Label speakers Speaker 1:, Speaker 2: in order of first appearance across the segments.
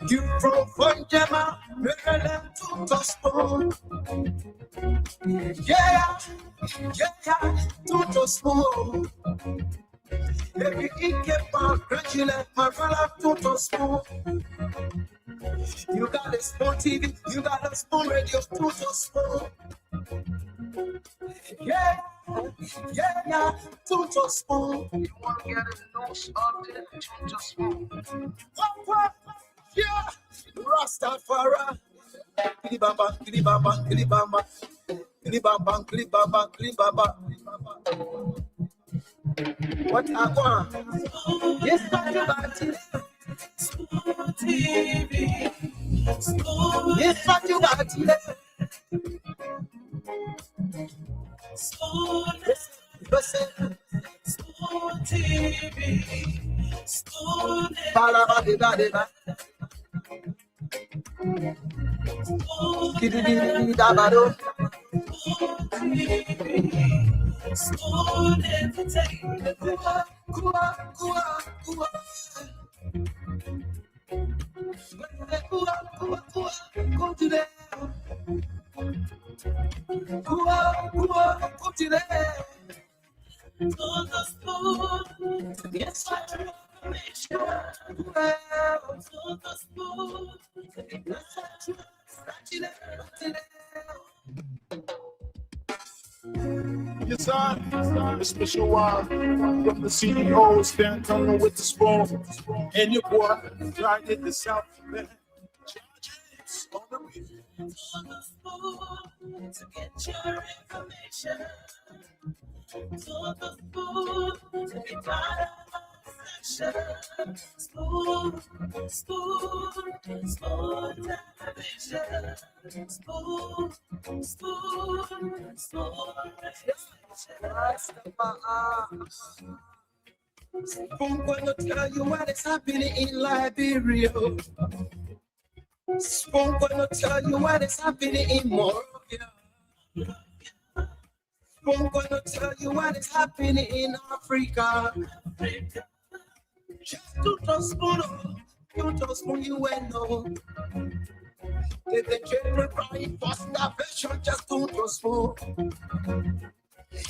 Speaker 1: You from Funjama, Maryland to Tospo. Yeah, to Tospo. Every keep on gradually, my brother to Tospo. You got a small TV, you got a small radio to Tospo. Yeah, to Tospo. You want to get a nose up there, to Tospo. What? Yeah, Rastafari. Kilibamba, kilibamba, kilibamba, kilibamba, kilibamba, kilibamba. What I want? Yes, Fatubati. TV. Yes, Fatubati. Listen. TV. Balabadibadiba. Kidibidabado. School entertainment. Go to there. Go to there. To the school. Yes, I do. To the school.
Speaker 2: Yes, a special one from the CEO, stand coming with the spoon. And your boy, right in the South Bend. Charges on the beat.
Speaker 1: To the spoon to get your information. To the spoon to be part of the session. Spoon television. Spoon gonna tell you what is happening in Liberia. Spoon gonna tell you what is happening in Morovia. Spoon gonna tell you what is happening in Africa. Just to trust Spoon, you will know. If the children crying for starvation, just to trust Spoon.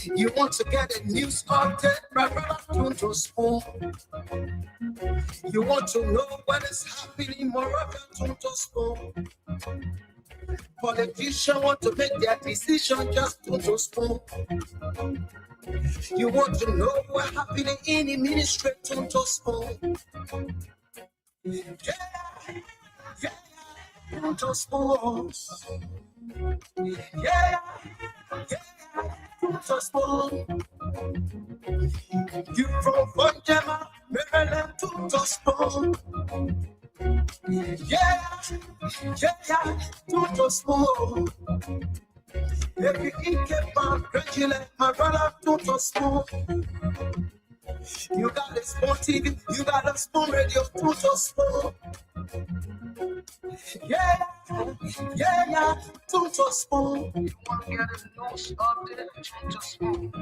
Speaker 1: You want to get a news update, brother, don't trust Spoon. You want to know what is happening in Moravia, don't trust Spoon. Politicians want to make their decision, just don't trust Spoon. You want to know what's happening in the ministry, don't trust Spoon. Yeah, don't trust Spoon. Yeah. To Spoon. You from Funjama, Maryland to Spoon. Yeah, to Spoon. Every keep on gradually, my brother to Spoon. You got a small TV, you got a small radio to Spoon. Yeah, to Spoon. You want to get a nose up there, to Spoon.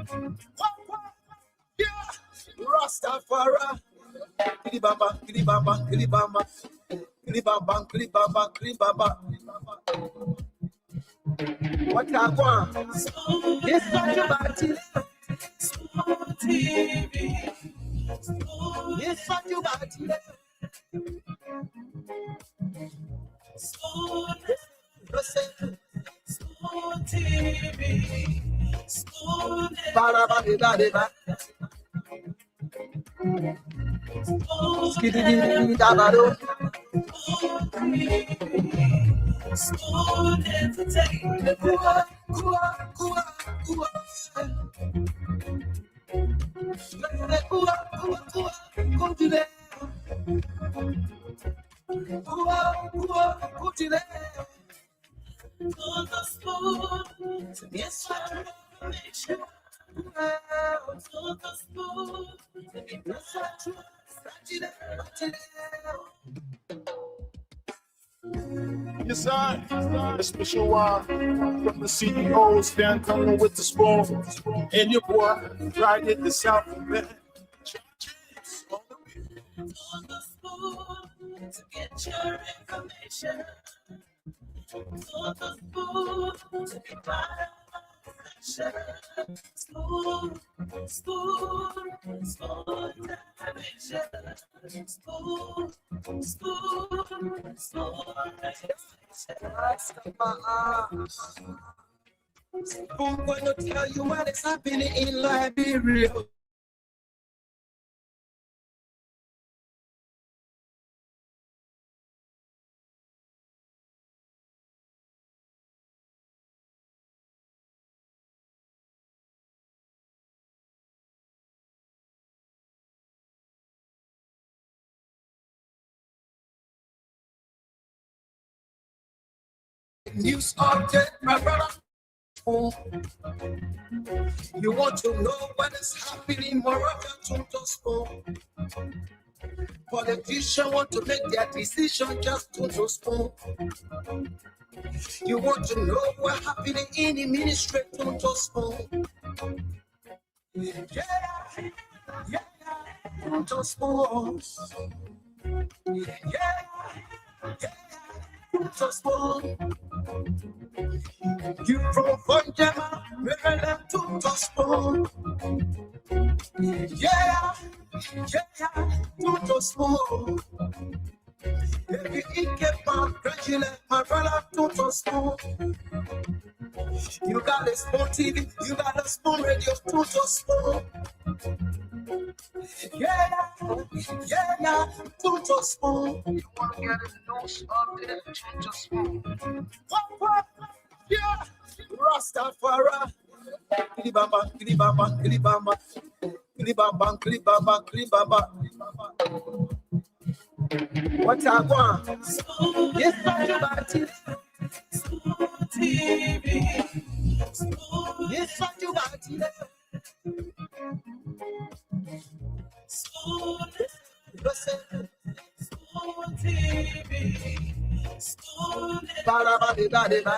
Speaker 1: Yeah, Rastafari. Kilibamba, kilibamba, kilibamba, kilibamba, kilibamba, kilibamba. What I want? Yes, Fatubati. TV. Yes, Fatubati. Listen. TV. Balabadibadiba. Skididididabado. School entertainment. Go to there. Go to there. To the spoon. Yes, I make sure. To the spoon. Yes,
Speaker 2: Yes, a special one from the CEO, stand coming with the spoon. And your boy, right in the South Bend. Charges on the beat.
Speaker 1: To the spoon to get get your information. So the spoon to be part of affection. Spoon, spoon, spoon dimension. Spoon, spoon, spoon dimension. I'm gonna tell you what is happening in Liberia. News update, my brother. You want to know what is happening, Moroccan to spoon. Politicians want to make their decision just to spoon. You want to know what's happening in the ministry to spoon. Yeah, to spoon. Yeah, to spoon. You from Jama, Maryland to spoon. Yeah, to spoon. Every ink man, graduate, my brother to spoon. You got a spoon TV, you got a spoon radio to spoon. Yeah, to spoon. You want to get a news update to spoon. What? Yeah, Rastafari. Kilibamba, kilibamba, kilibamba, kilibamba, kilibamba, kilibamba. What I want? Yes, somebody. TV. Yes, somebody. TV. Ba-da-ba-de-ba-de-ba.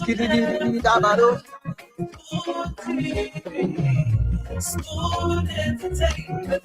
Speaker 1: Skiddy-dee-dee-da-ba-do. Spoon entertainment.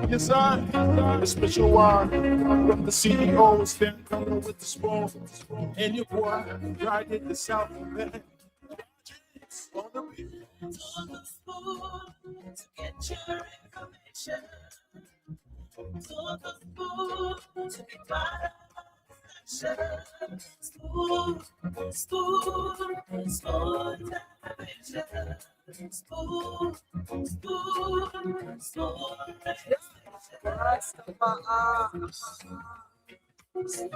Speaker 2: Yes, a special one from the CEOs, then coming with the spoon. And your boy, right in the South Bend. On the beat.
Speaker 1: To the spoon to get your information. To the spoon to be part of affection. Spoon, spoon, spoon dimension. Spoon, spoon, spoon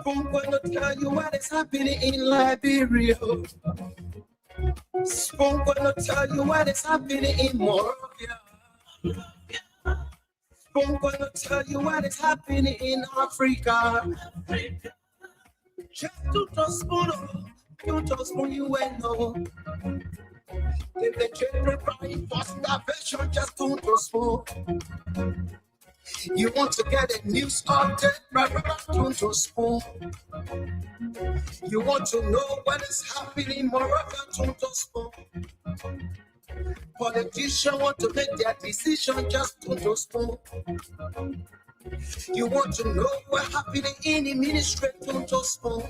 Speaker 1: I'm gonna tell you what is happening in Liberia. I'm gonna tell you what is happening in Moravia. I'm gonna tell you what is happening in Africa. Just to trust you will know. If the children cry for starvation, just to trust. You want to get a news update, my brother, to spoon. You want to know what is happening, Moroccan to spoon. Politicians want to make their decision just to spoon. You want to know what's happening in the ministry to spoon.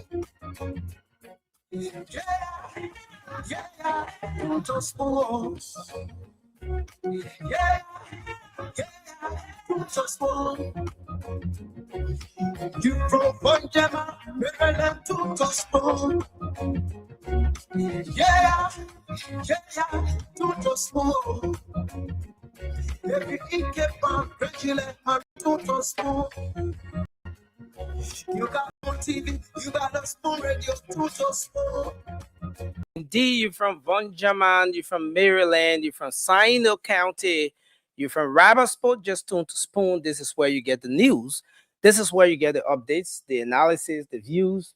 Speaker 1: Yeah, to spoon. Yeah, to spoon. You from Jama, Maryland to spoon. Yeah, to spoon. If you eat kebab, regular, and total spoon. You got on TV, you got a spoon radio, total spoon.
Speaker 3: Indeed, you're from Von German, you're from Maryland, you're from Sino County, you're from Rabasport, just tune to spoon. This is where you get the news. This is where you get the updates, the analysis, the views.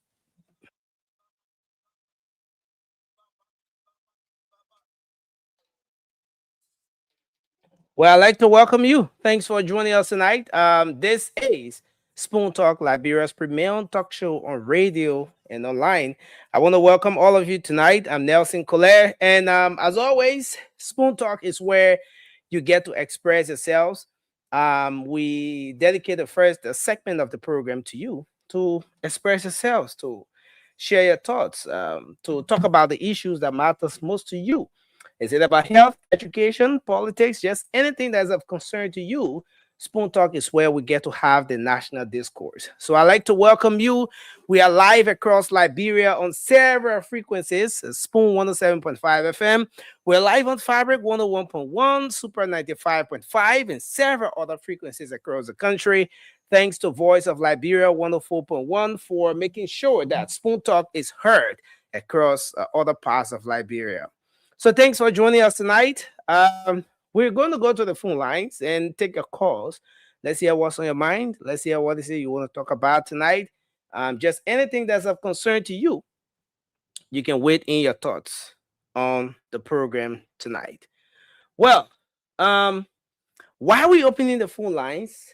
Speaker 3: Well, I'd like to welcome you. Thanks for joining us tonight. This is Spoon Talk, Liberia's premier talk show on radio and online. I want to welcome all of you tonight. I'm Nelson Collier, and as always, Spoon Talk is where you get to express yourselves. We dedicate the first segment of the program to you to express yourselves, to share your thoughts, to talk about the issues that matters most to you. Is it about health, education, politics, just anything that's of concern to you? Spoon Talk is where we get to have the national discourse. So I'd like to welcome you. We are live across Liberia on several frequencies, Spoon 107.5 FM. We're live on Fabric 101.1, Super 95.5, and several other frequencies across the country. Thanks to Voice of Liberia 104.1 for making sure that Spoon Talk is heard across other parts of Liberia. So thanks for joining us tonight. We're going to go to the phone lines and take your calls. Let's hear what's on your mind. Let's hear what is it you want to talk about tonight. Just anything that's of concern to you. You can wait in your thoughts on the program tonight. Well, while we're opening the phone lines,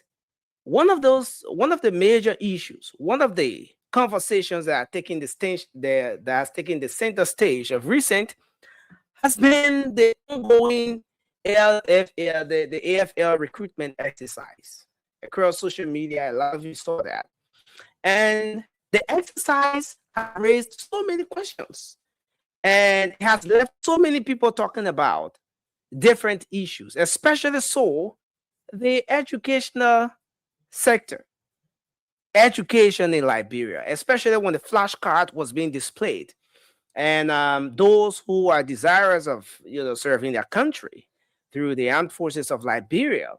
Speaker 3: one of the major issues, one of the conversations that are taking the stage, that's taking the center stage of recent, has been the ongoing AFL, the AFL recruitment exercise across social media. A lot of you saw that. And the exercise has raised so many questions and has left so many people talking about different issues, especially so the educational sector. Education in Liberia, especially when the flashcard was being displayed. And those who are desirous of serving their country through the armed forces of Liberia,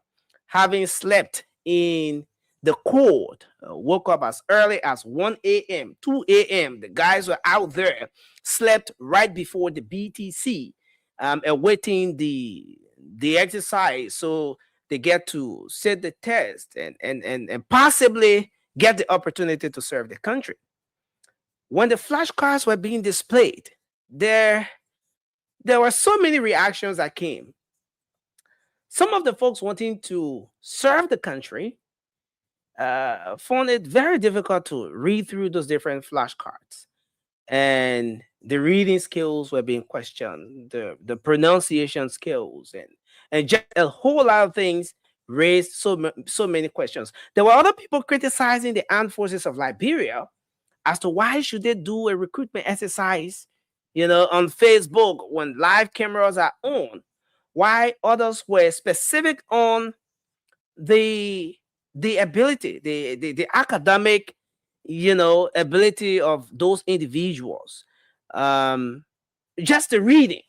Speaker 3: having slept in the cold, woke up as early as 1 a.m., 2 a.m. The guys were out there, slept right before the BTC, awaiting the exercise, so they get to sit the test and possibly get the opportunity to serve the country. When the flashcards were being displayed, there were so many reactions that came. Some of the folks wanting to serve the country found it very difficult to read through those different flashcards. And the reading skills were being questioned, the pronunciation skills, and just a whole lot of things raised so many questions. There were other people criticizing the armed forces of Liberia as to why should they do a recruitment exercise, on Facebook when live cameras are on. Why others were specific on the ability, the academic, ability of those individuals. Just the reading,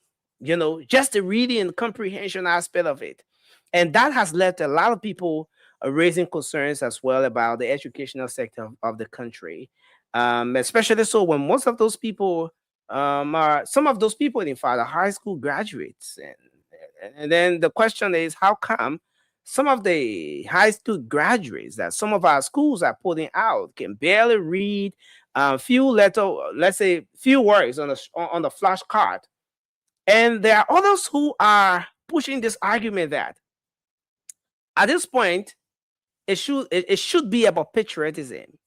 Speaker 3: just the reading and comprehension aspect of it. And that has led a lot of people raising concerns as well about the educational sector of the country. Especially so when most of those people some of those people, in fact, are high school graduates. And then the question is, how come some of the high school graduates that some of our schools are putting out can barely read few words on the flashcard? And there are others who are pushing this argument that at this point it should be about patriotism.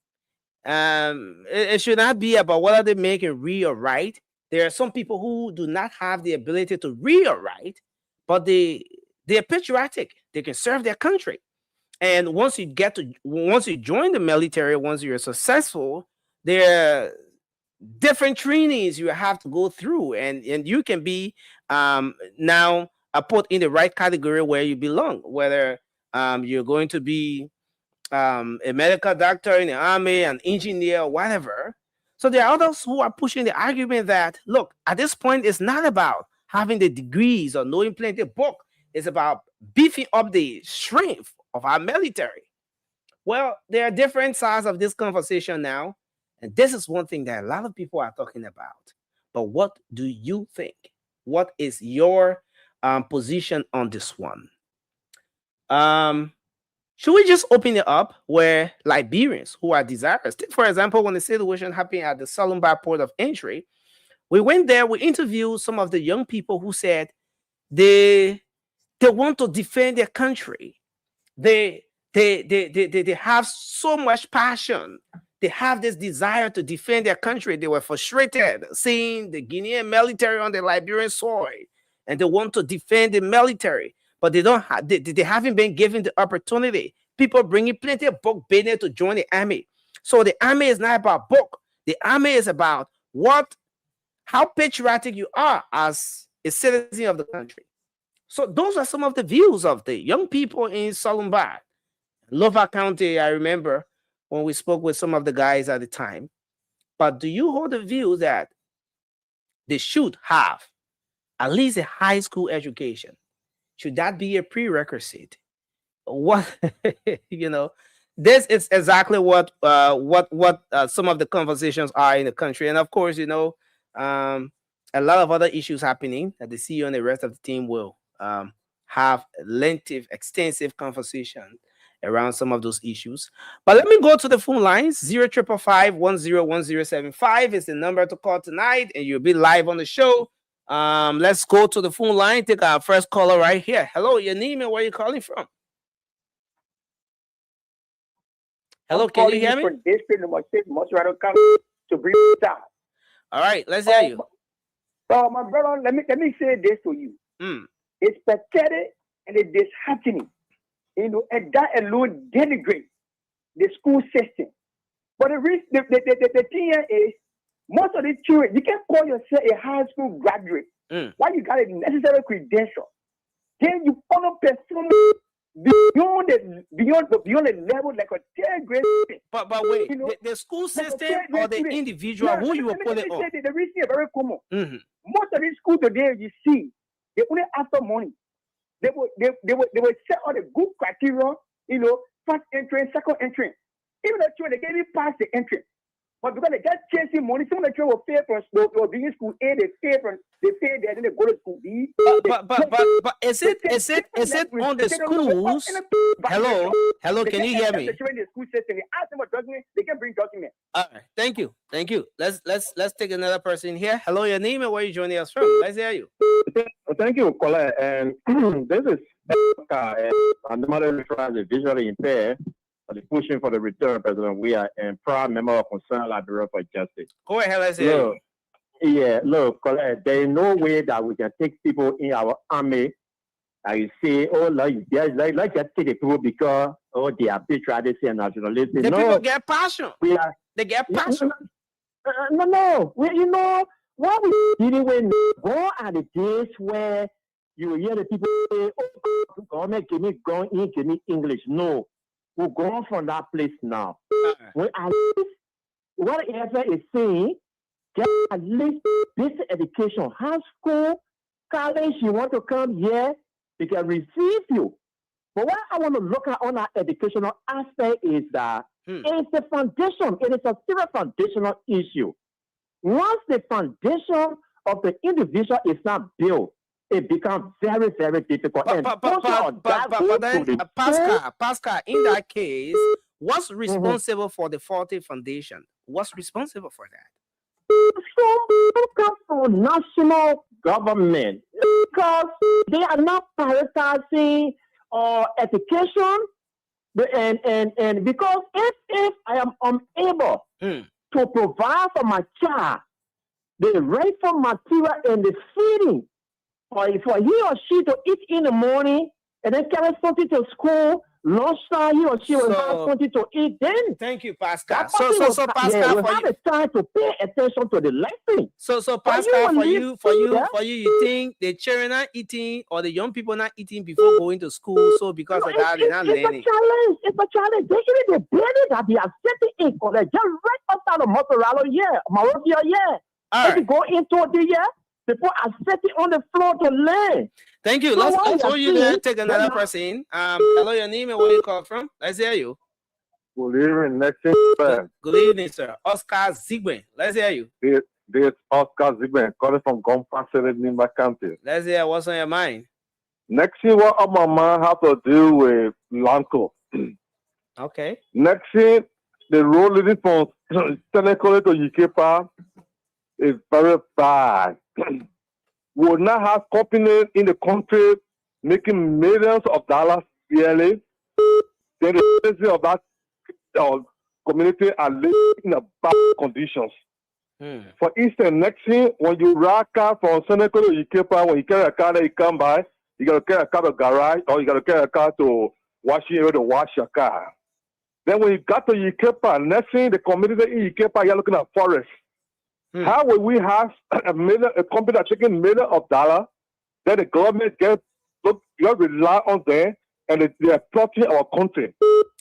Speaker 3: It should not be about whether they make it read or write. There are some people who do not have the ability to read or write, but they're patriotic. They can serve their country. And once you join the military, once you're successful, there are different trainings you have to go through, and you can be now put in the right category where you belong, whether you're going to be a medical doctor in the army, an engineer, or whatever. So there are others who are pushing the argument that, look, at this point, it's not about having the degrees or knowing plenty of book. It's about beefing up the strength of our military. Well, there are different sides of this conversation now. And this is one thing that a lot of people are talking about. But what do you think? What is your position on this one? Should we just open it up where Liberians who are desirous, take for example, when the situation happened at the Salumba port of entry, we went there, we interviewed some of the young people who said they want to defend their country. They have so much passion. They have this desire to defend their country. They were frustrated seeing the Guinean military on the Liberian soil, and they want to defend the military, but they don't. They haven't been given the opportunity. People bringing plenty of book business to join the army. So the army is not about book. The army is about how patriotic you are as a citizen of the country. So those are some of the views of the young people in Salumba, Lova County. I remember when we spoke with some of the guys at the time. But do you hold the view that they should have at least a high school education? Should that be a prerequisite? What this is exactly what some of the conversations are in the country, and of course, a lot of other issues happening that the CEO and the rest of the team will have lengthy, extensive conversation around some of those issues. But let me go to the phone lines. 0555-101075 is the number to call tonight, and you'll be live on the show. Let's go to the phone line. Take our first caller right here. Hello, your name and where are you calling from? Hello, can you hear me? All right, let's hear you.
Speaker 4: So, my brother, let me say this to you. It's pathetic and it's disheartening. And that alone denigrates the school system. But the thing here is, most of the children, you can call yourself a high school graduate. Why you got a necessary credential? Then you follow perform beyond the level like a third grade.
Speaker 3: But wait, the school system or the individual who you were putting on?
Speaker 4: The reason is very common. Most of these schools today, you see, they only after money. They will set all the good criteria, first entry, second entry. Even the children, they can't even pass the entry. But because they get chasing money, some of the children will pay for being school A, they pay there, then they go to school B.
Speaker 3: But is it on the schools? Hello, can you hear me?
Speaker 4: The school system, they ask them for documents, they can bring documents.
Speaker 3: All right, thank you. Let's take another person here. Hello, your name and where you joining us from? Let's hear you.
Speaker 5: Thank you, Colette. And this is I'm the mother referring to visually impaired. The pushing for the return, President. We are a proud member of Concerned Liberia for Justice.
Speaker 3: Go ahead, let's hear you.
Speaker 5: Yeah, look, Colette, there is no way that we can take people in our army and you say, let's just take the people because they are patriotic and nationalistic.
Speaker 3: People get passion. They get passion.
Speaker 5: No. What we dealing with go at the days where you hear the people say, government give me gun in, give me English. No. We're going from that place now. When at least whatever is saying, get at least basic education, high school, college, you want to come here, they can receive you. But what I want to look at on our educational aspect is that it's the foundation. It is a serious foundational issue. Once the foundation of the individual is not built, it becomes very, very difficult.
Speaker 3: Pascal, in that case, what's responsible for the faulty foundation? What's responsible for that?
Speaker 5: So it comes from national government because they are not prioritizing education, and because if I am unable to provide for my child the rightful material and the feeding, or for he or she to eat in the morning and then carry something to school, lunchtime, he or she will have something to eat then.
Speaker 3: Thank you, Pascal. So Pascal,
Speaker 5: we have a time to pay attention to the lesson.
Speaker 3: So Pascal, for you, you think the children are eating or the young people not eating before going to school? So because of that, they're not learning.
Speaker 5: It's a challenge. They even the building that they are sitting in college, just right outside of Monrovia, yeah.
Speaker 3: All right.
Speaker 5: If you go into the year, People are sitting on the floor to learn.
Speaker 3: Thank you.
Speaker 5: So
Speaker 3: Let's
Speaker 5: what we are
Speaker 3: hold you there.
Speaker 5: saying,
Speaker 3: Take another person. Hello, your name and where you call from? Let's hear you.
Speaker 6: Good evening, Nexin.
Speaker 3: Good evening, sir. Oscar Zigben. Let's hear you.
Speaker 6: This Oscar Zigben calling from Gompa, Nimba County.
Speaker 3: Let's hear what's on your mind.
Speaker 6: Nexin, what my man have to do with Lanco?
Speaker 3: Okay.
Speaker 6: Nexin, the role leading from Senegal to Ikepa is very bad. We will not have companies in the country making millions of dollars yearly. Then the citizens of that community are living in a bad conditions. For instance, Nexin, when you rock car from Senegal to Ikepa, when you carry a car that you come by, you got to carry a car to garage or you got to carry a car to washing area to wash your car. Then when you got to Ikepa, next thing the community in Ikepa, you're looking at forest. How will we have a company that's taking millions of dollars, then the government you rely on them, and they are plotting our country.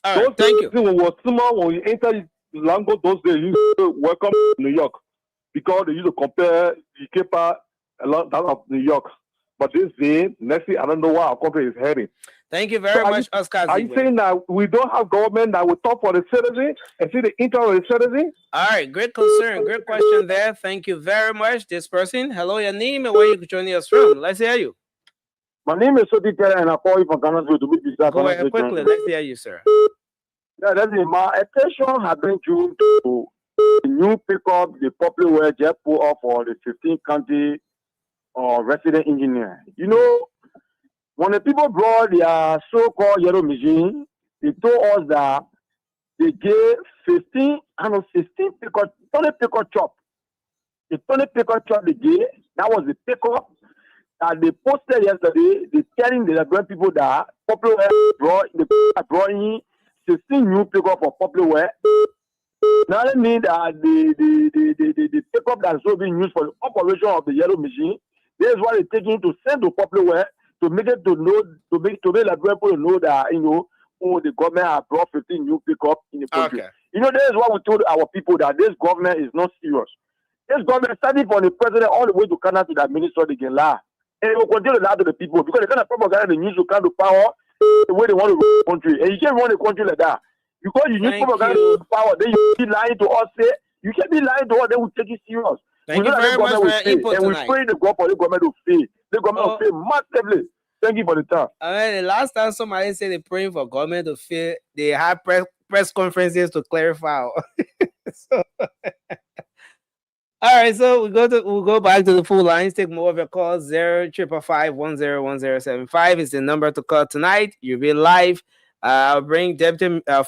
Speaker 3: All right, thank you.
Speaker 6: When we enter Lango, those days, you used to welcome New York because they used to compare Ikepa along that of New York. But this day, next thing, I don't know where our country is heading.
Speaker 3: Thank you very much, Oscar.
Speaker 6: Are you saying that we don't have government that will talk for the citizen and see the interest of the citizen?
Speaker 3: All right, great concern, great question there. Thank you very much. This person, hello, your name and where you joining us from. Let's hear you.
Speaker 5: My name is Soti Terry and I call you from Ghana to be beside.
Speaker 3: Go ahead quickly. Let's hear you, sir.
Speaker 5: Yeah, that's it. My attention has been due to the new pickup, the popular jet pull off for the 15 county resident engineer. You know, when the people brought their so-called yellow machine, they told us that they gave 16 pickup, 20 pickup chop. The 20 pickup chop they gave, that was the pickup that they posted yesterday. They telling the Liberian people that popular brought in 16 new pickup for popular. Now that means that the pickup that's so being used for the operation of the yellow machine, this is what they're taking to send to popular to make it to know to make Liberian people know that the government has brought 15 new pickup in the country.
Speaker 3: Okay.
Speaker 5: This is what we told our people, that this government is not serious. This government starting from the president all the way to Canada to the minister they can lie. And it will continue to lie to the people because the kind of propaganda they use to come to power the way they want to run the country. And you can't run the country like that. Because you use propaganda to power, then you be lying to us, say you can't be lying to us, then we take it serious.
Speaker 3: Thank you very much for your input
Speaker 5: and
Speaker 3: tonight.
Speaker 5: we pray the God for the government to fail. The government will fail massively. Thank you for the time.
Speaker 3: The last time somebody said they're praying for government to fail, they had press conferences to clarify. All right, so we'll go back to the full lines. Take more of your calls. 0555-101075 is the number to call tonight. You'll be live. I'll bring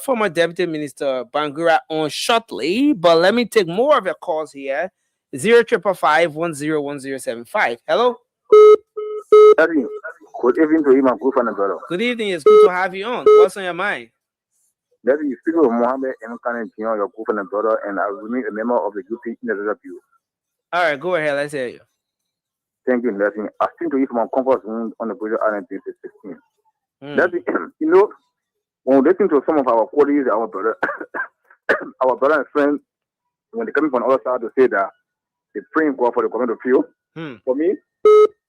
Speaker 3: former Deputy Minister Bangura on shortly, but let me take more of your calls here. 0555-101075. Hello.
Speaker 7: Good evening to you, my good friend and brother.
Speaker 3: Good evening. It's good to have you on. What's on your mind?
Speaker 7: That is speaking of Mohammed M. Khan, your good friend and brother, and I remain a member of the UP in the review.
Speaker 3: All right, go ahead. Let's hear you.
Speaker 7: Thank you, Leslie. I speak to you from our comfort zone on the British Island 2016. When we listen to some of our colleagues, our brother and friends, when they come from the other side to say that they're praying God for the government to fail, for me,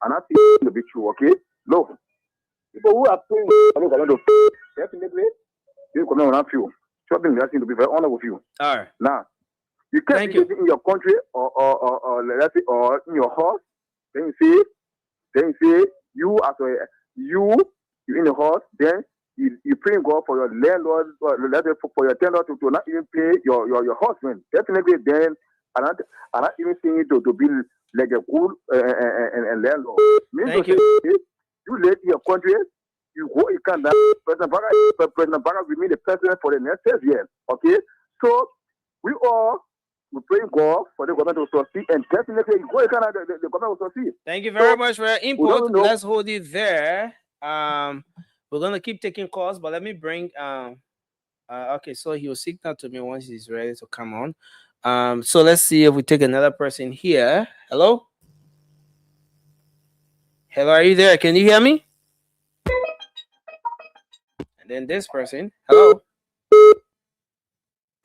Speaker 7: and I think it to be true, okay? Look, people who are praying for the government to fail, definitely, this government will not fail. Something that seems to be very honorable with you.
Speaker 3: All right.
Speaker 7: Now, you can't be in your country or let's say, or in your house, then you say you in the house, then you pray God for your landlord, or for your tenant to not even pay your husband. Definitely, then I'm not even saying it to be like a good and landlord.
Speaker 3: Thank you.
Speaker 7: You live in your country, you go, you can. President Baga will be the president for the next 6 years. Okay, so we pray God for the government to succeed, and definitely go, you can. The government will succeed.
Speaker 3: Thank you very much for your input. Let's hold it there. We're gonna keep taking calls, but let me bring okay, so he will signal to me once he's ready to come on. So let's see if we take another person here. Hello? Hello, are you there? Can you hear me? And then this person. Hello?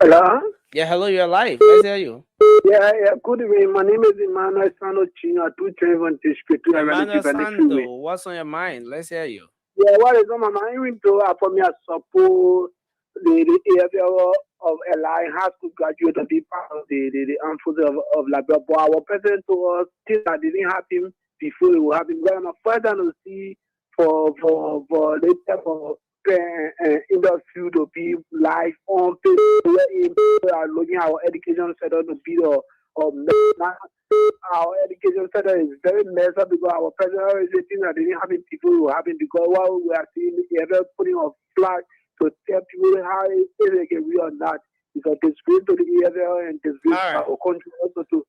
Speaker 5: Hello?
Speaker 3: Yeah, hello, you're live. Let's hear you.
Speaker 8: Yeah, good evening. My name is Emmanuel Sando Chino, 221 District.
Speaker 3: Emmanuel Sando, what's on your mind? Let's hear you.
Speaker 8: Yeah, what is on my mind? Even though for me, I support the AFL of LI High School graduate to be part of the armed forces of Liberia. But our president told us things that didn't happen before it will happen. Well, I'm first time to see for the type of industry to be live on Facebook, where we are looking at our education sector to be our education sector is very messed up because our president is things that didn't happen before will happen because while we are seeing the ever putting of flag to tell people how they can read or not. It's a disgrace to the EFL and disgrace to our country also too.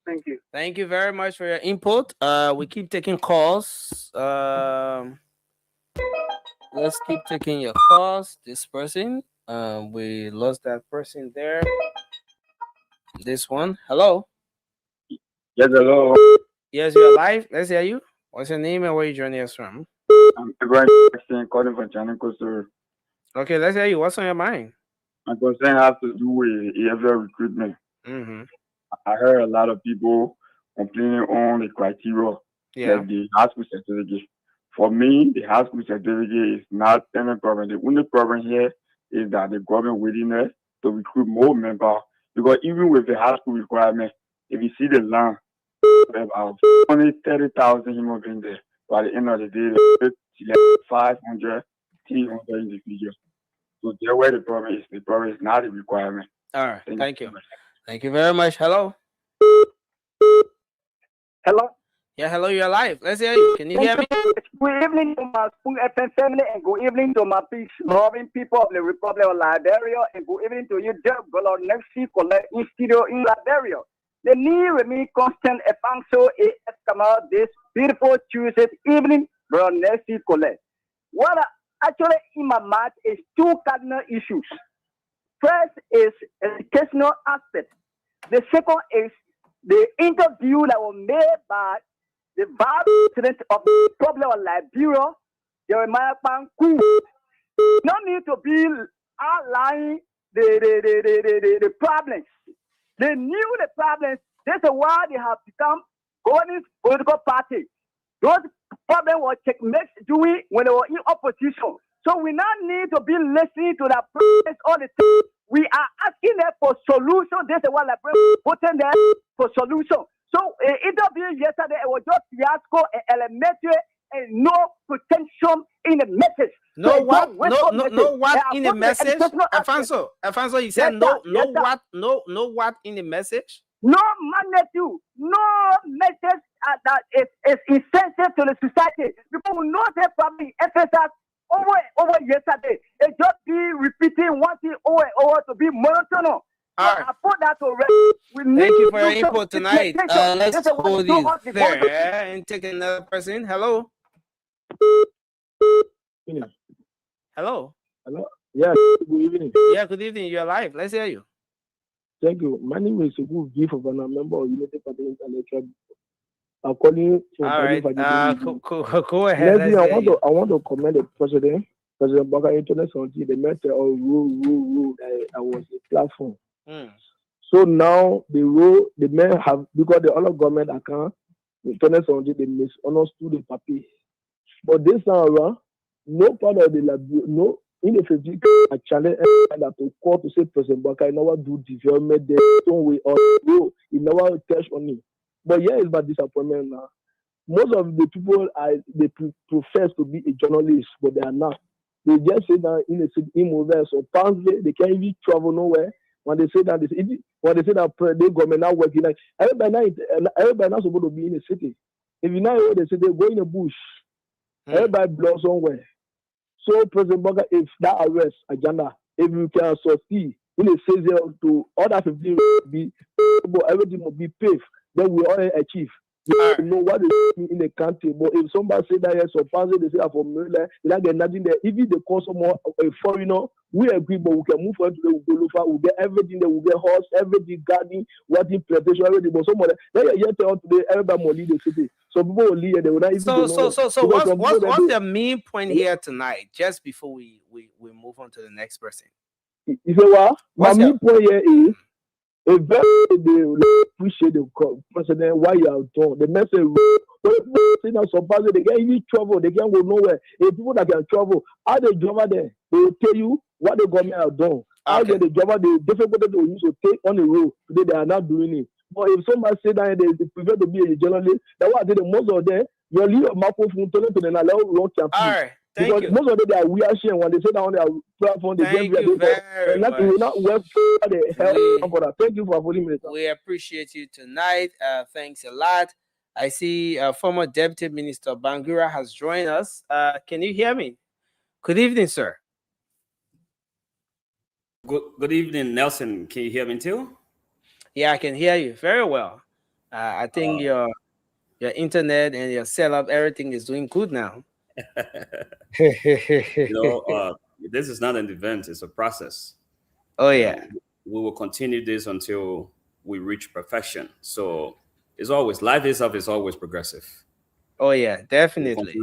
Speaker 8: Thank you.
Speaker 3: Thank you very much for your input. We keep taking calls. Let's keep taking your calls. This person, we lost that person there. This one, hello.
Speaker 9: Yes, hello.
Speaker 3: Yes, you're live. Let's hear you. What's your name and where you joining us from?
Speaker 9: I'm Ibrahim calling from Chanico, sir.
Speaker 3: Okay, let's hear you. What's on your mind?
Speaker 9: My concern has to do with EFL recruitment. I heard a lot of people complaining on the criteria, like the high school certificate. For me, the high school certificate is not any problem. The only problem here is that the government willingness to recruit more members. Because even with the high school requirement, if you see the land, about only 30,000 human beings there. By the end of the day, 500, 300 individuals. So that's where the problem is. The problem is not the requirement.
Speaker 3: All right. Thank you. Thank you very much. Hello.
Speaker 4: Hello.
Speaker 3: Yeah, hello. You're live. Let's hear you. Can you hear me?
Speaker 4: Good evening to my Spoon FM family and good evening to my peace-loving people of the Republic of Liberia and good evening to you, Jeff Gollard, Nefsi Collect in studio in Liberia. The new me constant Efanso AS come out this beautiful Tuesday evening, bro, Nefsi Collect. What actually in my mind is two cardinal issues. First is educational aspect. The second is the interview that was made by the vice president of the Republic of Liberia, Jeremiah Panku. No need to be outlining the problems. They knew the problems. That's why they have become governing political party. Those problems were checkmates doing when they were in opposition. So we now need to be listening to that problems all the time. We are asking them for solution. That's why Liberia putting them for solution. So interview yesterday, it was just fiasco and elementary and no potential in the message.
Speaker 3: No
Speaker 4: so
Speaker 3: what? No what in the message? Alfonso, you said what in the message?
Speaker 4: No magnitude, no message that is essential to the society. People will not have probably emphasize over yesterday. It just be repeating one thing over and over to be monotonous.
Speaker 3: Right.
Speaker 4: I put that to rest.
Speaker 3: Thank you for your input tonight. Let's hold this there and take another person. Hello. Hello.
Speaker 10: Hello. Yeah. Good evening.
Speaker 3: Yeah. Good evening. You're live. Let's hear you.
Speaker 10: Thank you. My name is Sugu Gift of a member of United Party Intellectual. I'm calling.
Speaker 3: All right. Go ahead.
Speaker 10: I want to commend the President Baka Internet until the matter of rule that was a platform. So now the men have, because the other government account, the internet until they misunderstood the papi. But this time around, no part of the in the 50 a challenge that to call to say President Baka never do development the same way or he never touch on it. But here is my disappointment now. Most of the people they profess to be a journalist, but they are not. They just say that in the city in so apparently they can't even travel nowhere. When they say that the government now working like everybody now supposed to be in the city. If you know where they say they go in the bush, everybody blows somewhere. So President Baka, if that arrest agenda, if you can succeed in the season to other 15 be everything will be paved, then we all achieve. You know what they do in the country, but if somebody say that yes, so possibly they say that for me, they don't get nothing there. If they call someone a foreigner, we agree, but we can move on to the we get everything there, we get horse, everything, gardening, water, plantation, everything. But somebody then you tell today everybody will leave the city. So people will leave and they will not even
Speaker 3: So what's the main point here tonight, just before we move on to the next person?
Speaker 10: You say what? My main point here is They appreciate the president why you are done. The message, not surprising. They get in trouble. They can't go nowhere. If people that can travel, how they driver there, they will tell you what the government have done. How the driver, the difficulty they use to take on the road. Today they are not doing it. But if somebody say that they prefer to be a journalist, that's why I did the most of them. You leave a microphone to them to the long campaign.
Speaker 3: All right.
Speaker 10: Because most of them they are weird shit. When they say that on their platform, they get weird. And that will not work for the hell. Thank you for holding me.
Speaker 3: We appreciate you tonight. Thanks a lot. I see former Deputy Minister Bangura has joined us. Can you hear me? Good evening, sir.
Speaker 11: Good evening, Nelson. Can you hear me too?
Speaker 3: Yeah, I can hear you very well. I think your internet and your setup, everything is doing good now.
Speaker 11: This is not an event, it's a process.
Speaker 3: Oh yeah.
Speaker 11: We will continue this until we reach perfection. So it's always, life itself is always progressive.
Speaker 3: Oh yeah, definitely.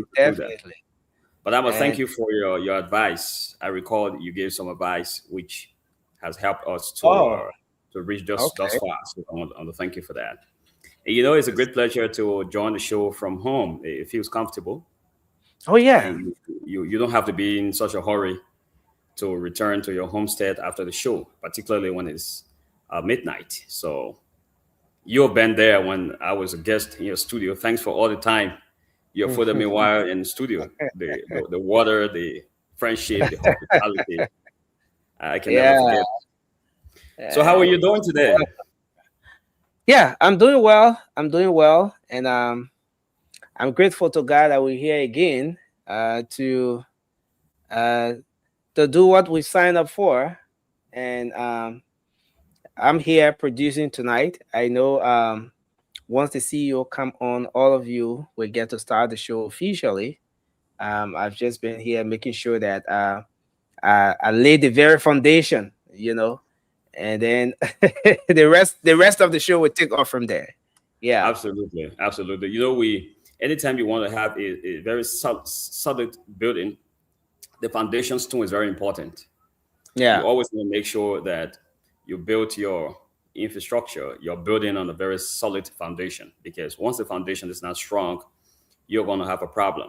Speaker 11: But I must thank you for your advice. I recall you gave some advice which has helped us to reach thus far. So I want to thank you for that. And it's a great pleasure to join the show from home. It feels comfortable.
Speaker 3: Oh yeah.
Speaker 11: And you don't have to be in such a hurry to return to your homestead after the show, particularly when it's midnight. So you've been there when I was a guest in your studio. Thanks for all the time you afforded me while in the studio. The water, the friendship, the hospitality. I can never forget. So how are you doing today?
Speaker 3: Yeah, I'm doing well. And I'm grateful to God that we're here again to do what we signed up for. And I'm here producing tonight. I know once the CEO come on, all of you will get to start the show officially. I've just been here making sure that I laid the very foundation, and then the rest of the show will take off from there. Yeah,
Speaker 11: absolutely. Anytime you want to have a very solid building, the foundation stone is very important.
Speaker 3: Yeah,
Speaker 11: you always want to make sure that you build your infrastructure, you're building on a very solid foundation, because once the foundation is not strong, you're going to have a problem.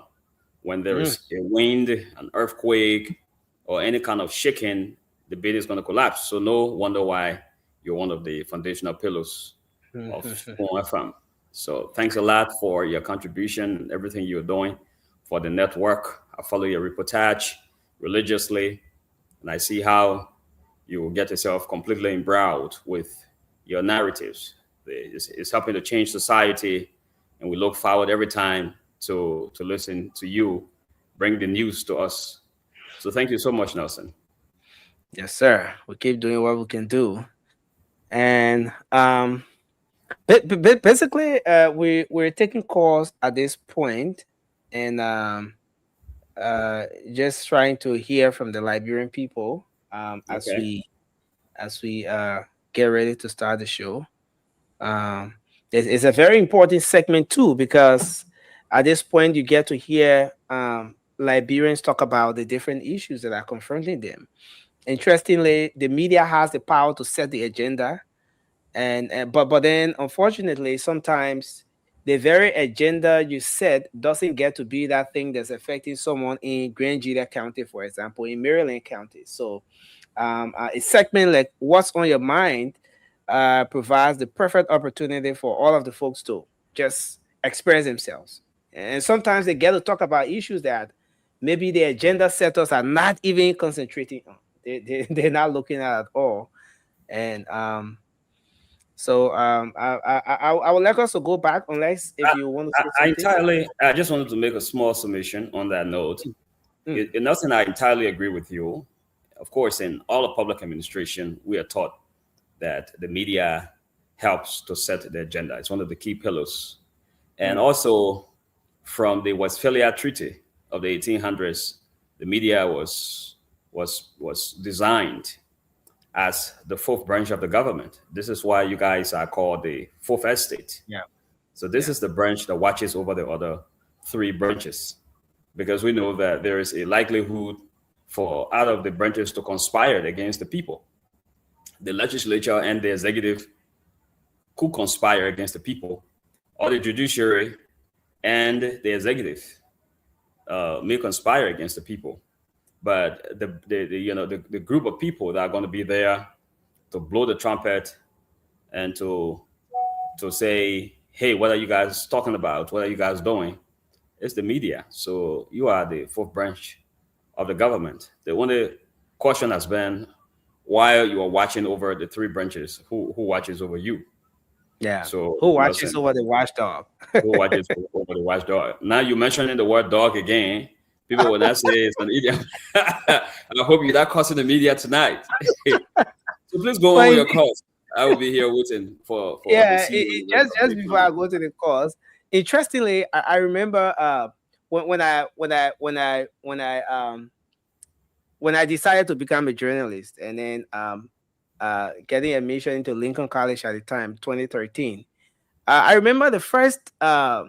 Speaker 11: When there is a wind, an earthquake, or any kind of shaking, the building is going to collapse. So no wonder why you're one of the foundational pillars of Spoon FM. So thanks a lot for your contribution, everything you're doing for the network. I follow your reportage religiously, and I see how you will get yourself completely embroiled with your narratives. It's helping to change society, and we look forward every time to listen to you bring the news to us. So thank you so much, Nelson.
Speaker 3: Yes, sir. We keep doing what we can do. And basically, we're taking calls at this point, and just trying to hear from the Liberian people as we get ready to start the show. It's a very important segment too, because at this point you get to hear Liberians talk about the different issues that are confronting them. Interestingly, the media has the power to set the agenda, but then unfortunately sometimes the very agenda you set doesn't get to be that thing that's affecting someone in Grand Julia County, for example, in Maryland County. So a segment like What's on Your Mind provides the perfect opportunity for all of the folks to just express themselves. And sometimes they get to talk about issues that maybe the agenda setters are not even concentrating on. They're not looking at all. And I would like us to go back, unless if you want to say something.
Speaker 11: I just wanted to make a small submission on that note. Nelson, I entirely agree with you. Of course, in all of public administration, we are taught that the media helps to set the agenda. It's one of the key pillars. And also from the Westphalia Treaty of the 1800s, the media was designed as the fourth branch of the government. This is why you guys are called the fourth estate.
Speaker 3: Yeah.
Speaker 11: So this is the branch that watches over the other three branches, because we know that there is a likelihood for out of the branches to conspire against the people. the legislature and the executive could conspire against the people, or the judiciary and the executive may conspire against the people. But the group of people that are going to be there to blow the trumpet and to say, hey, what are you guys talking about? What are you guys doing? It's the media. So you are the fourth branch of the government. The only question has been, while you are watching over the three branches, who watches over you?
Speaker 3: Yeah. So who watches over the watchdog?
Speaker 11: Who watches over the watchdog? Now you're mentioning the word dog again. People will not say it's an idiom. I hope you're not causing the media tonight. So please go on with your calls. I will be here waiting for
Speaker 3: just before I go to the calls. Interestingly, I remember when I decided to become a journalist, and then getting admission into Lincoln College at the time, 2013. I remember the first, I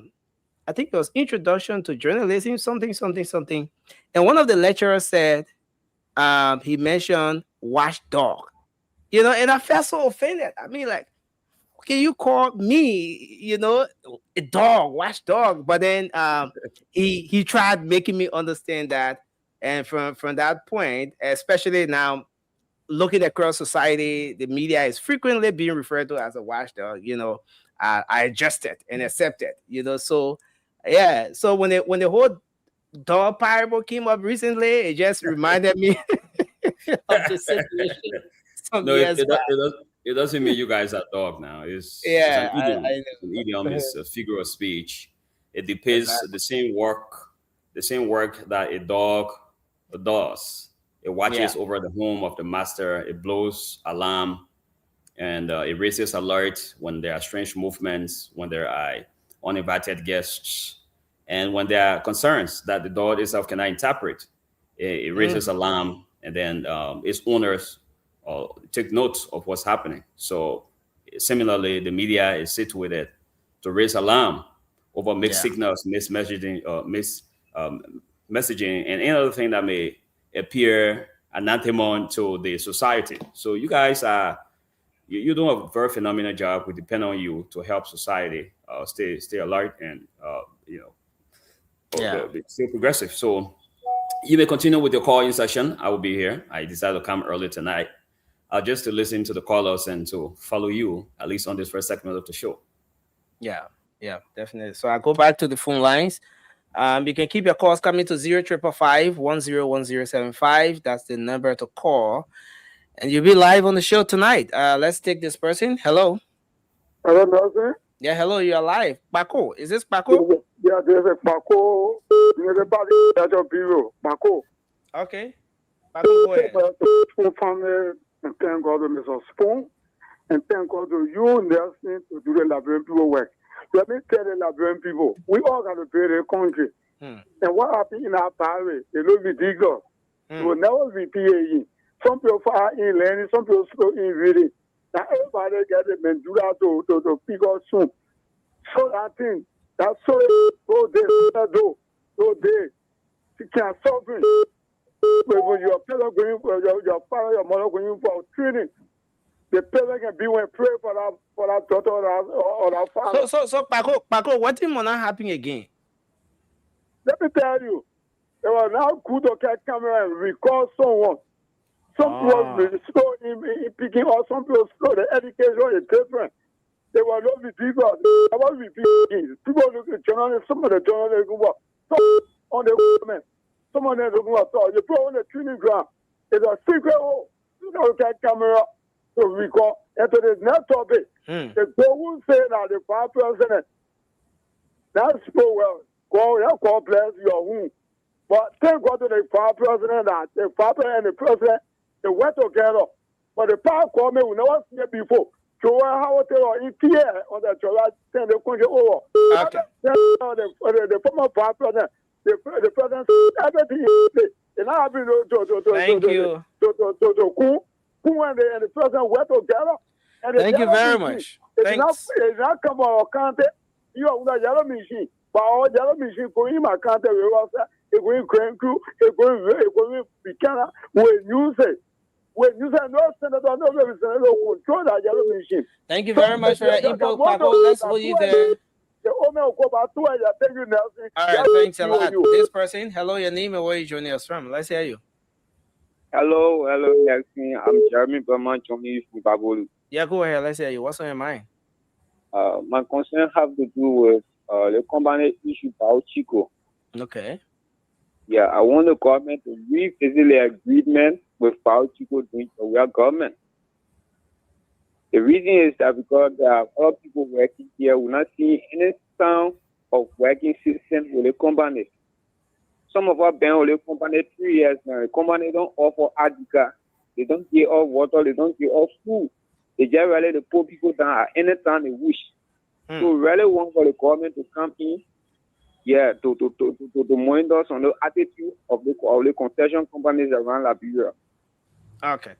Speaker 3: think it was Introduction to Journalism, something. And one of the lecturers said, he mentioned watchdog, and I felt so offended. I mean, like, can you call me, a dog, watchdog? But then he tried making me understand that. And from that point, especially now, looking across society, the media is frequently being referred to as a watchdog. I adjusted and accepted. So yeah. So when the whole dog parable came up recently, it just reminded me of the situation.
Speaker 11: It doesn't mean you guys are dog now. It's an idiom. It's an idiom. It's a figure of speech. It depicts the same work that a dog does. It watches over the home of the master. It blows alarm, and it raises alert when there are strange movements, when there are uninvited guests, and when there are concerns that the dog itself cannot interpret. It raises alarm, and then its owners take note of what's happening. So similarly, the media is situated to raise alarm over mixed signals, mismessaging, messaging, and any other thing that may appear anathema to the society. So you guys you're doing a very phenomenal job. We depend on you to help society stay alert and stay progressive. So you may continue with your call-in session. I will be here. I decided to come early tonight just to listen to the callers and to follow you, at least on this first segment of the show.
Speaker 3: Yeah, definitely. So I go back to the phone lines. You can keep your calls coming to 0555-101075. That's the number to call. And you'll be live on the show tonight. Let's take this person. Hello.
Speaker 12: Hello, Nelson.
Speaker 3: Yeah, hello. You're live. Paco. Is this Paco?
Speaker 12: Yeah, there's a Paco. Paco.
Speaker 3: Okay. Paco, go ahead.
Speaker 12: And thank God to Mr. Spoon. And thank God to you, Nelson, to do the Liberian people work. Let me tell the Liberian people, we all got to pay their country. And what happened in our parish, it will be bigger. It will never be PAE. Some people are in learning, some people slow in reading. Now everybody get the Mendura to pick up soon. So that thing, that's so they, you can't solve it. When your parents going for your father, your mother going for training, the parent can be when pray for that daughter or that father.
Speaker 3: So Paco, what thing will not happen again?
Speaker 12: Let me tell you, they were now good to get camera and record someone. Some people will slow in picking up, some people slow. The education is different. They were not with people. They were with people. People look at journalists, some of the journalists go up. Some on the government, some of them go up. So you put on the training ground. It's a secret hole. You know, get camera to record. And to the next topic, the people who say that the vice president, that's so well. God bless your home. But thank God to the vice president that the vice president and the president, they went together. But the power government will never see it before. So how they are in fear on the July 10, the country over.
Speaker 3: Okay.
Speaker 12: The former vice president, the president, everything and I have been
Speaker 3: Thank you.
Speaker 12: And the president went together.
Speaker 3: Thank you very much. Thanks.
Speaker 12: It's not come on account. You are the yellow machine. But all yellow machine going in my country, we was going Grand Crew, going Buchanan, we use it. When you say no senator, no senator, control that yellow machine.
Speaker 3: Thank you very much for your input, Paco. Let's hold you there. All right, thanks a lot. This person, hello, your name and where you joining us from? Let's hear you.
Speaker 13: Hello, Nelson. I'm Jeremy Berman joining from Babolu.
Speaker 3: Yeah, go ahead. Let's hear you. What's on your mind?
Speaker 13: My concern have to do with the company issue about Chico.
Speaker 3: Okay.
Speaker 13: Yeah, I want the government to revisit the agreement with Pao Chico doing the real government. The reason is that because there are other people working here, we're not seeing any sound of working system with the company. Some of our been with the company 3 years now. The company don't offer ADICA. They don't give us water. They don't give us food. They just really the poor people down at any time they wish. So we really want for the government to come in, yeah, to monitor us on the attitude of the concession companies around Liberia.
Speaker 3: Okay.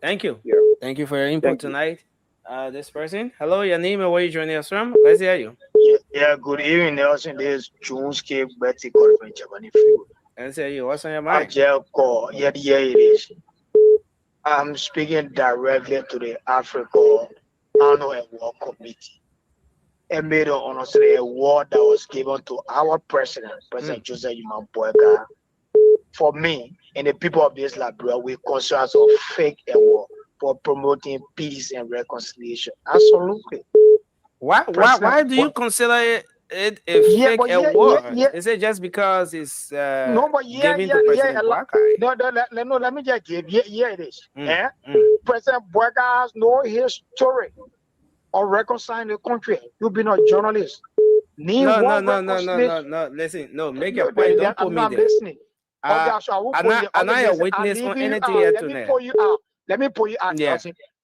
Speaker 3: Thank you.
Speaker 13: Yeah.
Speaker 3: Thank you for your input tonight. This person, hello, your name and where you joining us from? Let's hear you.
Speaker 14: Yeah, good evening, Nelson. This is Jones Cape Betty calling from Japan.
Speaker 3: Let's hear you. What's on your mind?
Speaker 14: Yeah, it is. I'm speaking directly to the Africa Annual Award Committee. And made honestly a award that was given to our president, President Joseph Yuma Boyka. For me and the people of this Liberia, we consider us a fake award for promoting peace and reconciliation. Absolutely.
Speaker 3: Why do you consider it a fake award? Is it just because it's given to President Boyka?
Speaker 14: No, let me just give it is. President Boyka has no history of reconciling the country. You've been a journalist.
Speaker 3: No. Listen, no, make your point. Don't put me there.
Speaker 14: Listening.
Speaker 3: I'm not a witness on anything yet tonight.
Speaker 14: Let me put you out. Yeah.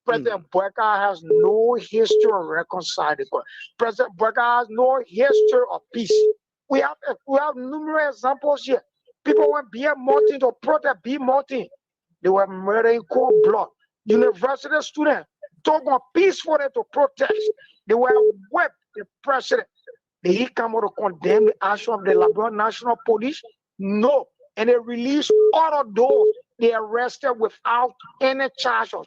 Speaker 14: President Boyka has no history of reconciling the country. President Boyka has no history of peace. We have numerous examples here. People went B.M. Martin to protest B. Martin. They were murdering cold blood. University students talk on peacefully to protest. They were whipped. The president. Did he come out to condemn the action of the Liberia National Police? No. And they released all of those they arrested without any charges.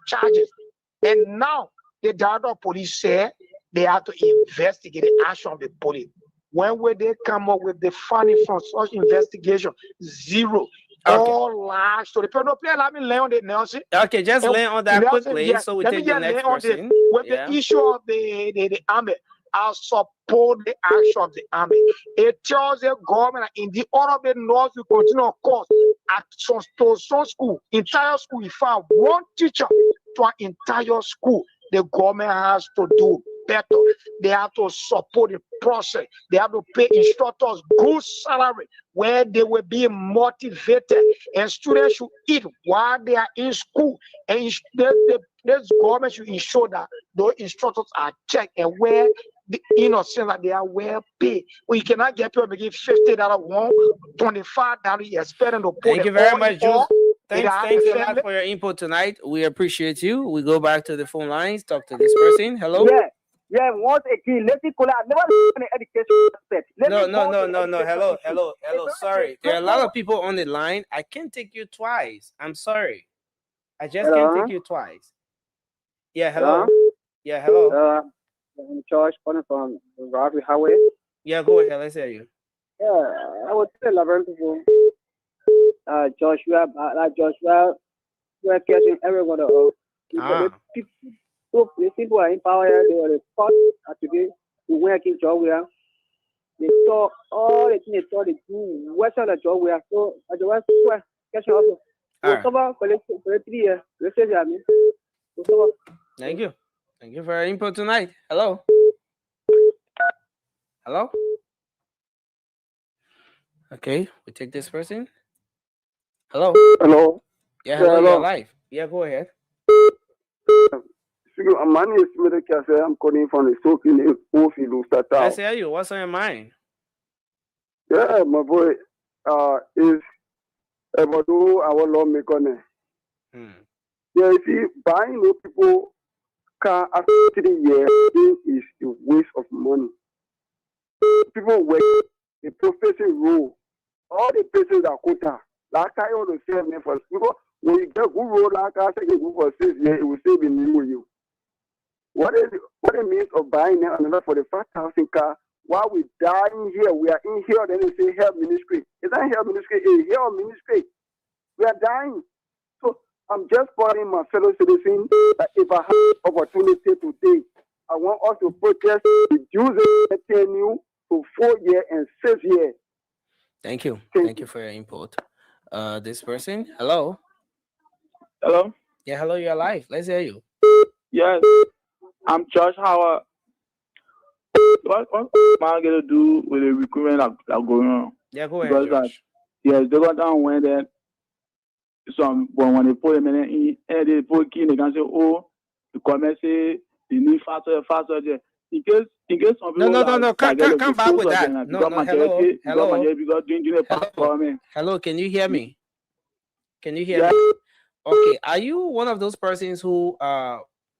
Speaker 14: And now the director of police said they have to investigate the action of the police. When will they come up with the funding from such investigation? Zero. Okay. All lies. So the people let me lay on it, Nelson.
Speaker 3: Okay, just lay on that quickly so we take the next person.
Speaker 14: With the issue of the army, I support the action of the army. It tells the government in the order of the North will continue, of course, at some school, entire school. We found one teacher to an entire school. The government has to do better. They have to support the process. They have to pay instructors good salary where they will be motivated, and students should eat while they are in school. And this government should ensure that those instructors are checked and where the innocent that they are well paid. We cannot get people making $50 $25. You expect them to put.
Speaker 3: Thank you very much, Jules. Thanks a lot for your input tonight. We appreciate you. We go back to the phone lines. Talk to this person. Hello.
Speaker 4: Yeah. Once again, let me call. I've never been an education aspect.
Speaker 3: No. Hello. Sorry, there are a lot of people on the line. I can't take you twice. I'm sorry. I just can't take you twice. Yeah. Hello. Yeah. Hello.
Speaker 15: I'm George calling from Broadway Highway.
Speaker 3: Yeah, go ahead. Let's hear you.
Speaker 15: Yeah, I would tell Laverne people, Joshua, we are catching everyone. The people are in power. They were the first today to work in Georgia. They saw all the things they saw. They do Western Georgia. So I just want to catch also.
Speaker 3: Thank you. Thank you for your input tonight. Hello. Hello. Okay, we take this person. Hello.
Speaker 12: Hello.
Speaker 3: Yeah, hello. You're live. Yeah, go ahead.
Speaker 12: My name is Medekase. I'm calling from the Soak in the Ofilu Stata.
Speaker 3: Let's hear you. What's on your mind?
Speaker 12: Yeah, my boy, is about our lawmaker. Yeah, you see, buying no people can after 3 years is a waste of money. People work the professional role. All the places are quota. Last time all the same for because when you get good role like I say, you for 6 years, it will still be new with you. What it means of buying another 45,000 car while we dying here? We are in here, then they say health ministry. It's not health ministry, it's health ministry. We are dying. So I'm just calling my fellow citizens that if I have opportunity today, I want us to protest, reduce the tenure to 4 years and 6 years.
Speaker 3: Thank you. Thank you for your input. This person, hello.
Speaker 16: Hello.
Speaker 3: Yeah, hello. You're live. Let's hear you.
Speaker 16: Yes, I'm Josh Howard. What am I gonna do with the recruitment that going on?
Speaker 3: Yeah, go ahead, Josh.
Speaker 16: Yes, they got down when that when they put them in and they put key, they can say, oh, the comment say they need faster. In case some people
Speaker 3: no, come back with that. No, hello, can you hear me? Can you hear me? Okay, are you one of those persons who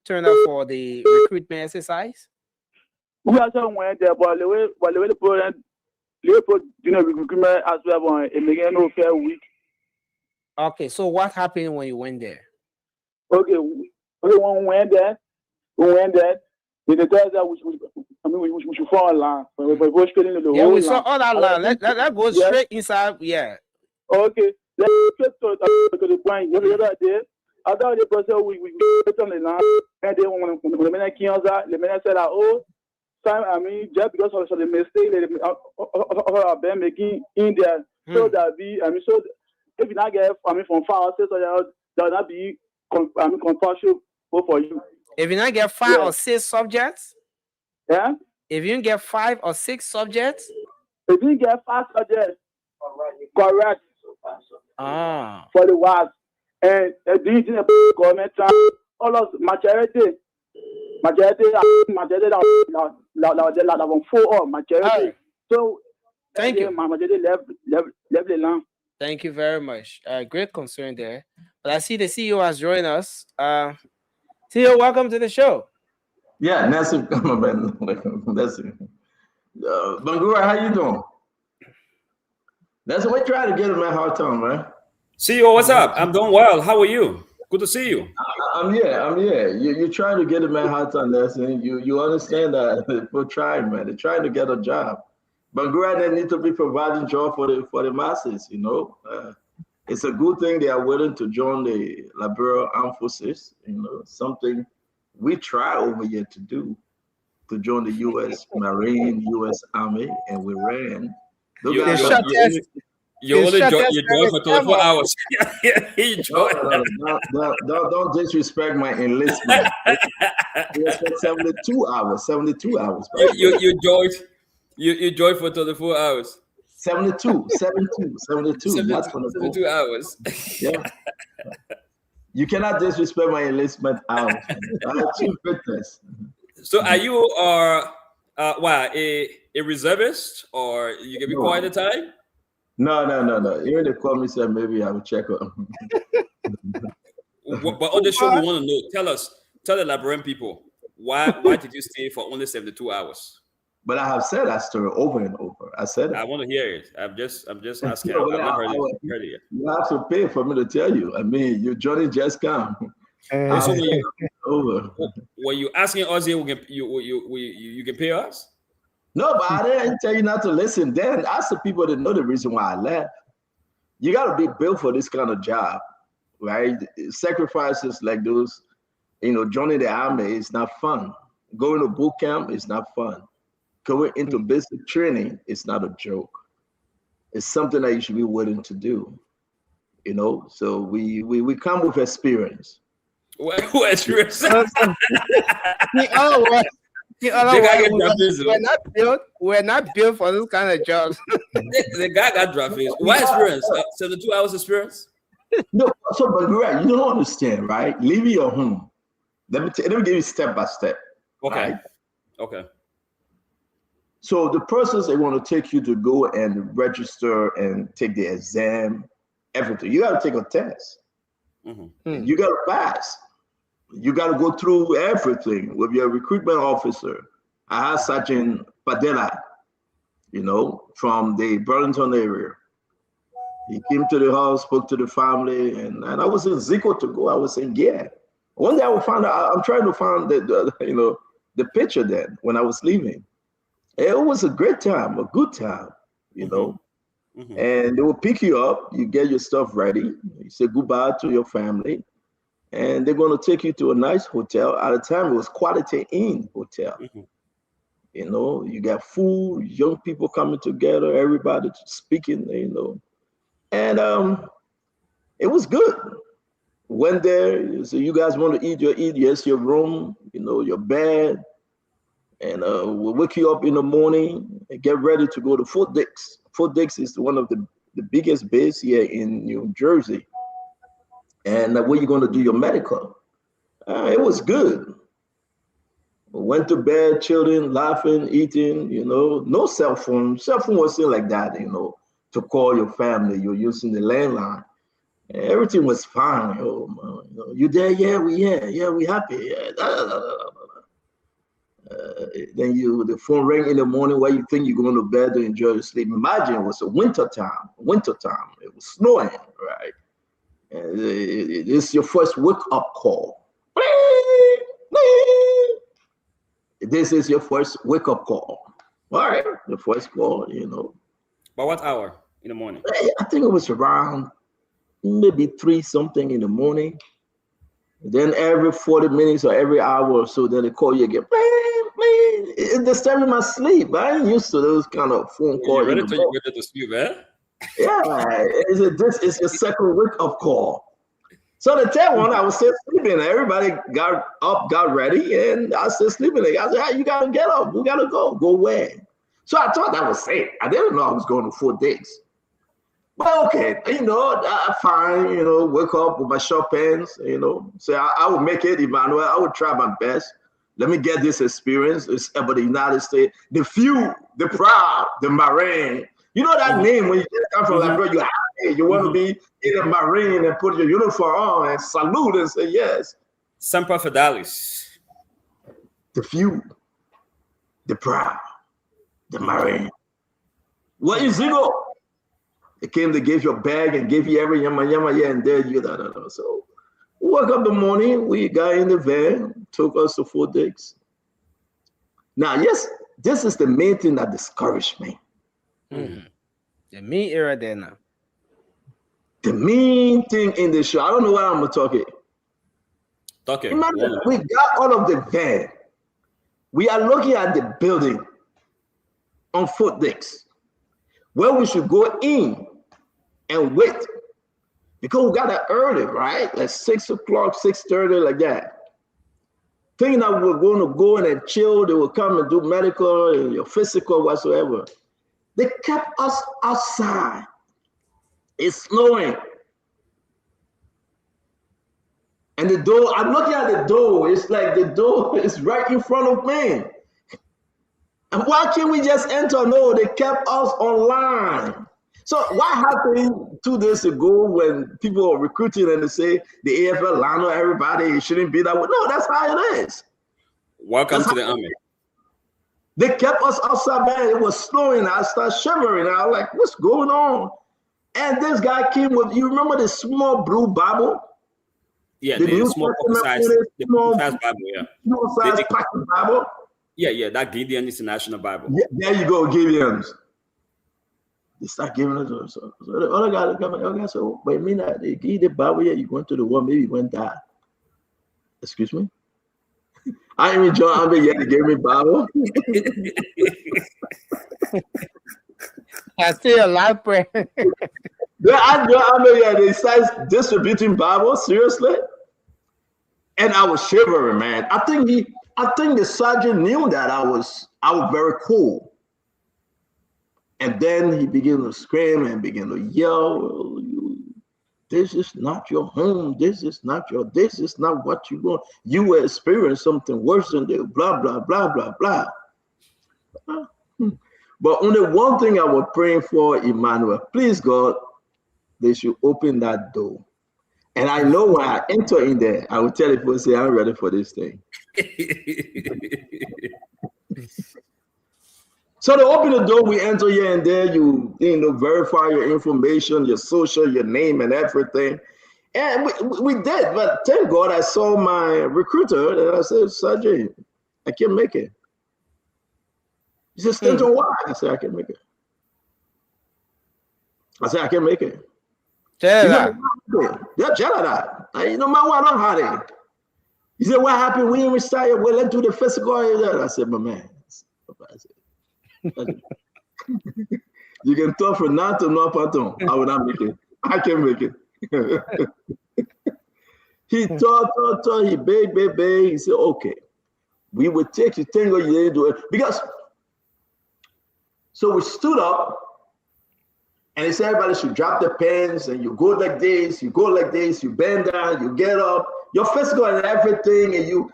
Speaker 3: turn up for the recruitment exercise?
Speaker 16: We are saying when there, but the way the program, recruitment as well, and again, no fair week.
Speaker 3: Okay, so what happened when you went there?
Speaker 16: Okay, when we went there, they tell us that we should fall in line. We go straight into the
Speaker 3: yeah, we saw all that line. Let go straight inside. Yeah.
Speaker 16: Okay, let's get to the point. The other day, after the process, we get on the line, and then when the men came out, the men said that, oh, just because of the mistake that they're making in there, so that so if you not get, from 5 or 6, so that will not be, compulsory for you.
Speaker 3: If you not get 5 or 6 subjects,
Speaker 16: yeah.
Speaker 3: If you get 5 or 6 subjects,
Speaker 16: if you get 5 subjects, correct. For the WAS and the government all of majority So
Speaker 3: thank you.
Speaker 16: Majority left the land.
Speaker 3: Thank you very much. Great concern there. But I see the CEO has joined us. CEO, welcome to the show.
Speaker 17: Yeah, Nelson, Nelson. Bangura, how you doing? That's what we try to get him at hard time, man.
Speaker 11: CEO, what's up? I'm doing well. How are you? Good to see you.
Speaker 17: I'm here. You're trying to get him at hard time, Nelson. You understand that people trying, man. They're trying to get a job. Bangura, they need to be providing job for the masses, you know. It's a good thing they are willing to join the Liberia Armed Forces, you know, something we try over here to do, to join the U.S. Marine, U.S. Army, and we ran.
Speaker 11: You only joined for 24 hours.
Speaker 17: Don't disrespect my enlistment. It was for 72 hours. 72 hours.
Speaker 11: You joined for 24 hours.
Speaker 17: 72.
Speaker 11: 72 hours.
Speaker 17: Yeah. You cannot disrespect my enlistment hours. I have 2 fitness.
Speaker 11: So are you a reservist, or you can be quiet at the time?
Speaker 17: No. Even they call me, said maybe I will check on.
Speaker 11: But on the show, we want to know. Tell the Liberian people why did you stay for only 72 hours?
Speaker 17: But I have said that story over and over. I said it.
Speaker 11: I want to hear it. I'm just asking. I've never heard it.
Speaker 17: You have to pay for me to tell you. I mean, your journey just come.
Speaker 11: Over. Were you asking us here? You can pay us?
Speaker 17: No, but I didn't tell you not to listen. Then ask the people that know the reason why I left. You got to be built for this kind of job, right? Sacrifices like those, joining the army is not fun. Going to boot camp is not fun. Going into basic training is not a joke. It's something that you should be willing to do. So we come with experience.
Speaker 11: What experience?
Speaker 3: We're not built for this kind of jobs.
Speaker 11: The guy got drafted. What experience? 72 hours experience?
Speaker 17: No, so Bangura, you don't understand, right? Leaving your home. Let me give you step by step.
Speaker 11: Okay.
Speaker 17: Right?
Speaker 11: Okay.
Speaker 17: So the process they want to take you to go and register and take the exam, everything. You got to take a test.
Speaker 11: Mm-hmm.
Speaker 17: You got to pass. You got to go through everything with your recruitment officer. I had Sergeant Padella, from the Burlington area. He came to the house, spoke to the family, and I was in Zico to go. I was saying, yeah. One day I will find out. I'm trying to find the picture then when I was leaving. It was a great time, a good time, you know. Mm-hmm. And they will pick you up. You get your stuff ready. You say goodbye to your family, and they're going to take you to a nice hotel. At the time, it was Quality Inn Hotel. Mm-hmm. You know, you got food, young people coming together, everybody speaking, you know. And it was good. Went there, so you guys want to eat, you eat. Yes, your room, you know, your bed. And we'll wake you up in the morning and get ready to go to Fort Dix. Fort Dix is one of the biggest bases here in New Jersey. And where you're going to do your medical. It was good. Went to bed, chilling, laughing, eating, you know, no cell phone. Cell phone wasn't like that, you know, to call your family. You're using the landline. Everything was fine. Oh, you know, you there? Yeah, we happy. Yeah. Then the phone rang in the morning while you think you're going to bed to enjoy your sleep. Imagine it was a winter time. It was snowing, right? And it's your first wake-up call. This is your first wake-up call. All right, the first call, you know.
Speaker 11: By what hour in the morning?
Speaker 17: I think it was around maybe 3-something in the morning. Then every 40 minutes or every hour or so, then they call you again. It's disturbing my sleep. I ain't used to those kind of phone calls.
Speaker 11: You're ready to get to sleep, eh?
Speaker 17: Yeah, this is your second wake-up call. So the third one, I was still sleeping. Everybody got up, got ready, and I was still sleeping. I said, hey, you got to get up. We got to go. Go where? So I thought that was safe. I didn't know I was going to Fort Dix. Well, okay, you know, fine, you know, wake up with my short pants, you know, say I would make it, Emmanuel. I would try my best. Let me get this experience. It's about the United States, the few, the proud, the Marine. You know that name when you come from Liberia, you're happy. You want to be in a Marine and put your uniform on and salute and say yes.
Speaker 11: Semper Fidelis.
Speaker 17: The few, the proud, the Marine. What is it? They came, they gave you a bag and gave you every yama, yeah, and there you da. So we woke up the morning, we got in the van, took us to Fort Dix. Now, yes, this is the main thing that discouraged me.
Speaker 3: Mm-hmm. The main era there now.
Speaker 17: The main thing in the show, I don't know what I'm talking.
Speaker 11: Okay.
Speaker 17: Imagine we got out of the van. We are looking at the building on Fort Dix, where we should go in and wait. Because we got that early, right? Like 6 o'clock, 6:30, like that. Thinking that we were going to go in and chill, they will come and do medical and your physical whatsoever. They kept us outside. It's snowing. And the door, I'm looking at the door. It's like the door is right in front of me. And why can't we just enter? No, they kept us online. So what happened 2 days ago when people are recruiting and they say the AFL, Lano, everybody, it shouldn't be that way? No, that's how it is.
Speaker 11: Welcome to the army.
Speaker 17: They kept us outside, man. It was snowing. I started shivering. I was like, what's going on? And this guy came with, you remember the small blue Bible?
Speaker 11: Yeah, the small size Bible, yeah.
Speaker 17: Small size pocket Bible?
Speaker 11: Yeah, that Gideon International Bible.
Speaker 17: Yeah, there you go, Gideon's. They start giving it to us. So the other guy come and I said, oh, but I mean that they give the Bible here, you went to the war, maybe you went die. Excuse me? I ain't even John Amber yet, they gave me Bible.
Speaker 3: I see a live prayer.
Speaker 17: Yeah, I John Amber yet, they started distributing Bible, seriously. And I was shivering, man. I think the sergeant knew that I was very cool. And then he began to scream and began to yell, this is not your home. This is not what you want. You will experience something worse than this, blah, blah, blah, blah, blah. But only one thing I was praying for, Emmanuel, please God, they should open that door. And I know when I enter in there, I will tell people, say, I'm ready for this thing. So they open the door, we enter here and there, you know, verify your information, your social, your name and everything. And we did, but thank God I saw my recruiter and I said, Sergeant, I can't make it. He said, Stanton, why? I said, I can't make it. I said, I can't make it. Yeah, Jelada. You know, my wife don't have it. He said, what happened? We didn't retire. Well, let's do the physical. I said, my man. You can talk from now to no pattern. I will not make it. I can make it. He thought, he begged. He said, okay, we would take you. Thank God you didn't do it. Because, so we stood up and he said everybody should drop the pens and you go like this, you bend down, you get up, your physical and everything, and you,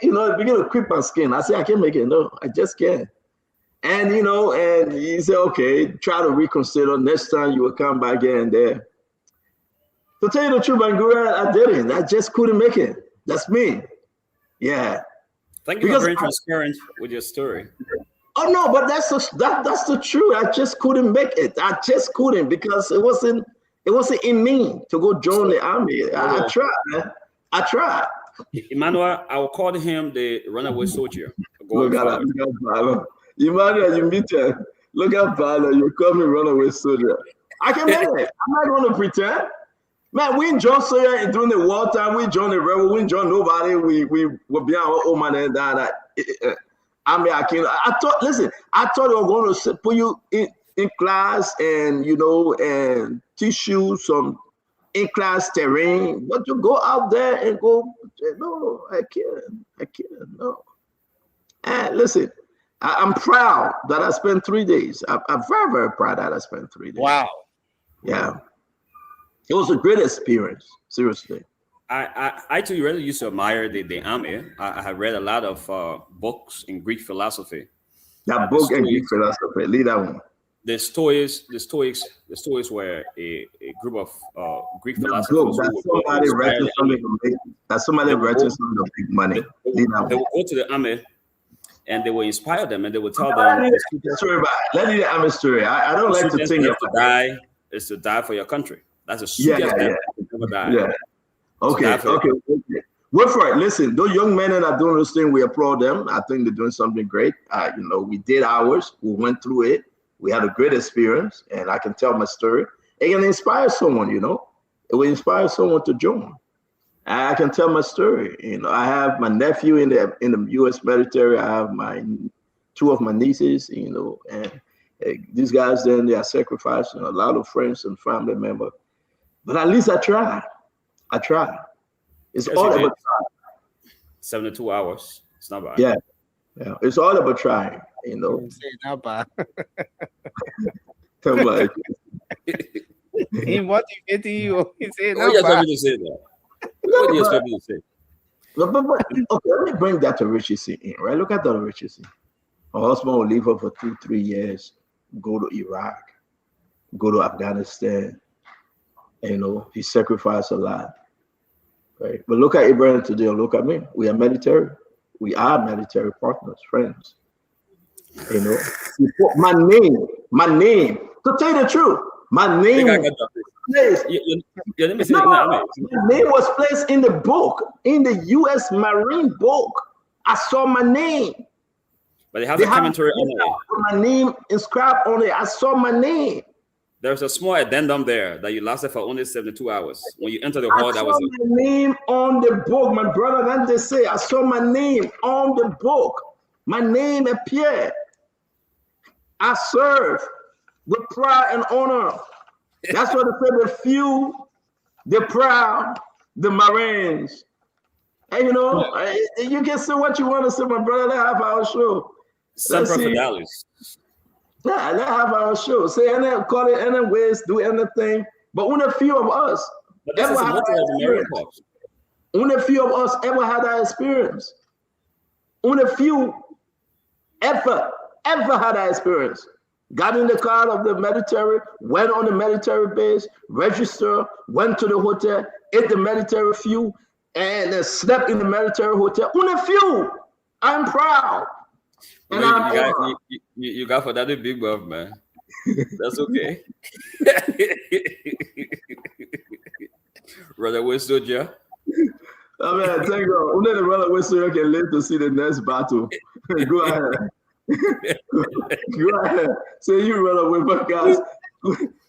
Speaker 17: you know, it began to creep my skin. I said, I can't make it. No, I just can't. And, you know, and he said, okay, try to reconsider. Next time you will come back here and there. To tell you the truth, Bangura, I didn't. I just couldn't make it. That's me. Yeah.
Speaker 11: Thank you for being transparent with your story.
Speaker 17: Oh no, but that's the truth. I just couldn't make it. I just couldn't because it wasn't in me to go join the army. I tried, man. I tried.
Speaker 11: Emmanuel, I will call him the runaway soldier.
Speaker 17: Look at that. Emmanuel, you meet him. Look at Paolo. You call me runaway soldier. I can make it. I'm not going to pretend. Man, we enjoy Sawyer during the wartime. We enjoy the rebel. We enjoy nobody. We were behind our old man and that. I mean, I thought they were going to put you in class and, you know, and teach you some in-class terrain, but you go out there and go, no, I can't, no. And listen, I'm proud that I spent 3 days. I'm very, very proud that I spent 3 days.
Speaker 3: Wow.
Speaker 17: Yeah. It was a great experience, seriously.
Speaker 11: I too really used to admire the army. I have read a lot of books in Greek philosophy.
Speaker 17: That book in Greek philosophy, lead that one.
Speaker 11: The Stoics were a group of Greek philosophers.
Speaker 17: That's somebody writing something of big money.
Speaker 11: They would go to the army and they will inspire them and they will tell them.
Speaker 17: Let me hear the army story. I don't like to think
Speaker 11: of die is to die for your country. That's a sweetest death. Never die.
Speaker 17: Yeah. Okay. Wait for it. Listen, those young men that are doing this thing, we applaud them. I think they're doing something great. You know, we did ours. We went through it. We had a great experience, and I can tell my story. It can inspire someone, you know. It will inspire someone to join. I can tell my story. You know, I have my nephew in the U.S. military. I have two of my nieces, you know, and these guys then they are sacrificing a lot of friends and family members. But at least I try. It's all about trying.
Speaker 11: 72 hours. It's not bad.
Speaker 17: Yeah. It's all about trying, you know.
Speaker 3: Not bad.
Speaker 17: Come on.
Speaker 3: He motivated you. He said,
Speaker 11: "What do you expect me to say that? What do you expect me to say?"
Speaker 17: But okay, let me bring that to Richie C in, right? Look at that Richie C. My husband will leave her for 2-3 years, go to Iraq, go to Afghanistan. You know, he sacrificed a lot. Right? But look at Abraham today, look at me. We are military. We are military partners, friends. You know, my name. To tell you the truth, my name was placed in the book, in the U.S. Marine book. I saw my name.
Speaker 11: But they have a commentary on it.
Speaker 17: My name inscribed on it. I saw my name.
Speaker 11: There's a small addendum there that you lasted for only 72 hours. When you enter the hall, that was
Speaker 17: my name on the book. My brother, let me say, I saw my name on the book. My name appeared. I serve with pride and honor. That's what they say, the few, the proud, the Marines. And you know, you can say what you want to say, my brother. Let's have our show.
Speaker 11: Semper Fidelis.
Speaker 17: Yeah, let's have our show. Say any, call it any ways, do anything. But only a few of us ever had that experience. Only a few of us ever had that experience. Only a few ever had that experience. Got in the car of the military, went on the military base, registered, went to the hotel, ate the military fuel, and then slept in the military hotel. Only a few. I'm proud.
Speaker 11: You got for that big buff, man. That's okay. Runaway soldier.
Speaker 17: I mean, thank God. Only the runaway soldier can live to see the next battle. Go ahead. Go ahead. Say you run away, but guys,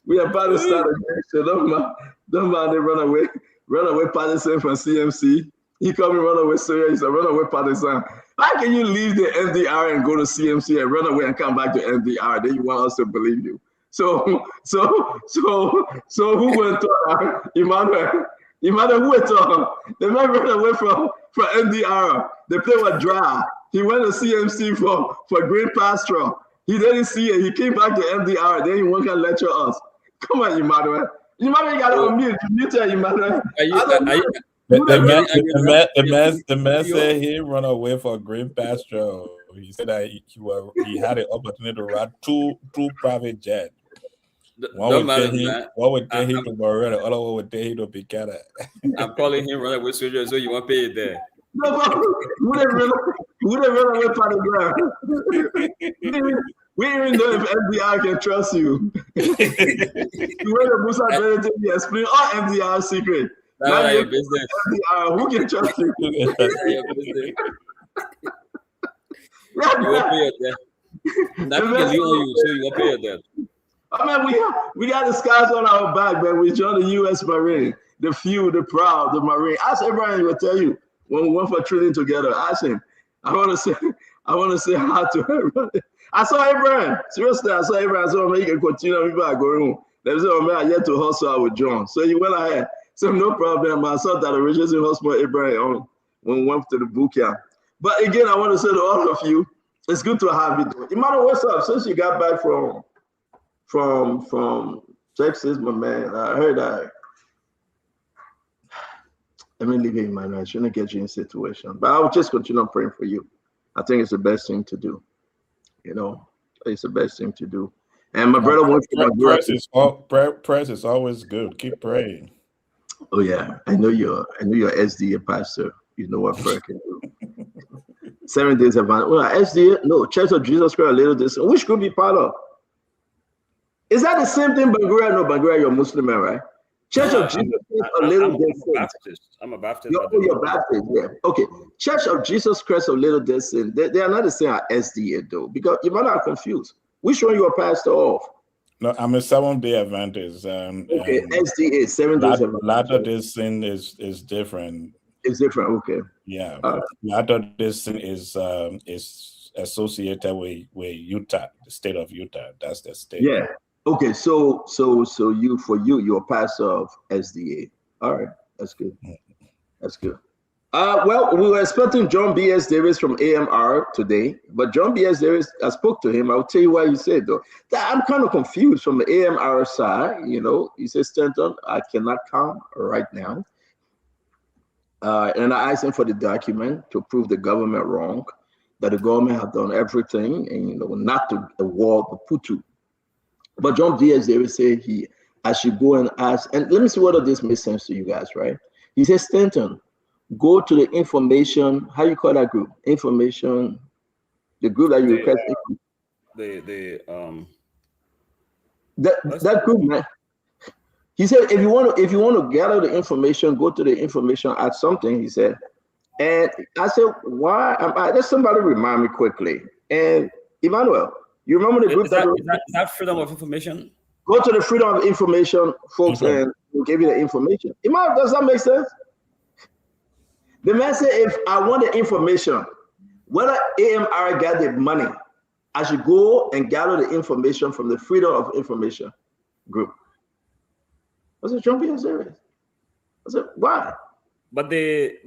Speaker 17: we are about to start again. So don't mind the runaway partisan from CMC. He called me runaway soldier. He's a runaway partisan. How can you leave the NDR and go to CMC and run away and come back to NDR? Then you want us to believe you. So who went to Emmanuel? Emmanuel, who went to? The man ran away from NDR. The play was dry. He went to CMC for green pasture. He didn't see it. He came back to MDR. Then he won't can lecture us. Come on, Emmanuel. Emmanuel, you got to unmute. You tell Emmanuel.
Speaker 18: The man said he ran away for green pasture. He said that he had an opportunity to ride two private jets. One would take him to Maria, the other one would take him to Picada.
Speaker 11: I'm calling him runaway soldier, so you won't pay it there.
Speaker 17: No, we didn't run away from the ground. We didn't even know if MDR can trust you. You went to Musa Benedict, you explain all MDR secret.
Speaker 11: That's your business.
Speaker 17: MDR, who can trust you?
Speaker 11: You won't pay it there. That can leave on you, so you won't pay it there.
Speaker 17: I mean, we got the scars on our back, man. We joined the U.S. Marine, the few, the proud, the Marine. Ask Abraham, he will tell you when we went for training together. Ask him. I want to say hi to everybody. I saw Abraham. Seriously, I saw Abraham. So he can continue. People are going home. They said, "Oh man, I yet to hustle out with John." So he went ahead. So no problem. I saw that the Richardson Hospital Abraham when we went to the boot camp. But again, I want to say to all of you, it's good to have you. Emmanuel, what's up? Since you got back from Texas, my man, I heard that. Let me leave you, Emmanuel. I shouldn't get you in a situation, but I will just continue praying for you. I think it's the best thing to do. You know, it's the best thing to do. And my brother wants to
Speaker 18: press is always good. Keep praying.
Speaker 17: Oh yeah, I know you're SDA pastor. You know what prayer can do. 7 days advance. Well, SDA, no, Church of Jesus Christ, a little distant. Which group be part of? Is that the same thing, Banguria? No, Banguria, you're Muslim, right? Church of Jesus Christ, a little distant.
Speaker 11: I'm a Baptist.
Speaker 17: You're Baptist, yeah. Okay. Church of Jesus Christ, a little distant. They are not the same as SDA, though, because you might not confused. Which one you are pastor of?
Speaker 18: No, I'm a 7-day Adventist.
Speaker 17: Okay, SDA, 7 days Adventist.
Speaker 18: Latter-day Saint is different.
Speaker 17: It's different, okay.
Speaker 18: Yeah, Latter-day Saint is associated with Utah, the state of Utah. That's the state.
Speaker 17: Yeah. Okay, so you're a pastor of SDA. All right, that's good. That's good. Well, we were expecting John B.S. Davis from AMR today, but John B.S. Davis, I spoke to him. I'll tell you why he said, though. That I'm kind of confused from the AMR side. You know, he says, Stanton, I cannot come right now. And I asked him for the document to prove the government wrong, that the government have done everything and, you know, not to award the Putu. But John B.S. Davis said I should go and ask, and let me see whether this makes sense to you guys, right? He says, Stanton, go to the information, how you call that group? Information, the group that you request. That group, man. He said, if you want to gather the information, go to the information at something, he said. And I said, why? Let somebody remind me quickly. And Emmanuel, you remember the group
Speaker 11: is that Freedom of Information?
Speaker 17: Go to the Freedom of Information, folks, and we'll give you the information. Emmanuel, does that make sense? The man said, if I want the information, whether AMR got the money, I should go and gather the information from the Freedom of Information group. I said, John B.S. Davis. I said, why?
Speaker 11: But the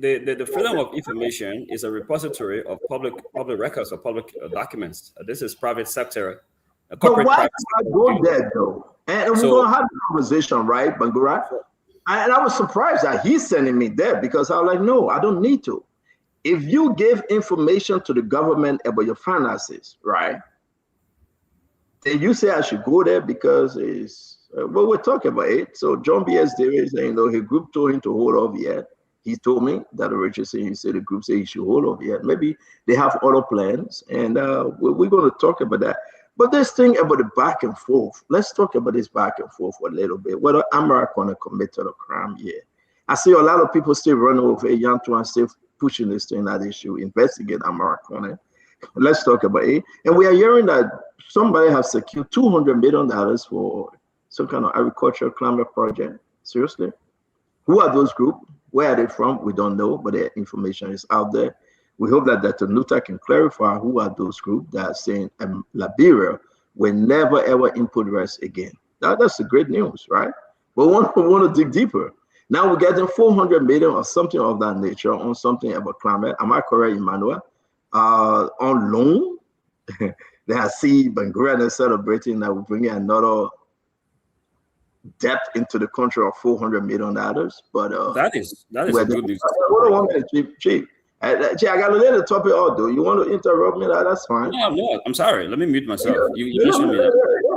Speaker 11: Freedom of Information is a repository of public records or public documents. This is private sector.
Speaker 17: But why did I go there, though? And we're going to have a conversation, right, Bangura? And I was surprised that he's sending me there because I was like, no, I don't need to. If you give information to the government about your finances, right, then you say I should go there because it's, well, we're talking about it. So John B.S. Davis, you know, his group told him to hold off yet. He told me that Richardson, he said the group said he should hold on. Yeah, maybe they have other plans, and we're going to talk about that. But this thing about the back and forth, let's talk about this back and forth for a little bit. Whether Americana committed a crime here. I see a lot of people still running over Yantu and still pushing this thing, that issue, investigate Americana. Let's talk about it. And we are hearing that somebody has secured $200 million for some kind of agricultural climate project. Seriously? Who are those groups? Where are they from? We don't know, but the information is out there. We hope that Dr. Nuttall can clarify who are those groups that are saying Liberia will never ever import rice again. That's the great news, right? But we want to dig deeper. Now we're getting 400 million or something of that nature on something about climate. Am I correct, Emmanuel? On loan. Then I see Bangura is celebrating that we're bringing another debt into the country of $400 million. But
Speaker 11: that is good news.
Speaker 17: Chief, I got to let the topic out, though. You want to interrupt me? That's fine.
Speaker 11: No, I'm sorry. Let me mute myself. You mentioned me.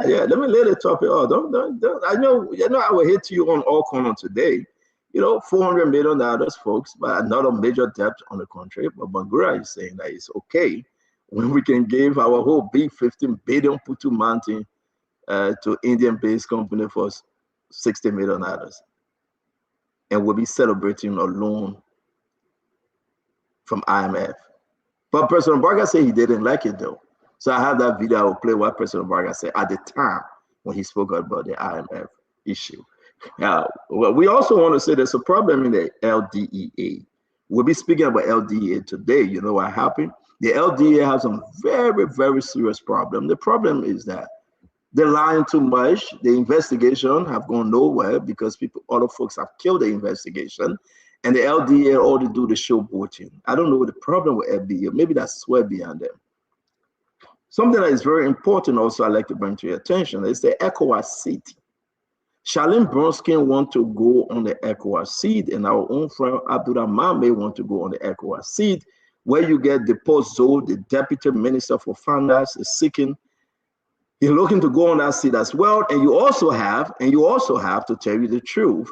Speaker 17: Yeah, let me let the topic out. Don't. I know I will hit you on all corners today. $400 million, folks, but another major debt on the country. But Bangura is saying that it's okay when we can give our whole big $15 billion Putu Mountain to Indian-based company for $60 million. And we'll be celebrating a loan from IMF. But President Varga said he didn't like it, though. So I have that video. I will play what President Varga said at the time when he spoke about the IMF issue. Now, well, we also want to say there's a problem in the LDEA. We'll be speaking about LDEA today. You know what happened? The LDEA has a very, very serious problem. The problem is that they're lying too much. The investigation have gone nowhere because other folks have killed the investigation. And the LDA already do the showboating. I don't know what the problem with LDA. Maybe that's swear behind them. Something that is very important also I'd like to bring to your attention is the ECOWAS seat. Charlene Bronskin want to go on the ECOWAS seat, and our own friend Abdulrahman may want to go on the ECOWAS seat, where you get the Zoe, the Deputy Minister for Finance, is seeking. He's looking to go on that seat as well. And you also have, to tell you the truth,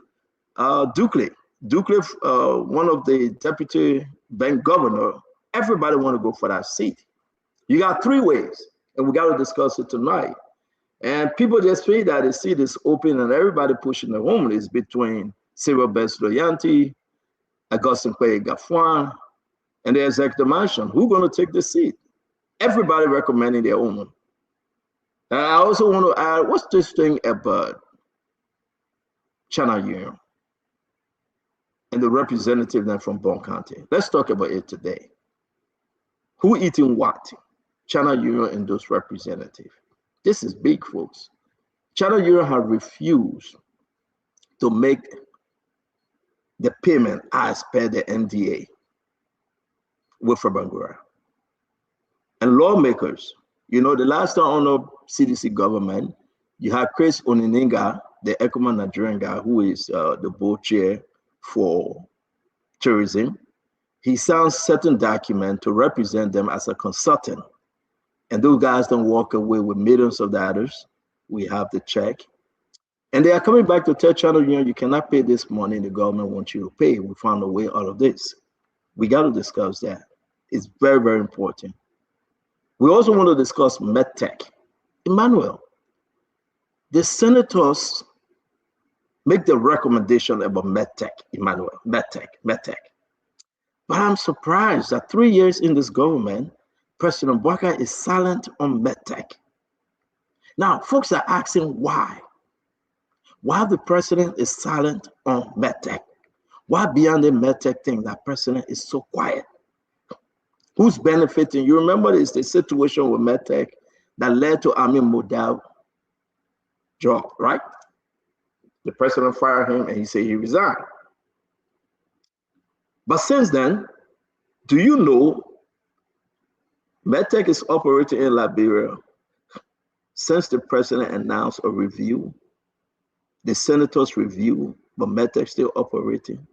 Speaker 17: Dukley, one of the deputy bank governor, everybody want to go for that seat. You got three ways, and we got to discuss it tonight. And people just feel that the seat is open and everybody pushing the homeless between Cyril Besloyanti, Augustin Kweye-Gafwan, and the executive mansion. Who's going to take the seat? Everybody recommending their own. And I also want to add, what's this thing about Chana Union and the representative then from Bon County? Let's talk about it today. Who eating what? Chana Union and those representatives. This is big, folks. Chana Union have refused to make the payment as per the NDA with Bangura. And lawmakers, the last time under CDC government, you had Chris Onininga, the ECOMA Nigerian guy, who is the board chair for tourism. He signed certain document to represent them as a consultant. And those guys don't walk away with millions of dollars. We have the check. And they are coming back to tell Channel Union, you cannot pay this money the government wants you to pay. We found a way out of this. We got to discuss that. It's very, very important. We also want to discuss MedTech. Emmanuel, the senators make the recommendation about MedTech, Emmanuel, MedTech. But I'm surprised that 3 years in this government, President Bwaka is silent on MedTech. Now, folks are asking why. Why the president is silent on MedTech? Why beyond the MedTech thing that president is so quiet? Who's benefiting? You remember it's the situation with MedTech that led to Amin Modal job, right? The president fired him and he said he resigned. But since then, do you know MedTech is operating in Liberia since the president announced a review, the senators review, but MedTech still operating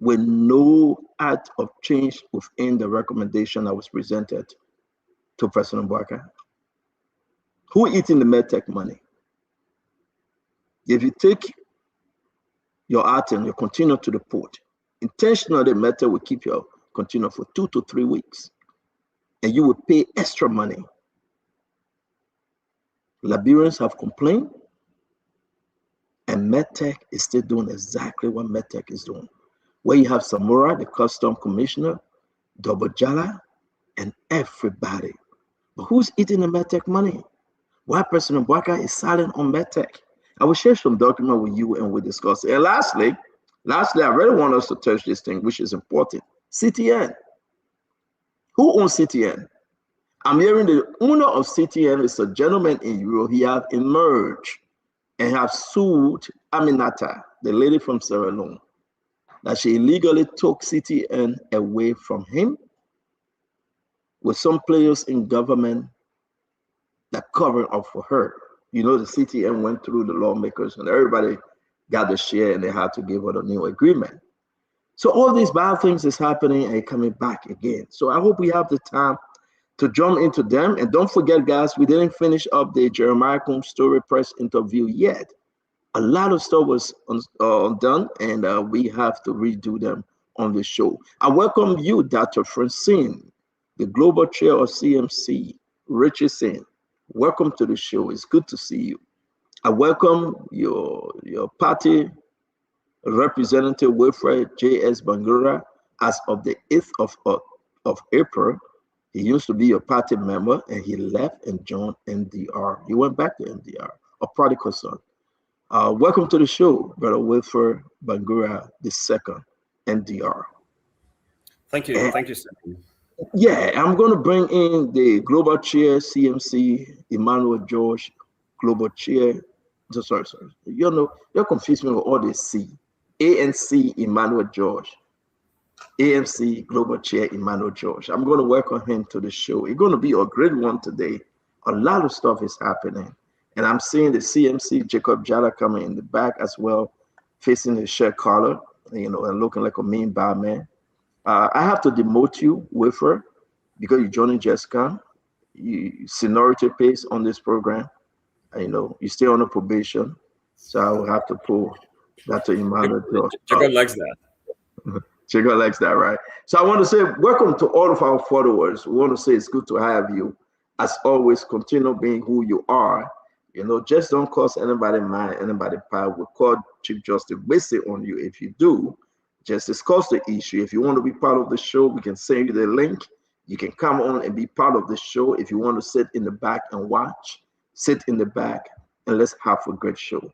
Speaker 17: with no act of change within the recommendation that was presented to President Bwaka. Who eating the MedTech money? If you take your item, you continue to the port, Intentionally, method will keep your container for 2 to 3 weeks, and you will pay extra money. Liberians have complained, and Medtech is still doing exactly what Medtech is doing. Where you have Samora, the custom commissioner, Double Jala, and everybody. But who's eating the Medtech money? Why President Bouaka is silent on Medtech? I will share some document with you and we'll discuss it. And lastly, I really want us to touch this thing, which is important. CTN. Who owns CTN? I'm hearing the owner of CTN is a gentleman in Europe. He have emerged and have sued Aminata, the lady from Sierra Leone, that she illegally took CTN away from him with some players in government that covered up for her. You know, the CTN went through the lawmakers and everybody got the share and they had to give her a new agreement. So all these bad things is happening and coming back again. So I hope we have the time to jump into them. And don't forget, guys, we didn't finish up the Jeremiah Combs Story Press interview yet. A lot of stuff was done, and we have to redo them on the show. I welcome you, Dr. Francine, the Global Chair of CMC, Richardson. Welcome to the show. It's good to see you. I welcome your party representative, Wilfred J.S. Bangura, as of the 8th of April. He used to be a party member, and he left and joined NDR. He went back to NDR, a prodigal son. Welcome to the show, Brother Wilfred Bangura II, NDR.
Speaker 11: Thank you. Thank you, sir.
Speaker 17: Yeah, I'm going to bring in the Global Chair, CMC, Emmanuel George, Global Chair. Sorry. You know, you're confusing me with all this C. ANC, Emmanuel George. AMC Global Chair, Emmanuel George. I'm going to welcome him to the show. It's going to be a great one today. A lot of stuff is happening. And I'm seeing the CMC, Jacob Jala, coming in the back as well, facing the shirt collar, you know, and looking like a mean bad man. I have to demote you, Wilfred, because you're joining Jessica. Seniority pays on this program. You know, you stay on a probation. So I will have to pull Dr. Emmanuel George.
Speaker 11: Jacob likes that.
Speaker 17: Jacob likes that, right? So I want to say welcome to all of our followers. We want to say it's good to have you. As always, continue being who you are. You know, just don't cause anybody mind, anybody power. We'll call Chief Justice Wese on you. If you do, just discuss the issue. If you want to be part of the show, we can send you the link. You can come on and be part of the show. If you want to sit in the back and watch, sit in the back and let's have a great show.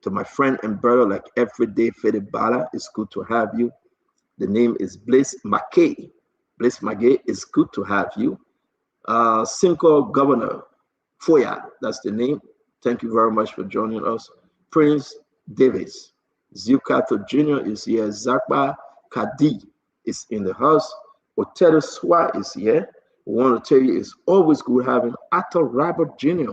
Speaker 17: To my friend and brother, like every day, Fede Bala, it's good to have you. The name is Blaise McKay. Blaise McKay, it's good to have you. Simcoe Governor Foya, that's the name. Thank you very much for joining us. Prince Davis, Zukato Jr. is here. Zakba Kadi is in the house. Otero Swa is here. We want to tell you it's always good having Arthur Robert Jr.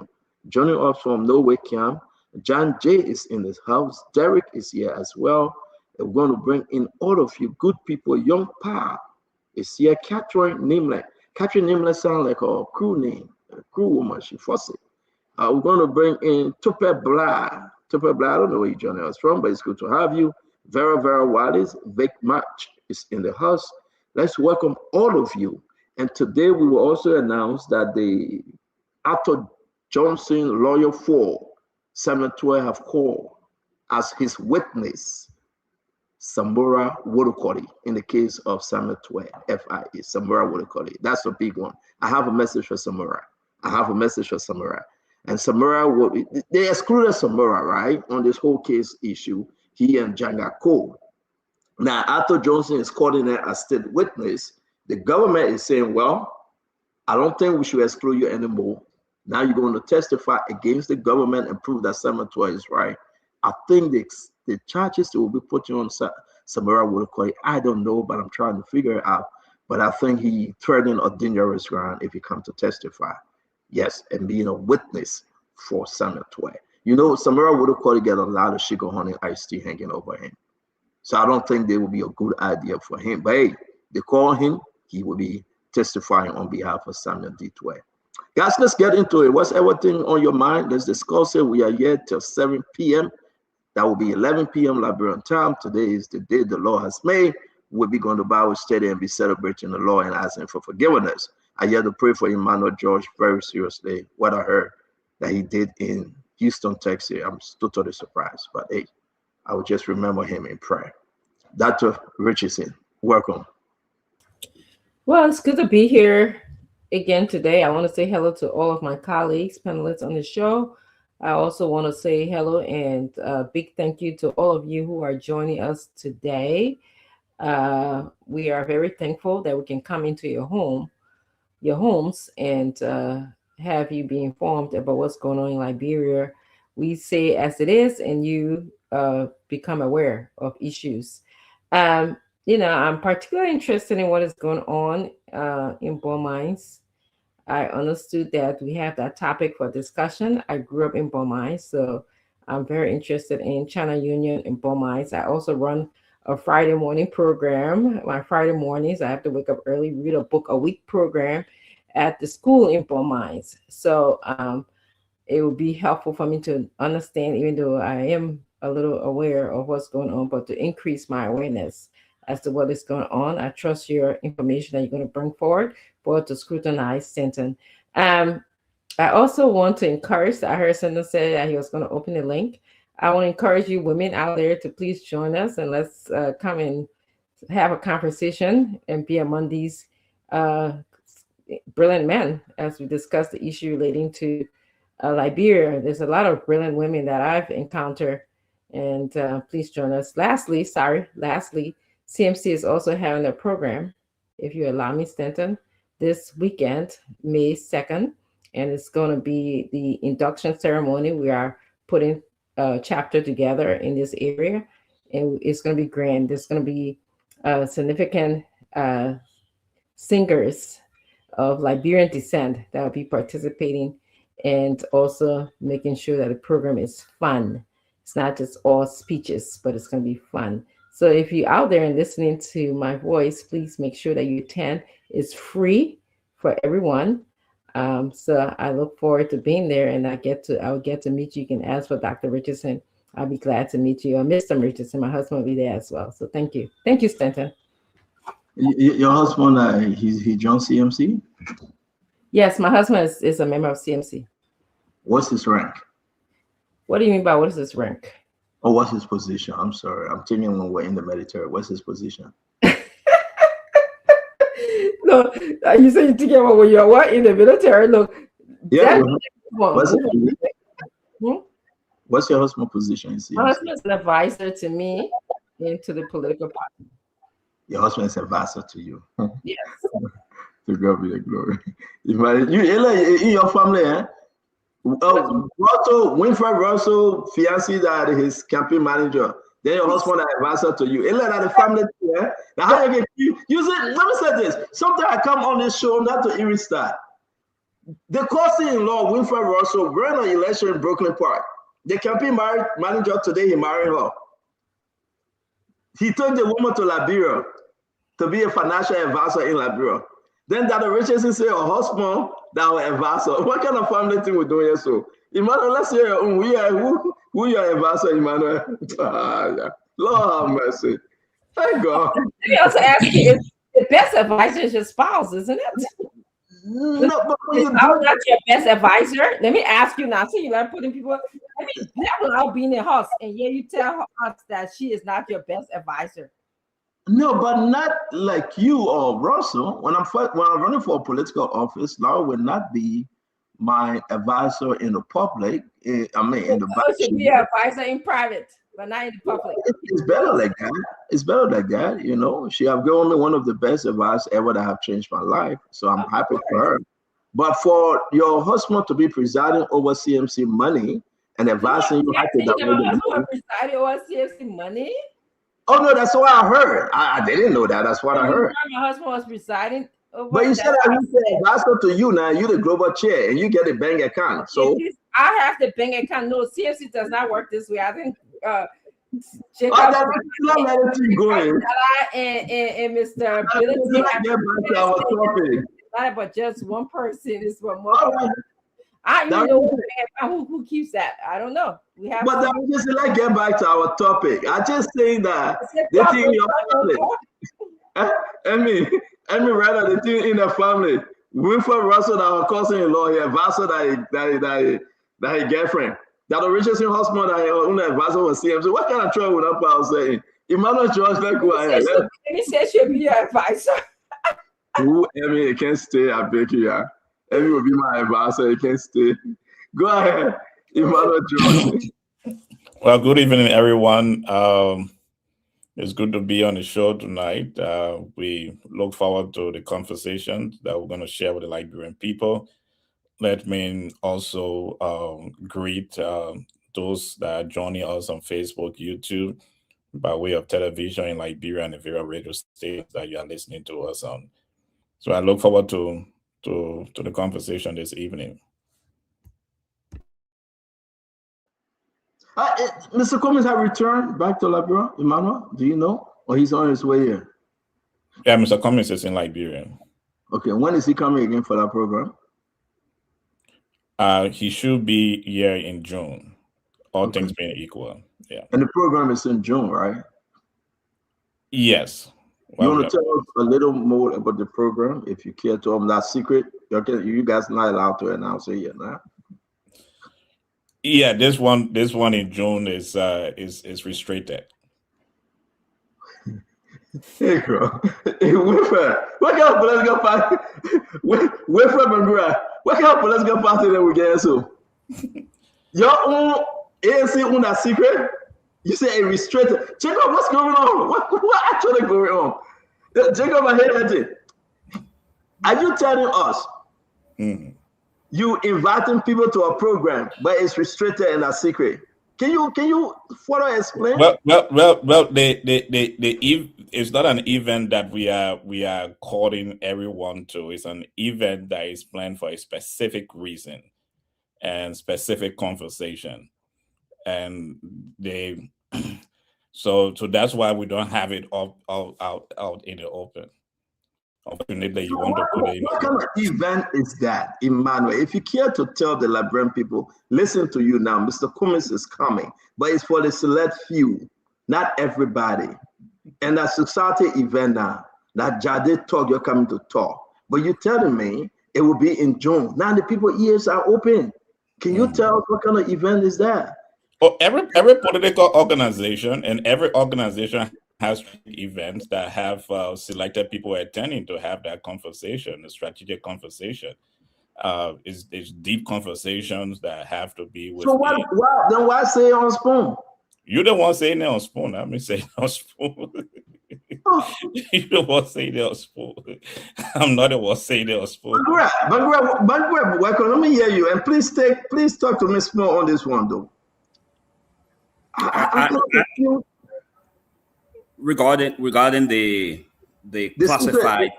Speaker 17: joining us from Norway Camp. John J is in this house. Derek is here as well. And we're going to bring in all of you good people. Young Pa is here. Catherine Nimlet. Catherine Nimlet sounds like a crew name, a crew woman. She fussy. We're going to bring in Tupe Blah. Tupe Blah, I don't know where you joining us from, but it's good to have you. Vera Wallace, Vic Match is in the house. Let's welcome all of you. And today we will also announce that the Arthur Johnson lawyer for Samuel Twe have called as his witness Samora Wodokori in the case of Samuel Twe, FIA, Samora Wodokori. That's a big one. I have a message for Samora. And Samora, they excluded Samora, right, on this whole case issue, he and Janga Cole. Now, Arthur Johnson is calling it as state witness. The government is saying, well, I don't think we should exclude you anymore. Now you're going to testify against the government and prove that Samuel Twe is right. I think the charges that will be put on Samora Wodokori, I don't know, but I'm trying to figure it out. But I think he threatened a dangerous ground if he comes to testify. Yes, and being a witness for Samuel Twe. You know, Samora Wodokori get a lot of sugar honey iced tea hanging over him. So I don't think they would be a good idea for him. But hey, they call him, he will be testifying on behalf of Samuel D. Twe. Guys, let's get into it. What's everything on your mind? Let's discuss it. We are here till 7 p.m. That will be 11 p.m. Liberian time. Today is the day the Lord has made. will be going to Bible study and be celebrating the Lord and asking for forgiveness. I had to pray for Emmanuel George very seriously. What I heard that he did in Houston, Texas, I'm totally surprised. But hey, I will just remember him in prayer. Dr. Richardson, welcome.
Speaker 19: Well, it's good to be here again today. I want to say hello to all of my colleagues, panelists on the show. I also want to say hello and a big thank you to all of you who are joining us today. We are very thankful that we can come into your homes, and have you be informed about what's going on in Liberia. We say as it is, and you become aware of issues. I'm particularly interested in what is going on in Ball Mines. I understood that we have that topic for discussion. I grew up in Ball Mines, so I'm very interested in China Union and Ball Mines. I also run a Friday morning program. My Friday mornings, I have to wake up early, read a book a week program at the school in Ball Mines. So it would be helpful for me to understand, even though I am a little aware of what's going on, but to increase my awareness as to what is going on. I trust your information that you're going to bring forward for to scrutinize Stanton. I also want to encourage, I heard Stanton say that he was going to open the link. I want to encourage you women out there to please join us, and let's come and have a conversation and be among these brilliant men as we discuss the issue relating to Liberia. There's a lot of brilliant women that I've encountered, and please join us. Lastly, CMC is also having a program, if you allow me, Stanton, this weekend, May 2nd, and it's going to be the induction ceremony. We are putting a chapter together in this area, and it's going to be grand. There's going to be significant singers of Liberian descent that will be participating, and also making sure that the program is fun. It's not just all speeches, but it's going to be fun. So if you're out there and listening to my voice, please make sure that you attend. It's free for everyone. So I look forward to being there, and I'll get to meet you. You can ask for Dr. Richardson. I'll be glad to meet you. Or Mr. Richardson, my husband will be there as well. So thank you. Thank you, Stanton.
Speaker 17: Your husband, he joined CMC?
Speaker 19: Yes, my husband is a member of CMC.
Speaker 17: What's his rank?
Speaker 19: What do you mean by what is his rank?
Speaker 17: Oh, what's his position? I'm sorry. I'm thinking when we're in the military. What's his position?
Speaker 19: No, you say you're thinking about when you're what in the military? Look.
Speaker 17: Yeah. What's your husband's position in CMC?
Speaker 19: My husband is an advisor to me into the political party.
Speaker 17: Your husband is an advisor to you.
Speaker 19: Yes.
Speaker 17: To God be the glory. You in your family, eh? Winfred Russell, fiancé that his campaign manager. Then your husband is advisor to you. It's like the family. Yeah? Now how you get you say, let me say this. Sometimes I come on this show not to irritate. The cousin-in-law, Winfred Russell, ran an election in Brooklyn Park. The campaign manager today, he married her. He turned the woman to Liberia to be a financial advisor in Liberia. Then Dr. Richardson said, her husband, that was advisor. What kind of family thing we're doing here? So, Emmanuel, let's hear who your advisor, Emmanuel? Lord have mercy. Thank God.
Speaker 19: Let me also ask you, the best advisor is your spouse, isn't it?
Speaker 17: No, but when
Speaker 19: I was not your best advisor. Let me ask you now. So you like putting people. Let me never out being in the house, and yeah, you tell us that she is not your best advisor.
Speaker 17: No, but not like you or Russell. When I'm running for a political office, Laura will not be my advisor in the public. In the back.
Speaker 19: She should be an advisor in private, but not in the public.
Speaker 17: It's better like that. It's better like that. You know, she have given me one of the best advice ever that have changed my life. So I'm happy for her. But for your husband to be presiding over CMC money and advising you how to
Speaker 19: presiding over CMC money.
Speaker 17: Oh no, that's what I heard. I didn't know that. That's what I heard.
Speaker 19: My husband was presiding over.
Speaker 17: But you said that he said advisor to you now. You're the global chair, and you get a bank account. So
Speaker 19: I have the bank account. No, CMC does not work this way. I think
Speaker 17: Jacob
Speaker 19: and Mr. Billy
Speaker 17: get back to our topic.
Speaker 19: But just one person is what more. I don't know who keeps that. I don't know. We have.
Speaker 17: But that just like get back to our topic. I just saying that the thing your family. Emmy, rather the thing in the family. Wilfred Russell, our cousin-in-law here, Vassal that his girlfriend. That the Richardson husband that Vassal was seeing. So what kind of trouble would that Paul saying? Emmanuel George, like who I am.
Speaker 19: He said she'll be your advisor.
Speaker 17: Who Emmy can't stay, I beg you. Emmy will be my advisor, he can't stay. Go ahead, Emmanuel George.
Speaker 18: Well, good evening, everyone. It's good to be on the show tonight. We look forward to the conversations that we're going to share with the Liberian people. Let me also greet those that are joining us on Facebook, YouTube, by way of television in Liberia and the various radio stations that you are listening to us on. So I look forward to the conversation this evening.
Speaker 17: Mr. Cummings has returned back to Liberia, Emmanuel? Do you know? Or he's on his way here?
Speaker 18: Yeah, Mr. Cummings is in Liberia.
Speaker 17: Okay, when is he coming again for that program?
Speaker 18: He should be here in June, all things being equal. Yeah.
Speaker 17: And the program is in June, right?
Speaker 18: Yes.
Speaker 17: You want to tell us a little more about the program, if you care to? That secret. You guys not allowed to announce it yet, now.
Speaker 18: Yeah, this one in June is restricted.
Speaker 17: Hey, girl. Hey, Wilfred, what kind of political party? Wilfred Bangura, what kind of political party that we get so? Your own ANC own that secret? You say a restricted. Jacob, what's going on? What actually going on? Jacob, I hear that. Are you telling us? You inviting people to a program, but it's restricted and a secret. Can you further explain?
Speaker 18: Well, it's not an event that we are calling everyone to. It's an event that is planned for a specific reason and specific conversation, and so that's why we don't have it out in the open. Unfortunately, you want to put it in.
Speaker 17: What kind of event is that, Emmanuel? If you care to tell the Liberian people, listen to you now. Mr. Cummings is coming, but it's for the select few, not everybody. And that society event now, that Jade talk, you're coming to talk. But you're telling me it will be in June. Now the people's ears are open. Can you tell us what kind of event is that?
Speaker 18: Oh, every political organization and every organization has events that have selected people attending to have that conversation, a strategic conversation. It's deep conversations that have to be with.
Speaker 17: So why say on Spoon?
Speaker 18: You don't want to say it on Spoon. Let me say it on Spoon. You don't want to say it on Spoon. I'm not the one saying it on Spoon.
Speaker 17: Bangura, welcome. Let me hear you, and please talk to Miss Spoon on this one, though.
Speaker 11: Regarding the classified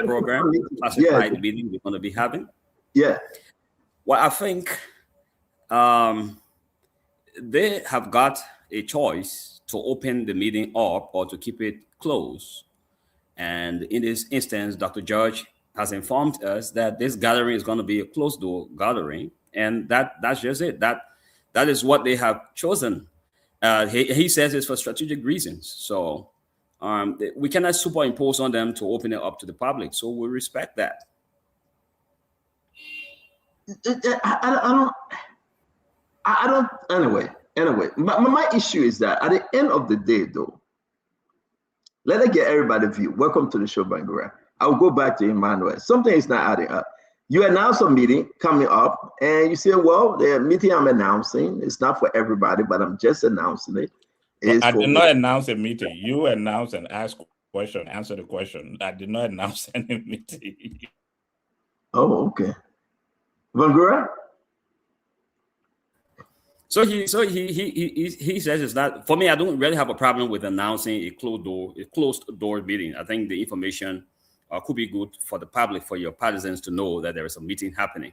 Speaker 11: program, classified meeting we're going to be having.
Speaker 17: Yeah.
Speaker 11: Well, I think they have got a choice to open the meeting up or to keep it closed. And in this instance, Dr. George has informed us that this gathering is going to be a closed door gathering, and that's just it. That is what they have chosen. He says it's for strategic reasons. So we cannot superimpose on them to open it up to the public. So we respect that.
Speaker 17: I don't. Anyway, my issue is that at the end of the day, though, let us get everybody's view. Welcome to the show, Bangura. I'll go back to Emmanuel. Something is not adding up. You announce a meeting coming up, and you say, well, the meeting I'm announcing is not for everybody, but I'm just announcing it.
Speaker 18: I did not announce a meeting. You announce and ask a question, answer the question. I did not announce any meeting.
Speaker 17: Oh, okay. Bangura?
Speaker 11: So he says it's not for me. I don't really have a problem with announcing a closed door meeting. I think the information could be good for the public, for your partisans to know that there is a meeting happening,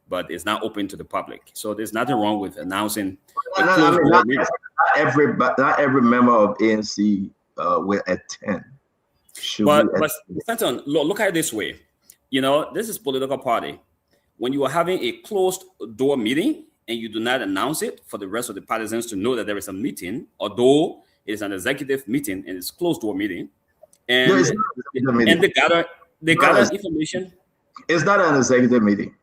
Speaker 11: but it's not open to the public. So there's nothing wrong with announcing a closed door meeting.
Speaker 17: Not every member of ANC will attend.
Speaker 11: But Fenton, look at it this way. You know, this is political party. When you are having a closed door meeting and you do not announce it for the rest of the partisans to know that there is a meeting, although it is an executive meeting and it's closed door meeting, And, they gather information.
Speaker 17: It's not an executive meeting.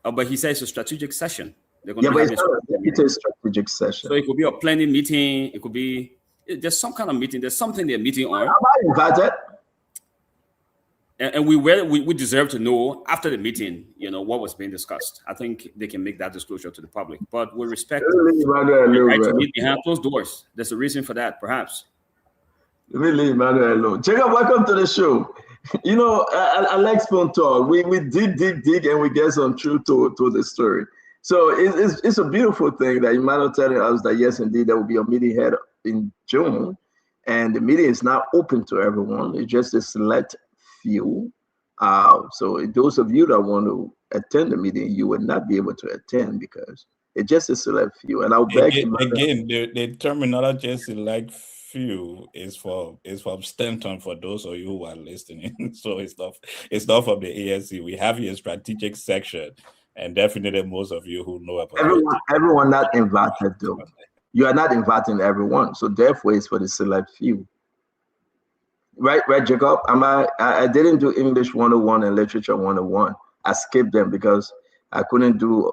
Speaker 11: Oh, but he says it's a strategic session.
Speaker 17: But it's a strategic session.
Speaker 11: So it could be a planning meeting. It could be there's some kind of meeting. There's something they're meeting on.
Speaker 17: Am I invited?
Speaker 11: And we deserve to know after the meeting, what was being discussed. I think they can make that disclosure to the public. But with respect to the right to meet behind closed doors, there's a reason for that, perhaps.
Speaker 17: Let me leave Manuel alone. Jacob, welcome to the show. I like Spoon Talk. We dig, and we get some truth to the story. So it's a beautiful thing that Emmanuel telling us that yes, indeed, there will be a meeting held in June, and the meeting is not open to everyone. It's just a select few. So those of you that want to attend the meeting, you will not be able to attend because it's just a select few. And I'll beg
Speaker 18: again the terminology select few is from Stanton for those of you who are listening. So it's not from the ANC. We have here a strategic section, and definitely most of you who know about
Speaker 17: everyone not invited though. You are not inviting everyone, so therefore it's for the select few. Right, Jacob. I didn't do English 101 and Literature 101. I skipped them because I couldn't do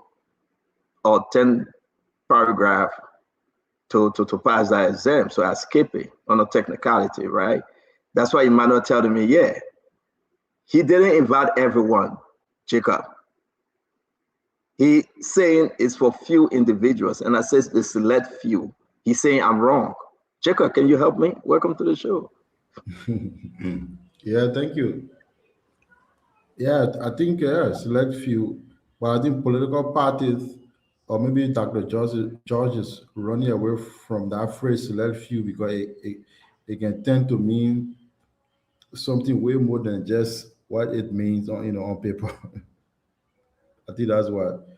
Speaker 17: a 10 paragraph to pass that exam. So I skipped it on a technicality, right? That's why Emmanuel telling me, yeah, he didn't invite everyone, Jacob. He saying it's for few individuals, and I says the select few. He's saying I'm wrong. Jacob, can you help me? Welcome to the show.
Speaker 20: Yeah, thank you. Yeah, I think select few, but I think political parties, or maybe Dr. George is running away from that phrase select few because it can tend to mean something way more than just what it means on paper. I think that's what.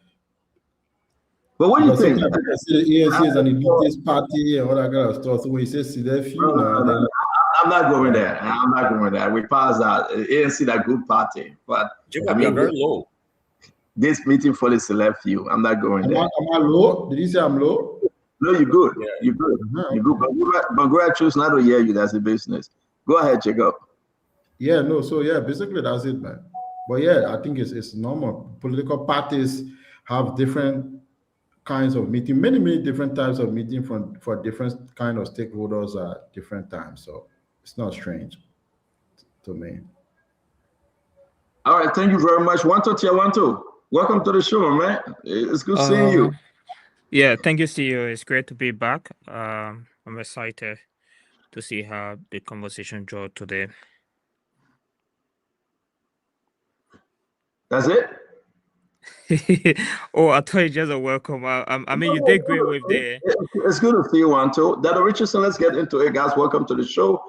Speaker 17: But what do you think?
Speaker 20: The ANC is an elitist party and all that kind of stuff. So when you say select few,
Speaker 17: I'm not going there. I'm not going there. We pass that. ANC that good party, but
Speaker 11: I mean, very low.
Speaker 17: This meeting for the select few. I'm not going there.
Speaker 20: Am I low? Did you say I'm low?
Speaker 17: No, you're good. Yeah. You're good. You're good. But go ahead, choose not to hear you. That's the business. Go ahead, Jacob.
Speaker 20: Yeah, no. So yeah, basically that's it, man. But yeah, I think it's normal. Political parties have different kinds of meeting, many different types of meeting for different kind of stakeholders at different times. So it's not strange to me.
Speaker 17: All right, thank you very much. Wanto. Welcome to the show, man. It's good seeing you.
Speaker 21: Yeah, thank you, CEO. It's great to be back. I'm excited to see how the conversation goes today.
Speaker 17: That's it?
Speaker 21: Oh, I thought you just a welcome. I mean, you did great with the.
Speaker 17: It's good to see you, Wanto. Dada Richardson, let's get into it, guys. Welcome to the show.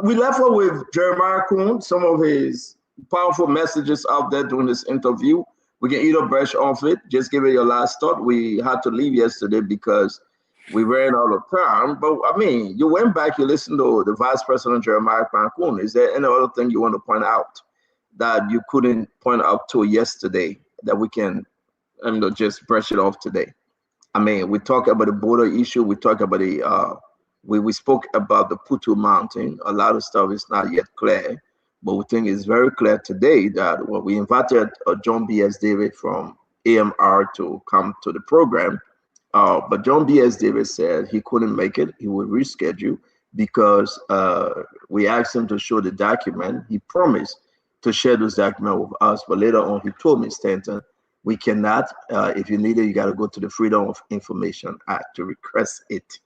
Speaker 17: We left off with Jeremiah Kuhn, some of his powerful messages out there during this interview. We can either brush off it, just give it your last thought. We had to leave yesterday because we ran out of time. But I mean, you went back, you listened to the Vice President Jeremiah Kuhn. Is there any other thing you want to point out that you couldn't point out to yesterday that we can just brush it off today? I mean, we talked about the border issue. We talked about the we spoke about the Putu Mountain. A lot of stuff is not yet clear, but we think it's very clear today that when we invited John B.S. David from AMR to come to the program, but John B.S. David said he couldn't make it. He would reschedule because we asked him to show the document. He promised to share those documents with us, but later on he told me, Stanton, we cannot. If you need it, you got to go to the Freedom of Information Act to request it.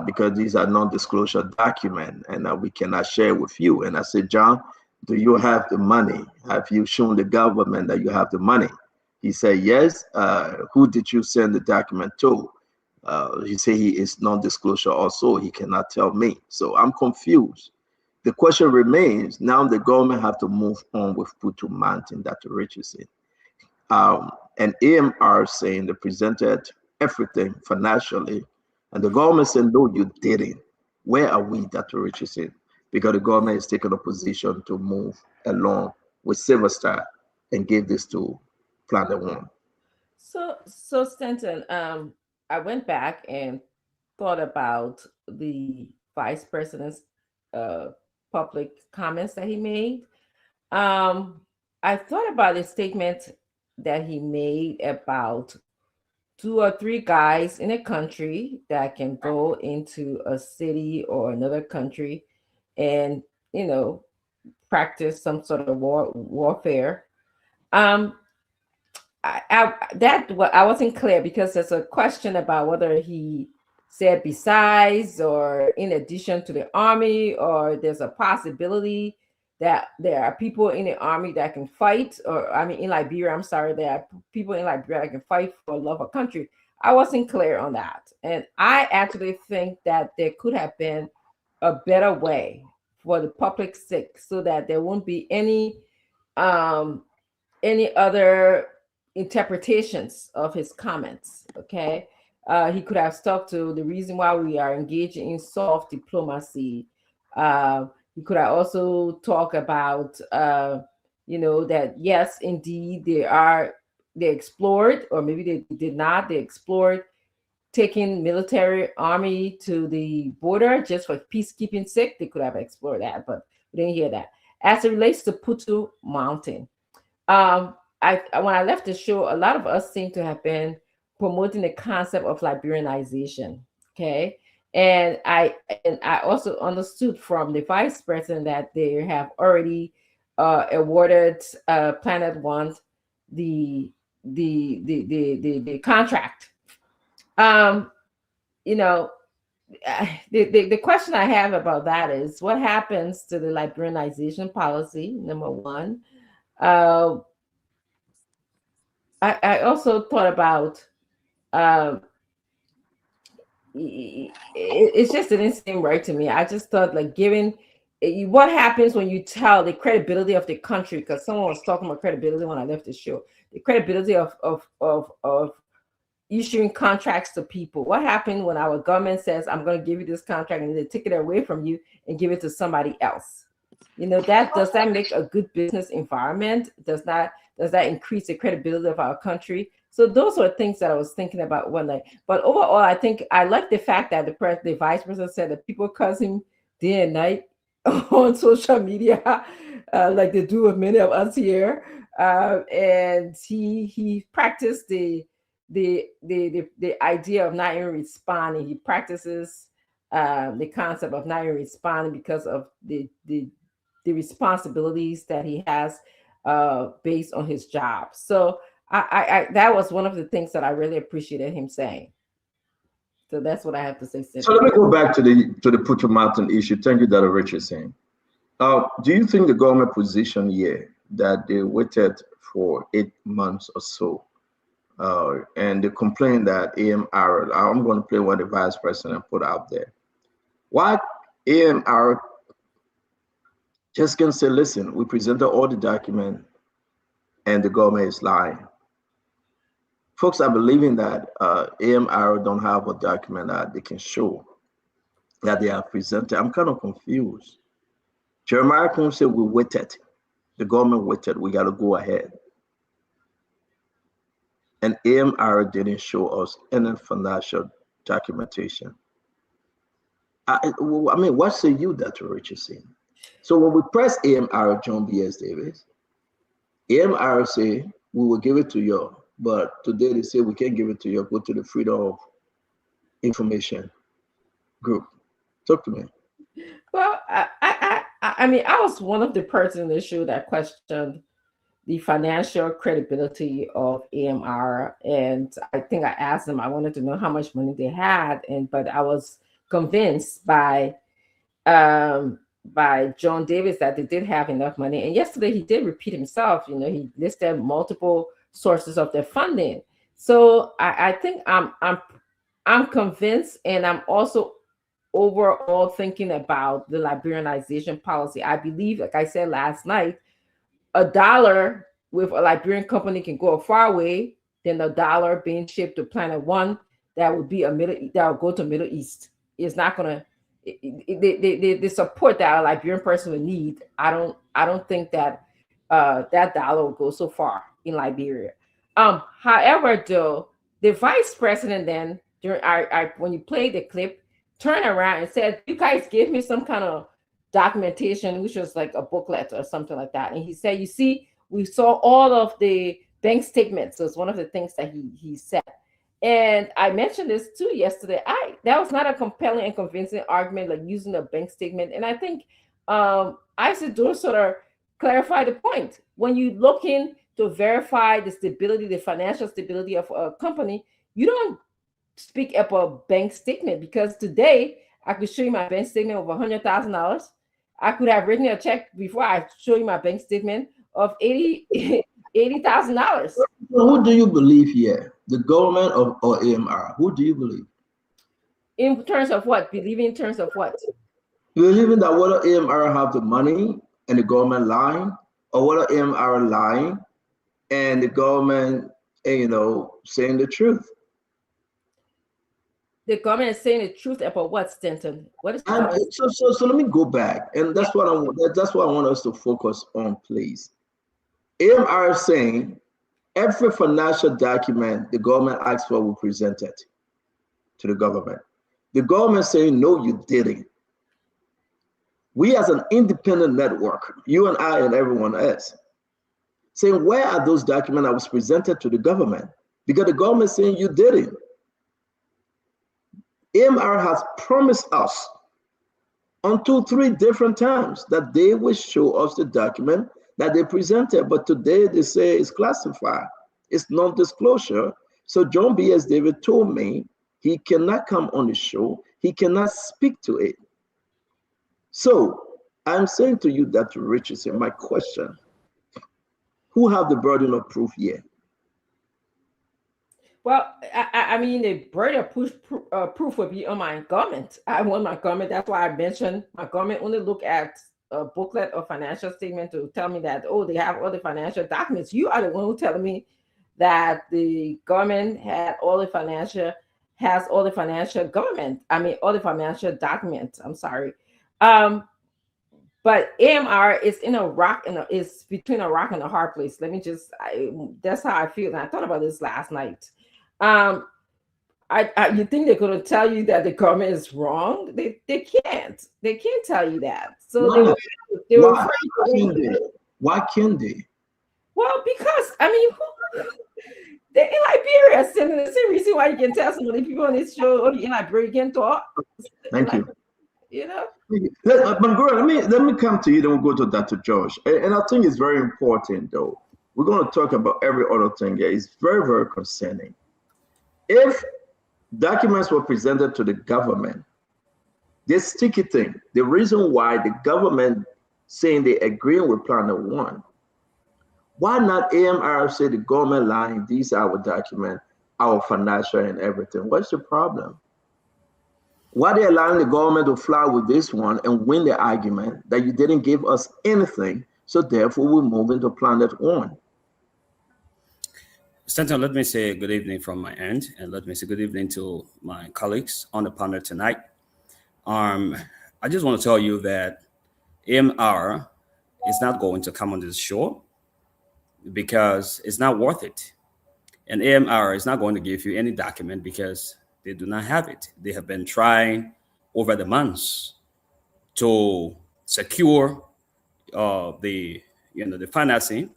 Speaker 17: Because these are non-disclosure documents and we cannot share with you. And I said, John, do you have the money? Have you shown the government that you have the money? He said, yes. Who did you send the document to? He said he is non-disclosure also. He cannot tell me. So I'm confused. The question remains, now the government have to move on with Putu Mountain, Dr. Richardson. And AMR saying they presented everything financially. And the government said, no, you didn't. Where are we, Dr. Richardson? Because the government is taking a position to move along with Silver Star and give this to Planet One.
Speaker 19: So Stanton, I went back and thought about the vice president's public comments that he made. I thought about a statement that he made about 2 or 3 guys in a country that can go into a city or another country and, you know, practice some sort of warfare. I wasn't clear because there's a question about whether he said besides or in addition to the army, or there's a possibility that there are people in the army that can fight, or I mean in Liberia, I'm sorry, there are people in Liberia that can fight for love of country. I wasn't clear on that. And I actually think that there could have been a better way for the public's sake so that there won't be any other interpretations of his comments, okay? He could have stuck to the reason why we are engaging in soft diplomacy. He could have also talked about, you know, that yes, indeed, they explored, or maybe they did not, they explored taking military army to the border just for peacekeeping sake. They could have explored that, but we didn't hear that. As it relates to Putu Mountain, when I left the show, a lot of us seem to have been promoting the concept of Liberianization, okay? And I also understood from the vice president that they have already awarded Planet One the contract. You know, the question I have about that is what happens to the Liberianization policy, number one. I also thought about it just didn't seem right to me. I just thought, like, given what happens when you tell the credibility of the country, because someone was talking about credibility when I left the show, the credibility of issuing contracts to people. What happened when our government says, I'm going to give you this contract, and they take it away from you and give it to somebody else? You know, does that make a good business environment? Does that increase the credibility of our country? So those were things that I was thinking about one night. But overall, I think I like the fact that the vice president said that people curse him day and night on social media, like they do with many of us here. And he practiced the idea of not even responding. He practices the concept of not even responding because of the responsibilities that he has based on his job. So I that was one of the things that I really appreciated him saying. So that's what I have to say.
Speaker 17: So let me go back to the Putu Mountain issue. Thank you, Dr. Richardson. Do you think the government position here that they waited for 8 months or so, and they complained that AMR, I'm going to play what the vice president put out there. Why AMR just can say, listen, we presented all the document and the government is lying? Folks are believing that AMR don't have a document that they can show that they have presented. I'm kind of confused. Jeremiah Kuhn said we waited. The government waited. We got to go ahead. And AMR didn't show us any financial documentation. I mean, what say you, Dr. Richardson? So when we press AMR, John B.S. Davis, AMR say we will give it to you, but today they say we can't give it to you. Go to the Freedom of Information group. Talk to me.
Speaker 19: Well, I mean, I was one of the persons in the show that questioned the financial credibility of AMR, and I think I asked them. I wanted to know how much money they had, but I was convinced by John Davis that they did have enough money. And yesterday he did repeat himself. You know, he listed multiple sources of their funding. So I think I'm convinced, and I'm also overall thinking about the Liberianization policy. I believe, like I said last night, $1 with a Liberian company can go a far way than $1 being shipped to Planet One that would go to Middle East. It's not gonna. The support that a Liberian person would need, I don't think that that dollar will go so far in Liberia. However, though, the vice president then when you play the clip, turned around and said, "You guys gave me some kind of documentation, which was like a booklet or something like that. And he said, you see, we saw all of the bank statements. So it's one of the things that he said. And I mentioned this too yesterday. That was not a compelling and convincing argument, like using a bank statement. And I think Isidore sort of clarified the point. When you looking to verify the stability, the financial stability of a company, you don't speak up a bank statement, because today I could show you my bank statement of $100,000. I could have written a check before I show you my bank statement of $80,000.
Speaker 17: Who do you believe here? The government or AMR? Who do you believe?
Speaker 19: In terms of what? Believing in terms of what?
Speaker 17: Believing that whether AMR have the money and the government lying, or whether AMR lying and the government, saying the truth.
Speaker 19: The government is saying the truth about what, Stanton? What is
Speaker 17: so let me go back, and that's what I want us to focus on, please. AMR is saying every financial document the government asked for, we presented to the government. The government saying, no, you didn't. We as an independent network, you and I and everyone else, saying, where are those documents that was presented to the government? Because the government saying you didn't. AMR has promised us on 2-3 different times that they will show us the document that they presented, but today they say it's classified. It's non-disclosure. So John B.S. David told me he cannot come on the show. He cannot speak to it. So I'm saying to you, Dr. Richardson, my question, who have the burden of proof here?
Speaker 19: Well, I mean, the burden of proof would be on my government. I want my government. That's why I mentioned my government only look at a booklet or financial statement to tell me that, oh, they have all the financial documents. You are the one who telling me that the government has all the financial documents. I'm sorry. But AMR is in a rock is between a rock and a hard place. That's how I feel. And I thought about this last night. You think they're going to tell you that the government is wrong? They can't tell you that. So
Speaker 17: why can't they?
Speaker 19: Well, because they're in Liberia. So the same reason why you can tell some of the people on this show, oh, in Liberia, you can talk.
Speaker 17: Thank you. Let me come to you, then we'll go to Dr. George. And I think it's very important, though. We're going to talk about every other thing here. It's very, very concerning. If documents were presented to the government, this sticky thing, the reason why the government saying they agree with Planet One, why not AMR say the government lying, these are our documents, our financial and everything? What's the problem? Why are they allowing the government to fly with this one and win the argument that you didn't give us anything, so therefore we move into Planet One?
Speaker 11: Stanton, let me say good evening from my end, and let me say good evening to my colleagues on the panel tonight. I just want to tell you that AMR is not going to come on this show because it's not worth it. And AMR is not going to give you any document because they do not have it. They have been trying over the months to secure the financing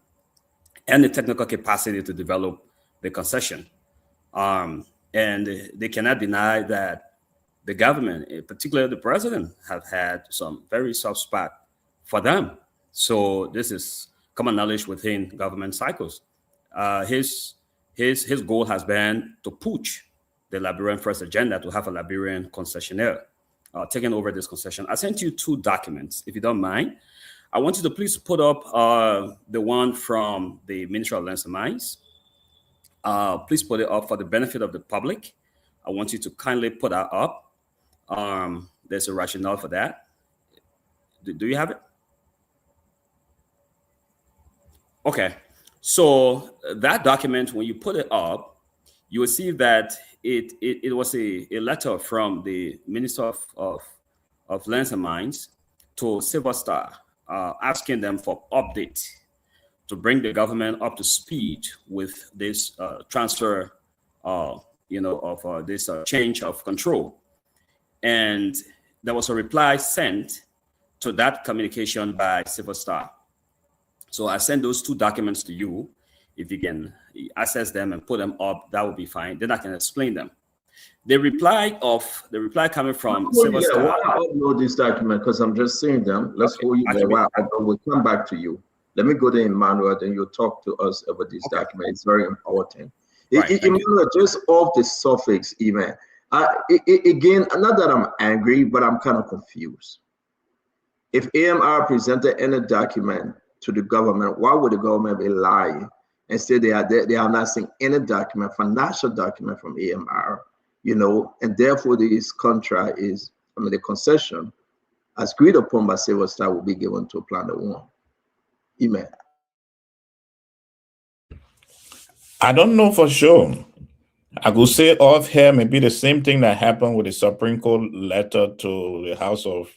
Speaker 11: and the technical capacity to develop the concession. And they cannot deny that the government, particularly the president, have had some very soft spot for them. So this is common knowledge within government cycles. His goal has been to pooch the Liberian First agenda, to have a Liberian concessionaire taking over this concession. I sent you 2 documents, if you don't mind. I want you to please put up the one from the Ministry of Lands and Mines. Please put it up for the benefit of the public. I want you to kindly put that up. There's a rationale for that. Do you have it? Okay. So that document, when you put it up, you will see that it was a letter from the Minister of Lands and Mines to Silver Star, asking them for update to bring the government up to speed with this transfer, of this change of control. And there was a reply sent to that communication by Silver Star. So I send those 2 documents to you. If you can access them and put them up, that would be fine. Then I can explain them. The reply coming from Silver Star.
Speaker 17: Why upload this document? Because I'm just seeing them. Let's hold you there. We'll come back to you. Let me go to Emmanuel, then you'll talk to us about this document. It's very important. Right, Emmanuel, just off the suffix, even. Again, not that I'm angry, but I'm kind of confused. If AMR presented any document to the government, why would the government be lying and say they have not seen any document, financial document from AMR, you know, and therefore this contract is, I mean, the concession as agreed upon by Silver Star will be given to Planet One. Amen.
Speaker 18: I don't know for sure. I could say off here maybe the same thing that happened with the Supreme Court letter to the House of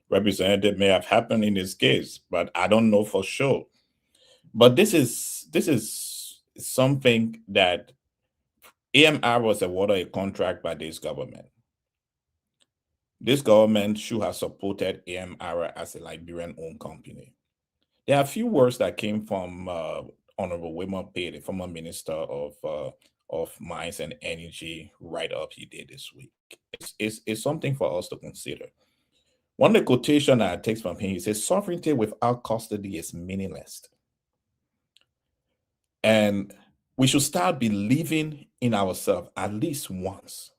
Speaker 18: Representatives may have happened in this case, but I don't know for sure. But this is something that AMR was awarded a contract by this government. This government should have supported AMR as a Liberian-owned company. There are a few words that came from Honorable Wilmer Pate, the former Minister of Mines and Energy, write-up he did this week. It's something for us to consider. One of the quotation I take from him, he says, sovereignty without custody is meaningless. And we should start believing in ourselves at least once.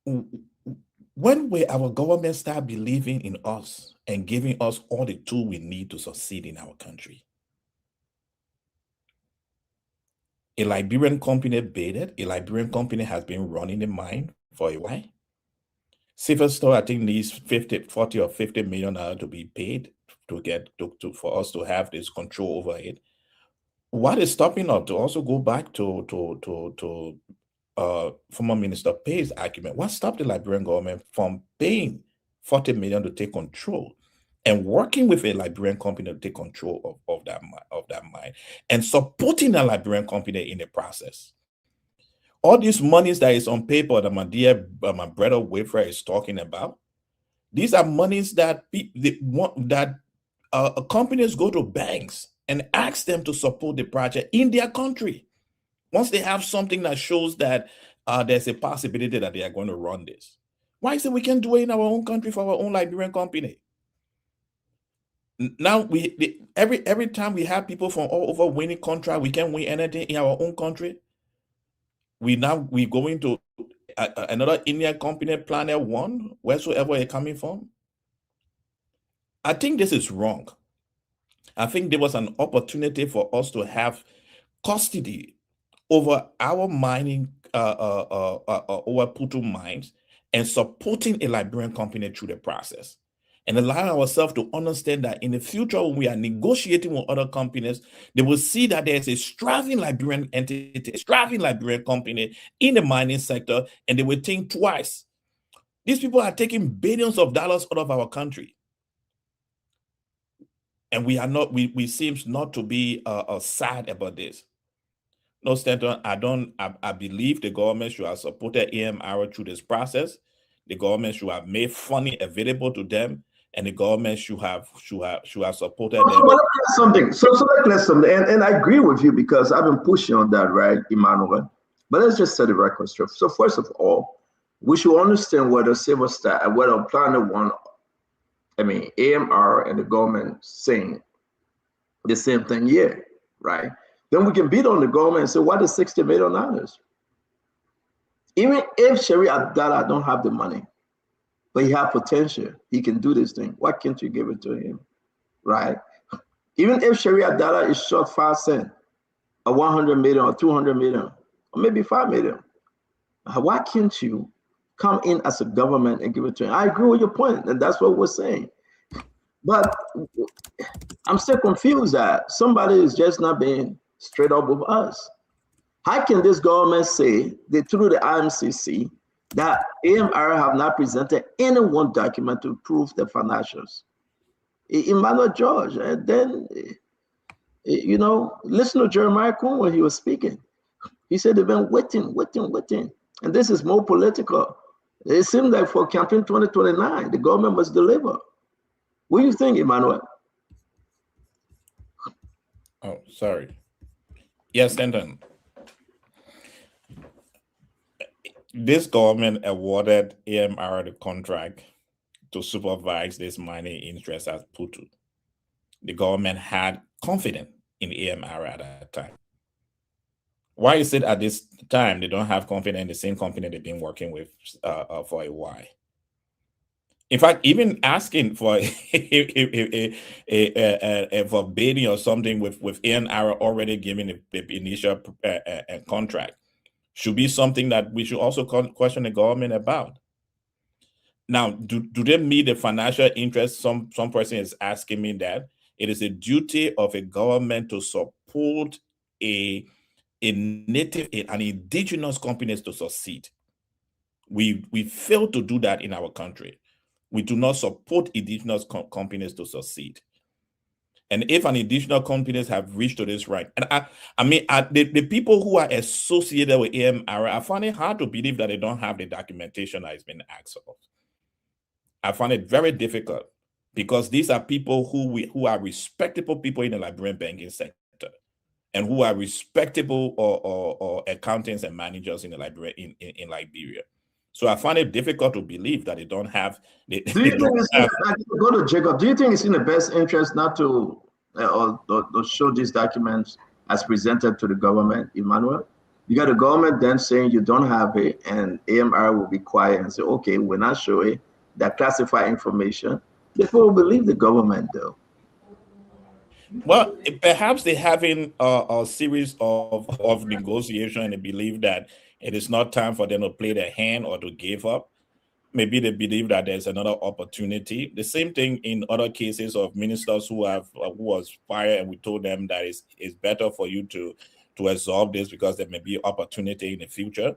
Speaker 18: When will our government start believing in us and giving us all the tools we need to succeed in our country? A Liberian company baited. A Liberian company has been running the mine for a while. Silver Star, I think, needs 40 or 50 million to be paid to get for us to have this control over it. What is stopping us to also go back to former Minister Pate's argument? What stopped the Liberian government from paying 40 million to take control and working with a Liberian company to take control of that mine and supporting a Liberian company in the process? All these monies that is on paper that my brother Wayfair is talking about, these are monies that companies go to banks and ask them to support the project in their country. Once they have something that shows that there's a possibility that they are going to run this. Why is it we can do it in our own country for our own Liberian company? Now every time we have people from all over winning contract, we can win anything in our own country. We're going to another Indian company, Planet One, wheresoever they're coming from. I think this is wrong. I think there was an opportunity for us to have custody over our mining, over Putu mines, and supporting a Liberian company through the process. And allowing ourselves to understand that in the future, when we are negotiating with other companies, they will see that there's a striving Liberian entity, a striving Liberian company in the mining sector, and they will think twice. These people are taking billions of dollars out of our country. And we are not, we seem not to be sad about this. No, Stanton, I believe the government should have supported AMR through this process. The government should have made funding available to them, and the government should have supported them.
Speaker 17: Something. So let's something. And I agree with you because I've been pushing on that, right, Emmanuel? But let's just set the record straight. So first of all, we should understand whether Silver Star, whether Planet One, I mean, AMR and the government saying the same thing here, right? Then we can beat on the government and say, what is $60 million? Even if Sherry Abdallah don't have the money, but he has potential, he can do this thing. Why can't you give it to him, right? Even if Sherry Abdallah is short 5 cents, or 100 million, or 200 million, or maybe 5 million, why can't you come in as a government and give it to him? I agree with your point, and that's what we're saying. But I'm still confused that somebody is just not being straight up with us. How can this government say that through the IMCC that AMR have not presented any one document to prove the financials? Emmanuel George, and then, you know, listen to Jeremiah Kuhn when he was speaking. He said they've been waiting. And this is more political It seems like for campaign 2029, the government must deliver. What do you think, Emmanuel?
Speaker 18: Oh, sorry. Yes, Stanton. This government awarded AMR the contract to supervise this mining interest at Putu. The government had confidence in AMR at that time. Why is it at this time they don't have confidence in the same company they've been working with for a while? In fact, even asking for for bidding or something with AMR already giving the initial contract should be something that we should also question the government about. Now, do they meet the financial interest? Some person is asking me that. It is a duty of a government to support an indigenous companies to succeed. We fail to do that in our country. We do not support indigenous companies to succeed. And if an indigenous companies have reached to this rank, and the people who are associated with AMR, I find it hard to believe that they don't have the documentation that has been asked of. I find it very difficult because these are people who are respectable people in the Liberian banking sector and who are respectable or accountants and managers in the Liberia. So I find it difficult to believe that they don't have. Go
Speaker 17: to Jacob. Do you think it's in the best interest not to show these documents as presented to the government, Emmanuel? You got the government then saying you don't have it, and AMR will be quiet and say, okay, we're not showing that classified information. People will believe the government, though.
Speaker 18: Well, perhaps they're having a series of negotiation and they believe that it is not time for them to play their hand or to give up. Maybe they believe that there's another opportunity. The same thing in other cases of ministers who was fired, and we told them that it's better for you to absorb this because there may be opportunity in the future.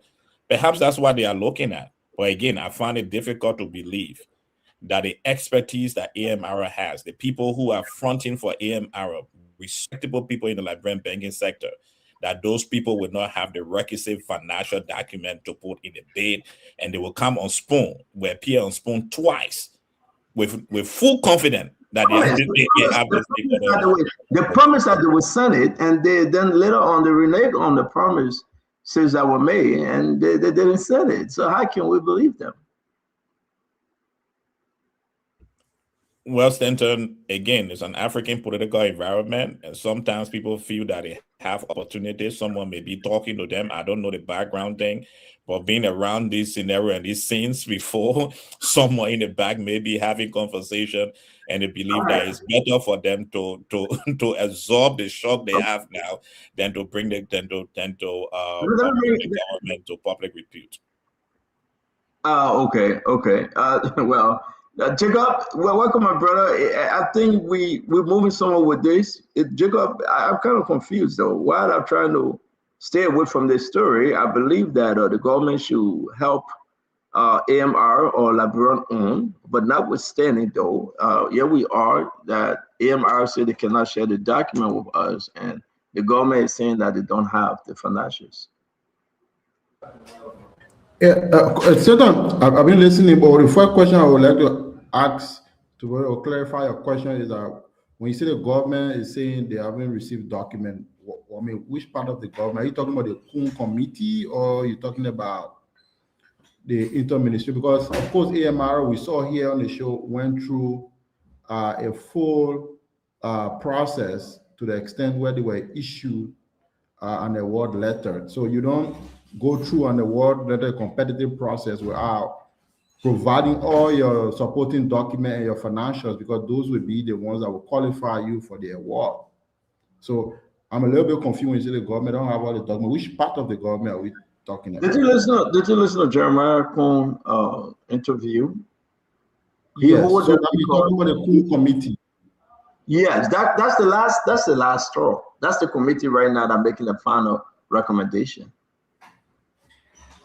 Speaker 18: Perhaps that's what they are looking at. But again, I find it difficult to believe that the expertise that AMR has, the people who are fronting for AMR, respectable people in the Liberian banking sector, that those people will not have the requisite financial document to put in the bid, and they will come on Spoon, will appear on Spoon twice with full confidence that they have this.
Speaker 17: The promise that they will send it, and then later on they renege on the promise since that were made, and they didn't send it. So how can we believe them?
Speaker 18: Well, Stanton, again, it's an African political environment, and sometimes people feel that they have opportunities. Someone may be talking to them. I don't know the background thing, but being around this scenario and these scenes before, someone in the back may be having conversation, and they believe that it's better for them to absorb the shock they have now than to bring the government to public repute.
Speaker 17: Okay. Well. Jacob, well, welcome, my brother. I think we're moving somewhere with this. Jacob, I'm kind of confused though. While I'm trying to stay away from this story, I believe that the government should help AMR or Liberian own, but notwithstanding though, here we are that AMR said they cannot share the document with us, and the government is saying that they don't have the financials.
Speaker 20: Yeah, I've been listening, but the first question I would like to ask to clarify your question is that when you say the government is saying they haven't received document, I mean, which part of the government? Are you talking about the Coon Committee, or are you talking about the interministry? Because of course, AMR, we saw here on the show, went through a full process to the extent where they were issued an award letter. So you don't go through an award letter competitive process without providing all your supporting document and your financials, because those would be the ones that will qualify you for the award. So I'm a little bit confused when you say the government don't have all the documents. Which part of the government are we talking about?
Speaker 17: Did you listen to Jeremiah Coon interview?
Speaker 20: Yes, so I'm talking about the Coon Committee.
Speaker 17: Yes, that's the last straw. That's the committee right now that's making the final recommendation.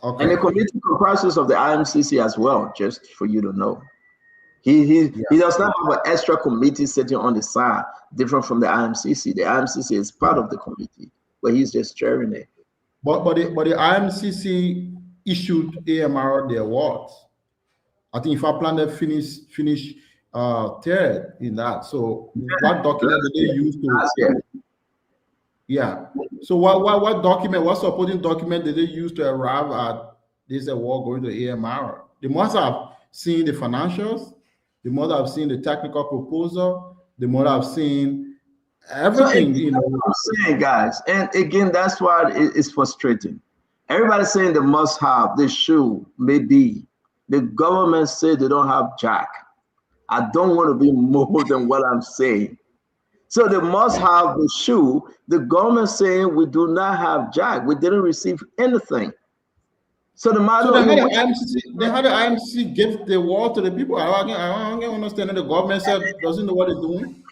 Speaker 17: Okay. And the committee comprises of the IMCC as well, just for you to know. He does not have an extra committee sitting on the side, different from the IMCC. The IMCC is part of the committee, but he's just chairing it.
Speaker 20: But the IMCC issued AMR the awards. I think if I plan to finish third in that. So what document did they use to? Yeah. So what document? What supporting document did they use to arrive at this award going to AMR? They must have seen the financials. They must have seen the technical proposal. They must have seen everything.
Speaker 17: So, I'm saying, guys, and again, that's why it's frustrating. Everybody's saying they must have, they should, maybe. The government said they don't have jack. I don't want to be more than what I'm saying. So they must have the shoe. The government saying we do not have jack. We didn't receive anything. So they had
Speaker 20: the IMCC give the award to the people. I don't understand that the government said doesn't know what it's doing.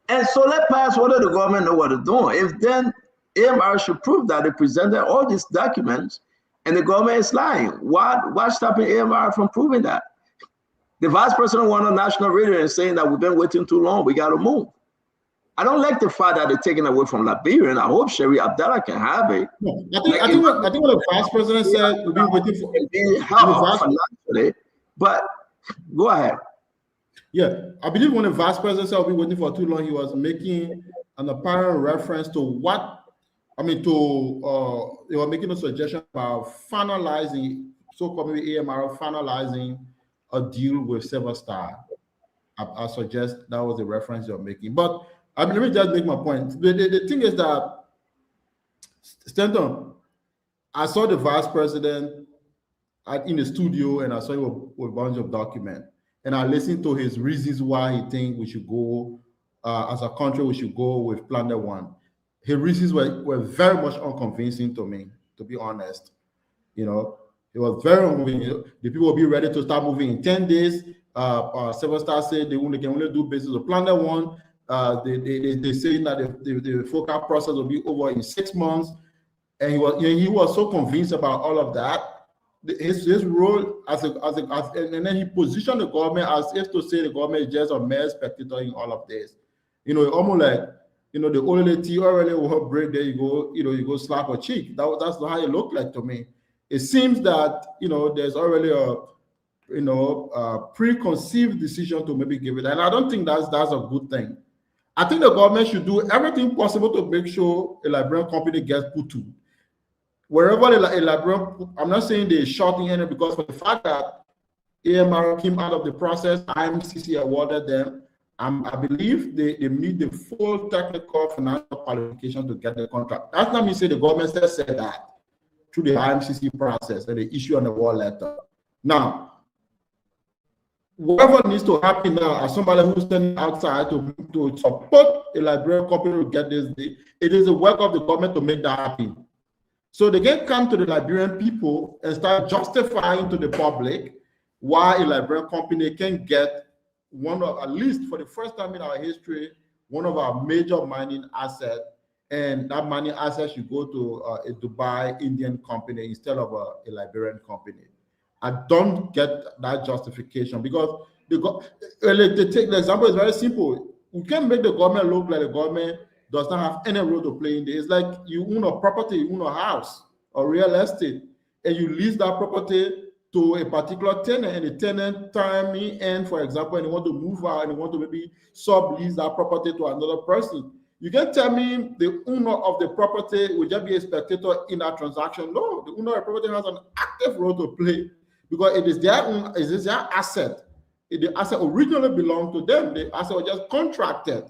Speaker 17: And so let pass whether the government know what it's doing. If then AMR should prove that they presented all these documents and the government is lying. What's stopping AMR from proving that? The vice president went on national radio and saying that we've been waiting too long, we got to move. I don't like the fact that they're taking away from Liberia, and I hope Sherry Abdallah can have it.
Speaker 20: No, I think what the vice president said, we've been waiting for.
Speaker 17: But go ahead.
Speaker 20: Yeah, I believe when the vice president said we've been waiting for too long, he was making an apparent reference to they were making a suggestion about finalizing, so-called maybe AMR finalizing a deal with Silver Star. I suggest that was the reference you're making. But let me just make my point. The thing is that, Stanton, I saw the vice president in the studio and I saw him with a bunch of documents. And I listened to his reasons why he thinks we should go, as a country, we should go with Planet One. His reasons were very much unconvincing to me, to be honest. It was very unconvincing. The people will be ready to start moving in 10 days. Silver Star said they can only do business with Planet One. They say that the forecast process will be over in 6 months, and he was so convinced about all of that. His role and then he positioned the government as if to say the government is just a mere spectator in all of this. Almost like the old lady already will break there. You go slap her cheek. That's how it looked like to me. It seems that there's already a preconceived decision to maybe give it, and I don't think that's a good thing. I think the government should do everything possible to make sure a Liberian company gets put to. Wherever a Liberian, I'm not saying they're shorting any, because for the fact that AMR came out of the process, IMCC awarded them, I believe they meet the full technical financial qualification to get the contract. That's not me saying the government said that through the IMCC process and they issue an award letter. Now, whatever needs to happen now, as somebody who's standing outside to support a Liberian company to get this, it is the work of the government to make that happen. So they can come to the Liberian people and start justifying to the public why a Liberian company can get one of, at least for the first time in our history, one of our major mining assets, and that mining asset should go to a Dubai Indian company instead of a Liberian company. I don't get that justification, because the example is very simple. We can't make the government look like the government does not have any role to play in this. It's like you own a property, you own a house or real estate, and you lease that property to a particular tenant, and the tenant time end, for example, and they want to move out and they want to maybe sublease that property to another person. You can tell me the owner of the property will just be a spectator in that transaction. No, the owner of the property has an active role to play, because it is their own, it is their asset. The asset originally belonged to them. The asset was just contracted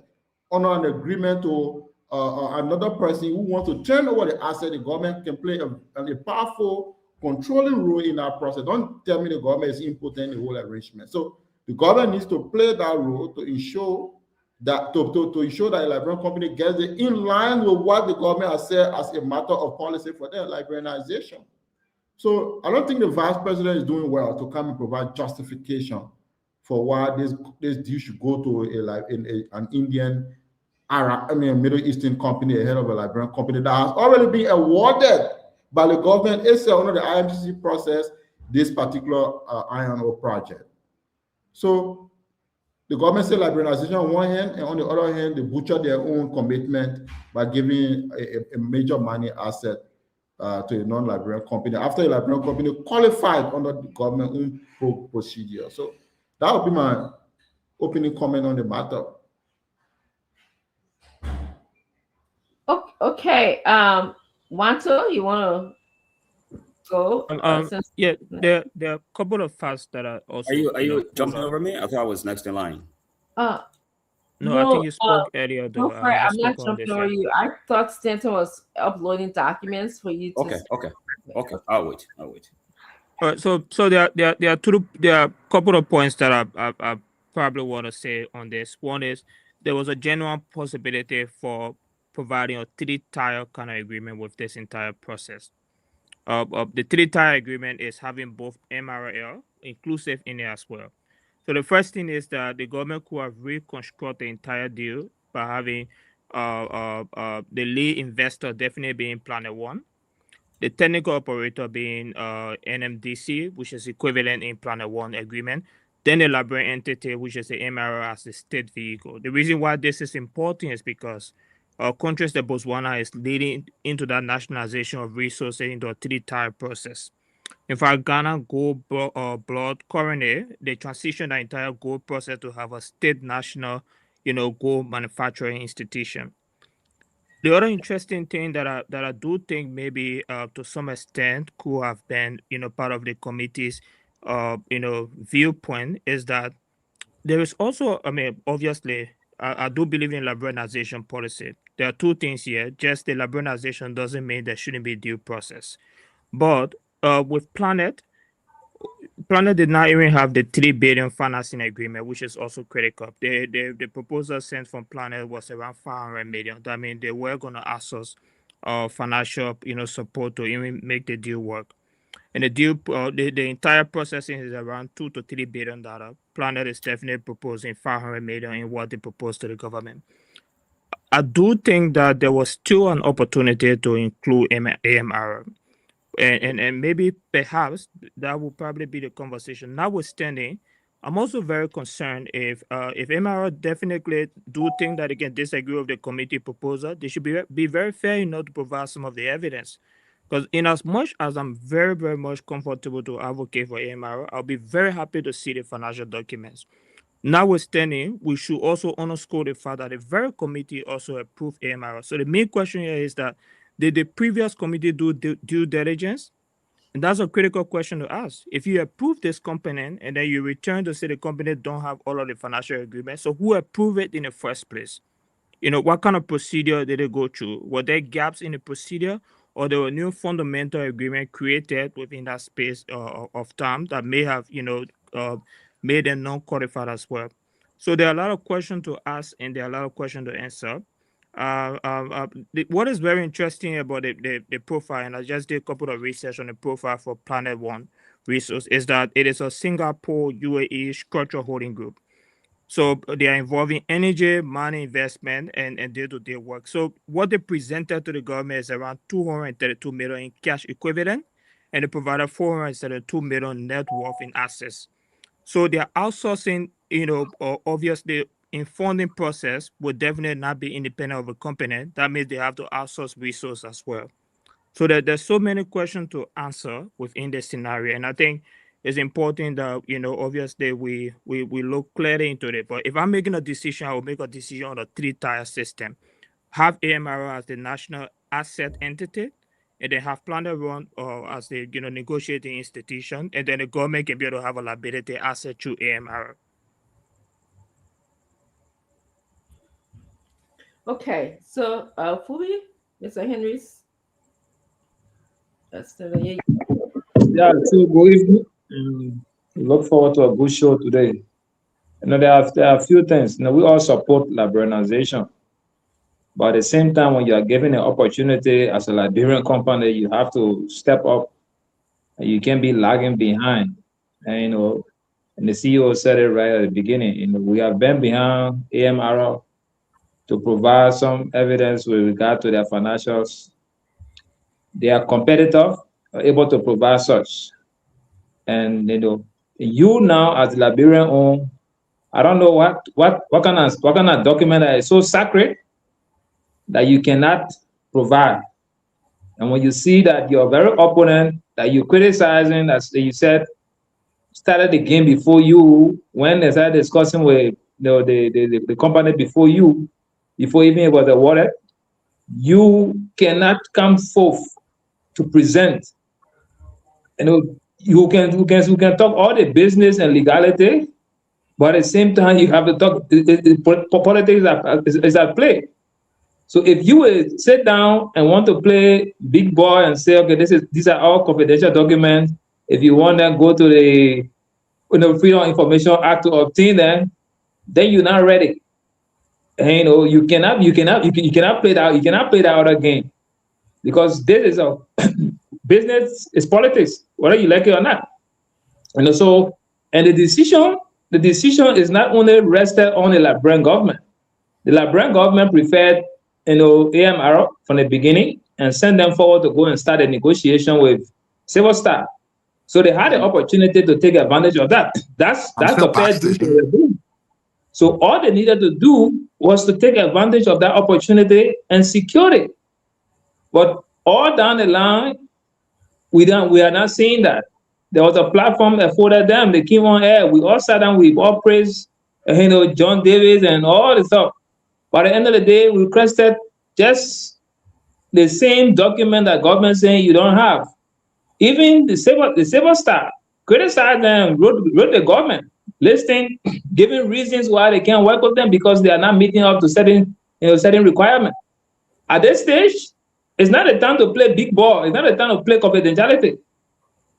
Speaker 20: under an agreement to another person who wants to turn over the asset. The government can play a powerful controlling role in that process. Don't tell me the government is inputting in the whole arrangement. So the government needs to play that role to ensure that to ensure that a Liberian company gets it in line with what the government has said as a matter of policy for their Liberianization. So I don't think the vice president is doing well to come and provide justification for why this deal should go to an Indian, Middle Eastern company ahead of a Liberian company that has already been awarded by the government itself under the IMCC process this particular iron ore project. So the government said Liberianization on one hand, and on the other hand, they butcher their own commitment by giving a major money asset to a non-Liberian company after a Liberian company qualified under the government own procedure. So that would be my opening comment on the matter.
Speaker 19: Okay. Wanto, you want to go?
Speaker 21: Yeah, there are a couple of facts that are also.
Speaker 11: Are you jumping over me? I thought I was next in line.
Speaker 21: No, I think you spoke earlier though.
Speaker 19: I'm not jumping over you. I thought Stanton was uploading documents for you to.
Speaker 11: Okay. I'll wait.
Speaker 21: All right. So there are a couple of points that I probably want to say on this. One is there was a genuine possibility for providing a 3-tier kind of agreement with this entire process. The 3-tier agreement is having both MRL inclusive in it as well. So the first thing is that the government could have reconstructed the entire deal by having the lead investor definitely being Planet One, the technical operator being NMDC, which is equivalent in Planet One agreement, then the Liberian entity, which is the MRL as the state vehicle. The reason why this is important is because countries that Botswana is leading into that nationalization of resources into a 3-tier process. In fact, Ghana Gold Blood currently, they transition the entire gold process to have a state national, gold manufacturing institution. The other interesting thing that I do think maybe to some extent could have been, part of the committee's, viewpoint is that there is also, obviously, I do believe in liberalization policy. There are two things here. Just the liberalization doesn't mean there shouldn't be due process. But with Planet did not even have the 3 billion financing agreement, which is also critical. The proposal sent from Planet was around 500 million. That means they were going to ask us financial, support to even make the deal work. And the deal, the entire processing is around $2 to $3 billion. Planet is definitely proposing 500 million in what they proposed to the government. I do think that there was still an opportunity to include AMR. And maybe perhaps that will probably be the conversation. Notwithstanding, I'm also very concerned if MRO definitely do think that they can disagree with the committee proposal, they should be very fair enough to provide some of the evidence. Because in as much as I'm very, very much comfortable to advocate for AMRO, I'll be very happy to see the financial documents. Notwithstanding, we should also underscore the fact that the very committee also approved AMRO. So the main question here is that did the previous committee do due diligence? And that's a critical question to ask. If you approve this component and then you return to say the company don't have all of the financial agreements, so who approved it in the first place? What kind of procedure did they go through? Were there gaps in the procedure, or there were new fundamental agreement created within that space of time that may have, made them non-qualified as well? So there are a lot of questions to ask and there are a lot of questions to answer. What is very interesting about the profile, and I just did a couple of research on the profile for Planet One Resource, is that it is a Singapore UAE structural holding group. So they are involving energy, money investment, and day-to-day work. So what they presented to the government is around 232 million in cash equivalent, and they provided 472 million net worth in assets. So they are outsourcing, obviously, in funding process would definitely not be independent of a company. That means they have to outsource resources as well. So there's so many questions to answer within this scenario. And I think it's important that, obviously we look clearly into it. But if I'm making a decision, I will make a decision on a 3-tier system. Have AMRO as the national asset entity, and then have Planet One as the negotiating institution, and then the government can be able to have a liability asset through AMRO.
Speaker 19: Okay, so Fubi, Mr. Henrys. That's the
Speaker 2: Yeah, so good evening. Look forward to a good show today. There are a few things. We all support liberalization, but at the same time, when you are given an opportunity as a Liberian company, you have to step up. You can't be lagging behind. And and the CEO said it right at the beginning. We have been behind AMRO to provide some evidence with regard to their financials. They are competitive, able to provide such. And you now as Liberian owned, I don't know what kind of document that is so sacred that you cannot provide. And when you see that your very opponent that you're criticizing, as you said, started the game before you, when they started discussing with the company before you, before even it was awarded, you cannot come forth to present. You can talk all the business and legality, but at the same time you have to talk. Politics is at play. So if you would sit down and want to play big boy and say, okay, these are all confidential documents. If you want to go to the Freedom of Information Act to obtain them, then you're not ready. And you cannot play that other game, because this is a business is politics, whether you like it or not. And the decision is not only rested on the Liberian government. The Liberian government preferred AMR from the beginning and sent them forward to go and start a negotiation with Civil Star. So they had the opportunity to take advantage of that. That's the fair thing. So all they needed to do was to take advantage of that opportunity and secure it. But all down the line, we are not seeing that. There was a platform that afforded them. They came on air. We all sat down. We all praised, John Davis and all the stuff. But at the end of the day, we requested just the same document that government saying you don't have. Even the Civil Star criticized them, wrote the government, listing, giving reasons why they can't work with them because they are not meeting up to certain requirements. At this stage, it's not a time to play big ball. It's not a time to play confidentiality.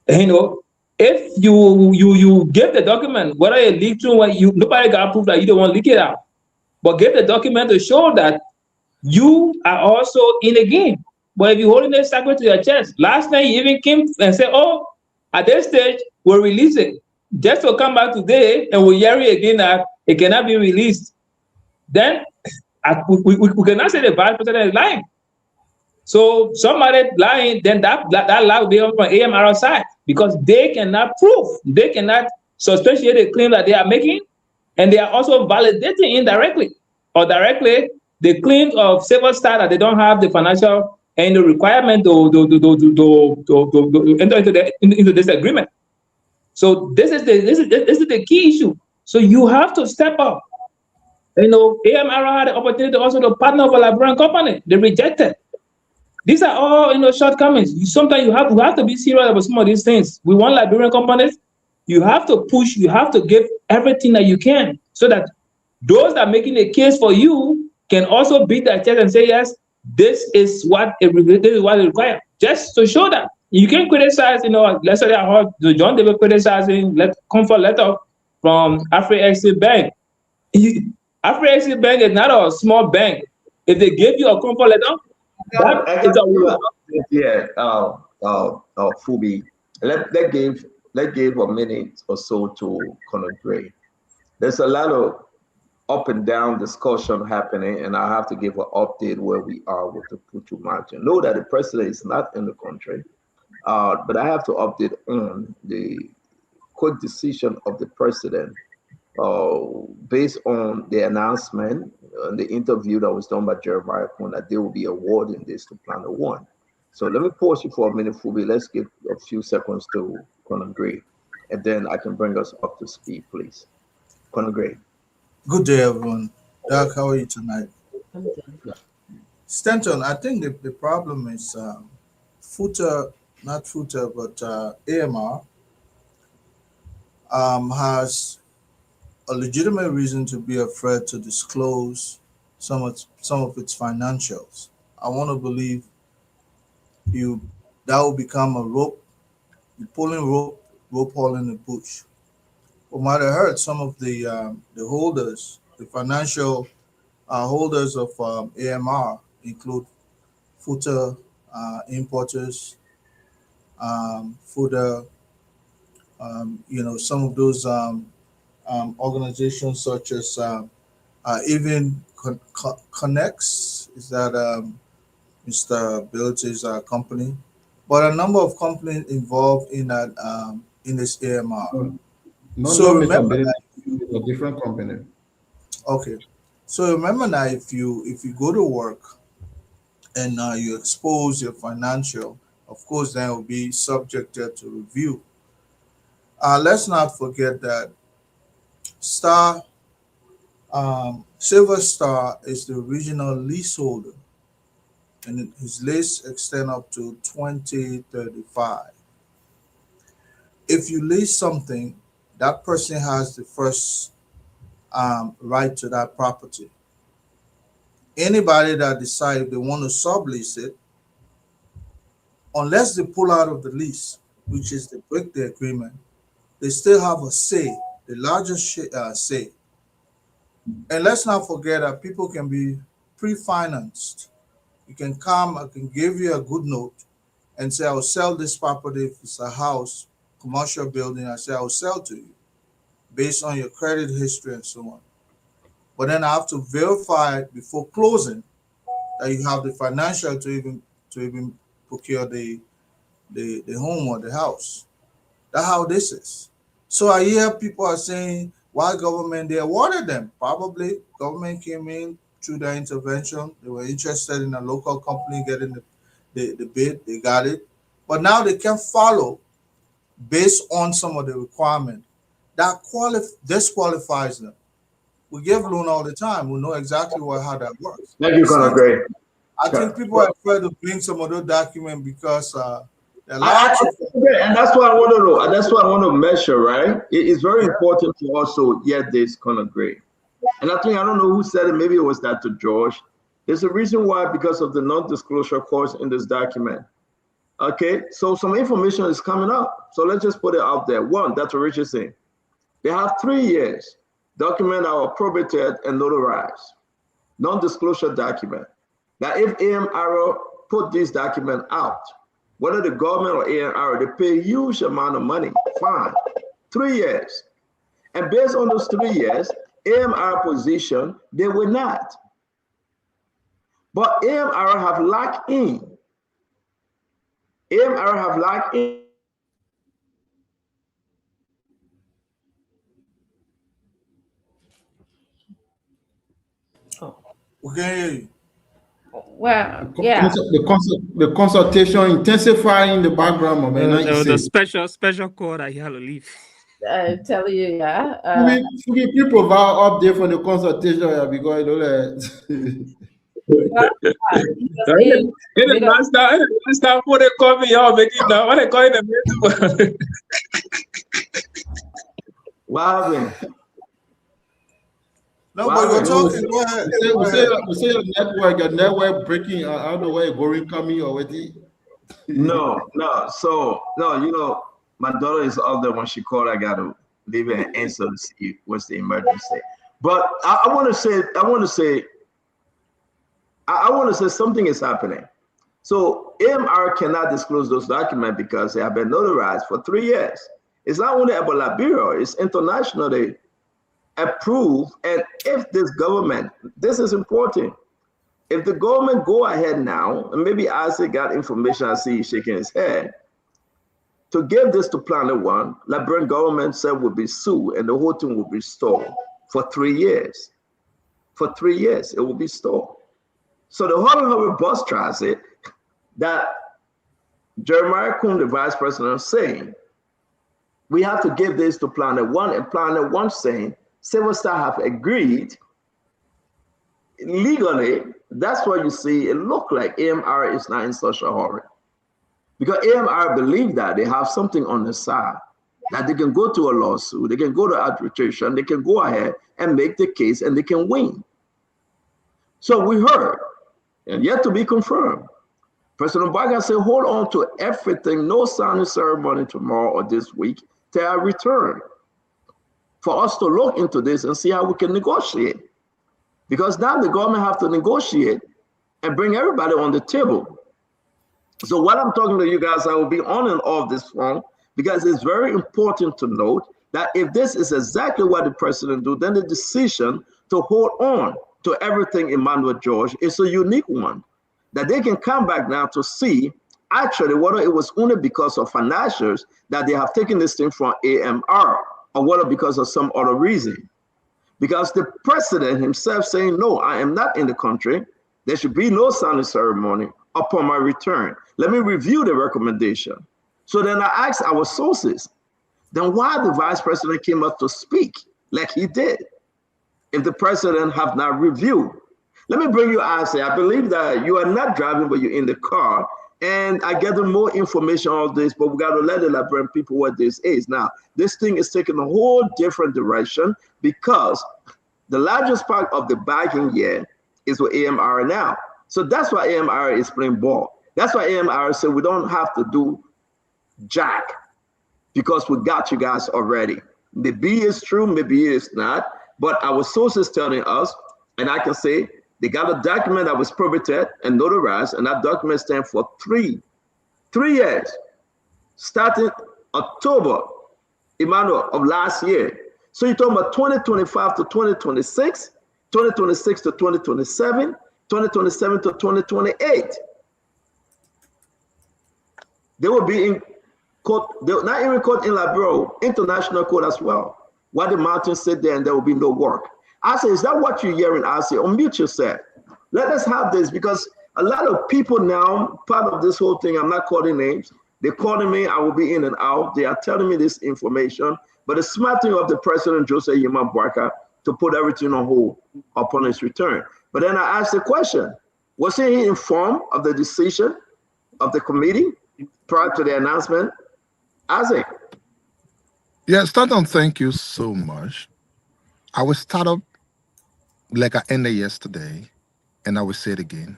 Speaker 2: If you give the document, whether you leak through, nobody got proof that you don't want to leak it out. But give the document to show that you are also in the game. But if you're holding it sacred to your chest, last night you even came and said, oh, at this stage, we'll release it. Just to come back today and we'll hear it again that it cannot be released. Then we cannot say the vice president is lying. So somebody lying, then that lie will be on from AMR side, because they cannot prove, they cannot substantiate the claim that they are making, and they are also validating indirectly or directly the claims of Civil Star that they don't have the financial and the requirement to enter into this agreement. So this is the key issue. So you have to step up. AMR had the opportunity also to partner with a Liberian company. They rejected. These are all shortcomings. Sometimes you have to be serious about some of these things. We want Liberian companies. You have to push. You have to give everything that you can, so that those that are making a case for you can also beat their chest and say, yes, this is what it requires. Just to show that you can criticize. Let's say I heard John Davis criticizing comfort letter from Afri-Exim Bank. Afri-Exim Bank is not a small bank. If they give you a comfort letter,
Speaker 17: Phoebe, let's give a minute or so to Conor Gray. There's a lot of up and down discussion happening, and I have to give an update where we are with the Putu margin. Know that the president is not in the country, but I have to update on the quick decision of the president based on the announcement and the interview that was done by Jeremiah Cohen that they will be awarding this to Planet One. So let me pause you for a minute, Phoebe. Let's give a few seconds to Conor Gray, and then I can bring us up to speed, please. Conor Gray.
Speaker 1: Good day, everyone. Doug, how are you tonight? Stanton, I think the problem is AMR has a legitimate reason to be afraid to disclose some of its financials. I want to believe that will become a rope hole in the bush. We might have heard some of the holders, the financial holders of AMR include FUTA importers, FUTA, some of those organizations such as even Connex, is that Mr. Bilge's company, but a number of companies involved in that in this AMR.
Speaker 20: So remember that a different company.
Speaker 1: Okay, so remember now, if you go to work and you expose your financial, of course, then will be subjected to review. Let's not forget that Silver Star is the original leaseholder, and his lease extends up to 2035. If you lease something, that person has the first right to that property. Anybody that decides they want to sublease it, unless they pull out of the lease, which is they break the agreement, they still have a say, the largest say. And let's not forget that people can be pre-financed. You can come, I can give you a good note and say, I'll sell this property. If it's a house, commercial building, I say, I'll sell to you based on your credit history and so on. But then I have to verify before closing that you have the financial to even procure the home or the house. That's how this is. So I hear people are saying, why government, they awarded them? Probably government came in through their intervention. They were interested in a local company getting the bid, they got it. But now they can follow based on some of the requirement. That disqualifies them. We give loan all the time. We know exactly how that works.
Speaker 17: Thank you, Colonel Gray.
Speaker 1: I think people are afraid to bring some of those documents because
Speaker 17: and that's what I want to know. That's what I want to measure, right? It's very important to also get this, Colonel Gray. And I don't know who said it. Maybe it was Dr. George. There's a reason why, because of the non-disclosure clause in this document. Okay, so some information is coming up. So let's just put it out there. One, Dr. Richardson, they have 3 years. Document are probated and notarized. Non-disclosure document. Now, if AMRO put this document out, whether the government or AMRO, they pay a huge amount of money. Fine. 3 years. And based on those 3 years, AMRO position, they were not. But AMRO have locked in. AMRO have locked in.
Speaker 1: Okay.
Speaker 19: Well, yeah.
Speaker 20: The consultation intensifying in the background, man.
Speaker 21: The special code I had to leave.
Speaker 19: I tell you, yeah.
Speaker 20: We provide update from the consultation because
Speaker 2: last time when they call me, y'all make it now. When they call it the
Speaker 17: what happened?
Speaker 1: No, but you're talking. Go ahead.
Speaker 20: We say your network breaking. I don't know where going coming already.
Speaker 17: No. So no, my daughter is up there. When she called, I got to leave an answer to see what's the emergency. But I want to say something is happening. So AMR cannot disclose those documents because they have been notarized for 3 years. It's not only about Liberia; it's internationally approved. And if this government, this is important, if the government go ahead now, and maybe Isaac got information, I see he's shaking his head, to give this to Planet One, Liberian government said would be sued and the whole thing will be stored for 3 years. For 3 years, it will be stored. So the whole bus transit that Jeremiah Kuhn, the vice president, is saying, we have to give this to Planet One, and Planet One saying, Silver Star have agreed legally. That's why you see it look like AMR is not in such a hurry. Because AMR believe that they have something on the side, that they can go to a lawsuit, they can go to arbitration, they can go ahead and make the case and they can win. So we heard, and yet to be confirmed, President Biden said, hold on to everything, no signing ceremony tomorrow or this week till I return, for us to look into this and see how we can negotiate. Because now the government have to negotiate and bring everybody on the table. So while I'm talking to you guys, I will be on and off this phone because it's very important to note that if this is exactly what the president do, then the decision to hold on to everything Emmanuel George is a unique one, that they can come back now to see actually whether it was only because of financials that they have taken this thing from AMR or whether because of some other reason. Because the president himself saying, no, I am not in the country. There should be no signing ceremony upon my return. Let me review the recommendation. So then I asked our sources, then why the vice president came up to speak like he did if the president have not reviewed? Let me bring you, Isaiah. I believe that you are not driving, but you're in the car. And I gather more information on this, but we got to let the Liberian people what this is. Now, this thing is taking a whole different direction because the largest part of the backing here is with AMR now. So that's why AMR is playing ball. That's why AMR said we don't have to do jack because we got you guys already. Maybe it's true, maybe it's not, but our sources telling us, and I can say, they got a document that was probated and notarized, and that document stands for three years, starting October, Emmanuel, of last year. So you're talking about 2025 to 2026, 2026 to 2027, 2027 to 2028. They will be in court, not even court in Liberia, international court as well. While the mountains sit there and there will be no work. I say, is that what you're hearing? I say, unmute yourself. Let us have this because a lot of people now, part of this whole thing, I'm not calling names. They're calling me, I will be in and out. They are telling me this information. But the smart thing of the president, Joseph Yema Boakai, to put everything on hold upon his return. But then I asked the question, was he informed of the decision of the committee prior to the announcement? Isaac.
Speaker 6: Yeah, Stanton, thank you so much. I will start up like I ended yesterday, and I will say it again.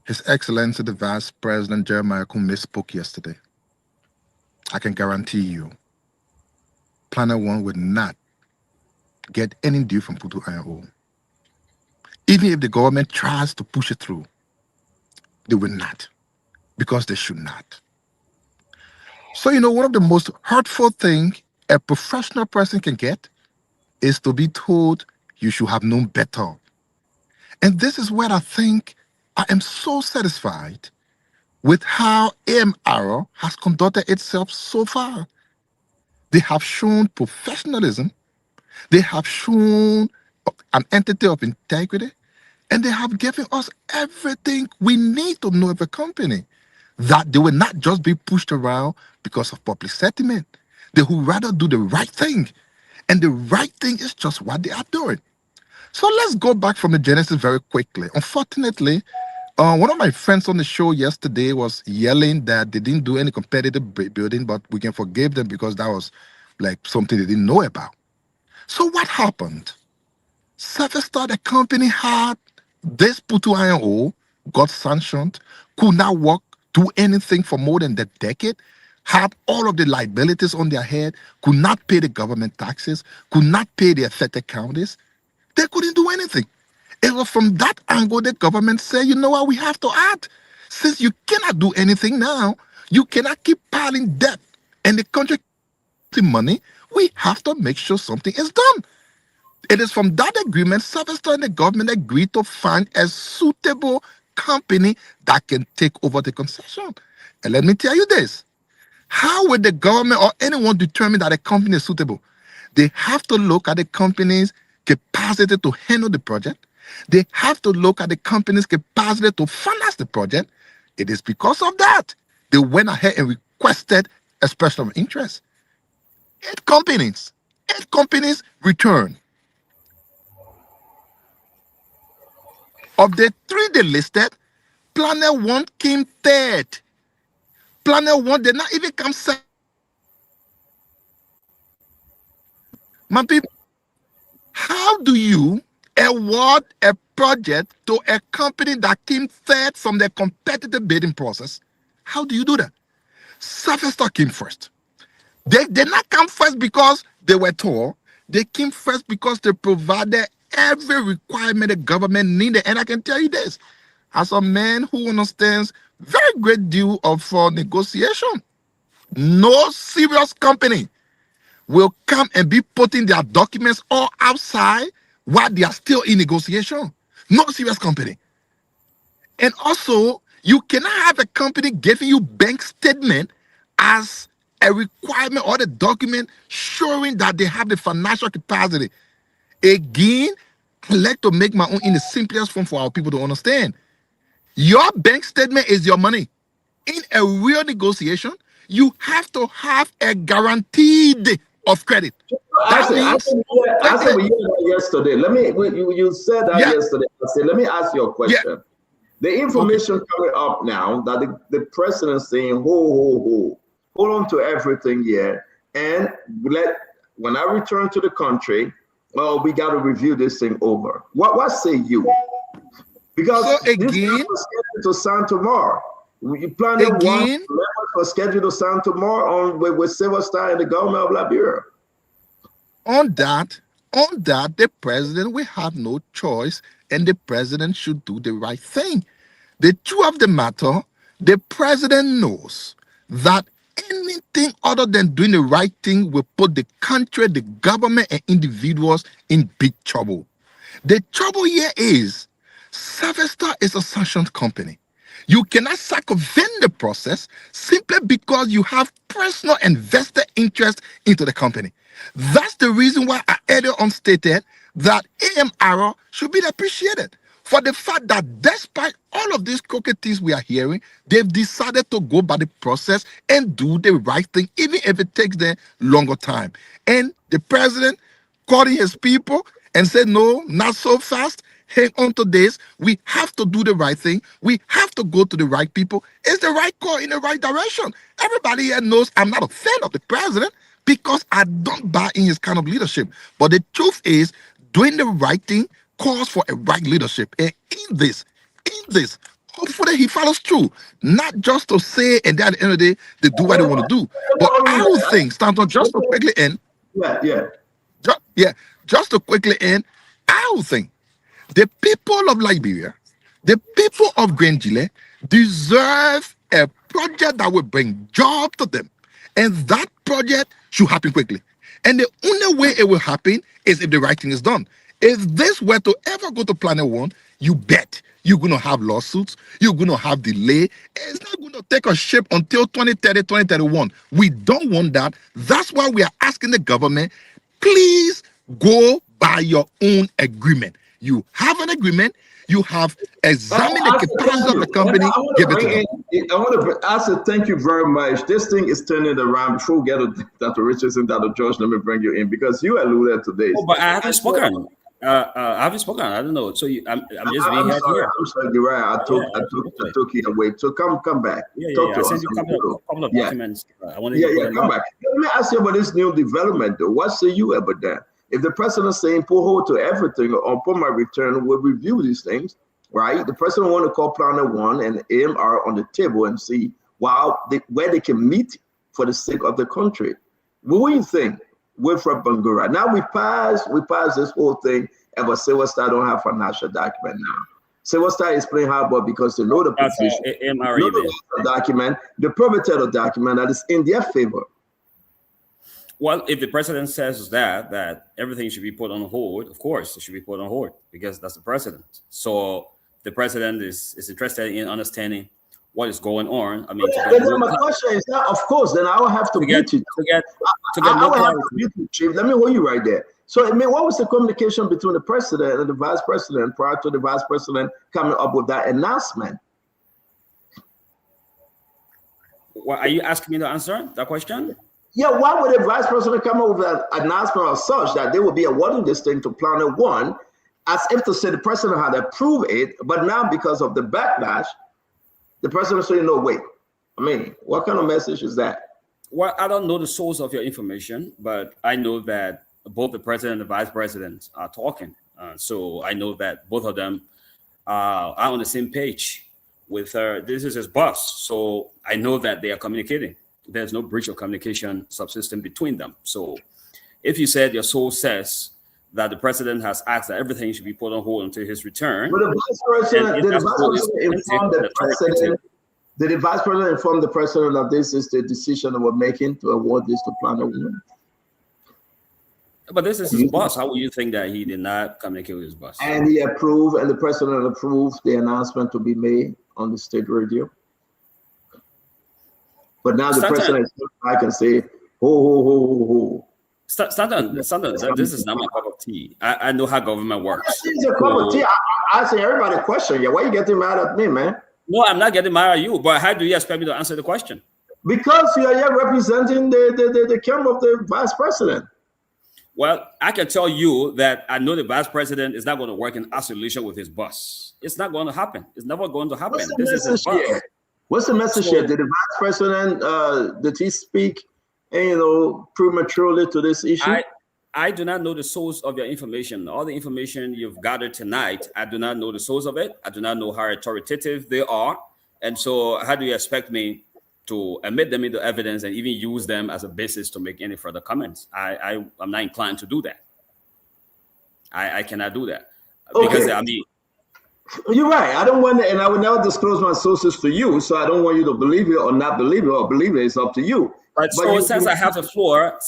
Speaker 6: His Excellency, the Vice President Jeremiah Kume spoke yesterday. I can guarantee you, Planet One would not get any deal from Putu Iron Ore. Even if the government tries to push it through, they will not, because they should not. So, you know, one of the most hurtful things a professional person can get is to be told you should have known better. And this is where I think I am so satisfied with how AMR has conducted itself so far. They have shown professionalism, they have shown an entity of integrity, and they have given us everything we need to know of a company, that they will not just be pushed around because of public sentiment. They would rather do the right thing. And the right thing is just what they are doing. So let's go back from the genesis very quickly. Unfortunately, one of my friends on the show yesterday was yelling that they didn't do any competitive building, but we can forgive them because that was like something they didn't know about. So what happened? Severstar, the company, had this Putu Iron Ore, got sanctioned, could not work, do anything for more than a decade, had all of the liabilities on their head, could not pay the government taxes, could not pay the affected counties. They couldn't do anything. It was from that angle the government said, you know what, we have to act. Since you cannot do anything now, you cannot keep piling debt and the country money, we have to make sure something is done. It is from that agreement, Severstar and the government agreed to find a suitable company that can take over the concession. And let me tell you this. How would the government or anyone determine that a company is suitable? They have to look at the company's capacity to handle the project. They have to look at the company's capacity to finance the project. It is because of that they went ahead and requested expression of interest. 8 companies returned. Of the 3 they listed, Planet One came third. Planet One did not even come second. My people, how do you award a project to a company that came third from the competitive bidding process? How do you do that? Severstar came first. They did not come first because they were tall. They came first because they provided every requirement the government needed. And I can tell you this, as a man who understands very great deal of negotiation, no serious company will come and be putting their documents all outside while they are still in negotiation. No serious company. And also, you cannot have a company giving you bank statement as a requirement or the document showing that they have the financial capacity. Again, I like to make my own in the simplest form for our people to understand. Your bank statement is your money. In a real negotiation, you have to have a guaranteed of credit.
Speaker 17: I said we heard that yesterday. You said that yesterday. I said, let me ask you a question. Yeah. The information coming up now that the president is saying, hold on to everything here, and when I return to the country, we got to review this thing over. What say you? Because
Speaker 6: so again,
Speaker 17: this is scheduled to sign tomorrow. You plan one for scheduled to sign tomorrow with Silverstar and the government of Liberia.
Speaker 6: On that, the president will have no choice, and the president should do the right thing. The truth of the matter, the president knows that anything other than doing the right thing will put the country, the government, and individuals in big trouble. The trouble here is Silverstar is a sanctioned company. You cannot circumvent the process simply because you have personal investor interest into the company. That's the reason why I earlier on stated that AMRO should be appreciated for the fact that despite all of these crooked things we are hearing, they've decided to go by the process and do the right thing, even if it takes them longer time. And the president calling his people and said, no, not so fast. Hang on to this. We have to do the right thing. We have to go to the right people. It's the right call in the right direction. Everybody here knows I'm not a fan of the president because I don't buy in his kind of leadership. But the truth is, doing the right thing calls for a right leadership. And in this, hopefully he follows through. Not just to say, and then at the end of the day, they do what they want to do. But I would think, Stanton, just to quickly end. Just to quickly end, I would think the people of Liberia, the people of Grangele deserve a project that will bring job to them. And that project should happen quickly. And the only way it will happen is if the right thing is done. If this were to ever go to Planet One, you bet you're going to have lawsuits, you're going to have delay. It's not going to take a ship until 2030, 2031. We don't want that. That's why we are asking the government, please go by your own agreement. You have an agreement. You have examined the capacity of the company. Give it to them.
Speaker 17: I want to say thank you very much. This thing is turning around. Before we get to Dr. Richardson, Dr. George, let me bring you in because you alluded to this.
Speaker 11: Oh, but I haven't spoken. I haven't spoken. I don't know. So I'm just being had here.
Speaker 17: I'm sorry, you're right. I took you away. So come back. Talk to us.
Speaker 11: I sent you a couple of documents. I want
Speaker 17: to come back. Let me ask you about this new development, though. What say you about that? If the president is saying pull hold to everything upon my return, we'll review these things, right? The president want to call Planet One and AMR on the table and see where they can meet for the sake of the country. What do you think, Wilfred Bangura? Now we pass this whole thing, and but Silverstar don't have financial document now. Silverstar is playing hardball because they know the position, know the document, the probability of the document that is in their favor.
Speaker 11: Well, if the president says that everything should be put on hold, of course, it should be put on hold because that's the president. So the president is interested in understanding what is going on. I mean,
Speaker 17: my question is that, of course, then I will have to beat you. Chief. Let me hold you right there. So, I mean, what was the communication between the president and the vice president prior to the vice president coming up with that announcement?
Speaker 11: Well, are you asking me to answer that question?
Speaker 17: Yeah, why would the vice president come up with an announcement of such that they will be awarding this thing to Planet One, as if to say the president had approved it, but now because of the backlash, the president saying, no, wait. I mean, what kind of message is that?
Speaker 11: Well, I don't know the source of your information, but I know that both the president and the vice president are talking. So I know that both of them are on the same page with her. This is his boss. So I know that they are communicating. There's no breach of communication subsystem between them. So if you said your source says that the president has asked that everything should be put on hold until his return.
Speaker 17: But the vice president, did the vice president inform the president that this is the decision that we're making to award this to Planet One?
Speaker 11: But this is his boss. How would you think that he did not communicate with his boss?
Speaker 17: And he approved, and the president approved the announcement to be made on the state radio. But now the president is back and say, ho, ho, ho, ho, ho.
Speaker 11: Stanton, this is not my cup of tea. I know how government works.
Speaker 17: It's a cup of tea. I say everybody question you. Why you getting mad at me, man?
Speaker 11: No, I'm not getting mad at you, but how do you expect me to answer the question?
Speaker 17: Because you are here representing the camp of the vice president.
Speaker 11: Well, I can tell you that I know the vice president is not going to work in isolation with his boss. It's not going to happen. It's never going to happen.
Speaker 17: What's the message here? Did the vice president, did he speak, prematurely to this issue?
Speaker 11: I do not know the source of your information. All the information you've gathered tonight, I do not know the source of it. I do not know how authoritative they are. And so how do you expect me to admit them into evidence and even use them as a basis to make any further comments? I'm not inclined to do that. I cannot do that. Because,
Speaker 17: You're right. I don't want to, and I would never disclose my sources to you, so I don't want you to believe it or not believe it, or believe it. It's up to you.
Speaker 11: But so since I have the floor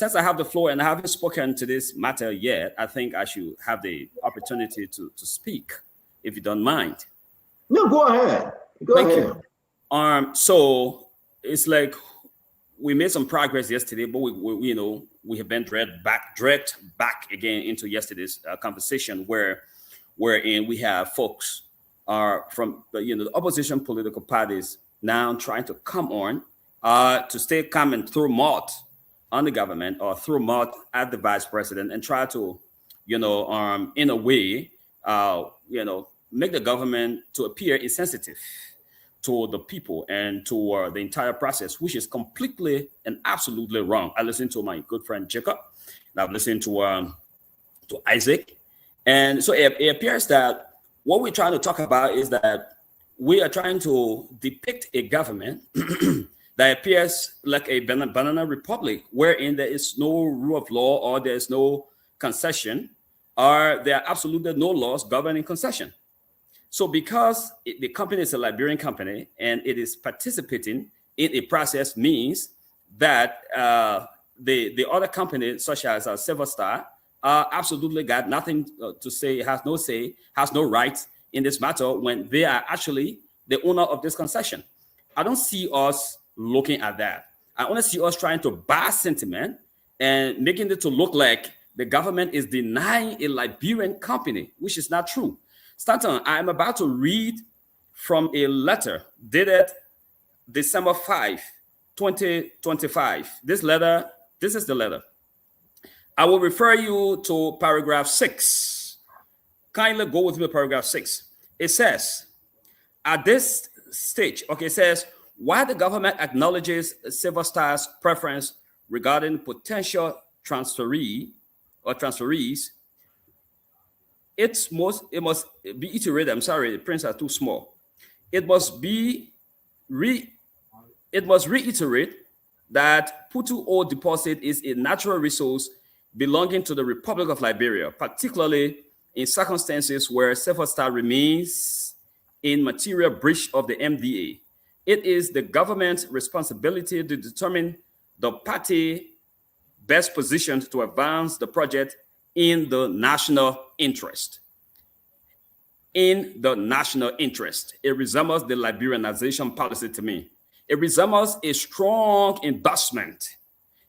Speaker 11: and I haven't spoken to this matter yet, I think I should have the opportunity to speak, if you don't mind.
Speaker 17: No, go ahead. Thank
Speaker 11: you. So it's like we made some progress yesterday, but we have been dragged back again into yesterday's conversation wherein we have folks from the opposition political parties now trying to come on to stay calm and throw mud on the government or throw mud at the vice president and try to, in a way, make the government to appear insensitive to the people and to the entire process, which is completely and absolutely wrong. I listened to my good friend Jacob, and I've listened to Isaac, and so it appears that what we're trying to talk about is that we are trying to depict a government that appears like a banana republic, wherein there is no rule of law or there's no concession, or there are absolutely no laws governing concession. So because the company is a Liberian company and it is participating in a process means that the other companies, such as Silver Star, absolutely got nothing to say, has no rights in this matter when they are actually the owner of this concession. I don't see us looking at that. I only see us trying to buy sentiment and making it to look like the government is denying a Liberian company, which is not true. Stanton, I'm about to read from a letter dated December 5, 2025. This is the letter. I will refer you to paragraph 6. Kindly go with me to paragraph 6. It says, at this stage, it says, while the government acknowledges Silver Star's preference regarding potential transferees, it must be iterated. I'm sorry, the prints are too small. It must reiterate that Putu ore deposit is a natural resource belonging to the Republic of Liberia, particularly in circumstances where Silver Star remains in material breach of the MDA. It is the government's responsibility to determine the party best positioned to advance the project in the national interest. In the national interest. It resembles the Liberianization policy to me. It resembles a strong endorsement.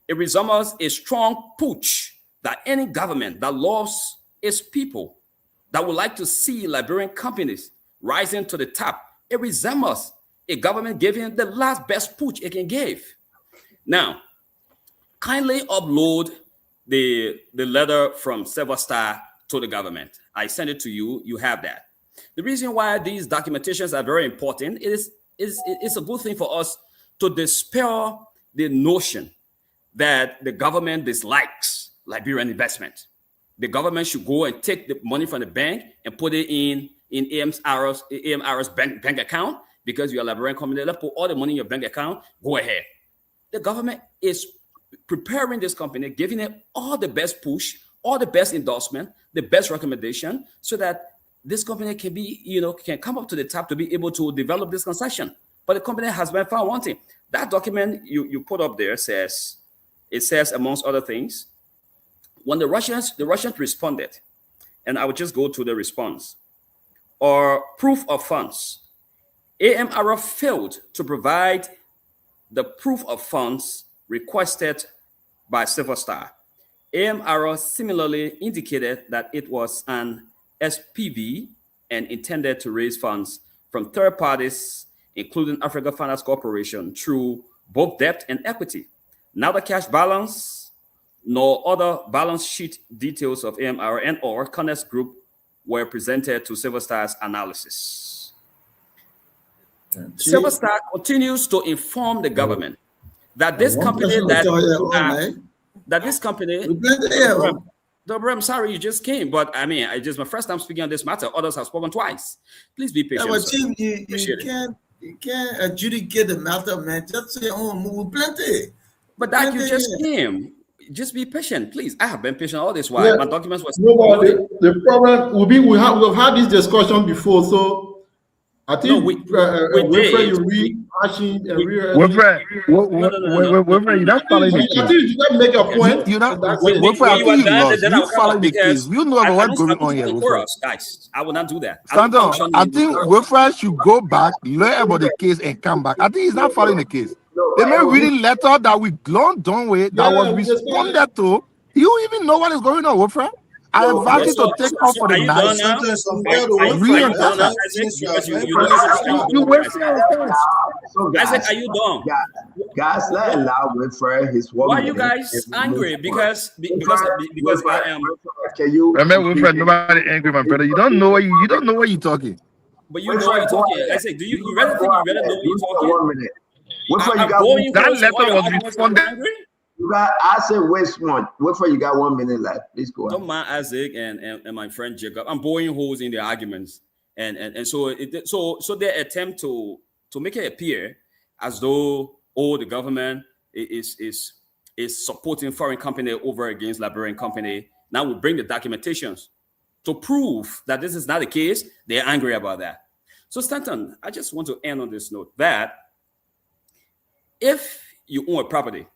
Speaker 11: It resembles a strong push that any government that loves its people, that would like to see Liberian companies rising to the top, it resembles a government giving the last best push it can give. Now, kindly upload the letter from Silver Star to the government. I send it to you. You have that. The reason why these documentations are very important is it's a good thing for us to dispel the notion that the government dislikes Liberian investment. The government should go and take the money from the bank and put it in AMR's bank account because you're a Liberian company. Let's put all the money in your bank account. Go ahead. The government is preparing this company, giving it all the best push, all the best endorsement, the best recommendation, so that this company can be, can come up to the top to be able to develop this concession. But the company has been found wanting. That document you put up there says, amongst other things, when the Russians responded, and I would just go to the response, or proof of funds, AMRF failed to provide the proof of funds requested by Silver Star. AMRO similarly indicated that it was an SPV and intended to raise funds from third parties, including Africa Finance Corporation, through both debt and equity. Neither cash balance nor other balance sheet details of AMRO and or Connect Group were presented to Silverstar's analysis. Silverstar continues to inform the government that this company I'm sorry you just came, but I mean, I just my first time speaking on this matter. Others have spoken twice. Please be patient.
Speaker 7: Yeah, but Chief, you can't adjudicate the matter, man. Just say, oh, move plenty.
Speaker 11: But that you just came. Just be patient, please. I have been patient all this while.
Speaker 20: Yeah.
Speaker 11: My documents were
Speaker 20: the problem will be we've had this discussion before, so I think Wilfred, you rehashing and
Speaker 22: Wilfred, you're not following the case.
Speaker 20: I think you just make a point.
Speaker 22: You're not. Wilfred, I think you lost. You follow the case. You know what's going on here, Wilfred.
Speaker 11: Guys, I will not do that.
Speaker 22: Stanton, I think Wilfred should go back, learn about the case, and come back. I think he's not following the case. They may reading letter that we long done with that was responded to. You even know what is going on, Wilfred? I invite you to take off for the night.
Speaker 11: Isaac, are you done?
Speaker 17: Guys, let allow Wilfred his woman.
Speaker 11: Why are you guys angry? Because I am.
Speaker 17: Can you
Speaker 22: remember, Wilfred? Nobody angry, my brother. You don't know what you're talking.
Speaker 11: But you know what you're talking. Isaac, do you really think you really know what you're talking?
Speaker 17: 1 minute.
Speaker 22: That letter was responded.
Speaker 17: I said West one. Wilfred, you got 1 minute left. Please go on.
Speaker 11: Don't mind Isaac and my friend Jacob. I'm boring holes in their arguments, and so their attempt to make it appear as though the government is supporting foreign company over against Liberian company. Now we bring the documentations to prove that this is not the case. They're angry about that. So Stanton, I just want to end on this note that if you own a property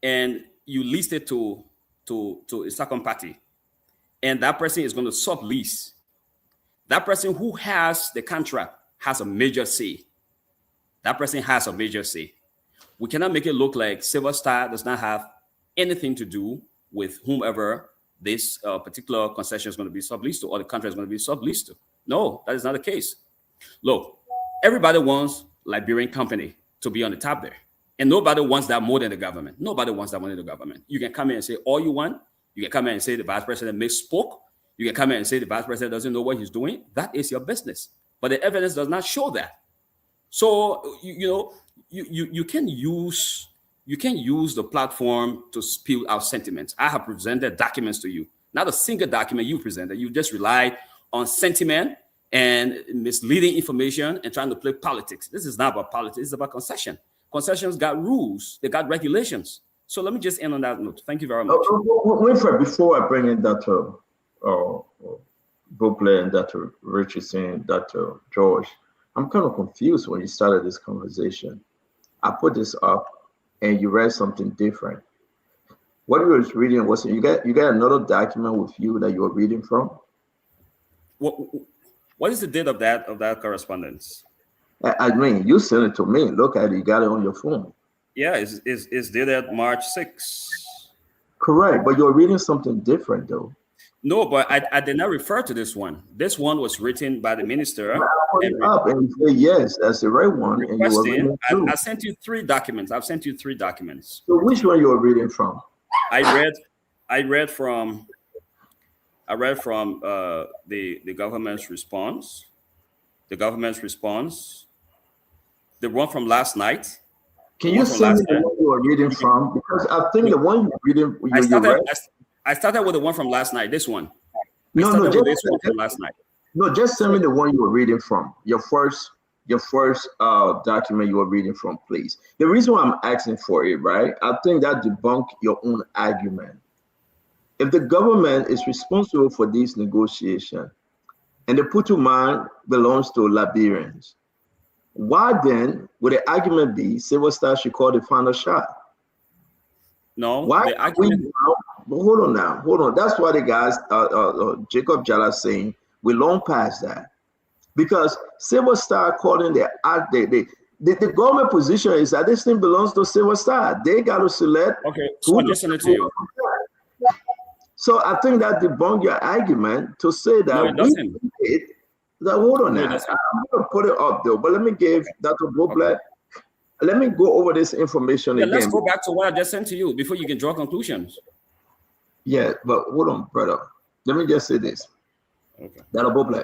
Speaker 11: and you lease it to a second party, and that person is going to sublease, that person who has the contract has a major say. That person has a major say. We cannot make it look like Silverstar does not have anything to do with whomever this particular concession is going to be subleased to, or the contract is going to be subleased to. No, that is not the case. Look, everybody wants Liberian company to be on the top there. And nobody wants that more than the government. Nobody wants that more than the government. You can come in and say all you want. You can come in and say the vice president misspoke. You can come in and say the vice president doesn't know what he's doing. That is your business. But the evidence does not show that. So you can use the platform to spill out sentiments. I have presented documents to you. Not a single document you presented. You just relied on sentiment and misleading information and trying to play politics. This is not about politics. It's about concession. Concessions got rules. They got regulations. So let me just end on that note. Thank you very much.
Speaker 17: Wilfred, before I bring in Dr. Bople and Dr. Richardson, Dr. George, I'm kind of confused when you started this conversation. I put this up and you read something different. What you were reading was you got another document with you that you were reading from?
Speaker 11: What is the date of that correspondence?
Speaker 17: I mean, you sent it to me. Look at it. You got it on your phone.
Speaker 11: Yeah, it's dated March 6th.
Speaker 17: Correct, but you're reading something different, though.
Speaker 11: No, but I did not refer to this one. This one was written by the minister.
Speaker 17: And you say, yes, that's the right one. And you were
Speaker 11: I sent you 3 documents. I've sent you 3 documents.
Speaker 17: So which one you were reading from?
Speaker 11: I read from the government's response. The government's response. The one from last night.
Speaker 17: Can you send me the one you were reading from? Because I think the one you're reading,
Speaker 11: I started with the one from last night. This one.
Speaker 17: No,
Speaker 11: this one from last night.
Speaker 17: No, just send me the one you were reading from. Your first document you were reading from, please. The reason why I'm asking for it, right? I think that debunks your own argument. If the government is responsible for this negotiation, and the Putuman belongs to Liberians, why then would the argument be Silverstar should call the final shot?
Speaker 11: No.
Speaker 17: Why? Hold on. That's why the guys, Jacob Jala saying we long past that, because Silverstar calling the government position is that this thing belongs to Silverstar. They got to select.
Speaker 11: Okay, so I'm just sending it to you.
Speaker 17: So I think that debunks your argument to say that
Speaker 11: No, it doesn't.
Speaker 17: Hold on
Speaker 11: No, it
Speaker 17: now.
Speaker 11: doesn't.
Speaker 17: I'm going to put it up though, but let me give Dr. Boblet. Let me go over this information
Speaker 11: Yeah,
Speaker 17: again.
Speaker 11: let's go back to what I just sent to you before you can draw conclusions.
Speaker 17: Yeah, but hold on, brother. Let me just say this.
Speaker 11: Okay.
Speaker 17: Dr. Boblet,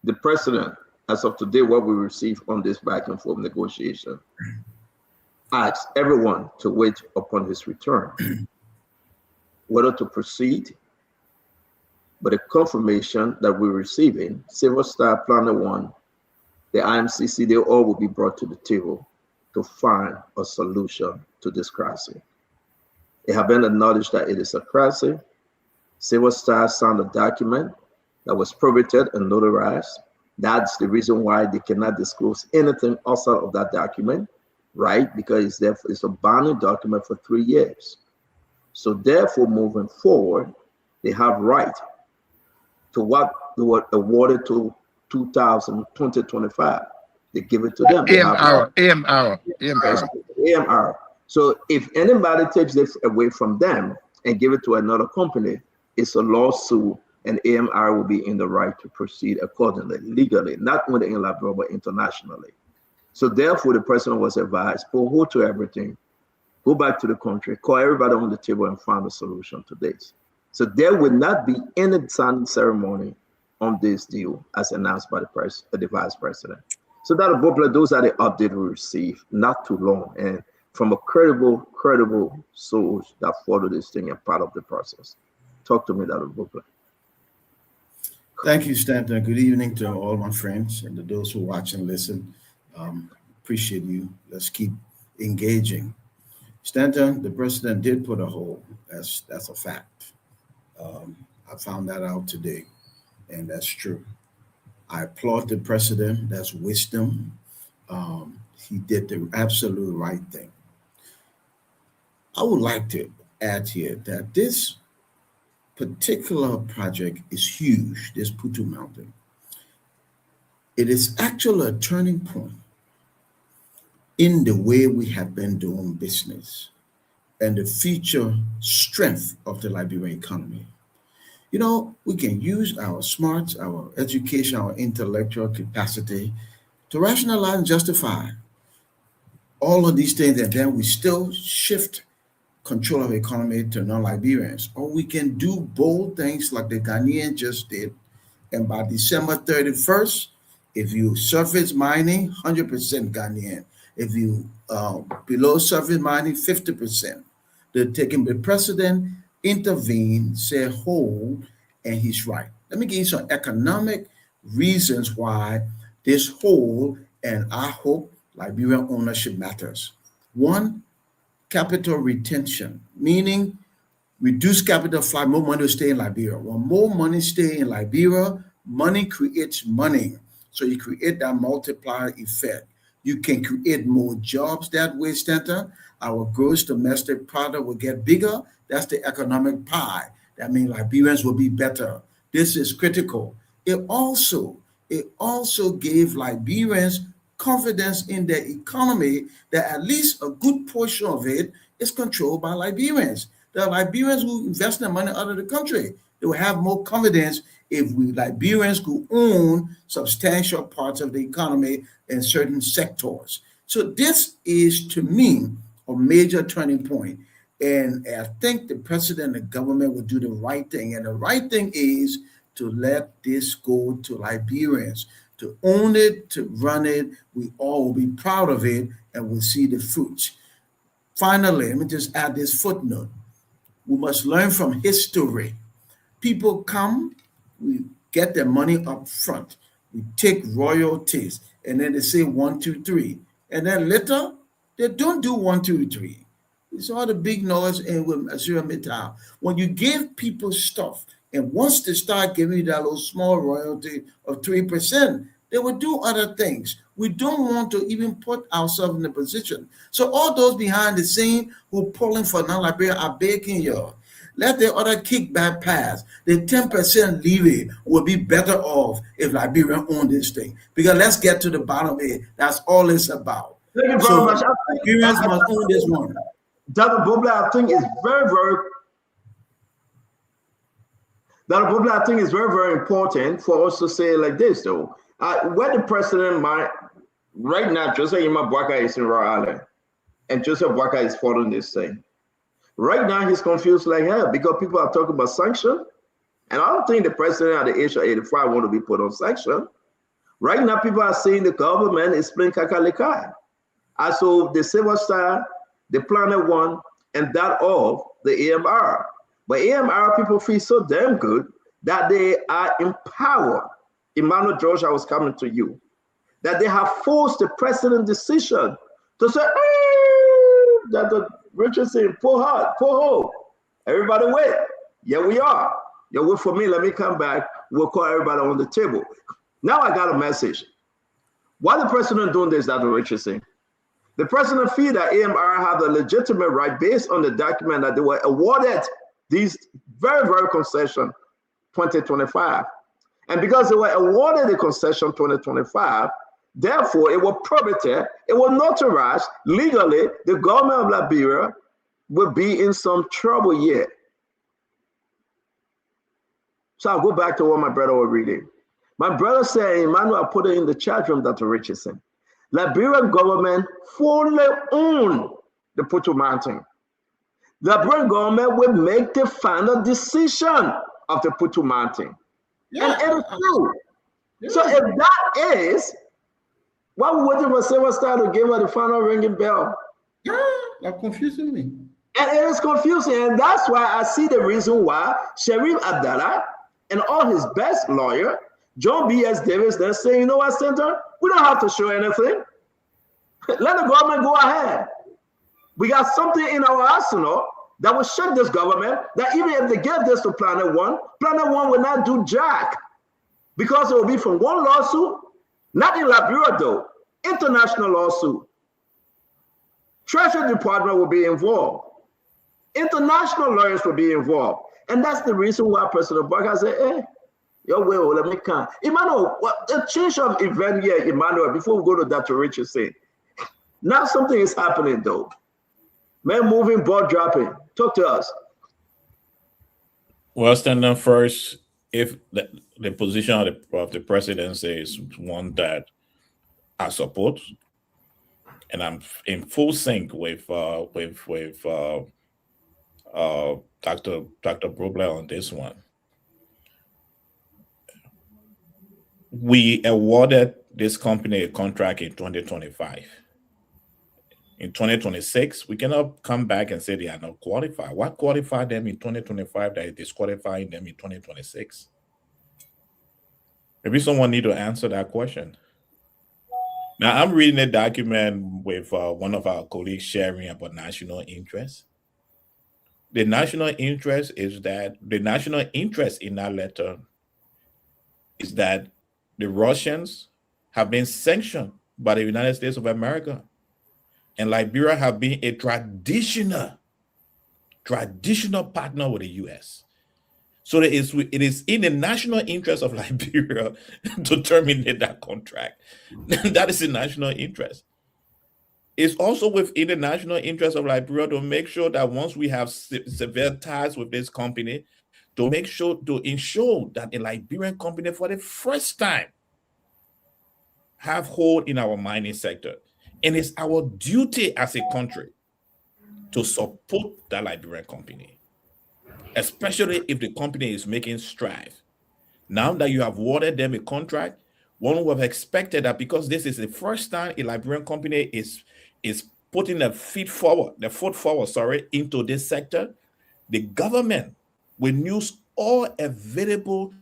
Speaker 17: the president, as of today, what we received on this back and forth negotiation, asks everyone to wait upon his return, whether to proceed. But the confirmation that we're receiving, Silver Star, Planet One, the IMCC, they all will be brought to the table to find a solution to this crisis. It has been acknowledged that it is a crisis. Silver Star signed a document that was probated and notarized. That's the reason why they cannot disclose anything outside of that document, right? Because it's a binding document for 3 years. So therefore, moving forward, they have right to what they were awarded to 2025. They give it to them. AMR. So if anybody takes this away from them and give it to another company, it's a lawsuit, and AMR will be in the right to proceed accordingly, legally, not only in Liberia, but internationally. So therefore, the president was advised, pull hold to everything, go back to the country, call everybody on the table and find a solution to this. So there will not be any signing ceremony on this deal as announced by the vice president. So that those are the updates we received not too long, and from a credible source that follow this thing and part of the process. Talk to me, Dr. Boblet.
Speaker 7: Thank you, Stanton. Good evening to all my friends and to those who watch and listen. Appreciate you. Let's keep engaging. Stanton, the president did put a hold. That's a fact. I found that out today, and that's true. I applaud the president. That's wisdom. He did the absolute right thing. I would like to add here that this particular project is huge, this Putu Mountain. It is actually a turning point in the way we have been doing business and the future strength of the Liberian economy. You know, we can use our smarts, our education, our intellectual capacity to rationalize and justify all of these things, and then we still shift control of the economy to non-Liberians. Or we can do bold things like the Ghanaian just did, and by December 31st, if you surface mining, 100% Ghanaian. If you below surface mining, 50%. The president intervened, said hold, and he's right. Let me give you some economic reasons why this hold, and I hope Liberian ownership matters. One, capital retention, meaning reduce capital flight, more money will stay in Liberia. When more money stay in Liberia, money creates money. So you create that multiplier effect. You can create more jobs that way, Stanton. Our gross domestic product will get bigger. That's the economic pie. That means Liberians will be better. This is critical. It also gave Liberians confidence in their economy that at least a good portion of it is controlled by Liberians. There are Liberians who invest their money out of the country. They will have more confidence if we Liberians could own substantial parts of the economy in certain sectors. So this is, to me, a major turning point. And I think the president and the government will do the right thing. And the right thing is to let this go to Liberians, to own it, to run it. We all will be proud of it, and we'll see the fruits. Finally, let me just add this footnote. We must learn from history. People come, we get their money up front. We take royalties, and then they say 1, 2, 3. And then later, they don't do 1, 2, 3. It's all the big noise and with ArcelorMittal. When you give people stuff, and once they start giving you that little small royalty of 3%, they will do other things. We don't want to even put ourselves in a position. So all those behind the scene who pulling for non-Liberia are begging you, let the other kickback pass. The 10% levy will be better off if Liberia own this thing. Because let's get to the bottom of it. That's all it's about.
Speaker 17: Thank you very
Speaker 7: so
Speaker 17: much.
Speaker 7: Liberians must own this one.
Speaker 17: Dr. Boblet, I think it's very, very That probably I think is very, very important for us to say like this, though. Where the president might, right now, Joseph Yema Boakai is in Rhode Island, and Joseph Boakai is following this thing. Right now, he's confused like hell because people are talking about sanction, and I don't think the president at the age of 85 want to be put on sanction. Right now, people are saying the government is playing kakalikai. As of the Silver Star, the Planet One, and that of the AMR. But AMR people feel so damn good that they are empowered. Emmanuel George, I was coming to you. That they have forced the president's decision to say, that the Richardson, pull hard, pull hold. Everybody wait. Yeah, we are. You wait for me, let me come back. We'll call everybody on the table. Now I got a message. Why the president doing this, Dr. Richardson? The president feel that AMR have the legitimate right based on the document that they were awarded these very, very concession 2025. And because they were awarded the concession 2025, therefore it was probative, it was notarized legally, the government of Liberia will be in some trouble here. So I'll go back to what my brother was reading. My brother said, Emmanuel put it in the chat room, Dr. Richardson. Liberian government fully own the Putu Mountain. The Liberian government will make the final decision of the Putu Mountain. Yeah. And it is true. Yeah. So if that is, why are we waiting for Silver Star to give her the final ringing bell?
Speaker 1: Yeah, that's confusing me.
Speaker 17: And it is confusing. And that's why I see the reason why Sharif Abdallah and all his best lawyer, John B.S. Davis, they're saying, you know what, Senator? We don't have to show anything. Let the government go ahead. We got something in our arsenal that will shake this government, that even if they give this to Planet One will not do jack. Because it will be from one lawsuit, not in Liberia though, international lawsuit. Treasury Department will be involved. International lawyers will be involved. And that's the reason why President Barker said, hey, your will, let me come. Emmanuel, what the change of event here, Emmanuel, before we go to Dr. Richardson. Now something is happening though. Man moving, ball dropping. Talk to us.
Speaker 18: Well, standing first, if the position of the presidency is one that I support, and I'm in full sync with Dr. Brobler on this one. We awarded this company a contract in 2025. In 2026, we cannot come back and say they are not qualified. What qualified them in 2025 that is disqualifying them in 2026? Maybe someone need to answer that question. Now, I'm reading a document with one of our colleagues sharing about national interest. The national interest is that the national interest in that letter is that the Russians have been sanctioned by the United States of America. And Liberia have been a traditional partner with the U.S. So it is in the national interest of Liberia to terminate that contract. That is the national interest. It's also within the national interest of Liberia to make sure that once we have severe ties with this company, to ensure that a Liberian company for the first time have hold in our mining sector. And it's our duty as a country to support that Liberian company, especially if the company is making strides. Now that you have awarded them a contract, one would have expected that because this is the first time a Liberian company is putting the foot forward, into this sector, the government will use all available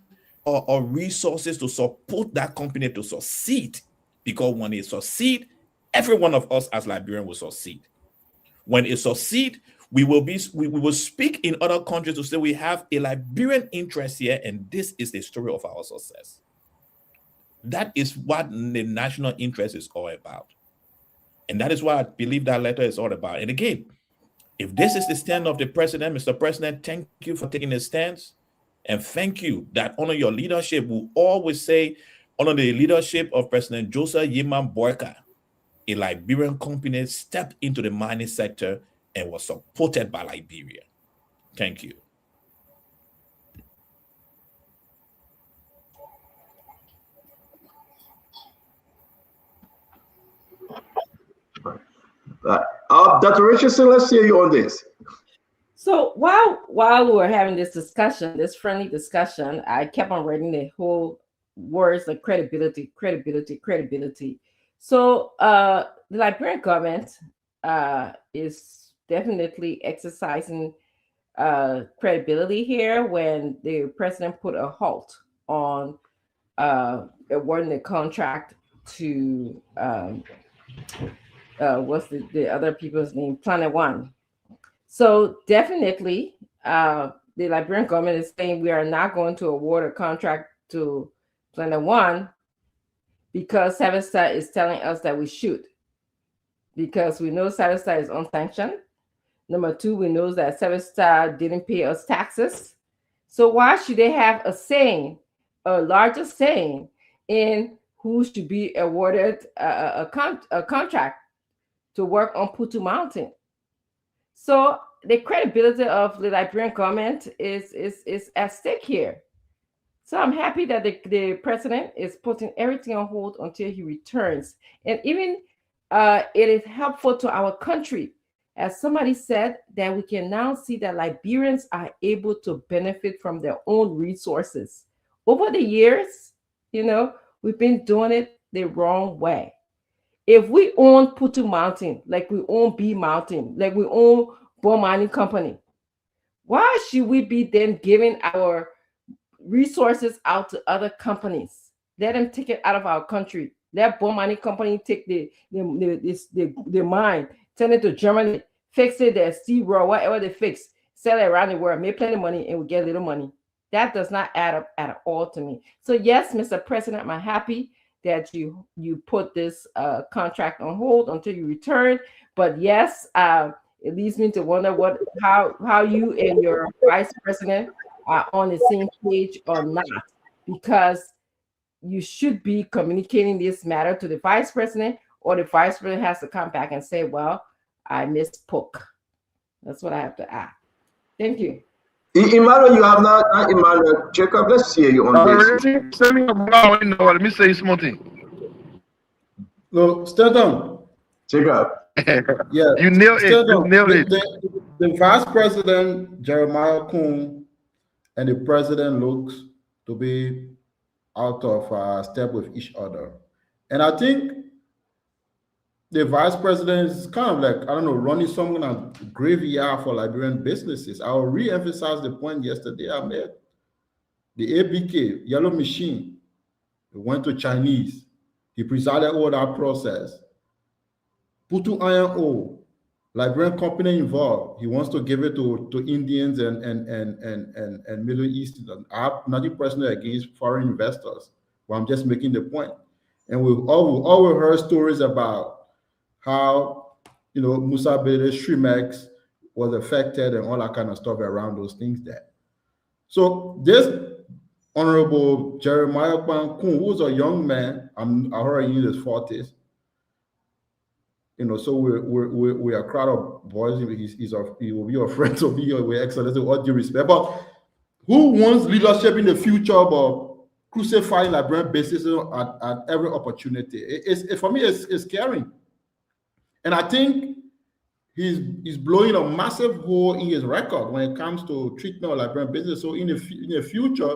Speaker 18: or resources to support that company to succeed. Because when it succeeds, every one of us as Liberians will succeed. When it succeeds, we will speak in other countries to say we have a Liberian interest here, and this is the story of our success. That is what the national interest is all about. And that is what I believe that letter is all about. And again, if this is the stand of the president, Mr. President, thank you for taking a stance. And thank you that under your leadership, we always say, under the leadership of President Joseph Yeman Boakai, a Liberian company stepped into the mining sector and was supported by Liberia. Thank you.
Speaker 17: Dr. Richardson, let's hear you on this.
Speaker 19: So while we were having this discussion, this friendly discussion, I kept on reading the whole words like credibility. So the Liberian government is definitely exercising credibility here when the president put a halt on awarding the contract to what's the other people's name, Planet One. So definitely the Liberian government is saying we are not going to award a contract to Planet One because Seven Star is telling us that we should, because we know Seven Star is unsanctioned. Number two, we know that Seven Star didn't pay us taxes. So why should they have a saying, a larger saying, in who should be awarded a contract to work on Putu Mountain? So the credibility of the Liberian government is at stake here. So I'm happy that the president is putting everything on hold until he returns. And even it is helpful to our country, as somebody said, that we can now see that Liberians are able to benefit from their own resources. Over the years, we've been doing it the wrong way. If we own Putu Mountain, like we own B Mountain, like we own Bone Mining Company, why should we be then giving our resources out to other companies? Let them take it out of our country. Let Bone Mining Company take the mine, send it to Germany, fix it, their steel raw, whatever they fix, sell it around the world, make plenty of money, and we get little money. That does not add up at all to me. So yes, Mr. President, I'm happy that you put this contract on hold until you return. But yes, it leads me to wonder how you and your vice president are on the same page or not, because you should be communicating this matter to the vice president, or the vice president has to come back and say, well, I misspoke. That's what I have to add. Thank you.
Speaker 17: Emmanuel, you have not Emmanuel. Jacob, let's hear you on this.
Speaker 22: Let me say something.
Speaker 20: Look, Stanton.
Speaker 17: Jacob.
Speaker 20: Yeah.
Speaker 22: You nailed it. You nailed it.
Speaker 20: The vice president, Jeremiah Kuhn, and the president looks to be out of step with each other. And I think the vice president is kind of like, I don't know, running some kind of graveyard for Liberian businesses. I will re-emphasize the point yesterday I made. The ABK, Yellow Machine, went to Chinese. He presided over that process. Putu Iron Ore, Liberian company involved. He wants to give it to Indians and Middle Eastern. I have nothing personal against foreign investors, but I'm just making the point. And we've always heard stories about how, Musa Bede, Shrimex was affected and all that kind of stuff around those things there. So this Honorable Jeremiah Kuhn, who's a young man, I heard he in his 40s, so we're a crowd of boys. He will be a friend to me with excellence, with all due respect. But who wants leadership in the future about crucifying Liberian businesses at every opportunity? For me, it's scary. And I think he's blowing a massive hole in his record when it comes to treatment of Liberian business. So in the future,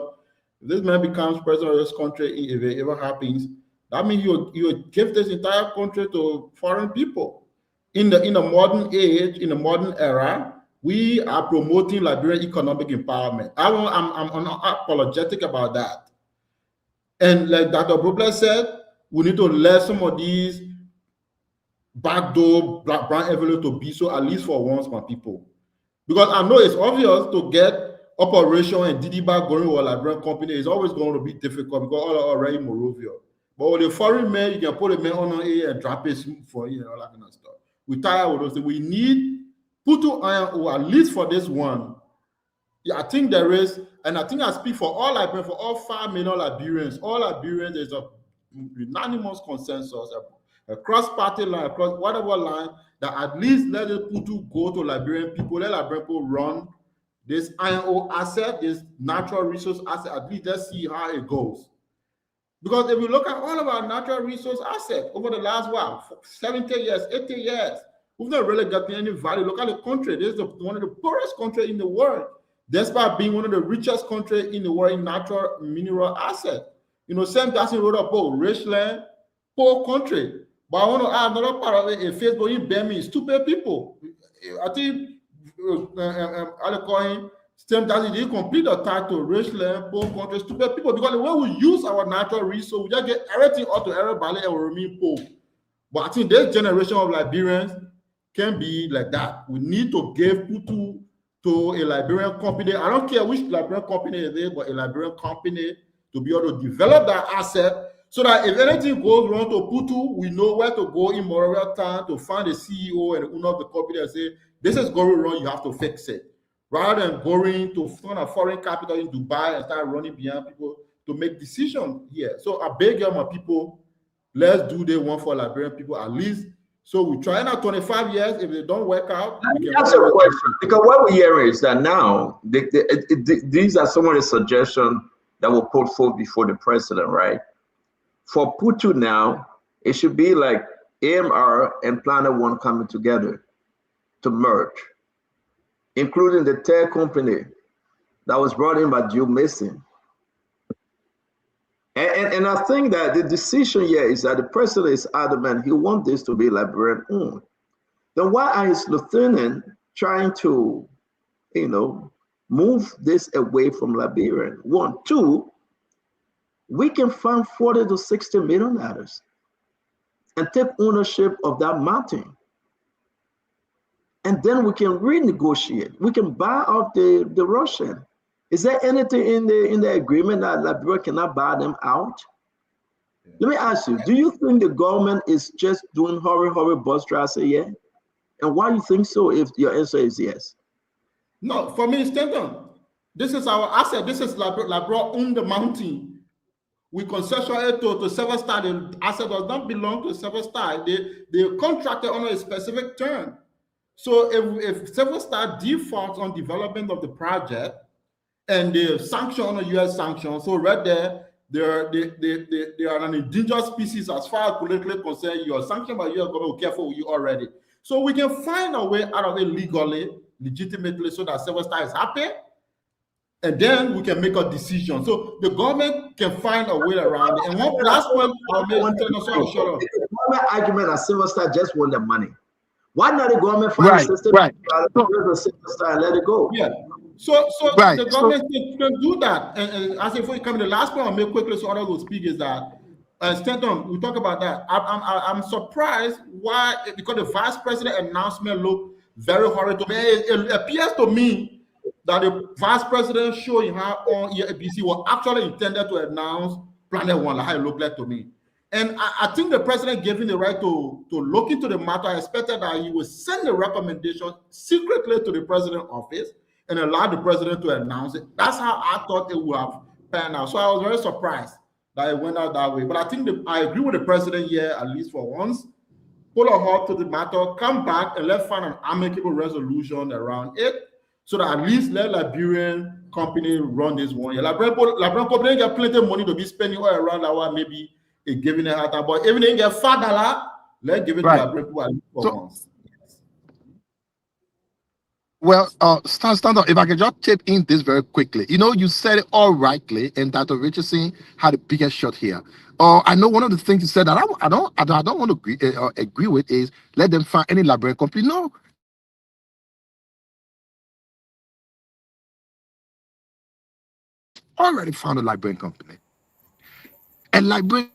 Speaker 20: if this man becomes president of this country, if it ever happens, that means you give this entire country to foreign people. In the modern age, in the modern era, we are promoting Liberian economic empowerment. I'm unapologetic about that. And like Dr. Brubler said, we need to let some of these backdoor brown envelope to be so, at least for once, my people. Because I know it's obvious to get operation and Didiba going with a Liberian company is always going to be difficult because all are already Morovia. But with a foreign man, you can put a man on here and drop it for you and all that kind of stuff. We're tired of those things. We need Putu Iron Ore, at least for this one. Yeah, I think there is, and I think I speak for all Liberians, for all 5 million Liberians. All Liberians, there's a unanimous consensus across party line, across whatever line, that at least let the Putu go to Liberian people, let Liberian people run this iron ore asset, this natural resource asset. At least let's see how it goes. Because if we look at all of our natural resource assets over the last 70 years, 80 years, We've not really gotten any value. Look at the country. This is one of the poorest countries in the world, despite being one of the richest countries in the world in natural mineral assets. You know, same person wrote up, oh, rich land, poor country. But I want to add another part of it. In Facebook, in Bemi, stupid people. I think I'll call him, same time he didn't complete the title, rich land, poor country, stupid people. Because the way we use our natural resource, we just get everything out to everybody and we remain poor. But I think this generation of Liberians can be like that. We need to give Putu to a Liberian company. I don't care which Liberian company it is, but a Liberian company to be able to develop that asset so that if anything goes wrong to Putu, we know where to go in Morovia Town to find the CEO and the owner of the company and say, this is going wrong, you have to fix it. Rather than going to find a foreign capital in Dubai and start running behind people to make decisions here. So I beg you, my people, let's do the one for Liberian people at least. So we try now 25 years. If they don't work out,
Speaker 17: that's a question. Because what we hear is that now these are some of the suggestions that were put forth before the president, right? For Putu now, it should be like AMR and Planet One coming together to merge, including the third company that was brought in by Joe Mason. And I think that the decision here is that the president is adamant he wants this to be Liberian owned. Then why are his lieutenant trying to, you know, move this away from Liberian? One, two, we can find $40 to $60 million and take ownership of that mountain. And then we can renegotiate. We can buy out the Russian. Is there anything in the agreement that Liberia cannot buy them out? Let me ask you, do you think the government is just doing hurry bus drive? Say yeah? And why do you think so if your answer is yes?
Speaker 20: No, for me, Stanton, this is our asset. This is Liberia on the mountain. We concessionate to Silver Star. The asset does not belong to Silver Star. They contracted on a specific term. So if Silver Star defaults on development of the project and they sanction on a U.S. sanction, so right there, they are an endangered species as far as politically concerned. You are sanctioned by U.S. government will care for you already. So we can find a way out of it legally, legitimately, so that Silver Star is happy. And then we can make a decision. So the government can find a way around it. And one last one,
Speaker 17: the government argument that Silver Star just want the money. Why not the government find a system the Silver Star and let it go?
Speaker 20: Yeah. So the government can do that. And as if we come to the last point I'll make quickly so others will speak is that Stanton, we talk about that. I'm surprised why, because the vice president announcement looked very hurried to me. It appears to me that the vice president showing her on ABC was actually intended to announce Planet One, like how it looked like to me. And I think the president gave him the right to look into the matter. I expected that he would send the recommendation secretly to the president's office and allow the president to announce it. That's how I thought it would have panned out. So I was very surprised that it went out that way. But I think I agree with the president here, at least for once. Pull a halt to the matter, come back, and let's find an amicable resolution around it, so that at least let Liberian company run this one. Yeah, Liberian company get plenty of money to be spending all around that one, maybe giving it out. But even if they get $5, let's give it to Liberian people for once.
Speaker 22: Well, stand up. If I can just chip in this very quickly. You know, you said it all rightly, and Dr. Richardson had the biggest shot here. I know one of the things you said that I don't want to agree with is let them find any Liberian company. No. Already found a Liberian company. A Liberian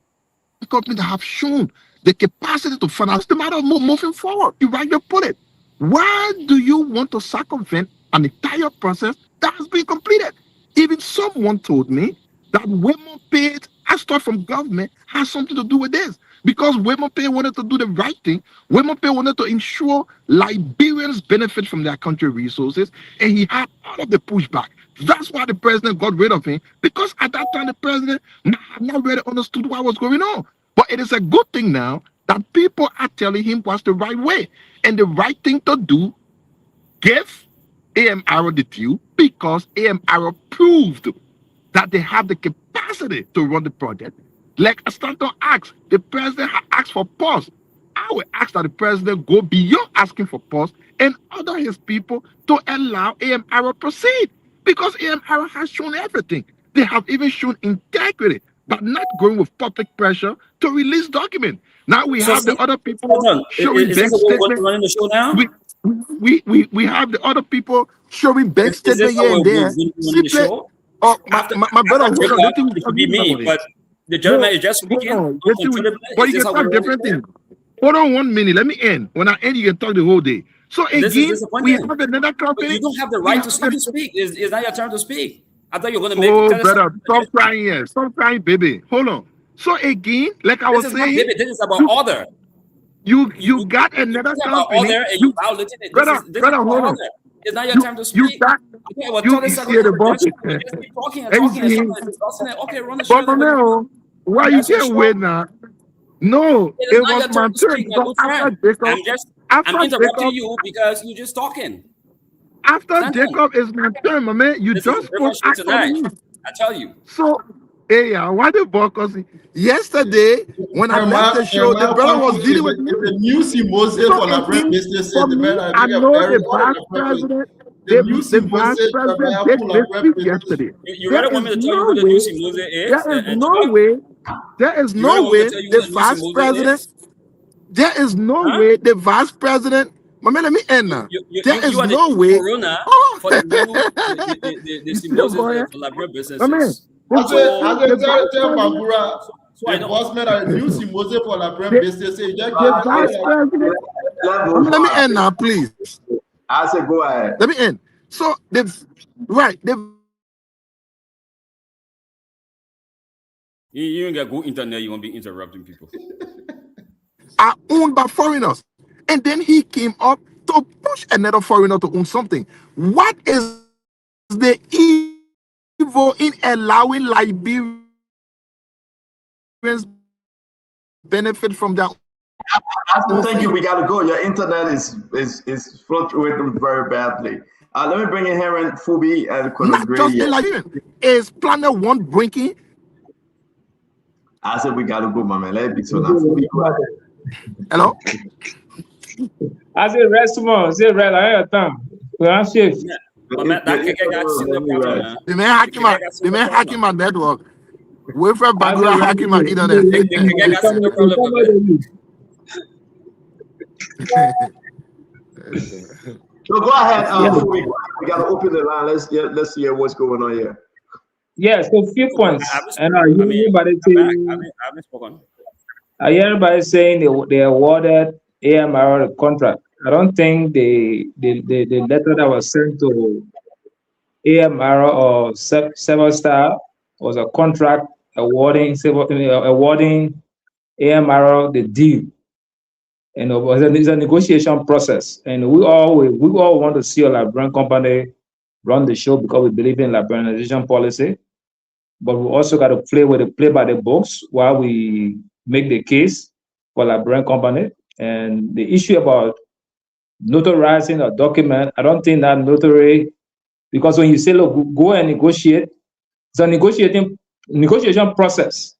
Speaker 22: company that have shown the capacity to finance the matter of moving forward. You rightly put it. Why do you want to circumvent an entire process that has been completed? Even someone told me that women paid extra from government has something to do with this. Because women pay wanted to do the right thing. Women pay wanted to ensure Liberians benefit from their country resources. And he had all of the pushback. That's why the president got rid of him. Because at that time, the president had not really understood what was going on. But it is a good thing now that people are telling him what's the right way. And the right thing to do, give AMR the due, because AMR proved that they have the capacity to run the project. Like Stanton asked, the president had asked for pause. I will ask that the president go beyond asking for pause and order his people to allow AMRO proceed, because AMRO has shown everything. They have even shown integrity, but not going with public pressure to release document. Now we have the other people showing
Speaker 11: is
Speaker 22: bank
Speaker 11: this the way we're
Speaker 22: statement.
Speaker 11: running the show now?
Speaker 22: We have the other people showing bank
Speaker 11: Is this
Speaker 22: statement
Speaker 11: how
Speaker 22: here and
Speaker 11: we're
Speaker 22: there.
Speaker 11: running the
Speaker 22: Simply,
Speaker 11: show?
Speaker 22: oh, my brother, hold on.
Speaker 11: Jacob,
Speaker 22: Don't think
Speaker 11: it could be me,
Speaker 22: about it.
Speaker 11: but the gentleman
Speaker 22: No,
Speaker 11: is just
Speaker 22: hold
Speaker 11: speaking
Speaker 22: on. But you
Speaker 11: uncontrollably.
Speaker 22: can talk different things. Hold on 1 minute. Let me end. When I end, you can talk the whole day. So
Speaker 11: This is
Speaker 22: again, we
Speaker 11: disappointing.
Speaker 22: have another
Speaker 11: But
Speaker 22: company.
Speaker 11: you don't have the
Speaker 22: We
Speaker 11: right
Speaker 22: have
Speaker 11: to stop
Speaker 22: the-
Speaker 11: to speak. It's not your turn to speak. I thought you were going to make
Speaker 22: Oh,
Speaker 11: tell us
Speaker 22: brother,
Speaker 11: something.
Speaker 22: stop crying here. Stop crying, baby. Hold on. So again, like I
Speaker 11: This
Speaker 22: was
Speaker 11: is not
Speaker 22: saying,
Speaker 11: David. This is about order.
Speaker 22: you got another
Speaker 11: It's about
Speaker 22: company.
Speaker 11: order and you violated it. This is
Speaker 22: Brother,
Speaker 11: about
Speaker 22: hold on.
Speaker 11: order. It's not your time to
Speaker 22: You
Speaker 11: speak.
Speaker 22: got
Speaker 11: Okay, well,
Speaker 22: you
Speaker 11: 30 seconds
Speaker 22: hear the
Speaker 11: of
Speaker 22: boss.
Speaker 11: rejection. You just keep talking and talking and someone is discussing it. Okay, run the show.
Speaker 22: But now, why you
Speaker 11: That's your
Speaker 22: can't
Speaker 11: show.
Speaker 22: wait now? No,
Speaker 11: It is
Speaker 22: it
Speaker 11: not
Speaker 22: was
Speaker 11: your
Speaker 22: my
Speaker 11: turn to
Speaker 22: turn
Speaker 11: speak, my
Speaker 22: because
Speaker 11: good friend. I'm interrupting
Speaker 22: Jacob,
Speaker 11: you because you're just talking.
Speaker 22: after
Speaker 11: Stand down.
Speaker 22: Jacob is my turn, my man. You
Speaker 11: This is a
Speaker 22: just
Speaker 11: different
Speaker 22: spoke
Speaker 11: show
Speaker 22: after
Speaker 11: tonight.
Speaker 22: me.
Speaker 11: I tell you.
Speaker 22: So, hey, why the boss? Because yesterday, when I left the show, the brother was dealing with me.
Speaker 20: The new Simose
Speaker 22: So
Speaker 20: for la
Speaker 22: again,
Speaker 20: business,
Speaker 22: for
Speaker 20: the
Speaker 22: me,
Speaker 20: man
Speaker 22: I know
Speaker 20: very
Speaker 22: the vice president, the vice president did this speak yesterday.
Speaker 11: You
Speaker 22: There
Speaker 11: really want
Speaker 22: is
Speaker 11: me to tell you
Speaker 22: no
Speaker 11: who the
Speaker 22: way.
Speaker 11: new Simose is?
Speaker 22: There is no way. There is
Speaker 11: You really
Speaker 22: no
Speaker 11: want me
Speaker 22: way
Speaker 11: to tell you
Speaker 22: the
Speaker 11: who the new
Speaker 22: vice
Speaker 11: Simose
Speaker 22: president.
Speaker 11: is?
Speaker 22: There is no
Speaker 11: Huh?
Speaker 22: way the vice president. Mama, let me end now. There is
Speaker 11: You are the
Speaker 22: no
Speaker 11: new
Speaker 22: way.
Speaker 11: corona
Speaker 22: Oh,
Speaker 11: for the new the
Speaker 22: you see,
Speaker 11: Simoses
Speaker 22: boy.
Speaker 11: for Liberian
Speaker 22: I mean,
Speaker 11: businesses.
Speaker 20: As
Speaker 11: So,
Speaker 20: a
Speaker 22: the vice
Speaker 20: tell
Speaker 22: president,
Speaker 20: Bangura,
Speaker 11: I
Speaker 20: the
Speaker 11: know.
Speaker 20: boss man are new Simose for la business. Just
Speaker 22: the vice president. Let me end now, please.
Speaker 17: I said, go ahead.
Speaker 22: Let me end. So the
Speaker 11: You ain't got good internet, you're going to be interrupting people.
Speaker 22: are owned by foreigners, and then he came up to push another foreigner to own something. What is the evil in allowing Liberians benefit from that?
Speaker 17: Thank you. We gotta go. Your internet is fluctuating very badly. Let me bring in Heron Fubi and
Speaker 22: Not just in Liberian. Is Planet One drinking?
Speaker 17: I said we gotta go, my man. Let it be so now. Fubi, go ahead.
Speaker 22: Hello?
Speaker 2: I say rest more. Say rest. I have time. We are safe.
Speaker 11: But man, that keke got similar problem, man.
Speaker 22: The man hacking my network. Wilfred Bagura hacking my internet.
Speaker 11: The keke got similar problem, man.
Speaker 17: So go ahead, Fubi. We gotta open the line. Let's hear what's going on here.
Speaker 2: Yeah, so few points. And I hear everybody saying, I hear everybody saying they awarded AMRO the contract. I don't think the letter that was sent to AMRO or Several Star was a contract awarding AMRO the deal. And it's a negotiation process. And we all want to see a Liberian company run the show because we believe in liberalization policy. But we also got to play by the books while we make the case for Liberian company. And the issue about notarizing a document, I don't think that notary, because when you say, look, go and negotiate, it's a negotiation process.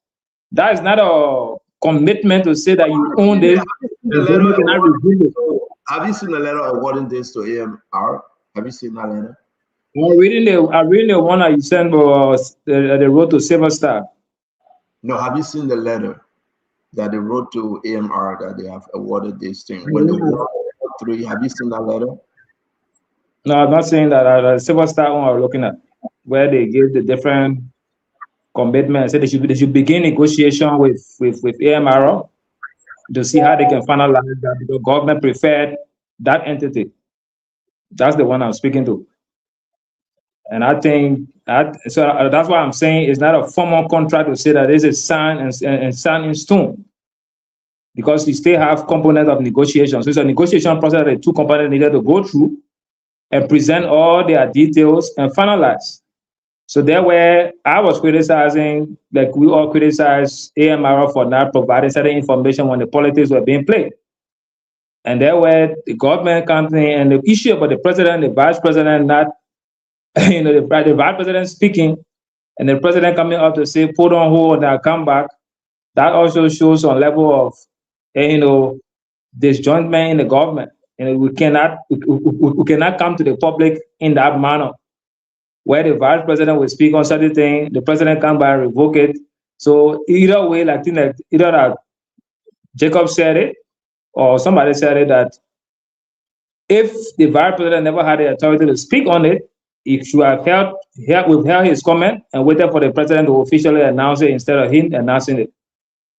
Speaker 2: That is not a commitment to say that you own this.
Speaker 17: Have you seen the letter awarding this to AMR? Have you seen that letter?
Speaker 2: I'm reading the one that you sent for the road to Silver Star.
Speaker 17: No, have you seen the letter that they wrote to AMR that they have awarded this thing? When they wrote 3, have you seen that letter?
Speaker 2: No, I'm not saying that. The Silver Star one I'm looking at, where they give the different commitments. Say they should begin negotiation with AMR to see how they can finalize that, because government preferred that entity. That's the one I'm speaking to. And I think that's why I'm saying it's not a formal contract to say that this is signed and signed in stone, because you still have component of negotiation. So it's a negotiation process that the two companies needed to go through and present all their details and finalize. So there where I was criticizing, like we all criticize AMR for not providing certain information when the politics were being played. And there where the government company and the issue about the president, the vice president not, the vice president speaking and the president coming up to say, put on hold and I'll come back. That also shows some level of, disjointment in the government. And we cannot come to the public in that manner, where the vice president will speak on certain things, the president come by and revoke it. So either way, I think that either that Jacob said it or somebody said it, that if the vice president never had the authority to speak on it, he should have withheld his comment and waited for the president to officially announce it instead of him announcing it.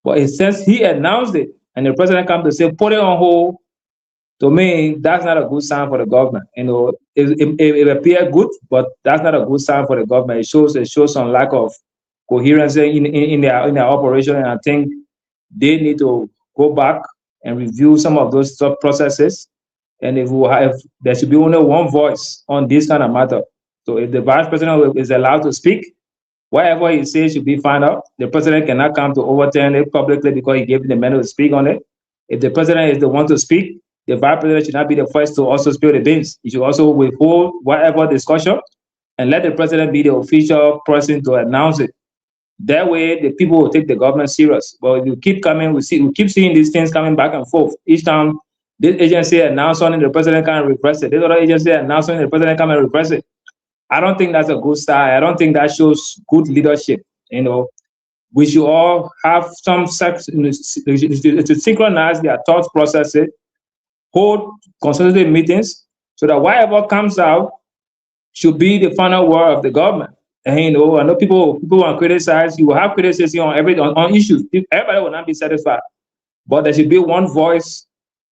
Speaker 2: But since he announced it and the president comes to say, put it on hold, to me, that's not a good sign for the government. You know, it appears good, but that's not a good sign for the government. It shows some lack of coherence in their operation, and I think they need to go back and review some of those sub processes. And if there should be only one voice on this kind of matter. So if the vice president is allowed to speak, whatever he says should be found out. The president cannot come to overturn it publicly because he gave the man to speak on it. If the president is the one to speak, the vice president should not be the first to also spill the beans. He should also withhold whatever discussion and let the president be the official person to announce it. That way, the people will take the government serious. But if you keep coming, we keep seeing these things coming back and forth. Each time this agency announces something, the president can't repress it. This other agency announces something, the president can't repress it. I don't think that's a good style. I don't think that shows good leadership. You know, we should all have some sex to synchronize their thought processes, hold consultative meetings, so that whatever comes out should be the final word of the government. And you know, I know people want to criticize. You will have criticism on issues. Everybody will not be satisfied, but there should be one voice.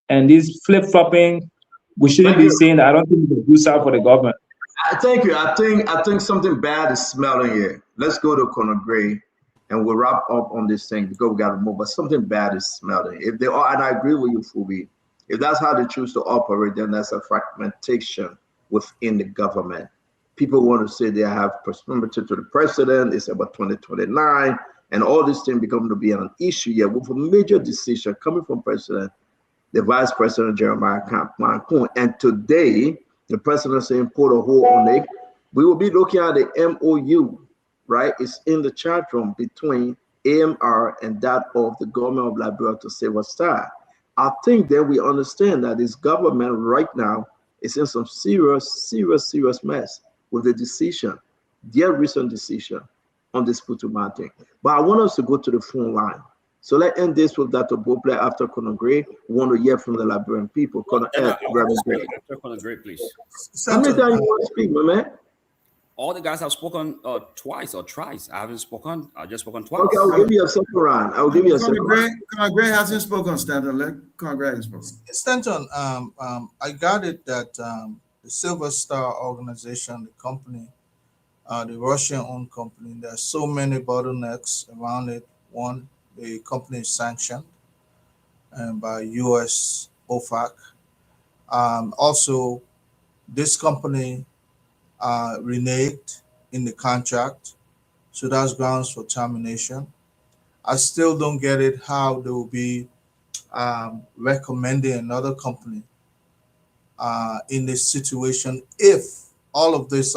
Speaker 2: And this flip-flopping, we shouldn't be saying that. I don't think it's a good sign for the government.
Speaker 17: Thank you. I think something bad is smelling here. Let's go to Conagray, and we'll wrap up on this thing because we got to move. But something bad is smelling. If they are, and I agree with you, Fubi. If that's how they choose to operate, then that's a fragmentation within the government. People want to say they have proximity to the president. It's about 2029, and all these things become to be an issue. Yeah, with a major decision coming from president, the vice president Jeremiah Cancun, and today the president saying put a hold on it. We will be looking at the MOU, right? It's in the chat room between AMR and that of the government of Liberia to Silver Star. I think that we understand that this government right now is in some serious mess with the decision, their recent decision on this Putumayo thing. But I want us to go to the phone line. So let's end this with Dr. Bople after Conagray. We want to hear from the Liberian people.
Speaker 11: After Conagray, please.
Speaker 17: How many times you want to speak, my man?
Speaker 11: All the guys have spoken twice or thrice. I haven't spoken. I just spoken twice.
Speaker 17: Okay, I'll give you a second round.
Speaker 7: Conagray hasn't spoken, Stanton. Let Conagray has spoken.
Speaker 1: Stanton, I got it that the Silver Star organization, the company, the Russian-owned company, there are so many bottlenecks around it. One, the company is sanctioned by U.S. OFAC. Also, this company reneged in the contract, so that's grounds for termination. I still don't get it how they will be recommending another company in this situation if all of this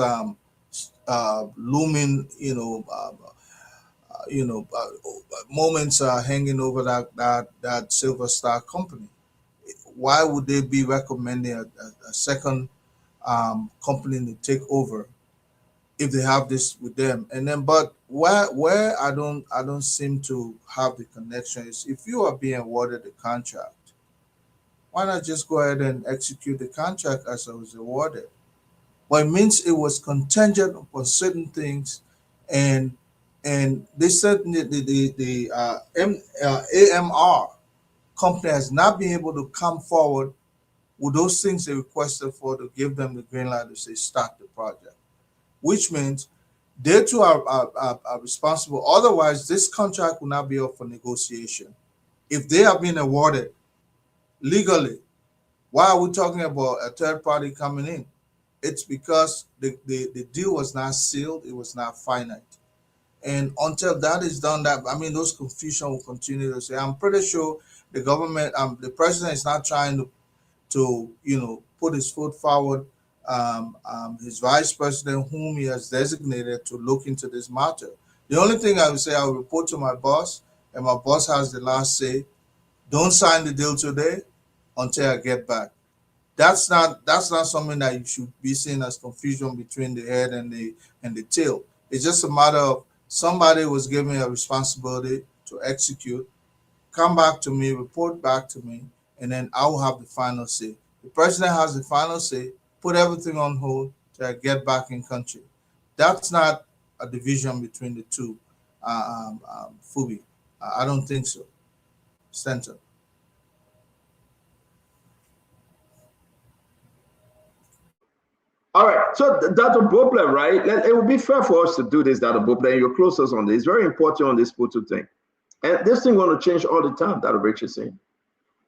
Speaker 1: looming, moments are hanging over that Silver Star company. Why would they be recommending a second company to take over if they have this with them? And then, but where I don't seem to have the connection is if you are being awarded the contract, why not just go ahead and execute the contract as it was awarded? Well, it means it was contingent upon certain things, and they said the AMR company has not been able to come forward with those things they requested for to give them the green light to say start the project, which means they too are responsible. Otherwise, this contract will not be up for negotiation. If they have been awarded legally, why are we talking about a third party coming in? It's because the deal was not sealed, it was not finite. And until that is done, those confusion will continue to say. I'm pretty sure the government, the president is not trying to put his foot forward. His vice president, whom he has designated to look into this matter. The only thing I would say, I will report to my boss, and my boss has the last say. Don't sign the deal today. until I get back. That's not something that you should be seeing as confusion between the head and the tail. It's just a matter of somebody was given me a responsibility to execute, come back to me, report back to me, and then I will have the final say. The president has the final say, put everything on hold till I get back in country. That's not a division between the two, Phoebe. I don't think so. Stanton.
Speaker 17: All right, so Dr. Bopler, right? It would be fair for us to do this, Dr. Bopler, and you're closest on this. It's very important on this Putu thing. And this thing going to change all the time, Dr. Richardson.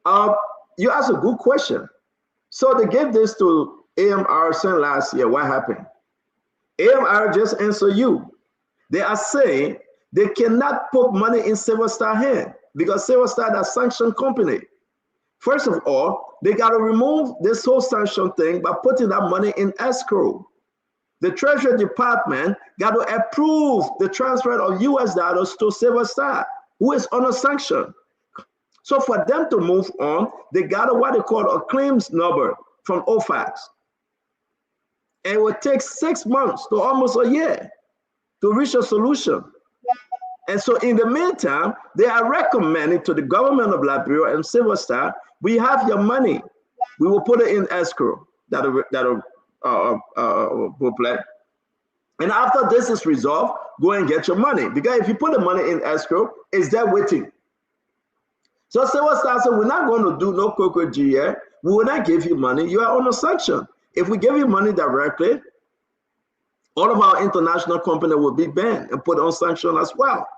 Speaker 17: You asked a good question. So they gave this to AMR last year. What happened? AMR just answered you. They are saying they cannot put money in Silver Star hand because Silver Star is a sanctioned company. First of all, they got to remove this whole sanction thing by putting that money in escrow. The Treasury Department got to approve the transfer of US dollars to Silver Star, who is under sanction. So for them to move on, they got what they call a claims number from OFAC. And it would take 6 months to almost a year to reach a solution. And so in the meantime, they are recommending to the government of Liberia and Silver Star, we have your money. We will put it in escrow. That'll play. And after this is resolved, go and get your money. Because if you put the money in escrow, it's there waiting. So Silver Star said, we're not going to do no cocoa here. We will not give you money. You are under sanction. If we give you money directly, all of our international company will be banned and put on sanction as well.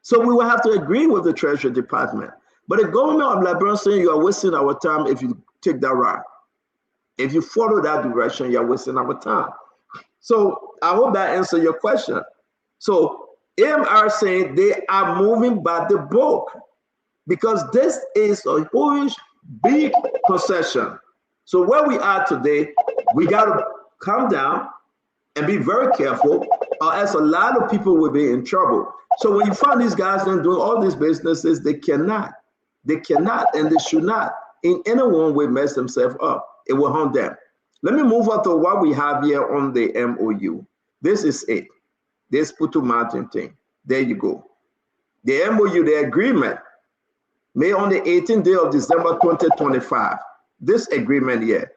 Speaker 17: So we will have to agree with the Treasury Department. But the government of Liberia is saying you are wasting our time if you take that route. If you follow that direction, you're wasting our time. So I hope that answers your question. So AMR saying they are moving by the book because this is a huge, big concession. So where we are today, we got to calm down and be very careful, or else a lot of people will be in trouble. So when you find these guys then doing all these businesses, they cannot, and they should not in any one way mess themselves up. It will harm them. Let me move on to what we have here on the MOU. This is it. This Putu Mountain thing. There you go. The MOU, the agreement, made on the 18th day of December 2025. This agreement here.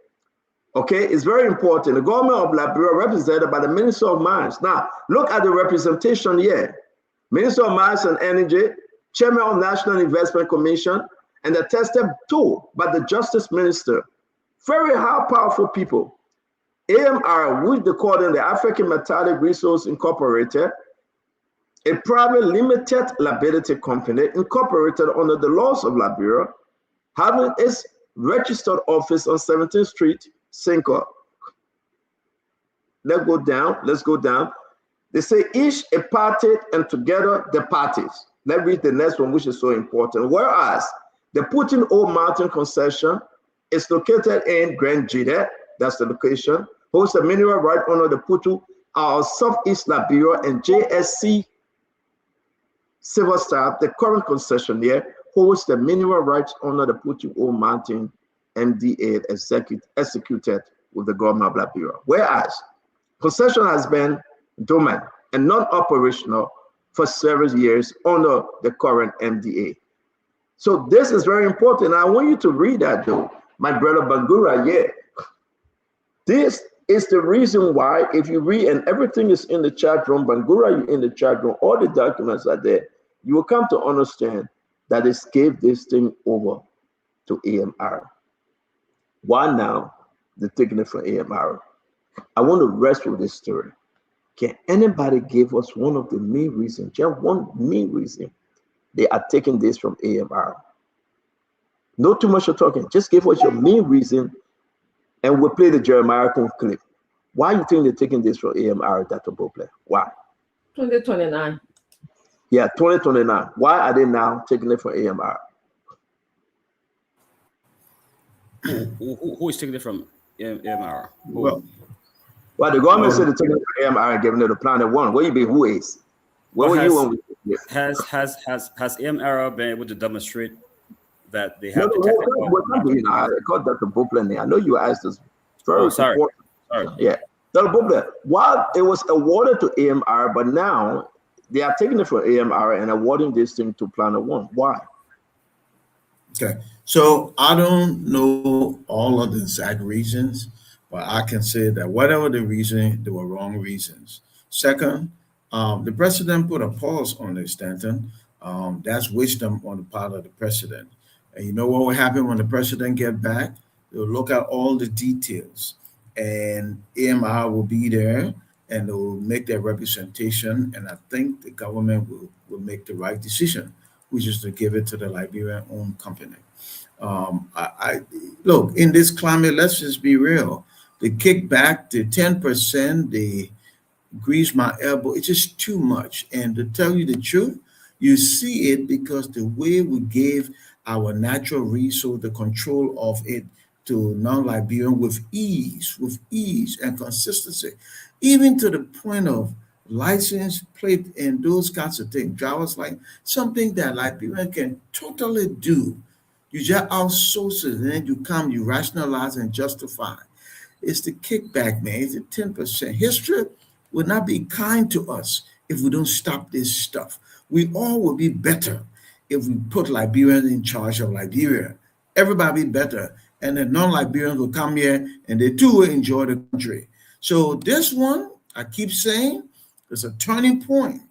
Speaker 17: Okay, it's very important. The government of Liberia represented by the Minister of Mines. Now, look at the representation here. Minister of Mines and Energy, Chairman of National Investment Commission, and attested to by the Justice Minister. Very high, powerful people. AMR, which they call them the African Metallic Resources Incorporated, a private limited liability company incorporated under the laws of Liberia, having its registered office on 17th Street, Cinco. Let's go down. They say each a party and together the parties. Let's read the next one, which is so important. Whereas the Putin Old Mountain concession is located in Grand Jide, that's the location, holds the mineral right under the Putu, Southeast Liberia, and JSC Silver Star, the current concession here, holds the mineral rights under the Putu Old Mountain MDA executed with the government of Liberia. Whereas concession has been dormant and non-operational for several years under the current MDA. So this is very important. I want you to read that though, my brother Bangura. Yeah, this is the reason why if you read, and everything is in the chat room, Bangura, you in the chat room, all the documents are there, you will come to understand that they gave this thing over to AMR. Why now they're taking it from AMR? I want to rest with this story. Can anybody give us one of the main reasons, just one main reason they are taking this from AMR? Not too much of talking, just give us your main reason and we'll play the Jeremiah clip. Why you think they're taking this from AMR, Dr. Bopler? Why?
Speaker 19: 2029.
Speaker 17: Yeah, 2029. Why are they now taking it from AMR?
Speaker 11: Who is taking it from AMR?
Speaker 17: Well, the government said they're taking it from AMR and giving it to Planet One. Where you be? Who is? Where were you when we?
Speaker 11: Has AMR been able to demonstrate that they have to
Speaker 17: I called Dr. Buckland. I know you asked us very
Speaker 11: sorry.
Speaker 17: important.
Speaker 11: Sorry.
Speaker 17: Yeah. Dr. Buckland, while it was awarded to AMR, but now they are taking it from AMR and awarding this thing to Planet One. Why?
Speaker 7: Okay. So I don't know all of the exact reasons, but I can say that whatever the reason, they were wrong reasons. Second, the president put a pause on this, Stanton. That's wisdom on the part of the president. And you know what will happen when the president get back? They'll look at all the details, and AMR will be there, and they will make their representation. And I think the government will make the right decision, which is to give it to the Liberian-owned company. Look, in this climate, let's just be real. The kickback, the 10%, the grease my elbow, it's just too much. And to tell you the truth, you see it because the way we gave our natural resource, the control of it to non-Liberian with ease and consistency, even to the point of license plate and those kinds of things. Driver's like something that Liberian can totally do. You just outsource it, and then you come, you rationalize and justify. It's the kickback, man. It's the 10%. History will not be kind to us if we don't stop this stuff. We all will be better if we put Liberians in charge of Liberia. Everybody be better. And the non-Liberians will come here and they too will enjoy the country. So this one, I keep saying, is a turning point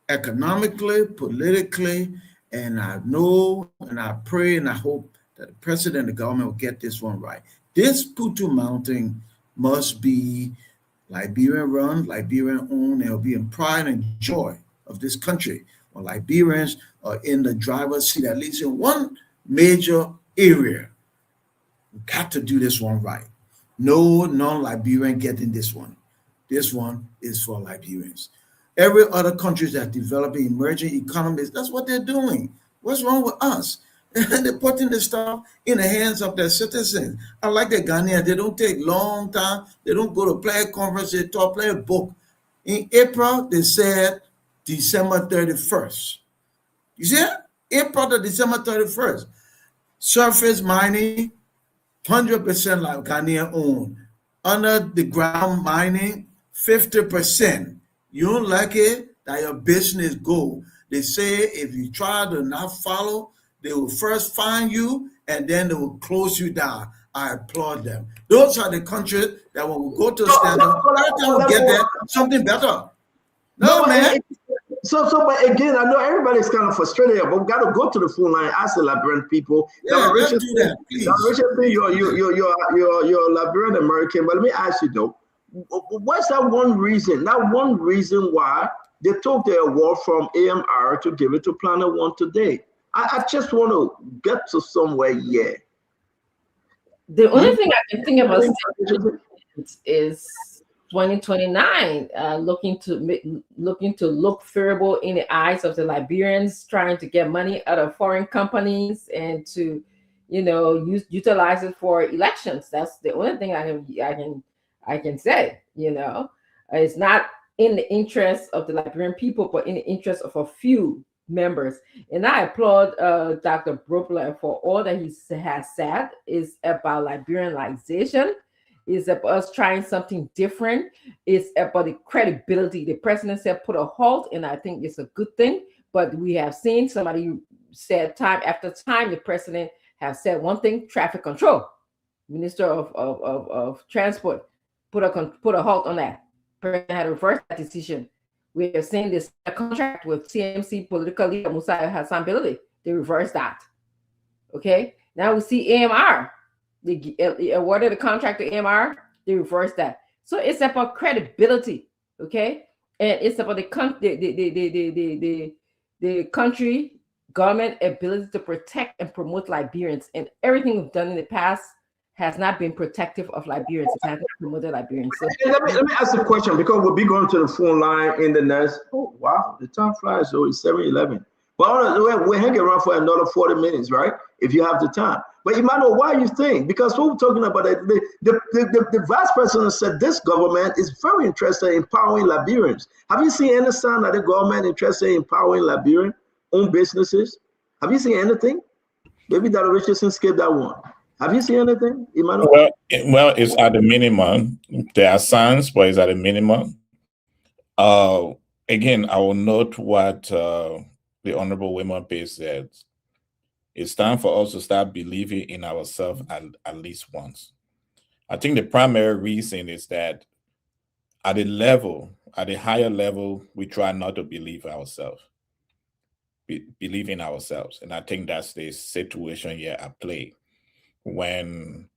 Speaker 7: economically, politically, and I know and I pray and I hope that the president and the government will get this one right. This Putu Mountain must be Liberian run, Liberian owned, and it'll be in pride and joy of this country when Liberians are in the driver's seat, at least in one major area. We got to do this one right. No non-Liberian getting this one. This one is for Liberians. Every other countries that are developing emerging economies, that's what they're doing. What's wrong with us? They're putting the stuff in the hands of their citizens. I like the Ghanaians. They don't take long time. They don't go to play a conference. They talk, play a book. In April, they said December 31st. You see that? April to December 31st. Surface mining, 100% like Ghanaian owned. Under the ground mining, 50%. You don't like it, that your business go. They say if you try to not follow, they will first find you and then they will close you down. I applaud them. Those are the countries that when we go to standard, every time we get there, something better. No, man.
Speaker 17: But again, I know everybody's kind of frustrated, but we got to go to the full line. Ask the Liberian people.
Speaker 7: Yeah, let's do that, please.
Speaker 17: Richard, you're Liberian American, but let me ask you though, what's that one reason? That one reason why they took the award from AMR to give it to Planet One today? I just want to get to somewhere here.
Speaker 19: The only thing I can think about is 2029, looking to look favorable in the eyes of the Liberians, trying to get money out of foreign companies and to, utilize it for elections. That's the only thing I can say. It's not in the interest of the Liberian people, but in the interest of a few members. And I applaud Dr. Brooklyn for all that he has said is about Liberianization. It's about us trying something different. It's about the credibility. The president said put a halt, and I think it's a good thing. But we have seen somebody said time after time, the president has said one thing: traffic control. Minister of Transport put a halt on that. President had reversed that decision. We have seen this contract with CMC political leader Musa Hassan Bilili. They reversed that. Okay. Now we see AMR. They awarded the contract to AMR. They reversed that. So it's about credibility. Okay. And it's about the country government ability to protect and promote Liberians. And everything we've done in the past has not been protective of Liberians. It has not promoted Liberians. So
Speaker 17: let me ask a question, because we'll be going to the phone line in the next, wow, the time flies, so it's 7:11. But we're hanging around for another 40 minutes, right? If you have the time. But Emmanuel, why you think? Because what we're talking about, the vice president said this government is very interested in empowering Liberians. Have you seen any sign that the government is interested in empowering Liberian-owned businesses? Have you seen anything? Maybe that Richardson skipped that one. Have you seen anything, Emmanuel?
Speaker 18: Well, it's at the minimum. There are signs, but it's at the minimum. Again, I will note what the Honorable Women Pace said. It's time for us to start believing in ourselves at least once. I think the primary reason is that at the higher level, we try not to believe ourselves. Believe in ourselves. And I think that's the situation here at play. When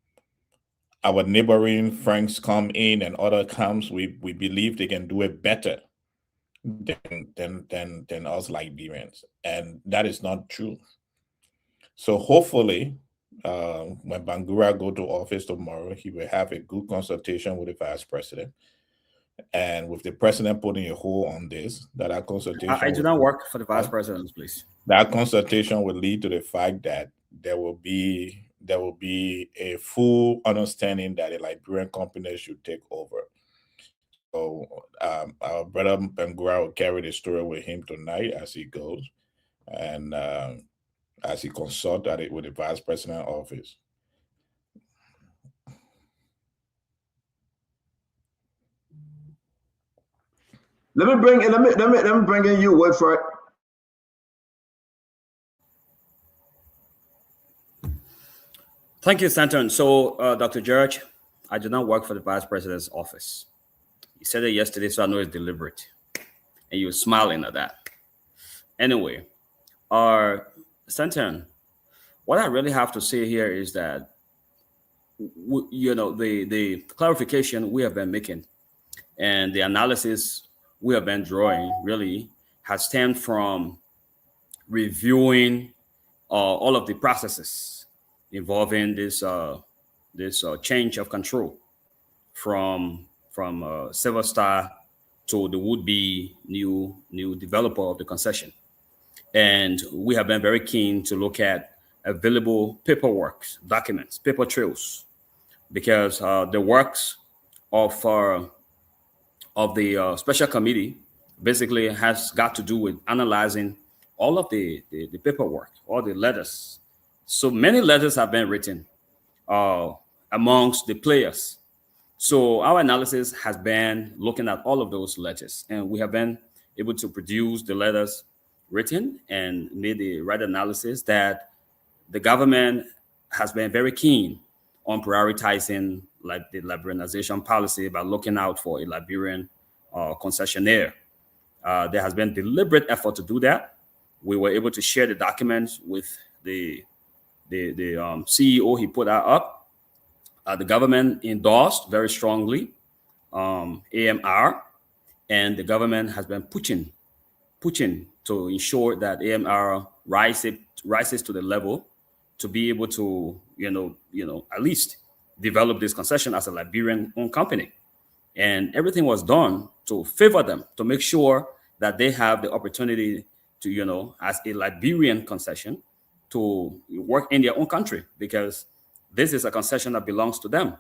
Speaker 18: our neighboring friends come in and other comes, we believe they can do it better than us Liberians. And that is not true. So hopefully, when Bangura go to office tomorrow, he will have a good consultation with the vice president. And with the president putting a hold on this, that our consultation...
Speaker 11: I do not work for the vice president, please.
Speaker 18: That consultation will lead to the fact that there will be a full understanding that a Liberian company should take over. So our brother Bangura will carry the story with him tonight as he goes, and as he consulted with the vice president office.
Speaker 17: Let me bring in you, Wilfred.
Speaker 11: Thank you, Stanton. So, Dr. George, I do not work for the vice president's office. You said it yesterday, so I know it's deliberate. And you're smiling at that. Anyway, Stanton, what I really have to say here is that, the clarification we have been making and the analysis we have been drawing really has stemmed from reviewing all of the processes involving this change of control from Silver Star to the would-be new developer of the concession. And we have been very keen to look at available paperwork, documents, paper trails, because the works of the special committee basically has got to do with analyzing all of the paperwork, all the letters. So many letters have been written amongst the players. So our analysis has been looking at all of those letters, and we have been able to produce the letters written and made the right analysis that the government has been very keen on prioritizing like the liberalization policy by looking out for a Liberian concessionaire. There has been deliberate effort to do that. We were able to share the documents with the CEO. He put that up. The government endorsed very strongly AMR, and the government has been pushing to ensure that AMR rises to the level to be able to at least develop this concession as a Liberian-owned company. And everything was done to favor them, to make sure that they have the opportunity to, as a Liberian concession, to work in their own country, because this is a concession that belongs to them.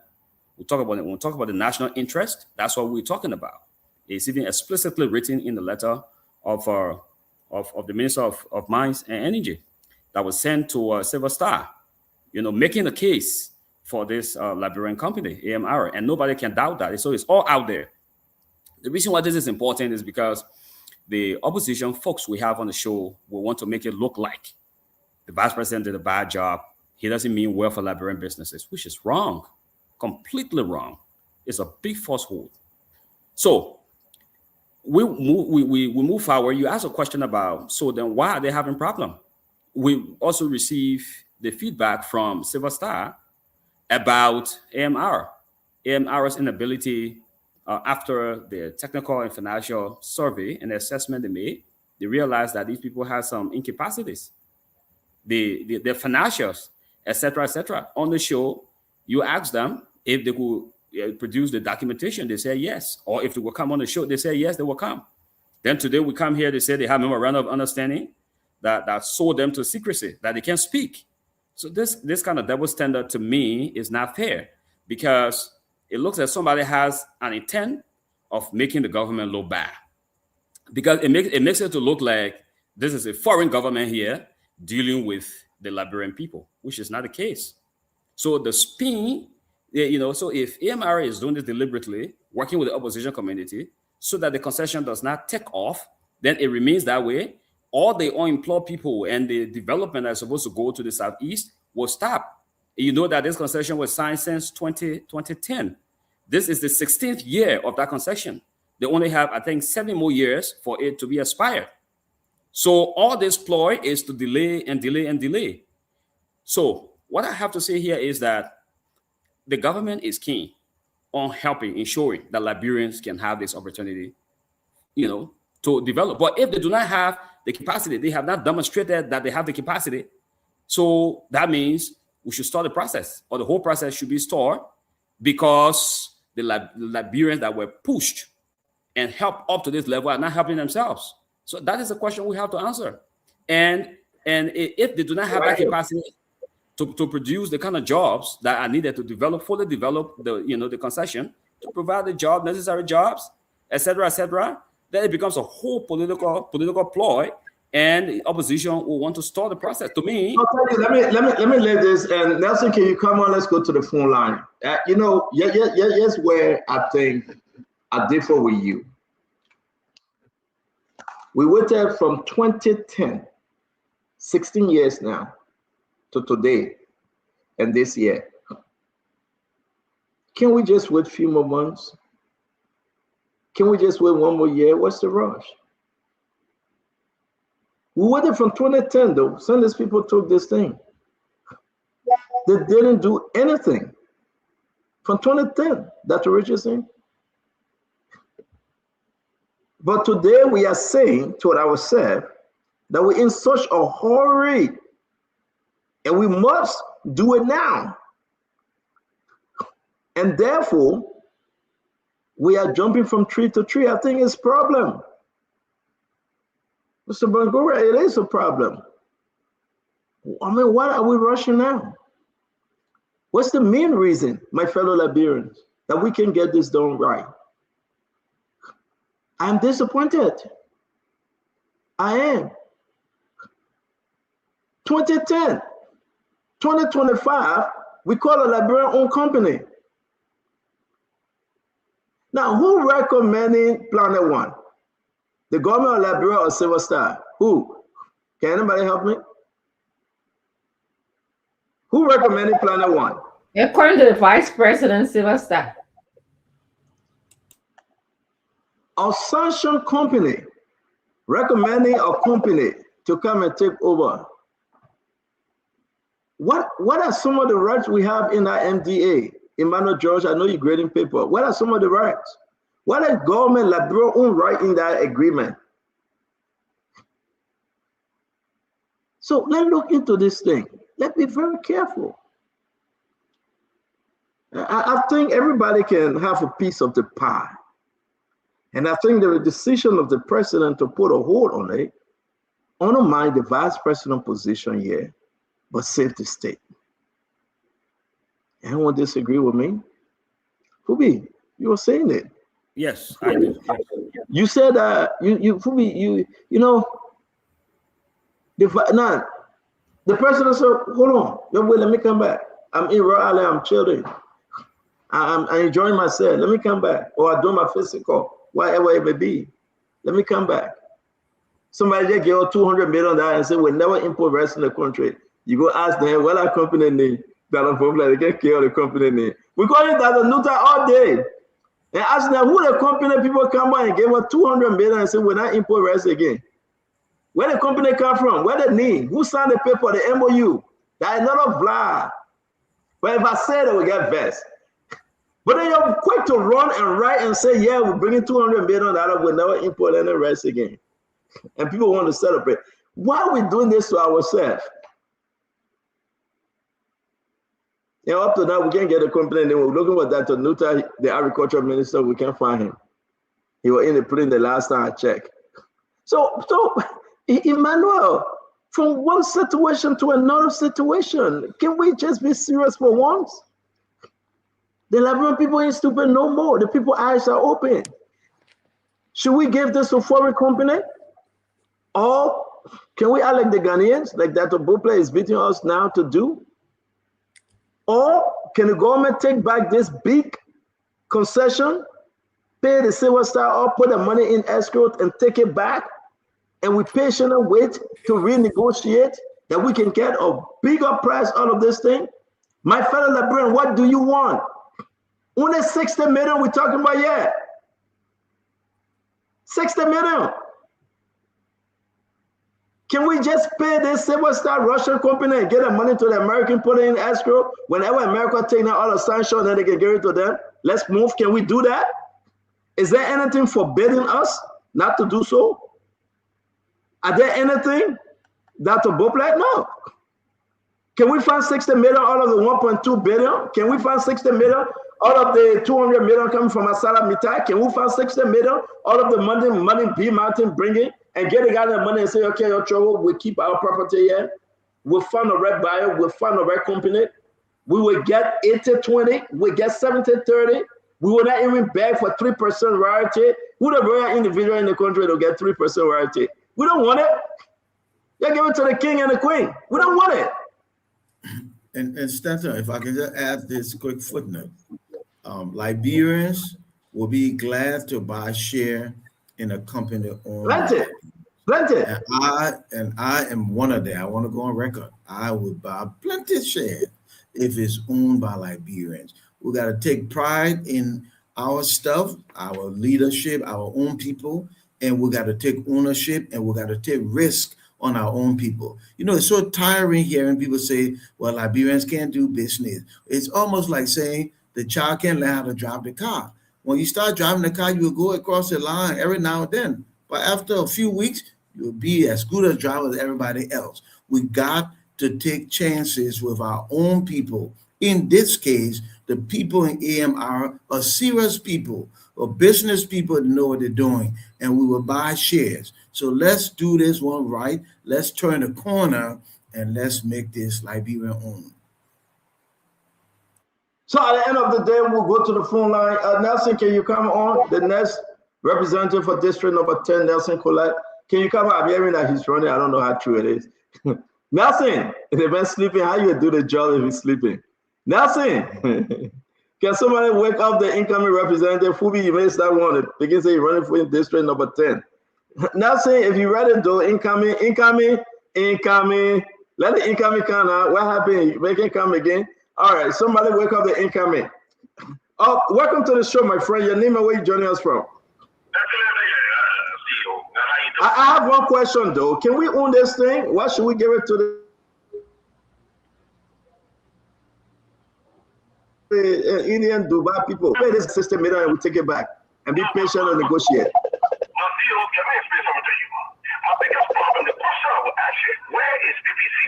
Speaker 11: When we talk about the national interest, that's what we're talking about. It's even explicitly written in the letter of the Minister of Mines and Energy that was sent to Silver Star, making a case for this Liberian company, AMR, and nobody can doubt that. So it's all out there. The reason why this is important is because the opposition folks we have on the show will want to make it look like the vice president did a bad job. He doesn't mean well for Liberian businesses, which is wrong, completely wrong. It's a big falsehood. So we move forward. You ask a question about, so then why are they having problem? We also receive the feedback from Silver Star about AMR's inability after the technical and financial survey and the assessment they made. They realized that these people have some incapacities. The financials, etc. On the show, you ask them if they could produce the documentation. They say yes. Or if they will come on the show, they say yes, they will come. Then today we come here, they say they have a memorandum of understanding that sold them to secrecy, that they can't speak. So this kind of double standard to me is not fair, because it looks like somebody has an intent of making the government look bad, because it makes it to look like this is a foreign government here dealing with the Liberian people, which is not the case. So the spin, so if AMRA is doing this deliberately, working with the opposition community, so that the concession does not take off, then it remains that way. All the unemployed people and the development that is supposed to go to the southeast will stop. You know that this concession was signed since 2010. This is the 16th year of that concession. They only have, I think, 7 more years for it to be expired. So all this ploy is to delay and delay and delay. So what I have to say here is that the government is keen on helping, ensuring that Liberians can have this opportunity, to develop. But if they do not have the capacity, they have not demonstrated that they have the capacity. So that means we should start the process, or the whole process should be started, because the Liberians that were pushed and helped up to this level are not helping themselves. So that is a question we have to answer. And if they do not have that capacity to produce the kind of jobs that are needed to fully develop the concession, to provide the necessary jobs, etc., then it becomes a whole political ploy, and the opposition will want to start the process. To me,
Speaker 17: let me lay this. And Nelson, can you come on? Let's go to the phone line. Yes, where I think I differ with you. We waited from 2010, 16 years now, to today and this year. Can we just wait a few more months? Can we just wait 1 more year? What's the rush? We waited from 2010, though. Some of these people took this thing. They didn't do anything from 2010. That's what Richard saying. But today we are saying to ourselves that we're in such a hurry and we must do it now. And therefore, we are jumping from tree to tree. I think it's a problem. Mr. Bangura, it is a problem. I mean, why are we rushing now? What's the main reason, my fellow Liberians, that we can get this done right? I'm disappointed. I am. 2010, 2025, we call a Liberian-owned company. Now, who recommending Planet One? The government of Liberia or Silver Star? Who? Can anybody help me? Who recommended Planet One?
Speaker 19: According to the Vice President, Silver Star.
Speaker 17: A sanctioned company recommending a company to come and take over. What are some of the rights we have in our MDA? Emmanuel George, I know you're grading paper. What are some of the rights? What is government Liberia own right in that agreement? So let's look into this thing. Let's be very careful. I think everybody can have a piece of the pie. And I think the decision of the president to put a hold on it, undermine the vice president position here, but save the state. Anyone disagree with me? Fubi, you were saying it.
Speaker 11: Yes, I do.
Speaker 17: You said Fubi, the president said, hold on, wait, let me come back. I'm in Raleigh, I'm chilling. I'm enjoying myself. Let me come back. Or I do my physical, whatever it may be. Let me come back. Somebody just gave $200 million and said, we'll never import rice in the country. You go ask them, what are company name? That they get care of the company name. We call it that Nuta all day. And ask them who the company people come by and gave us $200 million and say, we're not import rice again. Where the company come from? Where the name? Who signed the paper, the MOU? That is not a blah. But if I say that, we get vexed. But then you're quick to run and write and say, yeah, we're bringing $200 million out of, we'll never import any rice again. And people want to celebrate. Why are we doing this to ourselves? Up to now, we can't get a company name. We're looking for that to Nuta, the agriculture minister. We can't find him. He was in the plane the last time I checked. So Emmanuel, from one situation to another situation, can we just be serious for once? The Liberian people ain't stupid no more. The people's eyes are open. Should we give this to foreign company? Or Can we act like the Ghanaians, like that Obopla is beating us now to do? Or can the government take back this big concession, pay the Silver Star or put the money in escrow and take it back? And we patiently wait to renegotiate that we can get a bigger price out of this thing? My fellow Liberian, what do you want? Only 60 million we're talking about here. 60 million. Can we just pay this Silver Star Russian company and get the money to the American, put it in escrow? Whenever America take out all the sanction, then they can give it to them. Let's move. Can we do that? Is there anything forbidding us not to do so? Are there anything that to both like? No. Can we find 60 million out of the 1.2 billion? Can we find 60 million out of the 200 million coming from Asala Mitai? Can we find 60 million out of the money B Mountain bringing and get the guy the money and say, okay, your trouble, we keep our property here. We'll find the right buyer. We'll find the right company. We will get 80-20. We get 70-30. We will not even beg for 3% royalty. Who the royal individual in the country to get 3% royalty? We don't want it. They give it to the king and the queen. We don't want it.
Speaker 7: And Stanton, if I can just add this quick footnote. Liberians will be glad to buy share in a company owned.
Speaker 17: Plenty.
Speaker 7: And I am one of them. I want to go on record. I would buy plenty share if it's owned by Liberians. We got to take pride in our stuff, our leadership, our own people, and we got to take ownership and we got to take risk on our own people. You know, it's so tiring hearing people say, well, Liberians can't do business. It's almost like saying the child can't learn how to drive the car. When you start driving the car, you will go across the line every now and then. But after a few weeks, you'll be as good a driver as everybody else. We got to take chances with our own people. In this case, the people in AMR are serious people, or business people that know what they're doing, and we will buy shares. So let's do this one right. Let's turn the corner and let's make this Liberian owned.
Speaker 17: So at the end of the day, we'll go to the phone line. Nelson, can you come on? The next representative for district number 10, Nelson Colette. Can you come on? I'm hearing that he's running. I don't know how true it is. Nelson, if they've been sleeping, how you do the job if he's sleeping? Nelson, can somebody wake up the incoming representative? Fubi, you missed that one. They can say you're running for district number 10. Nelson, if you're ready to incoming. Let the incoming come out. What happened? Make it come again. All right, somebody wake up the incoming. Oh, welcome to the show, my friend. Your name and where you joining us from? I have one question though. Can we own this thing? Why should we give it to the Indian Dubai people? Pay this system and we take it back and be patient and negotiate.
Speaker 5: My biggest problem, the question I would ask you, where is PPCC?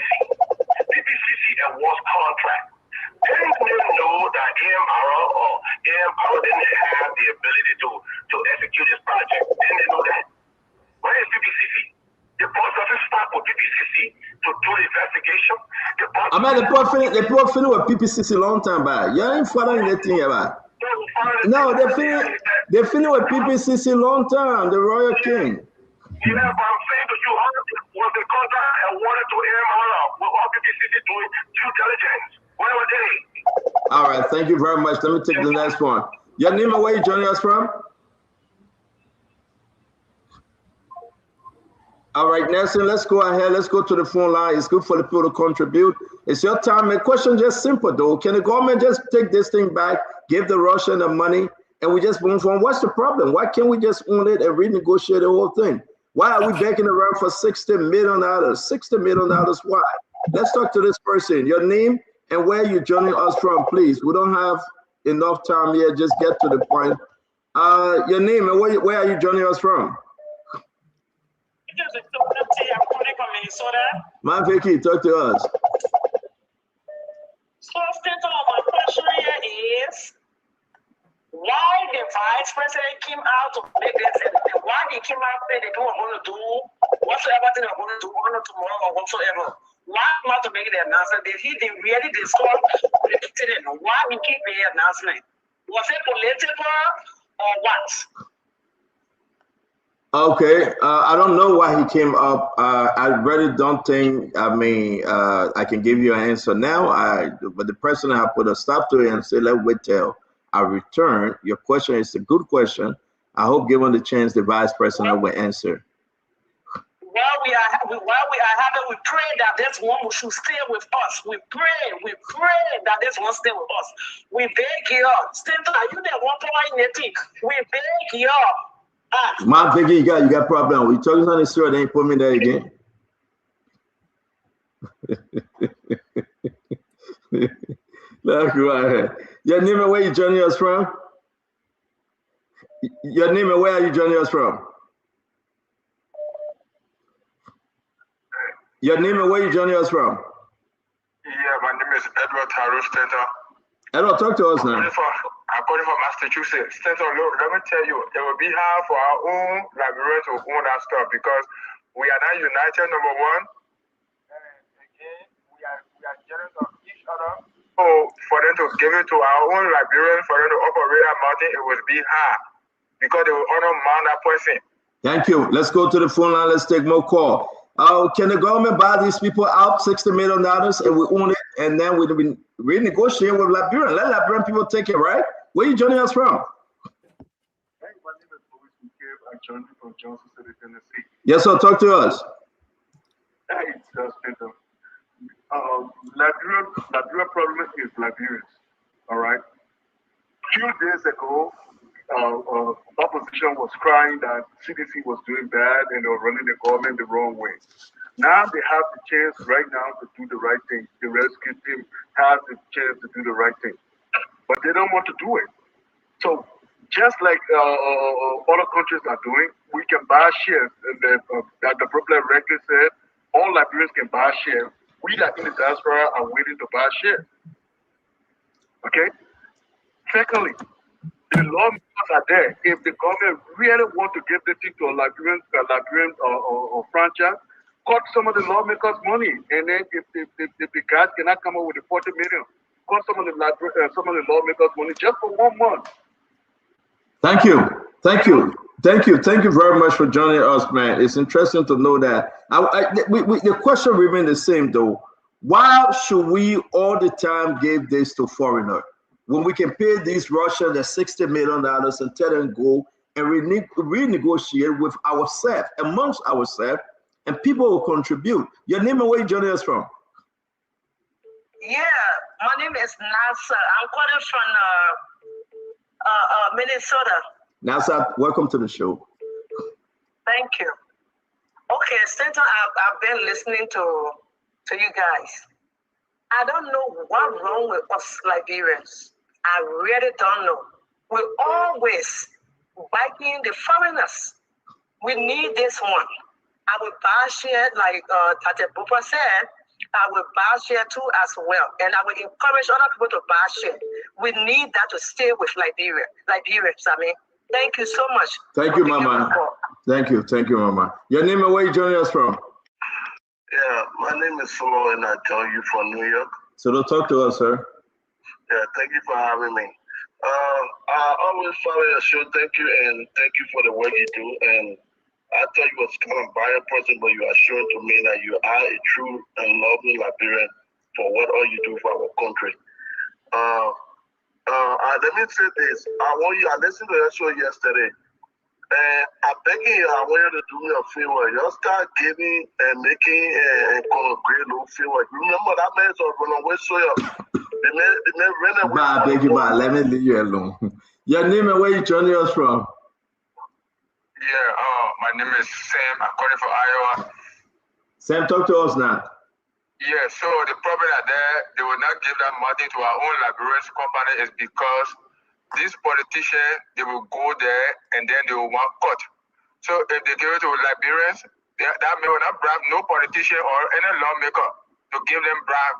Speaker 5: PPCC and what's contract? Didn't they know that AMR or AMR didn't have the ability to execute this project? Didn't they know that? Where is PPCC? The post office start with PPCC to do the investigation.
Speaker 17: I mean, the port finished with PPCC long time back. You ain't following anything about. No, they finished with PPCC long time. The Royal King.
Speaker 5: Yeah, but I'm saying to you, was the contract awarded to AMR with all PPCC doing due diligence? Where were they?
Speaker 17: All right, thank you very much. Let me take the next one. Your name and where you joining us from? All right, Nelson, let's go ahead. Let's go to the phone line. It's good for the people to contribute. It's your time. The question just simple, though. Can the government just take this thing back, give the Russian the money, and we just move on? What's the problem? Why can't we just own it and renegotiate the whole thing? Why are we begging around for $60 million? $60 million, why? Let's talk to this person. Your name and where you're joining us from, please. We don't have enough time here. Just get to the point. Your name and where are you joining us from? Man, Vicky, talk to us.
Speaker 8: So, my question here is, why the vice president came out to make this, and why they came out and they don't want to do whatsoever thing they're going to do tomorrow or whatsoever? Why not to make the announcement? Did he really discuss with the president? Why he keep the announcement? Was it political or what?
Speaker 17: Okay, I don't know why he came up. I really don't think. I mean, I can give you an answer now. But the person I put a stop to it and say, "Let's wait till I return." Your question is a good question. I hope, given the chance, the vice president will answer.
Speaker 8: While we are happy, we pray that this one should stay with us. We pray that this one stay with us. We beg you, Stanton, are you the one point anything? We beg you.
Speaker 17: My Vicky, you got problem. We talking on the story, they ain't put me there again. Look right here. Your name and where you joining us from? Your name and where are you joining us from? Your name and where you joining us from?
Speaker 9: Yeah, my name is Edward Taro Stanton.
Speaker 17: Edward, talk to us now.
Speaker 9: I'm calling from Massachusetts. Stanton, look, let me tell you, it will be hard for our own librarians to own that stuff because we are not united, number one. And again, we are jealous of each other. So for them to give it to our own librarians, for them to operate that mountain, it will be hard because they will honor that person.
Speaker 17: Thank you. Let's go to the phone line. Let's take more call. Can the government buy these people out $60 million and we own it, and then we'll be renegotiating with Liberian? Let Liberian people take it, right? Where are you joining us from?
Speaker 9: Hey, my name is Louis McCabe. I joined you from Johnson City, Tennessee.
Speaker 17: Yes, sir. Talk to us.
Speaker 9: Hey, Stanton. Liberia problem is Liberians. All right. A few days ago, opposition was crying that CDC was doing bad and they were running the government the wrong way. Now they have the chance right now to do the right thing. The rescue team has the chance to do the right thing, but they don't want to do it. So just like other countries are doing, we can buy shares. And that the problem regularly said, all Liberians can buy shares. We that in the diaspora are waiting to buy shares. Okay? Secondly, the lawmakers are there. If the government really want to give the thing to a Liberian or franchise, cut some of the lawmakers' money. And then if the guys cannot come up with the 40 million, cut some of the lawmakers' money just for 1 month.
Speaker 17: Thank you. Thank you. Thank you. Thank you very much for joining us, man. It's interesting to know that. The question remains the same, though. Why should we all the time give this to foreigners when we can pay these Russians the $60 million and tell them go and renegotiate with ourselves, amongst ourselves, and people will contribute? Your name and where you joining us from?
Speaker 8: Yeah, my name is Nasa. I'm calling from Minnesota.
Speaker 17: Nasa, welcome to the show.
Speaker 8: Thank you. Okay, Stanton, I've been listening to you guys. I don't know what's wrong with us Liberians. I really don't know. We're always backing the foreigners. We need this one. I will buy share, like Tate Bupa said, I will buy share too as well. And I will encourage other people to buy share. We need that to stay with Liberians, I mean. Thank you so much.
Speaker 17: Thank you, Mama. Thank you. Thank you, Mama. Your name and where you joining us from?
Speaker 5: Yeah, my name is Solo and I join you from New York.
Speaker 17: So don't talk to us, sir.
Speaker 5: Yeah, thank you for having me. I always follow your show. Thank you, and thank you for the work you do. And I thought you was kind of biased person, but you are showing to me that you are a true and lovely Liberian for what all you do for our country. Let me say this. I listened to your show yesterday, and I'm begging you, I want you to do me a favor. You start giving and making a great little favor. You remember that man was running away so the man ran away.
Speaker 17: I beg you, let me leave you alone. Your name and where you joining us from?
Speaker 9: Yeah, my name is Sam. I'm calling from Iowa.
Speaker 17: Sam, talk to us now.
Speaker 9: Yeah, so the problem that they will not give that money to our own Liberian company is because these politicians, they will go there and then they will want cut. So if they give it to Liberians, that may not bribe no politician or any lawmaker to give them bribe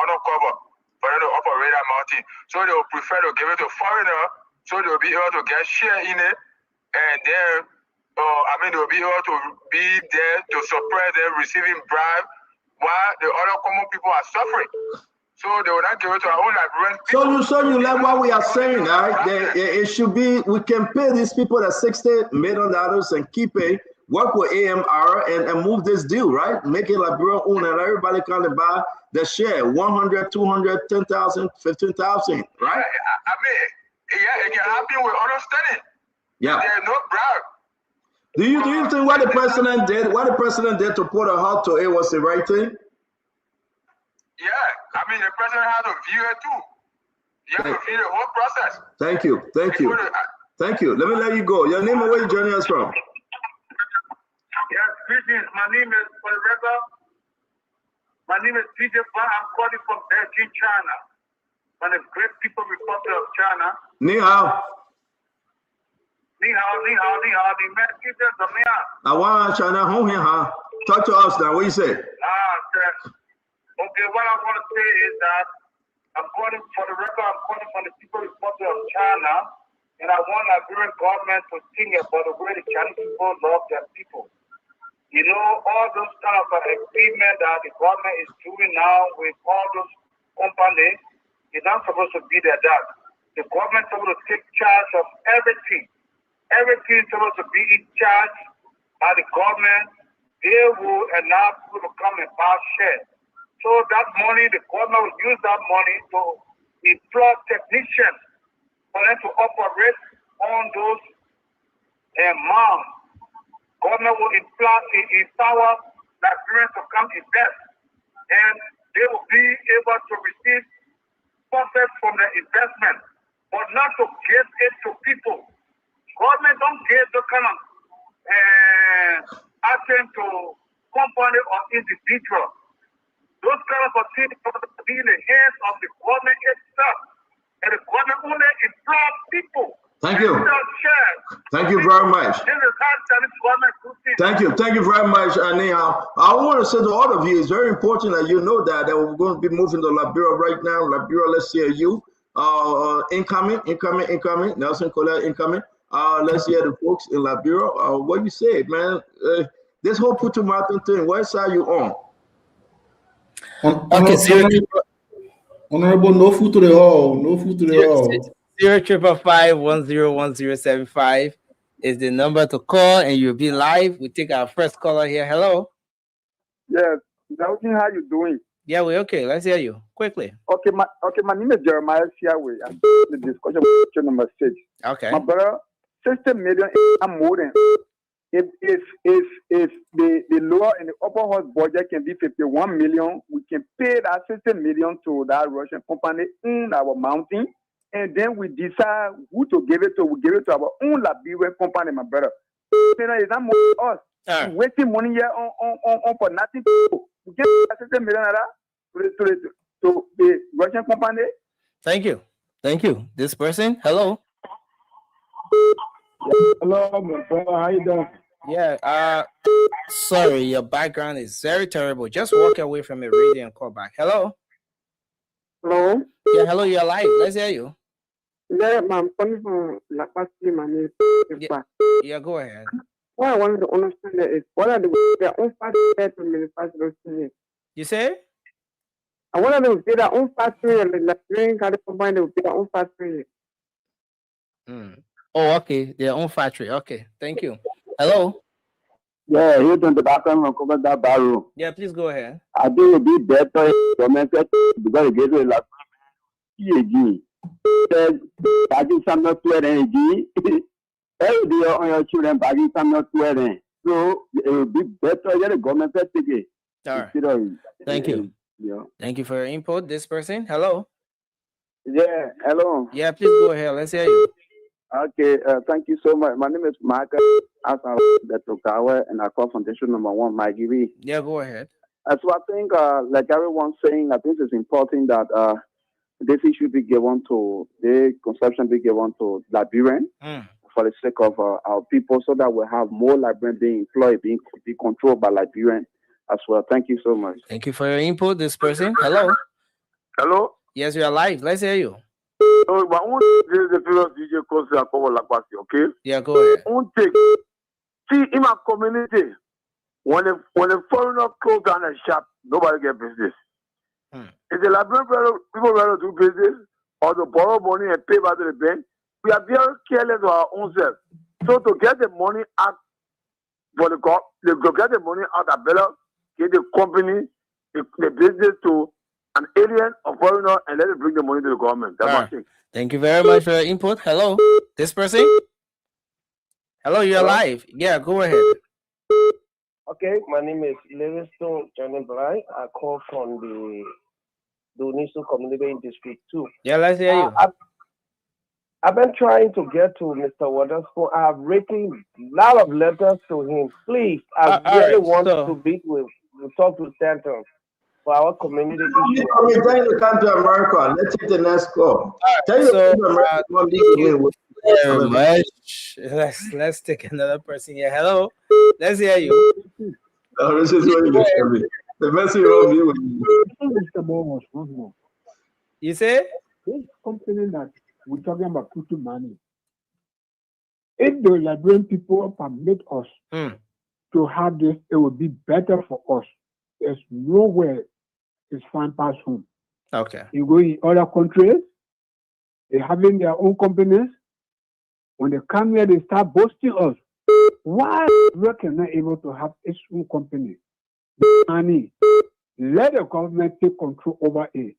Speaker 9: undercover for them to operate that mountain. So they will prefer to give it to foreigner, so they will be able to get share in it, and then they will be able to be there to suppress them receiving bribe while the other common people are suffering. So they will not give it to our own Liberians.
Speaker 17: So you like what we are saying, right? It should be, we can pay these people the $60 million and keep it, work with AMR and move this deal, right? Make it Liberia own and everybody can buy the share, 100, 200, 10,000, 15,000, right?
Speaker 9: I mean, yeah, it can happen with understanding.
Speaker 17: Yeah.
Speaker 9: There's no brag.
Speaker 17: Do you think what the president did to put a halt to it was the right thing?
Speaker 9: Yeah, I mean, the president had to view it too. You have to view the whole process.
Speaker 17: Thank you. Thank you. Let me let you go. Your name and where you joining us from?
Speaker 9: Yes, greetings. My name is, for the record, my name is PJ Bang. I'm calling from Beijing, China. From the Great People Republic of China.
Speaker 17: Ni hao.
Speaker 9: Ni hao, ni hao, ni hao. The man keeps it from me.
Speaker 17: I want China home here, huh? Talk to us now. What you say?
Speaker 9: Okay, what I want to say is that I'm calling for the record, I'm calling from the People Republic of China, and I want Liberian government to think about the way the Chinese people love their people. You know, all those kind of agreement that the government is doing now with all those companies, it's not supposed to be that. The government is supposed to take charge of everything. Everything is supposed to be in charge by the government. They will allow people to come and buy shares. So that money, the government will use that money to employ technicians for them to operate on those mounds. Government will empower Nigerians to come invest, and they will be able to receive profit from the investment, but not to give it to people. Government don't give the kind of action to company or individual. Those kind of things will be in the hands of the government itself. And the government only employ people.
Speaker 17: Thank you. Thank you very much. Thank you very much, Ania. I want to say to all of you, it's very important that you know that we're going to be moving to Liberia right now. Liberia, let's hear you. Incoming. Nelson Colette incoming. Let's hear the folks in Liberia. What you say, man? This whole Puerto Martin thing, what side you on?
Speaker 20: Honorable, no food to the hall. No food to the hall.
Speaker 3: 055-101075 is the number to call, and you'll be live. We take our first caller here. Hello.
Speaker 12: Yes, Nelson, how you doing?
Speaker 3: Yeah, we're okay. Let's hear you quickly.
Speaker 12: Okay, my name is Jeremiah Siawe. I'm the discussion question number 6.
Speaker 3: Okay.
Speaker 12: My brother, 60 million is more than. If the lower and the upper house budget can be 51 million, we can pay that 60 million to that Russian company in our mountain, and then we decide who to give it to. We give it to our own Liberian company, my brother. You know, it's not more us. Wasting money here on for nothing. We give 60 million to the Russian company.
Speaker 3: Thank you. This person, hello.
Speaker 16: Hello, my brother. How you doing?
Speaker 3: Yeah, sorry, your background is very terrible. Just walk away from the radio and call back. Hello?
Speaker 10: Hello?
Speaker 3: Yeah, hello, you're live. Let's hear you.
Speaker 10: Yeah, I'm calling from La Paz, Limani.
Speaker 3: Yeah, go ahead.
Speaker 10: What I wanted to understand is, what are their own factory to manufacture those things?
Speaker 3: You say?
Speaker 10: I wanted to get their own factory, like Green Card Combine, they will get their own factory.
Speaker 3: Oh, okay, their own factory. Okay, thank you. Hello?
Speaker 13: Yeah, you don't the background of cover that barrel.
Speaker 3: Yeah, please go ahead.
Speaker 13: I think it would be better government because it gives a lot of PAG. Says, bagging some not to energy. Every day on your children bagging some not to energy. So it would be better get the government take it.
Speaker 3: All right. Thank you.
Speaker 13: Yeah.
Speaker 3: Thank you for your input. This person, hello?
Speaker 12: Yeah, hello.
Speaker 3: Yeah, please go ahead. Let's hear you.
Speaker 12: Okay, thank you so much. My name is Mark Asa Betokawa, and I call Foundation number 1, Maggie V.
Speaker 3: Yeah, go ahead.
Speaker 12: So I think, like everyone's saying, I think it's important that this issue be given to, the conception be given to Liberian for the sake of our people, so that we have more Liberian being employed, being controlled by Liberian as well. Thank you so much.
Speaker 3: Thank you for your input. This person, hello?
Speaker 12: Hello?
Speaker 3: Yes, you are live. Let's hear you.
Speaker 12: So, but I want to the fellow DJ concert cover like that, okay?
Speaker 3: Yeah, go ahead.
Speaker 12: See, in my community, when a foreigner close down a shop, nobody get business. If the Liberian people rather do business or to borrow money and pay back to the bank, we are very careless of our own self. So to get the money out for the to get the money out, I better get the company, the business to an alien or foreigner and let it bring the money to the government. That's my thing.
Speaker 3: Thank you very much for your input. Hello, this person? Hello, you're live. Yeah, go ahead.
Speaker 4: Okay, my name is Livingstone Johnny Bly. I call from the Doniso community in District 2.
Speaker 3: Yeah, let's hear you.
Speaker 4: I've been trying to get to Mr. Waterspoon. I've written a lot of letters to him. Please, I really want to talk to Stanton for our community issue.
Speaker 17: We're trying to come to America. Let's take the next call. Thank
Speaker 3: you very much. Let's take another person here. Hello, let's hear you.
Speaker 17: Oh, this is what you tell me. The message of you.
Speaker 14: Mr. Ball was wrong.
Speaker 3: You say?
Speaker 14: This company that we're talking about putting money. If the Liberian people permit us to have this, it would be better for us. There's nowhere it's fine past home.
Speaker 3: Okay.
Speaker 14: You go in other countries, they're having their own companies. When they come here, they start boasting us. Why we cannot able to have its own company? Money. Let the government take control over it.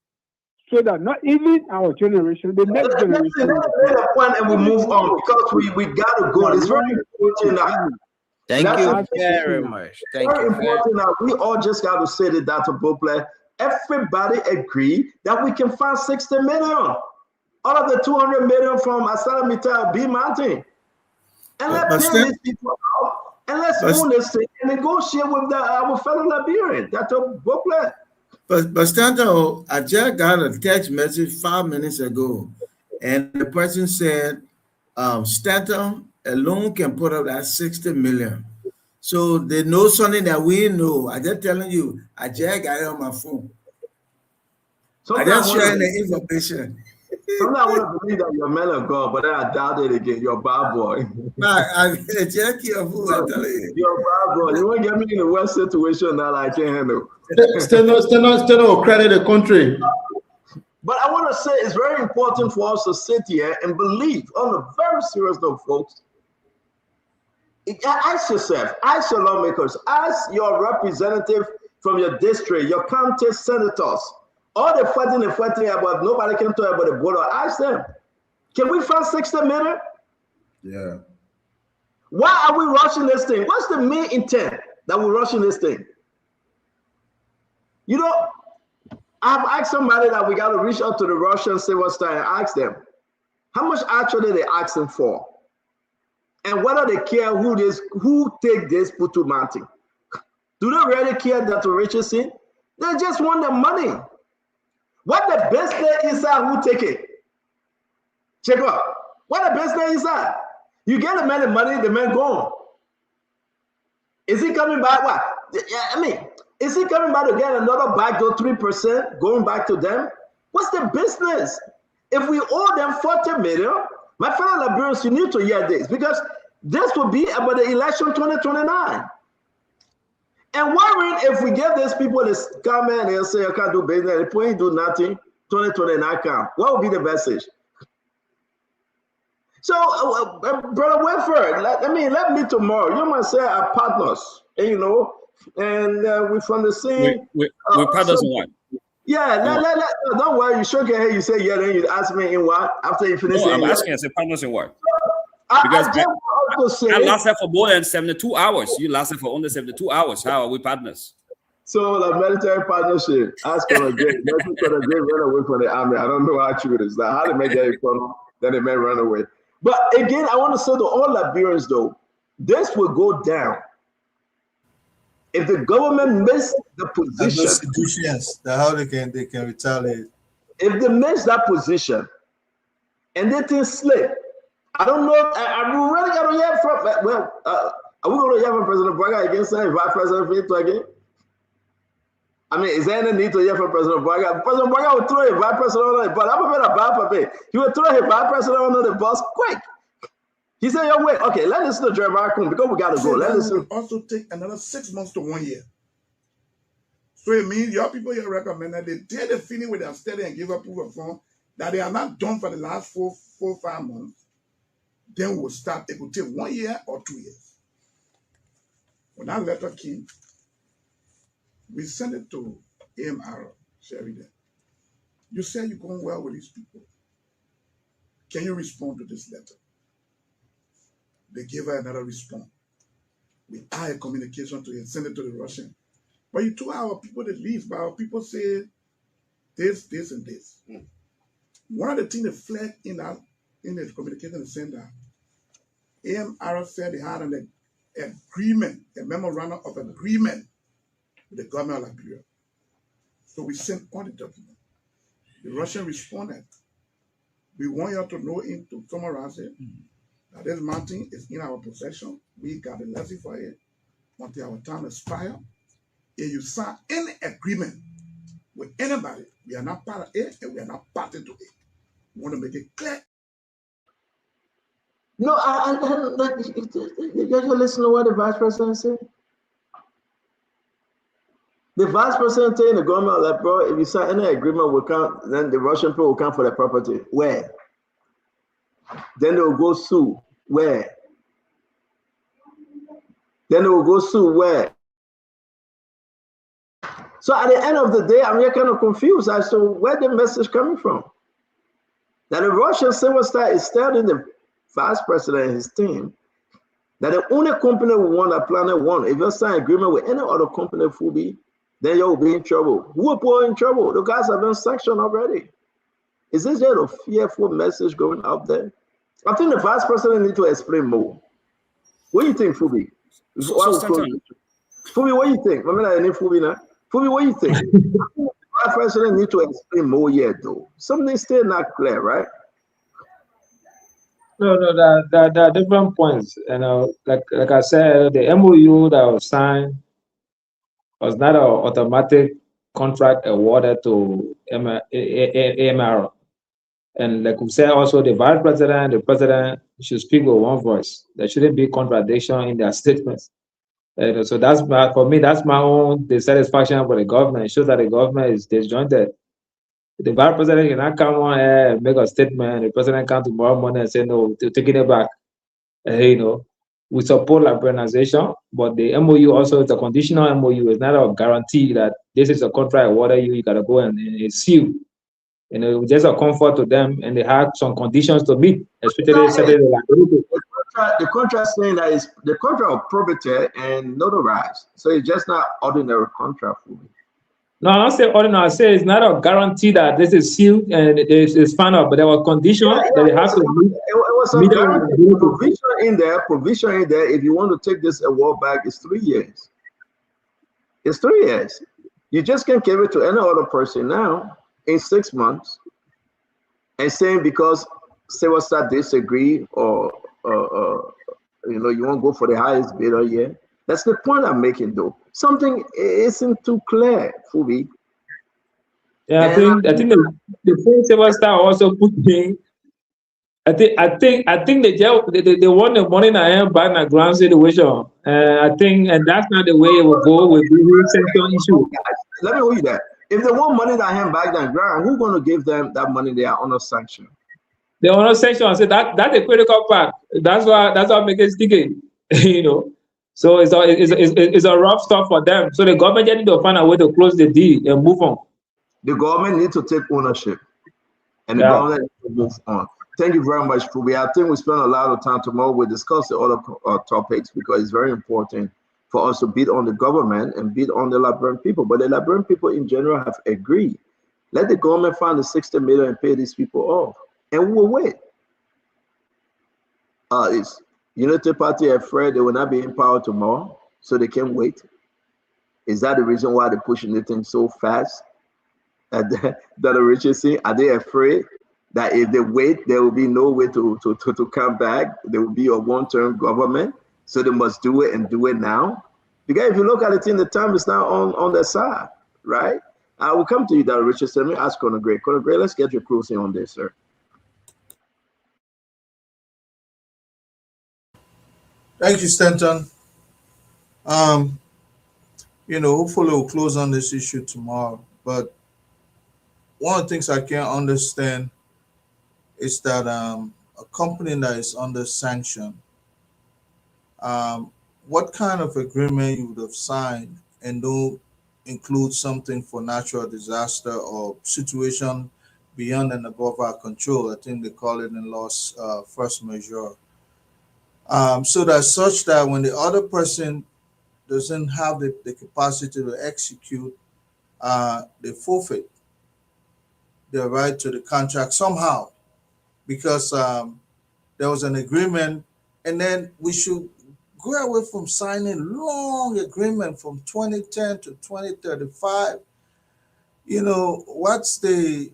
Speaker 14: So that not even our generation, the next generation.
Speaker 17: Let's make a point and we move on because we got to go. It's very important now.
Speaker 3: Thank you very much. Thank you.
Speaker 17: Very important now. We all just got to say that, Dr. Bople. Everybody agree that we can find 60 million out of the 200 million from ArcelorMittal B Mountain. And let's pay these people out. And let's own this thing and negotiate with our fellow Liberian, Dr. Bople.
Speaker 7: But Stanton, I just got a text message 5 minutes ago, and the person said, Stanton alone can put up that 60 million. So they know something that we know. I just telling you, I just got it on my phone. I just sharing the information.
Speaker 17: Sometimes I want to believe that you're a man of God, but then I doubt it again. You're a bad boy.
Speaker 7: I'm just careful. I'm telling you.
Speaker 17: You're a bad boy. You won't get me in a worse situation that I can't handle.
Speaker 20: Still credit the country.
Speaker 17: But I want to say it's very important for us to sit here and believe on a very serious note, folks. Ask yourself, ask your lawmakers, ask your representative from your district, your county senators. All the fighting about nobody can talk about the border. Ask them, can we find 60 million?
Speaker 7: Yeah.
Speaker 17: Why are we rushing this thing? What's the main intent that we're rushing this thing? You know, I've asked somebody that we got to reach out to the Russian civil star and ask them, how much actually they ask them for? And whether they care who take this Putu Mountain. Do they really care that to Richardson? They just want the money. What the business inside who take it? Check out. What the business inside? You get the man the money, the man gone. Is he coming back? What? I mean, is he coming back to get another back to 3% going back to them? What's the business? If we owe them 40 million, my fellow Liberians, you need to hear this because this will be about the election 2029. And worrying if we give these people this comment and say, I can't do business, if we ain't do nothing, 2029 come. What will be the message? So, Brother Winford, let me tomorrow. You must say our partners, you know, and we're from the same.
Speaker 11: We're partners in what?
Speaker 17: Yeah, don't worry. You shook your head. You say yeah. Then you ask me in what after you finish.
Speaker 11: No, I'm asking. I said partners in what? Because I lasted for more than 72 hours. You lasted for only 72 hours. How are we partners?
Speaker 17: So the military partnership. Ask for a great. Run away from the army. I don't know how true it is. Like how they make that economy, then they may run away. But again, I want to say to all Liberians though, this will go down. If the government miss the position,
Speaker 1: how they can retaliate.
Speaker 17: If they miss that position and they think slip, I don't know. Are we really going to hear from? Well, are we going to hear from President Braga against Vice President Fito again? I mean, is there any need to hear from President Braga? President Braga will throw a Vice President under the bus. I'm a bit bad for me. He will throw a Vice President under the bus quick. He said, "Yo, wait, okay, let's listen to Jeremiah Kuhn because we got to go. Let's listen."
Speaker 23: Also take another 6 months to 1 year.
Speaker 15: So it means your people here recommend that they take the feeling with their study and give a proof of fund that they are not done for the last 4 or 5 months. Then we'll start. It could take 1 year or 2 years. When that letter came, we sent it to AMR, Sheridan. You say you're going well with these people. Can you respond to this letter? They gave her another response. We had a communication to you and send it to the Russian. But you told our people to leave, but our people say this, and this. One of the things that flagged in the communication is saying that AMR said they had an agreement, a memorandum of agreement with the government of Liberia. So we sent all the documents. The Russian responded. We want you to know, to summarize it, that this mountain is in our possession. We got a license for it until our time expires. If you sign any agreement with anybody, we are not part of it and we are not party to it. We want to make it clear.
Speaker 17: No, you guys listen to what the vice president said? The vice president saying the government, like, bro, if you sign any agreement will come, then the Russian people will come for the property. Where? Then they will go sue. Where? Then they will go sue. Where? So at the end of the day, I'm kind of confused as to where the message coming from. That the Russian civil star is telling the vice president and his team that the only company we want that planet one, if you sign agreement with any other company, Fubi, then you'll be in trouble. Who will put in trouble? The guys have been sanctioned already. Is this just a fearful message going out there? I think the vice president needs to explain more. What do you think, Fubi? Fubi, what do you think? Fubi, what do you think? The vice president needs to explain more yet, though. Something still not clear, right?
Speaker 2: No, there are different points. You know, like I said, the MOU that was signed was not an automatic contract awarded to AMR. And like we said, also the vice president, the president should speak with one voice. There shouldn't be contradiction in their statements. So that's for me, that's my own dissatisfaction with the government. It shows that the government is disjointed. The vice president cannot come on air and make a statement. The president come tomorrow morning and say, no, they're taking it back. You know, we support liberalization, but the MOU also is a conditional MOU. It's not a guarantee that this is a contract awarded you got to go and seal. You know, just a comfort to them, and they have some conditions to meet, especially certain liability.
Speaker 17: The contract saying that is the contract of probated and notarized, so it's just not ordinary contract for me.
Speaker 2: No, I don't say ordinary. I say it's not a guarantee that this is sealed and it's final, but there were conditions that they have to meet.
Speaker 17: It was a provision in there. If you want to take this award back, it's 3 years. It's 3 years. You just can't give it to any other person now in 6 months and saying because civil star disagree or you know, you won't go for the highest bidder yet. That's the point I'm making, though. Something isn't too clear, Fubi.
Speaker 2: Yeah, I think the thing civil star also put me. I think they want the money in the hand back in the ground situation. I think, and that's not the way it will go with the central issue.
Speaker 17: Let me tell you that. If they want money in the hand back in the ground, who's going to give them that money? They are under sanction.
Speaker 2: The honor section, I said that's the critical part. That's what makes it sticky, you know. So it's a rough stuff for them. So the government just need to find a way to close the deal and move on.
Speaker 17: The government needs to take ownership, and the government needs to move on. Thank you very much, Fubi. I think we spend a lot of time tomorrow. We'll discuss the other topics because it's very important for us to beat on the government and beat on the Liberian people. But the Liberian people in general have agreed. Let the government find the 60 million and pay these people off. And we'll wait. Is Unity Party afraid they will not be in power tomorrow, so they can wait? Is that the reason why they're pushing the thing so fast? That the Richard say, are they afraid that if they wait, there will be no way to come back? There will be a one-term government, so they must do it and do it now. Because if you look at it in the time, it's now on their side, right? I will come to you, Dr. Richard. So let me ask Conor Gray. Conor Gray, let's get your closing on this, sir.
Speaker 1: Thank you, Stanton. hopefully we'll close on this issue tomorrow. But one of the things I can't understand is that a company that is under sanction, what kind of agreement you would have signed and don't include something for natural disaster or situation beyond and above our control. I think they call it in laws force majeure. So that such that when the other person doesn't have the capacity to execute, they forfeit their right to the contract somehow, because there was an agreement, and then we should go away from signing long agreement from 2010 to 2035. What's the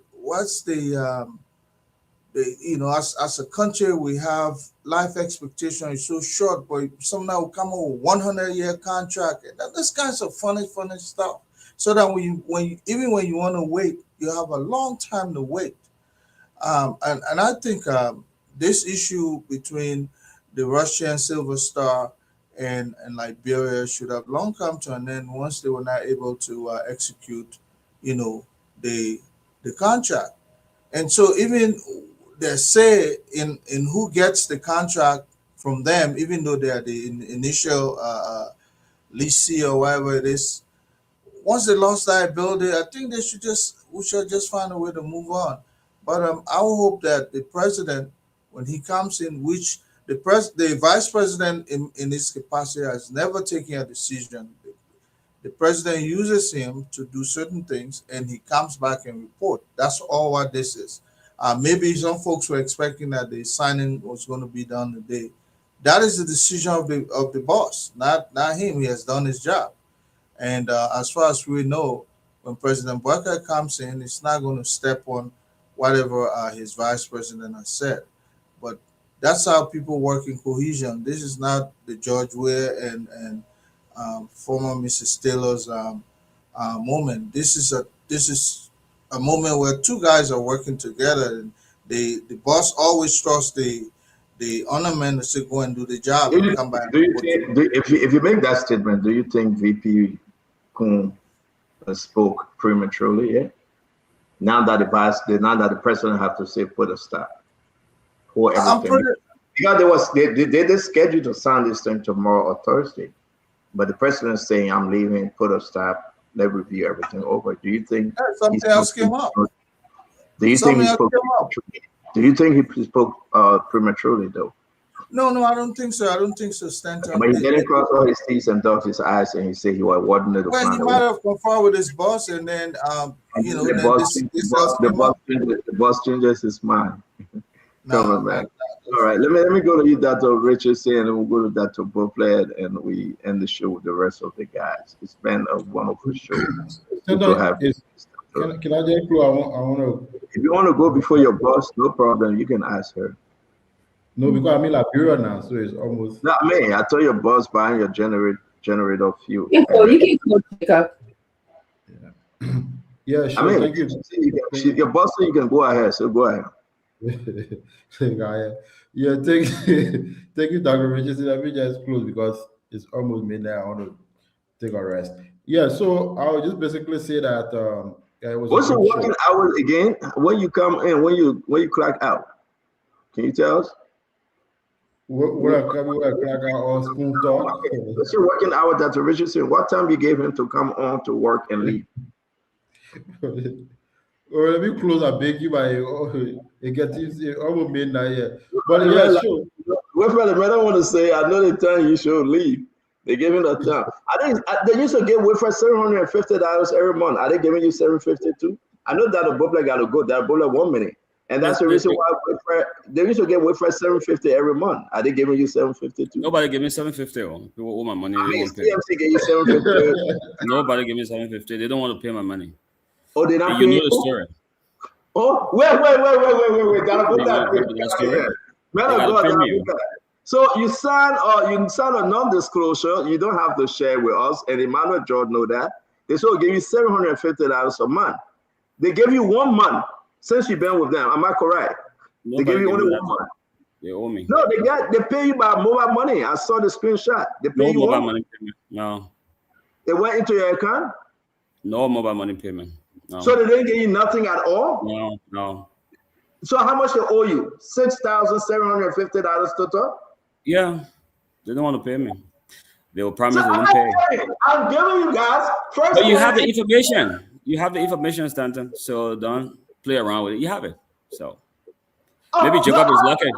Speaker 1: as a country, we have life expectation is so short, but somehow we come up with 100-year contract. And this kinds of funny stuff. So that even when you want to wait, you have a long time to wait. And I think this issue between the Russian Silver Star and Liberia should have long come to an end once they were not able to execute, the contract. And so even they say in who gets the contract from them, even though they are the initial lessee or whatever it is, once they lost that ability, I think we should just find a way to move on. But I will hope that the president, when he comes in, which the vice president in his capacity has never taken a decision. The president uses him to do certain things, and he comes back and report. That's all what this is. Maybe some folks were expecting that the signing was going to be done today. That is the decision of the boss, not him. He has done his job. And as far as we know, when President Barker comes in, it's not going to step on whatever his vice president has said. But that's how people work in cohesion. This is not the George Weah and former Mrs. Taylor's moment. This is a moment where two guys are working together, and the boss always trusts the honorman to say go and do the job and come back.
Speaker 17: If you make that statement, do you think VP Kun spoke prematurely? Yeah. Now that the president have to say put a stop for everything, because they scheduled to sign this thing tomorrow or Thursday, but the president is saying I'm leaving, put a stop, let review everything over. Do you think
Speaker 1: something else came up?
Speaker 17: Do you think he spoke prematurely though?
Speaker 1: No, I don't think so. I don't think so, Stanton.
Speaker 17: But he didn't cross all his T's and dot his I's, and he said he wasn't the
Speaker 1: Well, he might have conferred with his boss, and then
Speaker 17: the boss changes his mind. All right, let me go to you, Dr. Richardson, and we'll go to Dr. Bufflett, and we end the show with the rest of the guys. It's been a wonderful show.
Speaker 20: Can I just go? I want to.
Speaker 17: If you want to go before your boss, no problem. You can ask her.
Speaker 20: No, because I'm in Liberia now, so it's almost.
Speaker 17: Not me. I told your boss buying your generator fuel.
Speaker 19: Yeah, so you can go pick up.
Speaker 20: Yeah, sure.
Speaker 17: I mean,
Speaker 20: thank you.
Speaker 17: Your boss said you can go ahead, so go ahead.
Speaker 20: Yeah, thank you, Dr. Richardson. Let me just close because it's almost midnight. I want to take a rest. Yeah, so I'll just basically say that it was.
Speaker 17: What's your working hours again? When you come in, when you clock out? Can you tell us?
Speaker 20: When I clock out or spoon talk?
Speaker 17: What's your working hour, Dr. Richardson? What time you gave him to come on to work and leave?
Speaker 20: Or let me close. I beg you by it gets almost midnight here. But yeah, sure.
Speaker 17: Well, I don't want to say. I know the time you should leave. They gave him the time. I think they used to give Wilfred $750 every month. Are they giving you $750 too? I know that the Bubler got to go. That Bubler 1 minute, and that's the reason why they used to get Wilfred $750 every month. Are they giving you $750 too?
Speaker 11: Nobody give me $750. People owe my money. They won't pay.
Speaker 17: CMC gave you $750.
Speaker 11: Nobody give me $750. They don't want to pay my money.
Speaker 17: Oh, they not.
Speaker 11: You know the story.
Speaker 17: Oh, wait. Gotta put that. So you sign a non-disclosure. You don't have to share with us, and Emmanuel George know that. They still give you $750 a month. They gave you 1 month since you've been with them. Am I correct? They gave you only 1 month.
Speaker 11: They owe me.
Speaker 17: No, they pay you by mobile money. I saw the screenshot. They pay you
Speaker 11: mobile money. No.
Speaker 17: It went into your account?
Speaker 11: No mobile money payment. No.
Speaker 17: So they didn't give you nothing at all?
Speaker 11: No.
Speaker 17: So how much they owe you? $6,750 total?
Speaker 11: Yeah, they don't want to pay me. They will promise they don't pay.
Speaker 17: I'm giving you guys first.
Speaker 11: But you have the information. You have the information, Stanton. So don't play around with it. You have it. So maybe Jacob is lucky.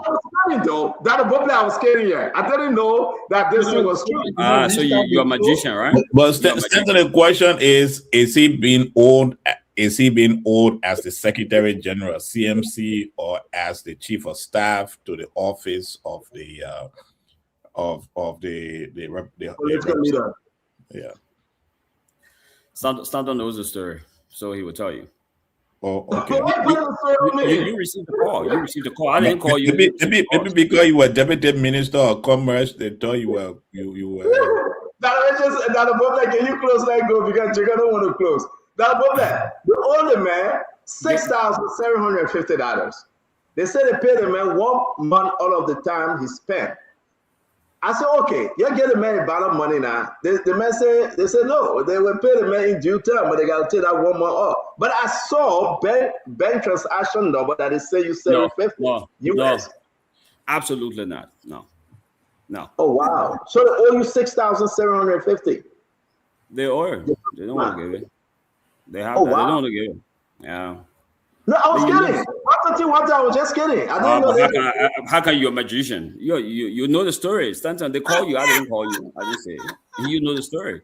Speaker 17: Though that I was kidding here. I didn't know that this thing was true.
Speaker 11: So you're a magician, right?
Speaker 18: But Stanton, the question is he being owned? Is he being owed as the Secretary General, CMC, or as the Chief of Staff to the office of the
Speaker 17: political leader?
Speaker 18: Yeah.
Speaker 11: Stanton knows the story, so he will tell you.
Speaker 18: Oh, okay.
Speaker 11: You received the call. You received the call. I didn't call you.
Speaker 18: Maybe because you were Deputy Minister of Commerce, they thought you were.
Speaker 17: Can you close that go because you don't want to close. The older man, $6,750. They said they paid the man 1 month all of the time he spent. I said, okay, you get the man a lot of money now. The man said, they said no, they will pay the man in due time, but they got to take that 1 month off. But I saw bank transaction number that they say you $750.
Speaker 11: No, absolutely not. No.
Speaker 17: Oh wow! So they owe you $6,750.
Speaker 11: They owe it. They don't want to give it. They have
Speaker 17: that.
Speaker 11: Wow. They don't want to give it. Yeah.
Speaker 17: No, I was kidding. I was just kidding. I didn't know that.
Speaker 11: How can you a magician? You know the story. Stanton, they call you. I didn't call you. I just say you know the story.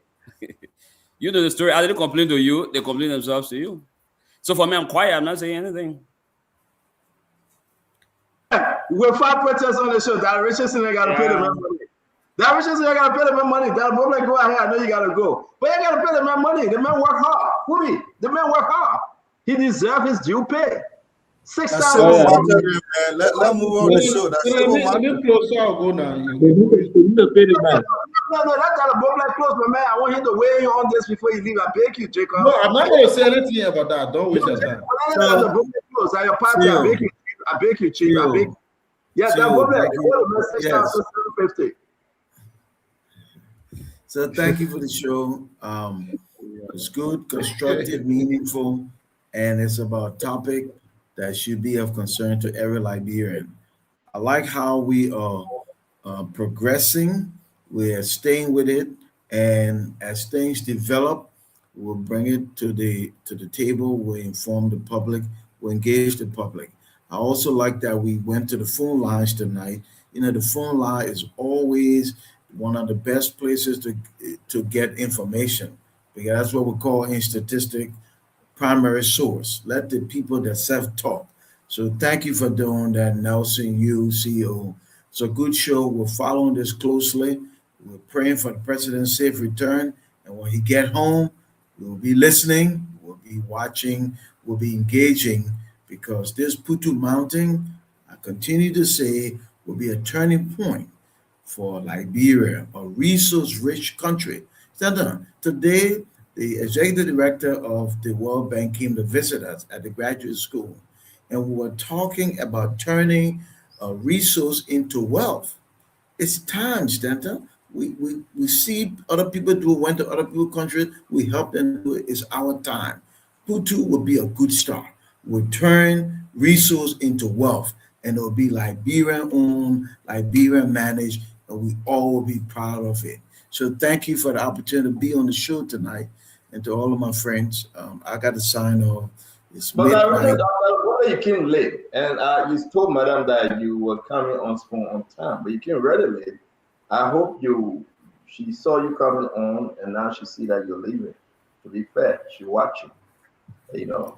Speaker 11: You know the story. I didn't complain to you. They complain themselves to you. So for me, I'm quiet. I'm not saying anything.
Speaker 17: We're 5 protests on the show. That Richardson, I gotta pay the man money. That Richardson, I gotta pay the man money. That boy, go ahead. I know you gotta go, but you gotta pay the man money. The man work hard. Who the man work hard. He deserves his due pay. 6,000.
Speaker 1: Let move on the show. That's
Speaker 20: Let me close. I'll go now.
Speaker 17: No, that kind of book like close, my man. I want him to weigh in on this before you leave. I beg you, Jacob.
Speaker 20: No, I'm not going to say anything about that. Don't waste your time.
Speaker 17: The book like close. Your party. I beg you, Chief. I beg you. Yeah, that book like close. 6,750.
Speaker 7: So thank you for the show. It's good, constructive, meaningful, and it's about a topic that should be of concern to every Liberian. I like how we are progressing. We are staying with it, and as things develop, we'll bring it to the table. We'll inform the public. We'll engage the public. I also like that we went to the phone lines tonight. You know, the phone line is always one of the best places to get information, because that's what we call in statistics primary source. Let the people that self-talk. So thank you for doing that, Nelson, you, CEO. It's a good show. We're following this closely. We're praying for the president's safe return. And when he get home, we'll be listening, we'll be watching, we'll be engaging, because this Putu Mountain, I continue to say, will be a turning point for Liberia, a resource-rich country. Today, the executive director of the World Bank came to visit us at the graduate school, and we were talking about turning a resource into wealth. It's time, Stanton. We see other people do it, went to other people's countries, we help them do it. It's our time. Putu will be a good start. We'll turn resource into wealth, and it'll be Liberian-owned, Liberian-managed, and we all will be proud of it. So thank you for the opportunity to be on the show tonight. And to all of my friends, I got to sign off. It's midnight.
Speaker 17: You came late, and you told Madam that you were coming on time, but you came really late. I hope she saw you coming on, and now she see that you're leaving. To be fair, she watching. You know.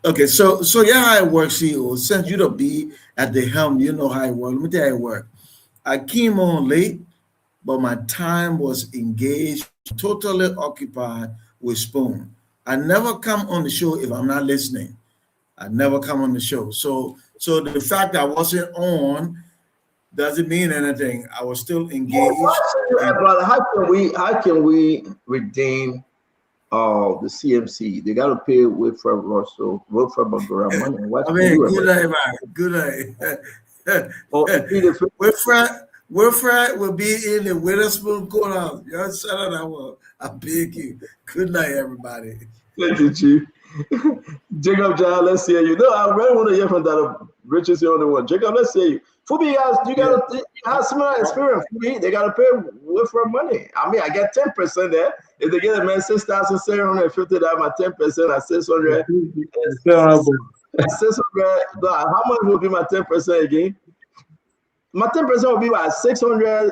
Speaker 7: Okay, so yeah, how it works, CEO. Since you to be at the helm, you know how it works. Let me tell you how it works. I came on late, but my time was engaged, totally occupied with Spoon. I never come on the show if I'm not listening. I never come on the show. So the fact that I wasn't on doesn't mean anything. I was still engaged.
Speaker 17: Brother, how can we redeem the CMC? They got to pay Wilfred Russell, Wilfred Bagora money.
Speaker 7: Good night, man. Good night. Wilfred will be in the Witherspoon Courthouse. You understand that one? I beg you. Good night, everybody.
Speaker 17: Thank you, Chief. Jacob John, let's hear you. No, I really want to hear from that. Rich is the only one. Jacob, let's hear you. Fubi, you gotta have similar experience. Fubi, they gotta pay Wilfred money. I mean, I get 10% there. If they get a man 6,750, that my 10% at 600. 600. How much will be my 10% again? My 10% will be about $675.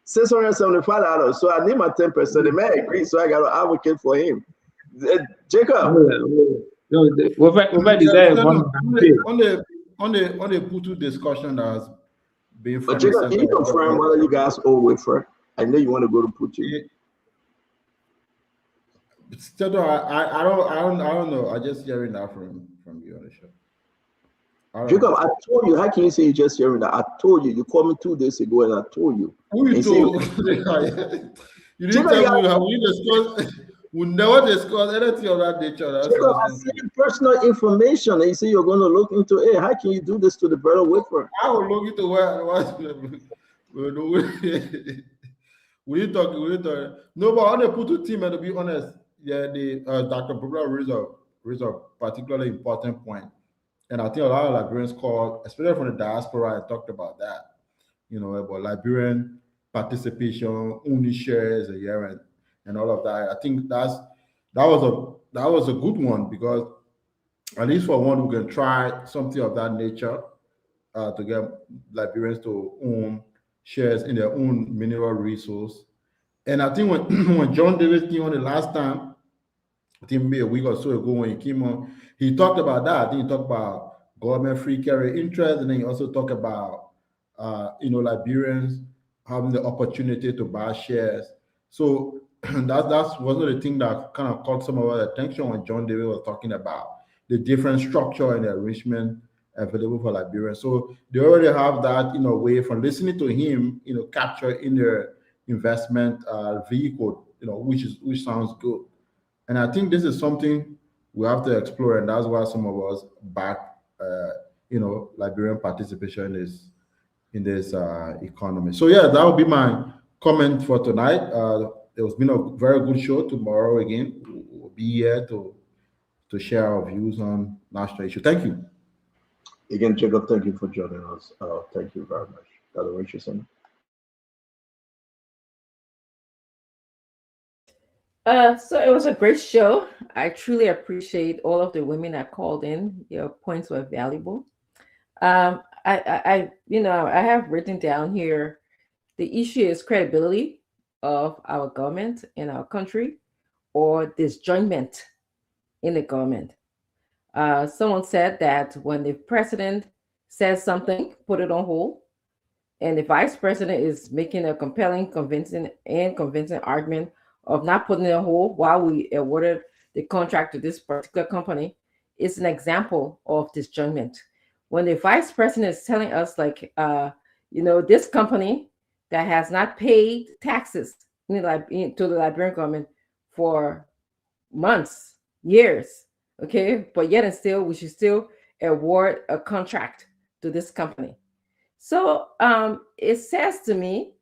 Speaker 17: $675. So I need my 10%. The man agreed, so I got to advocate for him. Jacob.
Speaker 20: On the Putu discussion that has been.
Speaker 17: But Jacob, can you confirm whether you guys owe Wilfred? I know you want to go to Putu.
Speaker 20: Still, I don't know. I just hearing that from you on the show.
Speaker 17: Jacob, I told you. How can you say you just hearing that? I told you. You called me 2 days ago, and I told you.
Speaker 20: Who you told? You didn't tell me how we discuss. We never discuss anything of that nature.
Speaker 17: Jacob, I sent personal information, and you say you're going to look into it. How can you do this to the brother Wilfred?
Speaker 20: I will look into what we talk. No, but on the Putu team, and to be honest, yeah, the Dr. Bubla raised a particularly important point. And I think a lot of Liberians called, especially from the diaspora, I talked about that, about Liberian participation, owning shares a year and all of that. I think that was a good one, because at least for one, we can try something of that nature to get Liberians to own shares in their own mineral resource. And I think when John Davis came on the last time, I think maybe a week or so ago when he came on, he talked about that. I think he talked about government free carry interest, and then he also talked about Liberians having the opportunity to buy shares. So that's one of the things that kind of caught some of our attention when John Davis was talking about the different structure and the arrangement available for Liberians. So they already have that in a way from listening to him, capture in their investment vehicle, which sounds good. And I think this is something we have to explore, and that's why some of us back, Liberian participation is in this economy. So yeah, that would be my comment for tonight. It has been a very good show. Tomorrow again, we'll be here to share our views on national issue. Thank you.
Speaker 17: Again, Jacob, thank you for joining us. Thank you very much. Dr. Richardson.
Speaker 19: So it was a great show. I truly appreciate all of the women that called in. Your points were valuable. I have written down here, the issue is credibility of our government in our country, or disjointment in the government. Someone said that when the president says something, put it on hold, and the vice president is making a compelling, convincing argument of not putting it on hold while we awarded the contract to this particular company, is an example of disjointment. When the vice president is telling us, this company that has not paid taxes to the Liberian government for months, years, okay, but yet and still, we should still award a contract to this company. So it says to me,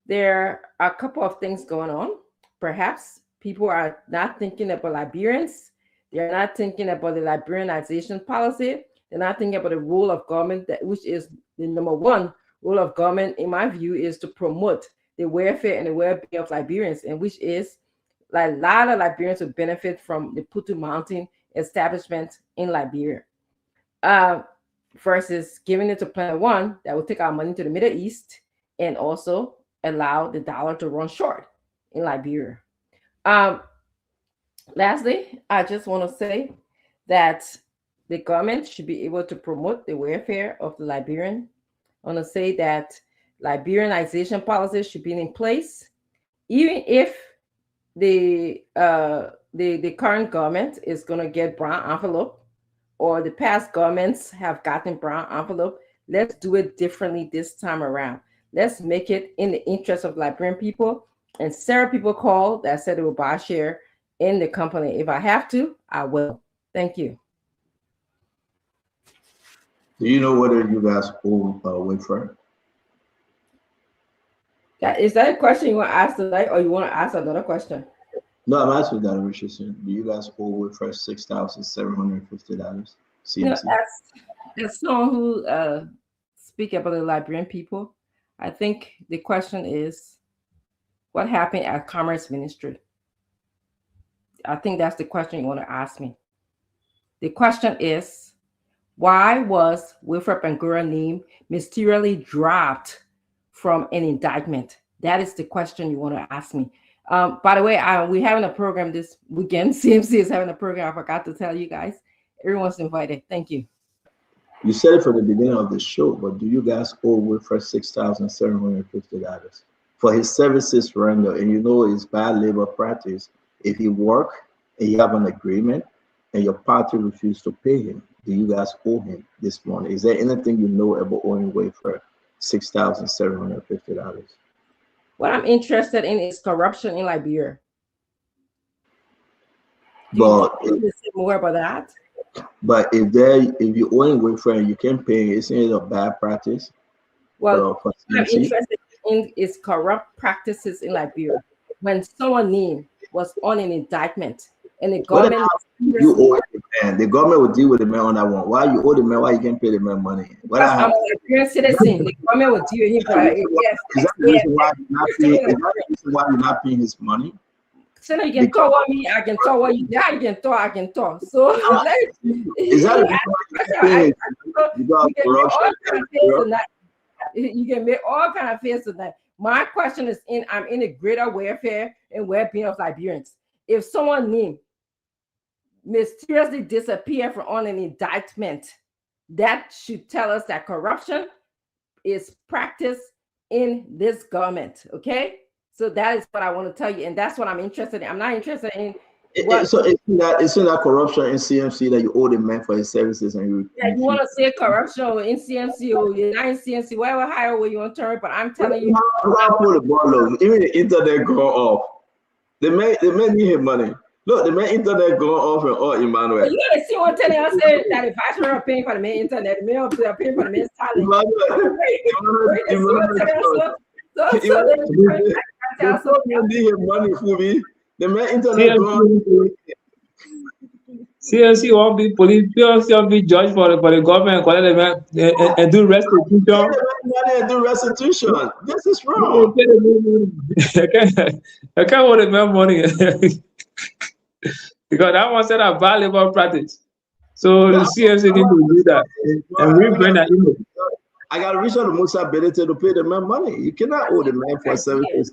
Speaker 19: there are a couple of things going on. Perhaps people are not thinking about Liberians. They're not thinking about the Liberianization policy. They're not thinking about the role of government, which is the number one role of government, in my view, is to promote the welfare and the well-being of Liberians, and which is a lot of Liberians will benefit from the Putu Mountain establishment in Liberia, versus giving it to Planet One that will take our money to the Middle East and also allow the dollar to run short in Liberia. Lastly, I just want to say that the government should be able to promote the welfare of the Liberian. I want to say that Liberianization policies should be in place, even if the current government is going to get brown envelope, or the past governments have gotten brown envelope. Let's do it differently this time around. Let's make it in the interest of Liberian people. And several people called that said they will buy a share in the company. If I have to, I will. Thank you.
Speaker 17: Do you know whether you guys owe Wayfair?
Speaker 19: Is that a question you want to ask tonight, or you want to ask another question?
Speaker 17: No, I'm asking Dr. Richardson. Do you guys owe Wayfair $6,750? CMC?
Speaker 19: As someone who speak about the Liberian people, I think the question is, what happened at Commerce Ministry? I think that's the question you want to ask me. The question is, why was Wilfred Bangura name mysteriously dropped from an indictment? That is the question you want to ask me. By the way, we're having a program this weekend. CMC is having a program. I forgot to tell you guys. Everyone's invited. Thank you.
Speaker 17: You said it from the beginning of the show, but do you guys owe Wilfred $6,750 for his services rendered? And you know it's bad labor practice. If he work and you have an agreement and your party refused to pay him, do you guys owe him this morning? Is there anything you know about owing Wayfair $6,750?
Speaker 19: What I'm interested in is corruption in Liberia.
Speaker 17: But
Speaker 19: Can you say more about that?
Speaker 17: But if you owing Wayfair and you can't pay, isn't it a bad practice?
Speaker 19: Well, what I'm interested in is corrupt practices in Liberia. When someone's name was on an indictment and the government
Speaker 17: you owe the man, the government will deal with the man on that one. Why you owe the man? Why you can't pay the man money?
Speaker 19: I'm a Liberian citizen. The government will deal with him.
Speaker 17: Is that the reason why you're not paying his money?
Speaker 19: So you can talk what me, I can talk what you. Yeah, you can talk, I can talk. So
Speaker 17: is that
Speaker 19: you can make all kind of face tonight. My question is I'm in the greater welfare and well-being of Liberians. If someone named mysteriously disappeared from on an indictment, that should tell us that corruption is practiced in this government. Okay. So that is what I want to tell you, and that's what I'm interested in. I'm not interested in.
Speaker 17: So isn't that corruption in CMC that you owe the man for his services and you?
Speaker 19: Yeah, you want to say corruption in CMC or you're not in CMC, whatever higher way you want to turn, but I'm telling you.
Speaker 17: Even the internet go off. The man need his money. Look, the man internet go off and all, Emmanuel.
Speaker 19: You gotta see what telling us that the viceroy are paying for the main internet, the main are paying for the main talent.
Speaker 17: Money for me. The man internet
Speaker 2: CMC won't be police, PLC won't be judged for the government and do restitution.
Speaker 17: And do restitution. This is wrong.
Speaker 2: I can't hold the man money because that one said a bad labor practice. So the CMC need to do that and we bring that in.
Speaker 17: I got to reach out to Musa Benete to pay the man money. You cannot owe the man for services.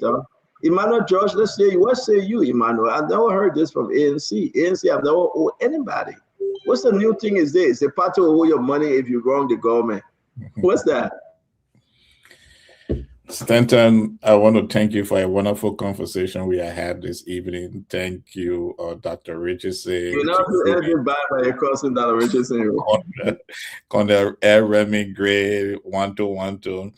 Speaker 17: Emmanuel George, let's say, what say you, Emmanuel? I've never heard this from ANC. ANC, I've never owed anybody. What's the new thing is this? The party will owe your money if you wrong the government. What's that?
Speaker 18: Stanton, I want to thank you for a wonderful conversation we had this evening. Thank you, Dr. Richardson.
Speaker 17: You're not doing anything bad by your cousin, Dr. Richardson.
Speaker 18: On the air Remy Gray 1212.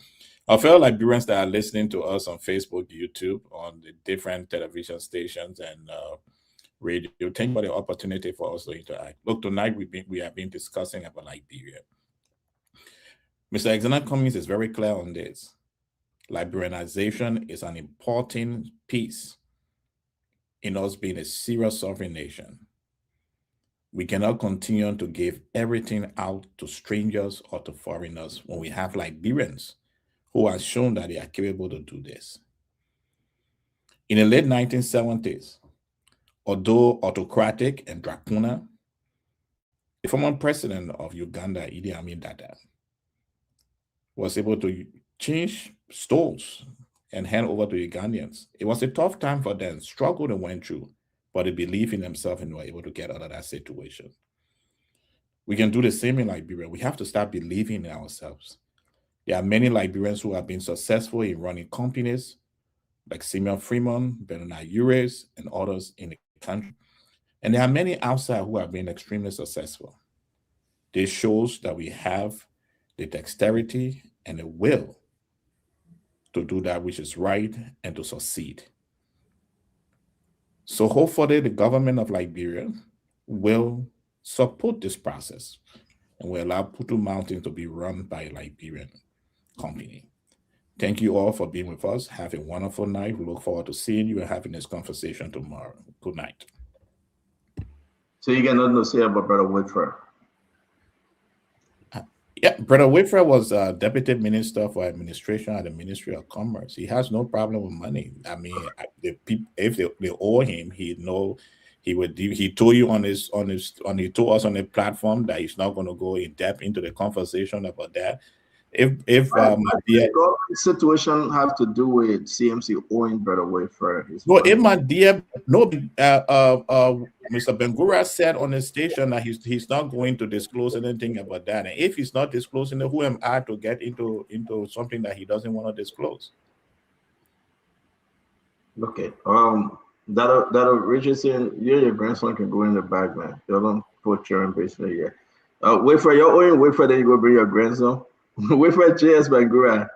Speaker 18: I feel like Liberians that are listening to us on Facebook, YouTube, on the different television stations and radio, thank you for the opportunity for us to interact. Look, tonight we have been discussing about Liberia. Mr. Alexander Cummings is very clear on this. Liberianization is an important piece in us being a serious sovereign nation. We cannot continue to give everything out to strangers or to foreigners when we have Liberians who have shown that they are capable to do this. In the late 1970s, although autocratic and draconian, the former president of Uganda, Idi Amin Dada, was able to change stones and hand over to Ugandans. It was a tough time for them, struggled and went through, but they believed in themselves and were able to get out of that situation. We can do the same in Liberia. We have to start believing in ourselves. There are many Liberians who have been successful in running companies, like Simeon Freeman, Bernard Ures, and others in the country. And there are many outside who have been extremely successful. This shows that we have the dexterity and the will to do that which is right and to succeed. So hopefully the government of Liberia will support this process. and we allow Putu Mountain to be run by a Liberian company. Thank you all for being with us. Have a wonderful night. We look forward to seeing you and having this conversation tomorrow. Good night.
Speaker 17: So you got nothing to say about Brother Whitford?
Speaker 18: Yeah, Brother Whitford was Deputy Minister for Administration at the Ministry of Commerce. He has no problem with money. I mean, if they owe him, he told you he told us on the platform that he's not going to go in depth into the conversation about that. If
Speaker 17: the situation have to do with CMC owing Brother Whitford.
Speaker 18: Mr. Bengura said on the station that he's not going to disclose anything about that. And if he's not disclosing it, who am I to get into something that he doesn't want to disclose?
Speaker 17: Okay. That Richardson, your grandson can go in the back, man. You don't put your basement here. Whitford, you're owing Whitford, then you go bring your grandson. Whitford JS Bangura,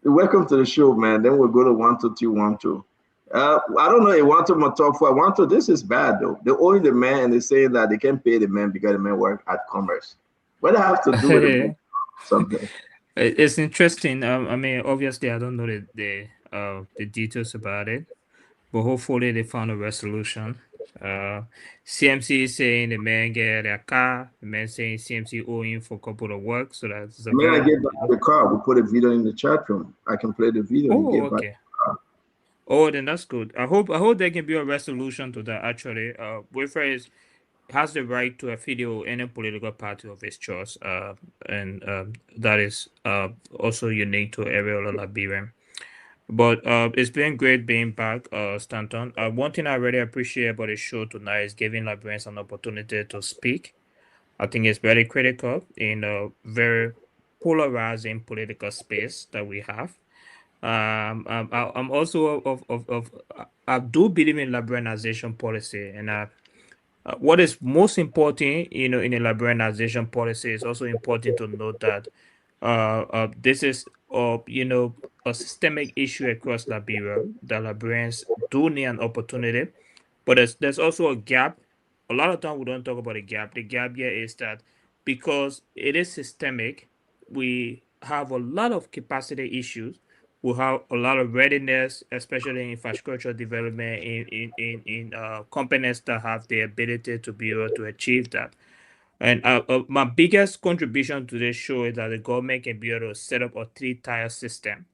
Speaker 17: welcome to the show, man. Then we'll go to 12212. I don't know. Want to talk for 122. This is bad though. They owe the man, and they say that they can't pay the man because the man work at Commerce. What do I have to do with it? Something.
Speaker 6: It's interesting. I mean, obviously, I don't know the details about it, but hopefully they found a resolution. CMC is saying the man get their car. The man saying CMC owing for a couple of work. So that's the
Speaker 17: man. I get back the car. We put a video in the chat room. I can play the video.
Speaker 6: Oh, okay. Oh, then that's good. I hope there can be a resolution to that. Actually, Whitford has the right to affiliate any political party of his choice, and that is also unique to every other Liberian. But it's been great being back, Stanton. One thing I really appreciate about the show tonight is giving Liberians an opportunity to speak. I think it's very critical in a very polarizing political space that we have. I'm also I do believe in liberalization policy, and what is most important, in a liberalization policy, is also important to note that this is a systemic issue across Liberia. The Liberians do need an opportunity, but there's also a gap. A lot of time we don't talk about the gap. The gap here is that because it is systemic, we have a lot of capacity issues. We have a lot of readiness, especially in infrastructure development in companies that have the ability to be able to achieve that. And my biggest contribution to this show is that the government can be able to set up a three-tier system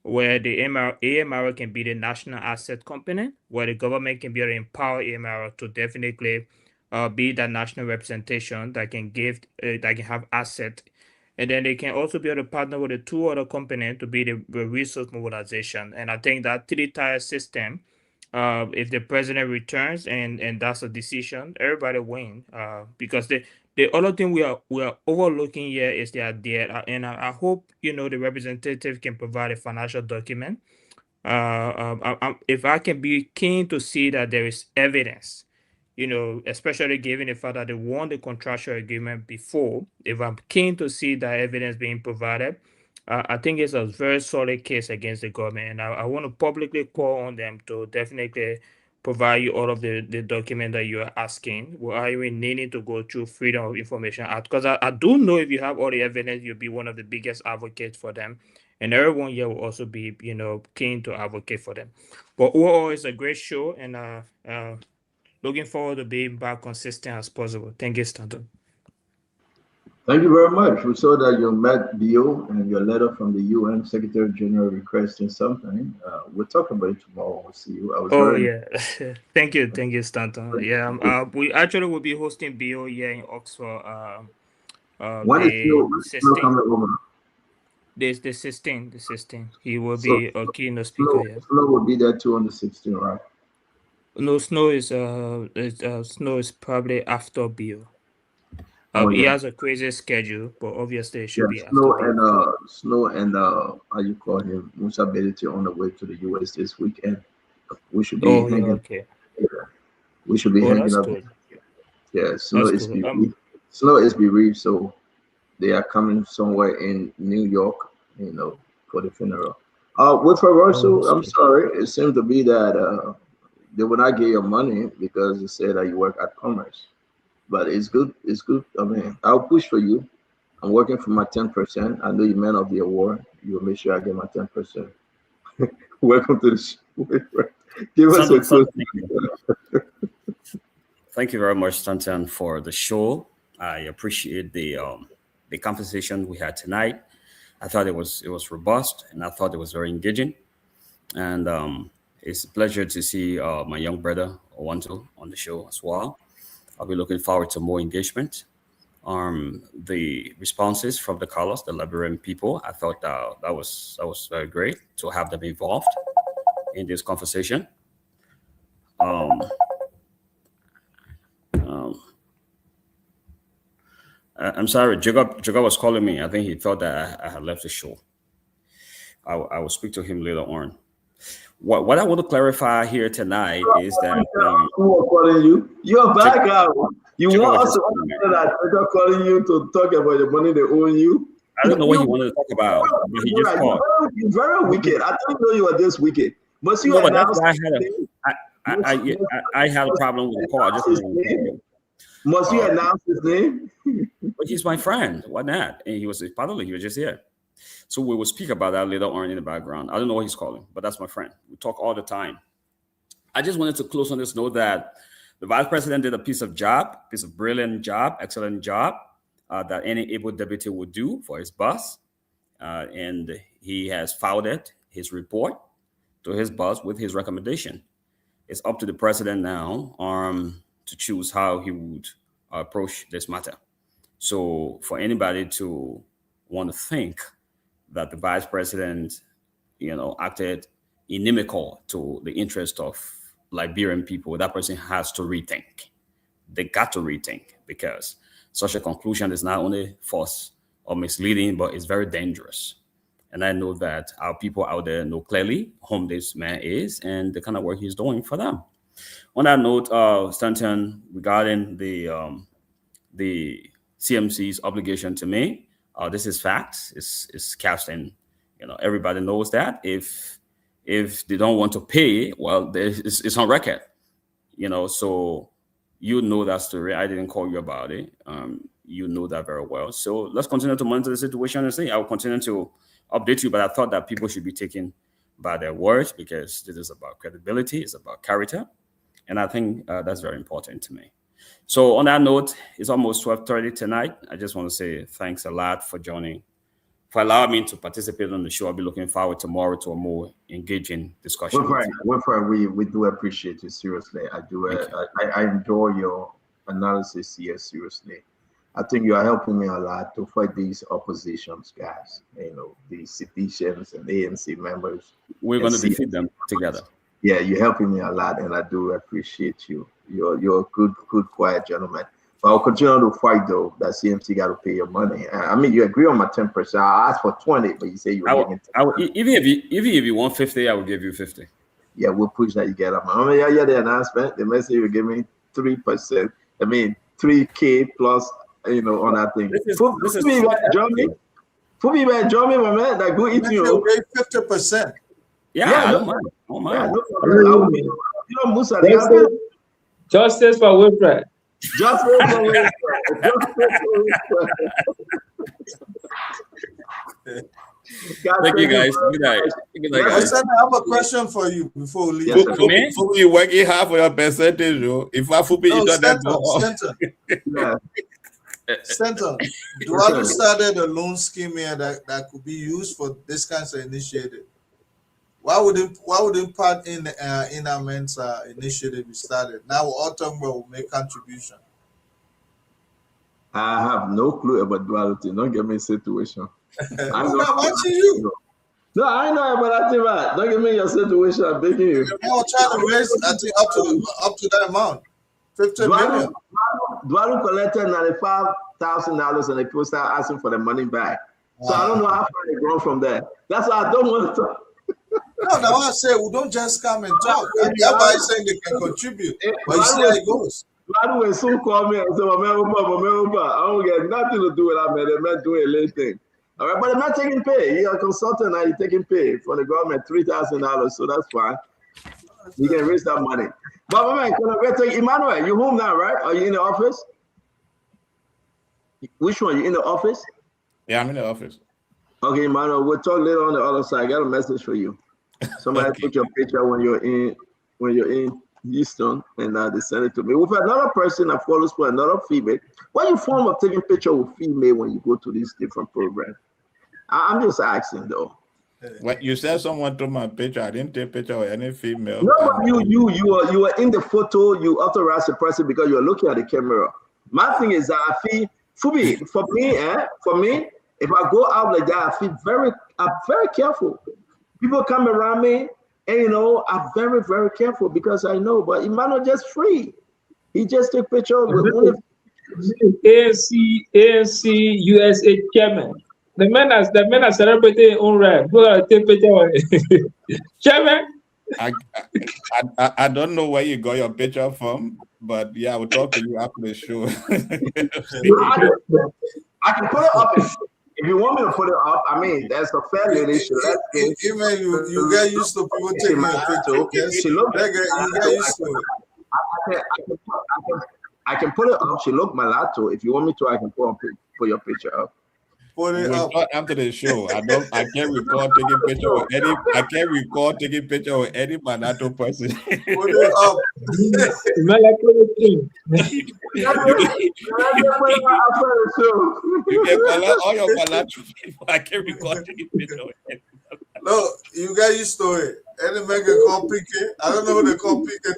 Speaker 6: where the AMR can be the national asset company, where the government can be able to empower AMR to definitely be that national representation that can have asset. And then they can also be able to partner with the two other companies to be the resource mobilization. And I think that three-tier system, if the president returns and that's a decision, everybody win. Because the other thing we are overlooking here is the idea, and I hope the representative can provide a financial document. If I can be keen to see that there is evidence, especially given the fact that they won the contractual agreement before, if I'm keen to see that evidence being provided, I think it's a very solid case against the government. And I want to publicly call on them to definitely provide you all of the document that you are asking. We are even needing to go through Freedom of Information Act, because I do know if you have all the evidence, you'll be one of the biggest advocates for them. And everyone here will also be, keen to advocate for them. But overall, it's a great show, and looking forward to being back consistent as possible. Thank you, Stanton.
Speaker 17: Thank you very much. We saw that you met Bio and your letter from the UN Secretary General requesting something. We'll talk about it tomorrow. We'll see you.
Speaker 6: Thank you, Stanton. Yeah, we actually will be hosting Bio here in Oxford.
Speaker 17: When is Bio coming over?
Speaker 6: The 16th. He will be a keynote speaker.
Speaker 17: Snow will be there too on the 16th, right?
Speaker 6: No, Snow is probably after Bio. He has a crazy schedule, but obviously it should be
Speaker 17: Snow and how you call him, Musa Beliti on the way to the US this weekend. We should be hanging.
Speaker 6: Okay.
Speaker 17: Yeah. We should be hanging up.
Speaker 6: Good.
Speaker 17: Yeah, Snow is bereaved, so they are coming somewhere in New York, for the funeral. With Roberto, I'm sorry, it seems to be that they will not get your money because they say that you work at Commerce. But it's good. I mean, I'll push for you. I'm working for my 10%. I know you man of the award. You'll make sure I get my 10%. Welcome to the show. Give us a quick.
Speaker 11: Thank you very much, Stanton, for the show. I appreciate the conversation we had tonight. I thought it was robust, and I thought it was very engaging. And it's a pleasure to see my young brother Owanto on the show as well. I'll be looking forward to more engagement. The responses from the callers, the Liberian people, I thought that was very great to have them involved in this conversation. I'm sorry, Jacob was calling me. I think he thought that I had left the show. I will speak to him later on. What I want to clarify here tonight is that
Speaker 17: who was calling you? You're back out. You want us to understand that they're calling you to talk about the money they owe you?
Speaker 11: I don't know what he wanted to talk about, but he just called.
Speaker 17: You're very wicked. I didn't know you were this wicked. Must you
Speaker 11: announce? I had a problem with the call. I just
Speaker 17: must you announce his name?
Speaker 11: But he's my friend. Why not? And he was just here. So we will speak about that later on in the background. I don't know what he's calling, but that's my friend. We talk all the time. I just wanted to close on this note that the vice president did a piece of brilliant job, excellent job that any able deputy would do for his boss. And he has forwarded his report to his boss with his recommendation. It's up to the president now to choose how he would approach this matter. So for anybody to want to think that the vice president, acted inimical to the interest of Liberian people, that person has to rethink. They got to rethink, because such a conclusion is not only false or misleading, but it's very dangerous. And I know that our people out there know clearly whom this man is and the kind of work he's doing for them. On that note, Stanton, regarding the CMC's obligation to me, this is fact. It's casting. Everybody knows that. If they don't want to pay, well, it's on record. So you know that story. I didn't call you about it. You know that very well. So let's continue to monitor the situation and see. I will continue to update you, but I thought that people should be taken by their words, because this is about credibility. It's about character. And I think that's very important to me. So on that note, it's almost 12:30 tonight. I just want to say thanks a lot for joining, for allowing me to participate on the show. I'll be looking forward tomorrow to a more engaging discussion.
Speaker 17: Wilfred, we do appreciate it, seriously. I do. I enjoy your analysis here, seriously. I think you are helping me a lot to fight these oppositions, guys. The citizens and ANC members.
Speaker 11: We're going to defeat them together.
Speaker 17: Yeah, you're helping me a lot, and I do appreciate you. You're a good, quiet gentleman. But I'll continue to fight, though, that CMC got to pay your money. I mean, you agree on my 10%. I asked for 20, but you say you were giving 10%.
Speaker 11: Even if you want 50, I will give you 50.
Speaker 17: Yeah, we'll push that you get up. I mean, yeah, the announcement, the message you give me 3%. I mean, 3K plus, on that thing. This is Johnny, my man, that go eat you.
Speaker 1: 50%.
Speaker 11: Yeah, no mind. No mind.
Speaker 17: Musa,
Speaker 2: justice for Wilfred.
Speaker 17: Justice for Wilfred.
Speaker 11: Thank you, guys. Good night.
Speaker 1: I have a question for you before we leave.
Speaker 18: Before you working hard for your percentage, if I fool you don't
Speaker 1: Center, Dualu started a loan scheme here that could be used for this kind of initiative. Why wouldn't part in Amen's initiative be started? Now Autumn will make contribution.
Speaker 17: I have no clue about duality. Don't get me a situation.
Speaker 1: I'm not watching you.
Speaker 17: No, I know about that. Don't give me your situation. I'm begging you.
Speaker 1: I'm trying to raise, I think, up to that amount. 50 million.
Speaker 17: Dualu collected $95,000 and they people start asking for the money back. So I don't know how far they grown from there. That's why I don't want to talk.
Speaker 1: No, now I say we don't just come and talk. Everybody saying they can contribute, but you see how it goes.
Speaker 17: Dualu will soon call me and say, I don't get nothing to do with that, man. They're not doing anything. All right, but I'm not taking pay. You're a consultant now, you're taking pay for the government, $3,000, so that's fine. You can raise that money. But man, Emmanuel, you home now, right? Are you in the office? Which one? You in the office?
Speaker 18: Yeah, I'm in the office.
Speaker 17: Okay, Emmanuel, we'll talk later on the other side. I got a message for you. Somebody
Speaker 18: Okay.
Speaker 17: took your picture when you're in Houston, and they sent it to me. With another person that follows for another female. What you form of taking picture with female when you go to these different programs? I'm just asking though.
Speaker 18: What you said, someone took my picture. I didn't take picture with any female.
Speaker 17: No, but you were in the photo. You authorized the person because you're looking at the camera. My thing is that I feel for me, if I go out like that, I'm very careful. People come around me, and I'm very, very careful because I know. But Emmanuel just free. He just took picture with only
Speaker 2: ANC USA chairman. The men are celebrating their own right. Go take picture. Chairman.
Speaker 18: I don't know where you got your picture from, but yeah, I will talk to you after the show.
Speaker 17: I can put it up if you want me to put it up. I mean, that's a fair lady.
Speaker 1: Even you get used to people taking a picture. Yes, you get used to it.
Speaker 17: I can put it up. She looked mulatto. If you want me to, I can put your picture up.
Speaker 1: Put it up
Speaker 18: after the show. I can't record taking picture with any. I can't record taking picture with any mulatto person.
Speaker 1: Put it up.
Speaker 18: You can call all your mulatto people. I can't record taking picture with any.
Speaker 1: No, you get used to it. Any man can call Piquet. I don't know who they call Piquet.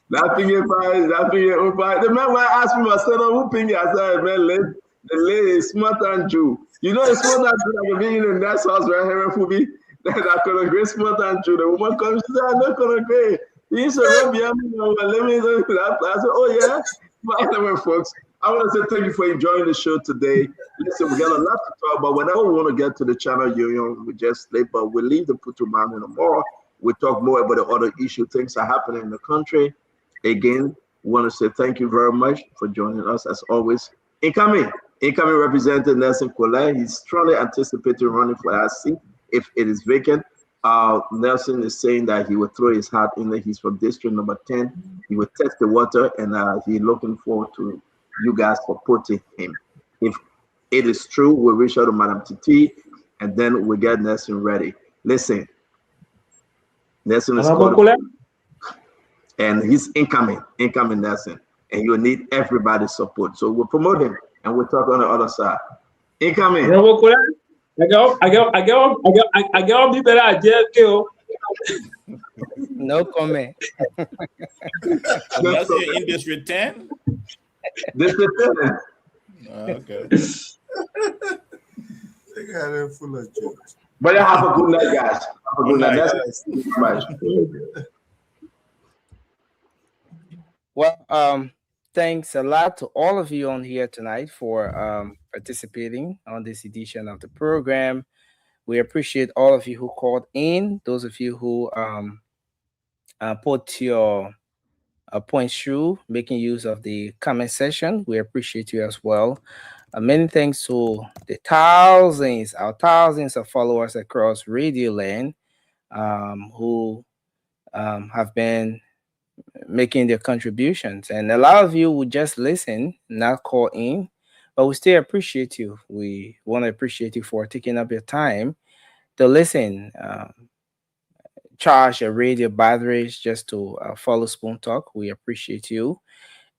Speaker 17: Nothing is fine. The man when I asked me, I said, who Piquet? I said, man, the lady is smart and Jew. You know, it's smart and Jew. I can be in the next house right here for me. That I could agree smart and Jew. The woman comes, she said, I'm not going to agree. He said, let me I said, oh, yeah. But anyway, folks, I want to say thank you for enjoying the show today. Listen, we got a lot to talk about. Whenever we want to get to the channel union, we just sleep, but we'll leave the Putu Man tomorrow. We'll talk more about the other issue, things are happening in the country. Again, we want to say thank you very much for joining us as always. Incoming Representative Nelson Collet. He's strongly anticipating running for that seat if it is vacant. Nelson is saying that he will throw his hat in there. He's from district number 10. He will test the water, and he's looking forward to you guys supporting him. If it is true, we'll reach out to Madam Titi, and then we'll get Nelson ready. Listen, Nelson is calling, and he's incoming Nelson, and you'll need everybody's support. So we'll promote him, and we'll talk on the other side. Incoming.
Speaker 3: No comment.
Speaker 18: That's in District 10?
Speaker 17: District 10.
Speaker 18: Okay.
Speaker 1: They got it full of jokes.
Speaker 17: But have a good night, guys. Have a good night.
Speaker 3: Well, thanks a lot to all of you on here tonight for participating on this edition of the program. We appreciate all of you who called in, those of you who put your points through, making use of the comment section. We appreciate you as well. Many thanks to the thousands of followers across Radio Land who have been making their contributions. And a lot of you would just listen, not call in, but we still appreciate you. We want to appreciate you for taking up your time to listen, charge your radio batteries just to follow Spoon Talk. We appreciate you.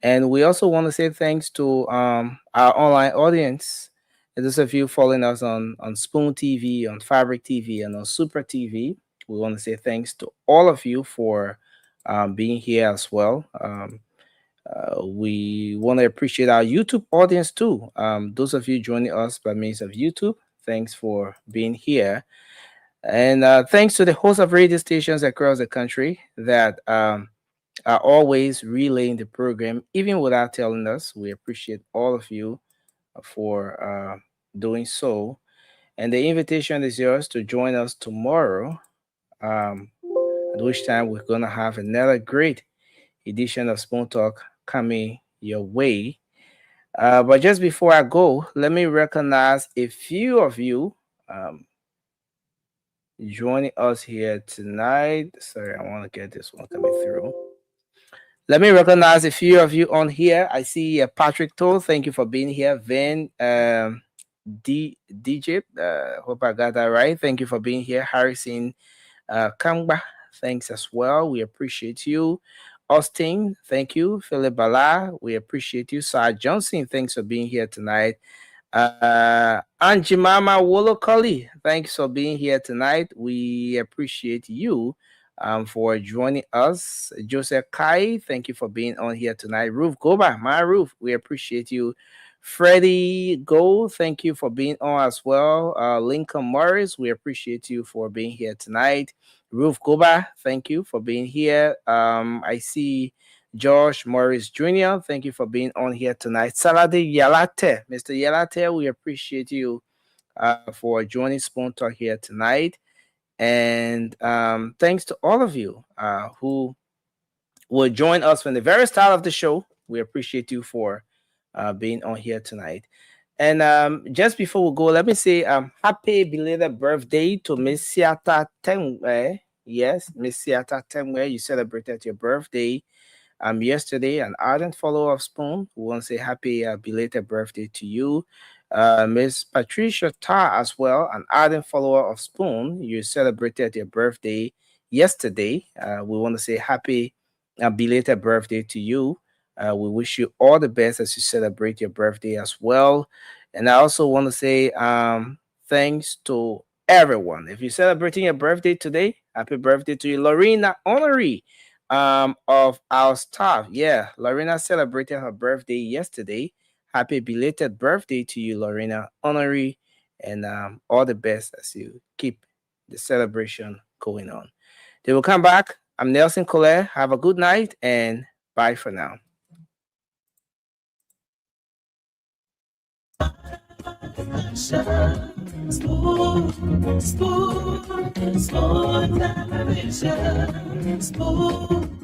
Speaker 3: And we also want to say thanks to our online audience. And those of you following us on Spoon TV, on Fabric TV, and on Super TV. We want to say thanks to all of you for being here as well. We want to appreciate our YouTube audience too. Those of you joining us by means of YouTube, thanks for being here. And thanks to the host of radio stations across the country that are always relaying the program, even without telling us. We appreciate all of you for doing so. And the invitation is yours to join us tomorrow, at which time we're going to have another great edition of Spoon Talk coming your way. But just before I go, let me recognize a few of you joining us here tonight. Sorry, I want to get this one coming through. Let me recognize a few of you on here. I see Patrick Toll. Thank you for being here. Van DJ. Hope I got that right. Thank you for being here. Harrison Kangba. Thanks as well. We appreciate you. Austin, thank you. Philip Bala, we appreciate you. Sarah Johnson, thanks for being here tonight. Anjimama Wolokoli, thanks for being here tonight. We appreciate you for joining us. Joseph Kai, thank you for being on here tonight. Ruth Goba, my Ruth, we appreciate you. Freddie Go, thank you for being on as well. Lincoln Morris, we appreciate you for being here tonight. Ruth Goba, thank you for being here. I see Josh Morris Jr., thank you for being on here tonight. Saladi Yalate, Mr. Yalate, we appreciate you for joining Spoon Talk here tonight. And thanks to all of you who will join us from the very start of the show. We appreciate you for being on here tonight. And just before we go, let me say happy belated birthday to Miss Siata Temwe. Yes, Miss Siata Temwe, you celebrated your birthday yesterday. An ardent follower of Spoon. We want to say happy belated birthday to you. Miss Patricia Tar as well, an ardent follower of Spoon. You celebrated your birthday yesterday. We want to say happy belated birthday to you. We wish you all the best as you celebrate your birthday as well. And I also want to say thanks to everyone. If you're celebrating your birthday today, happy birthday to you. Lorena Honoree of our staff. Yeah, Lorena celebrated her birthday yesterday. Happy belated birthday to you, Lorena Honoree. And all the best as you keep the celebration going on. They will come back. I'm Nelson Colette. Have a good night and bye for now.
Speaker 21: Spoon, television, spoon.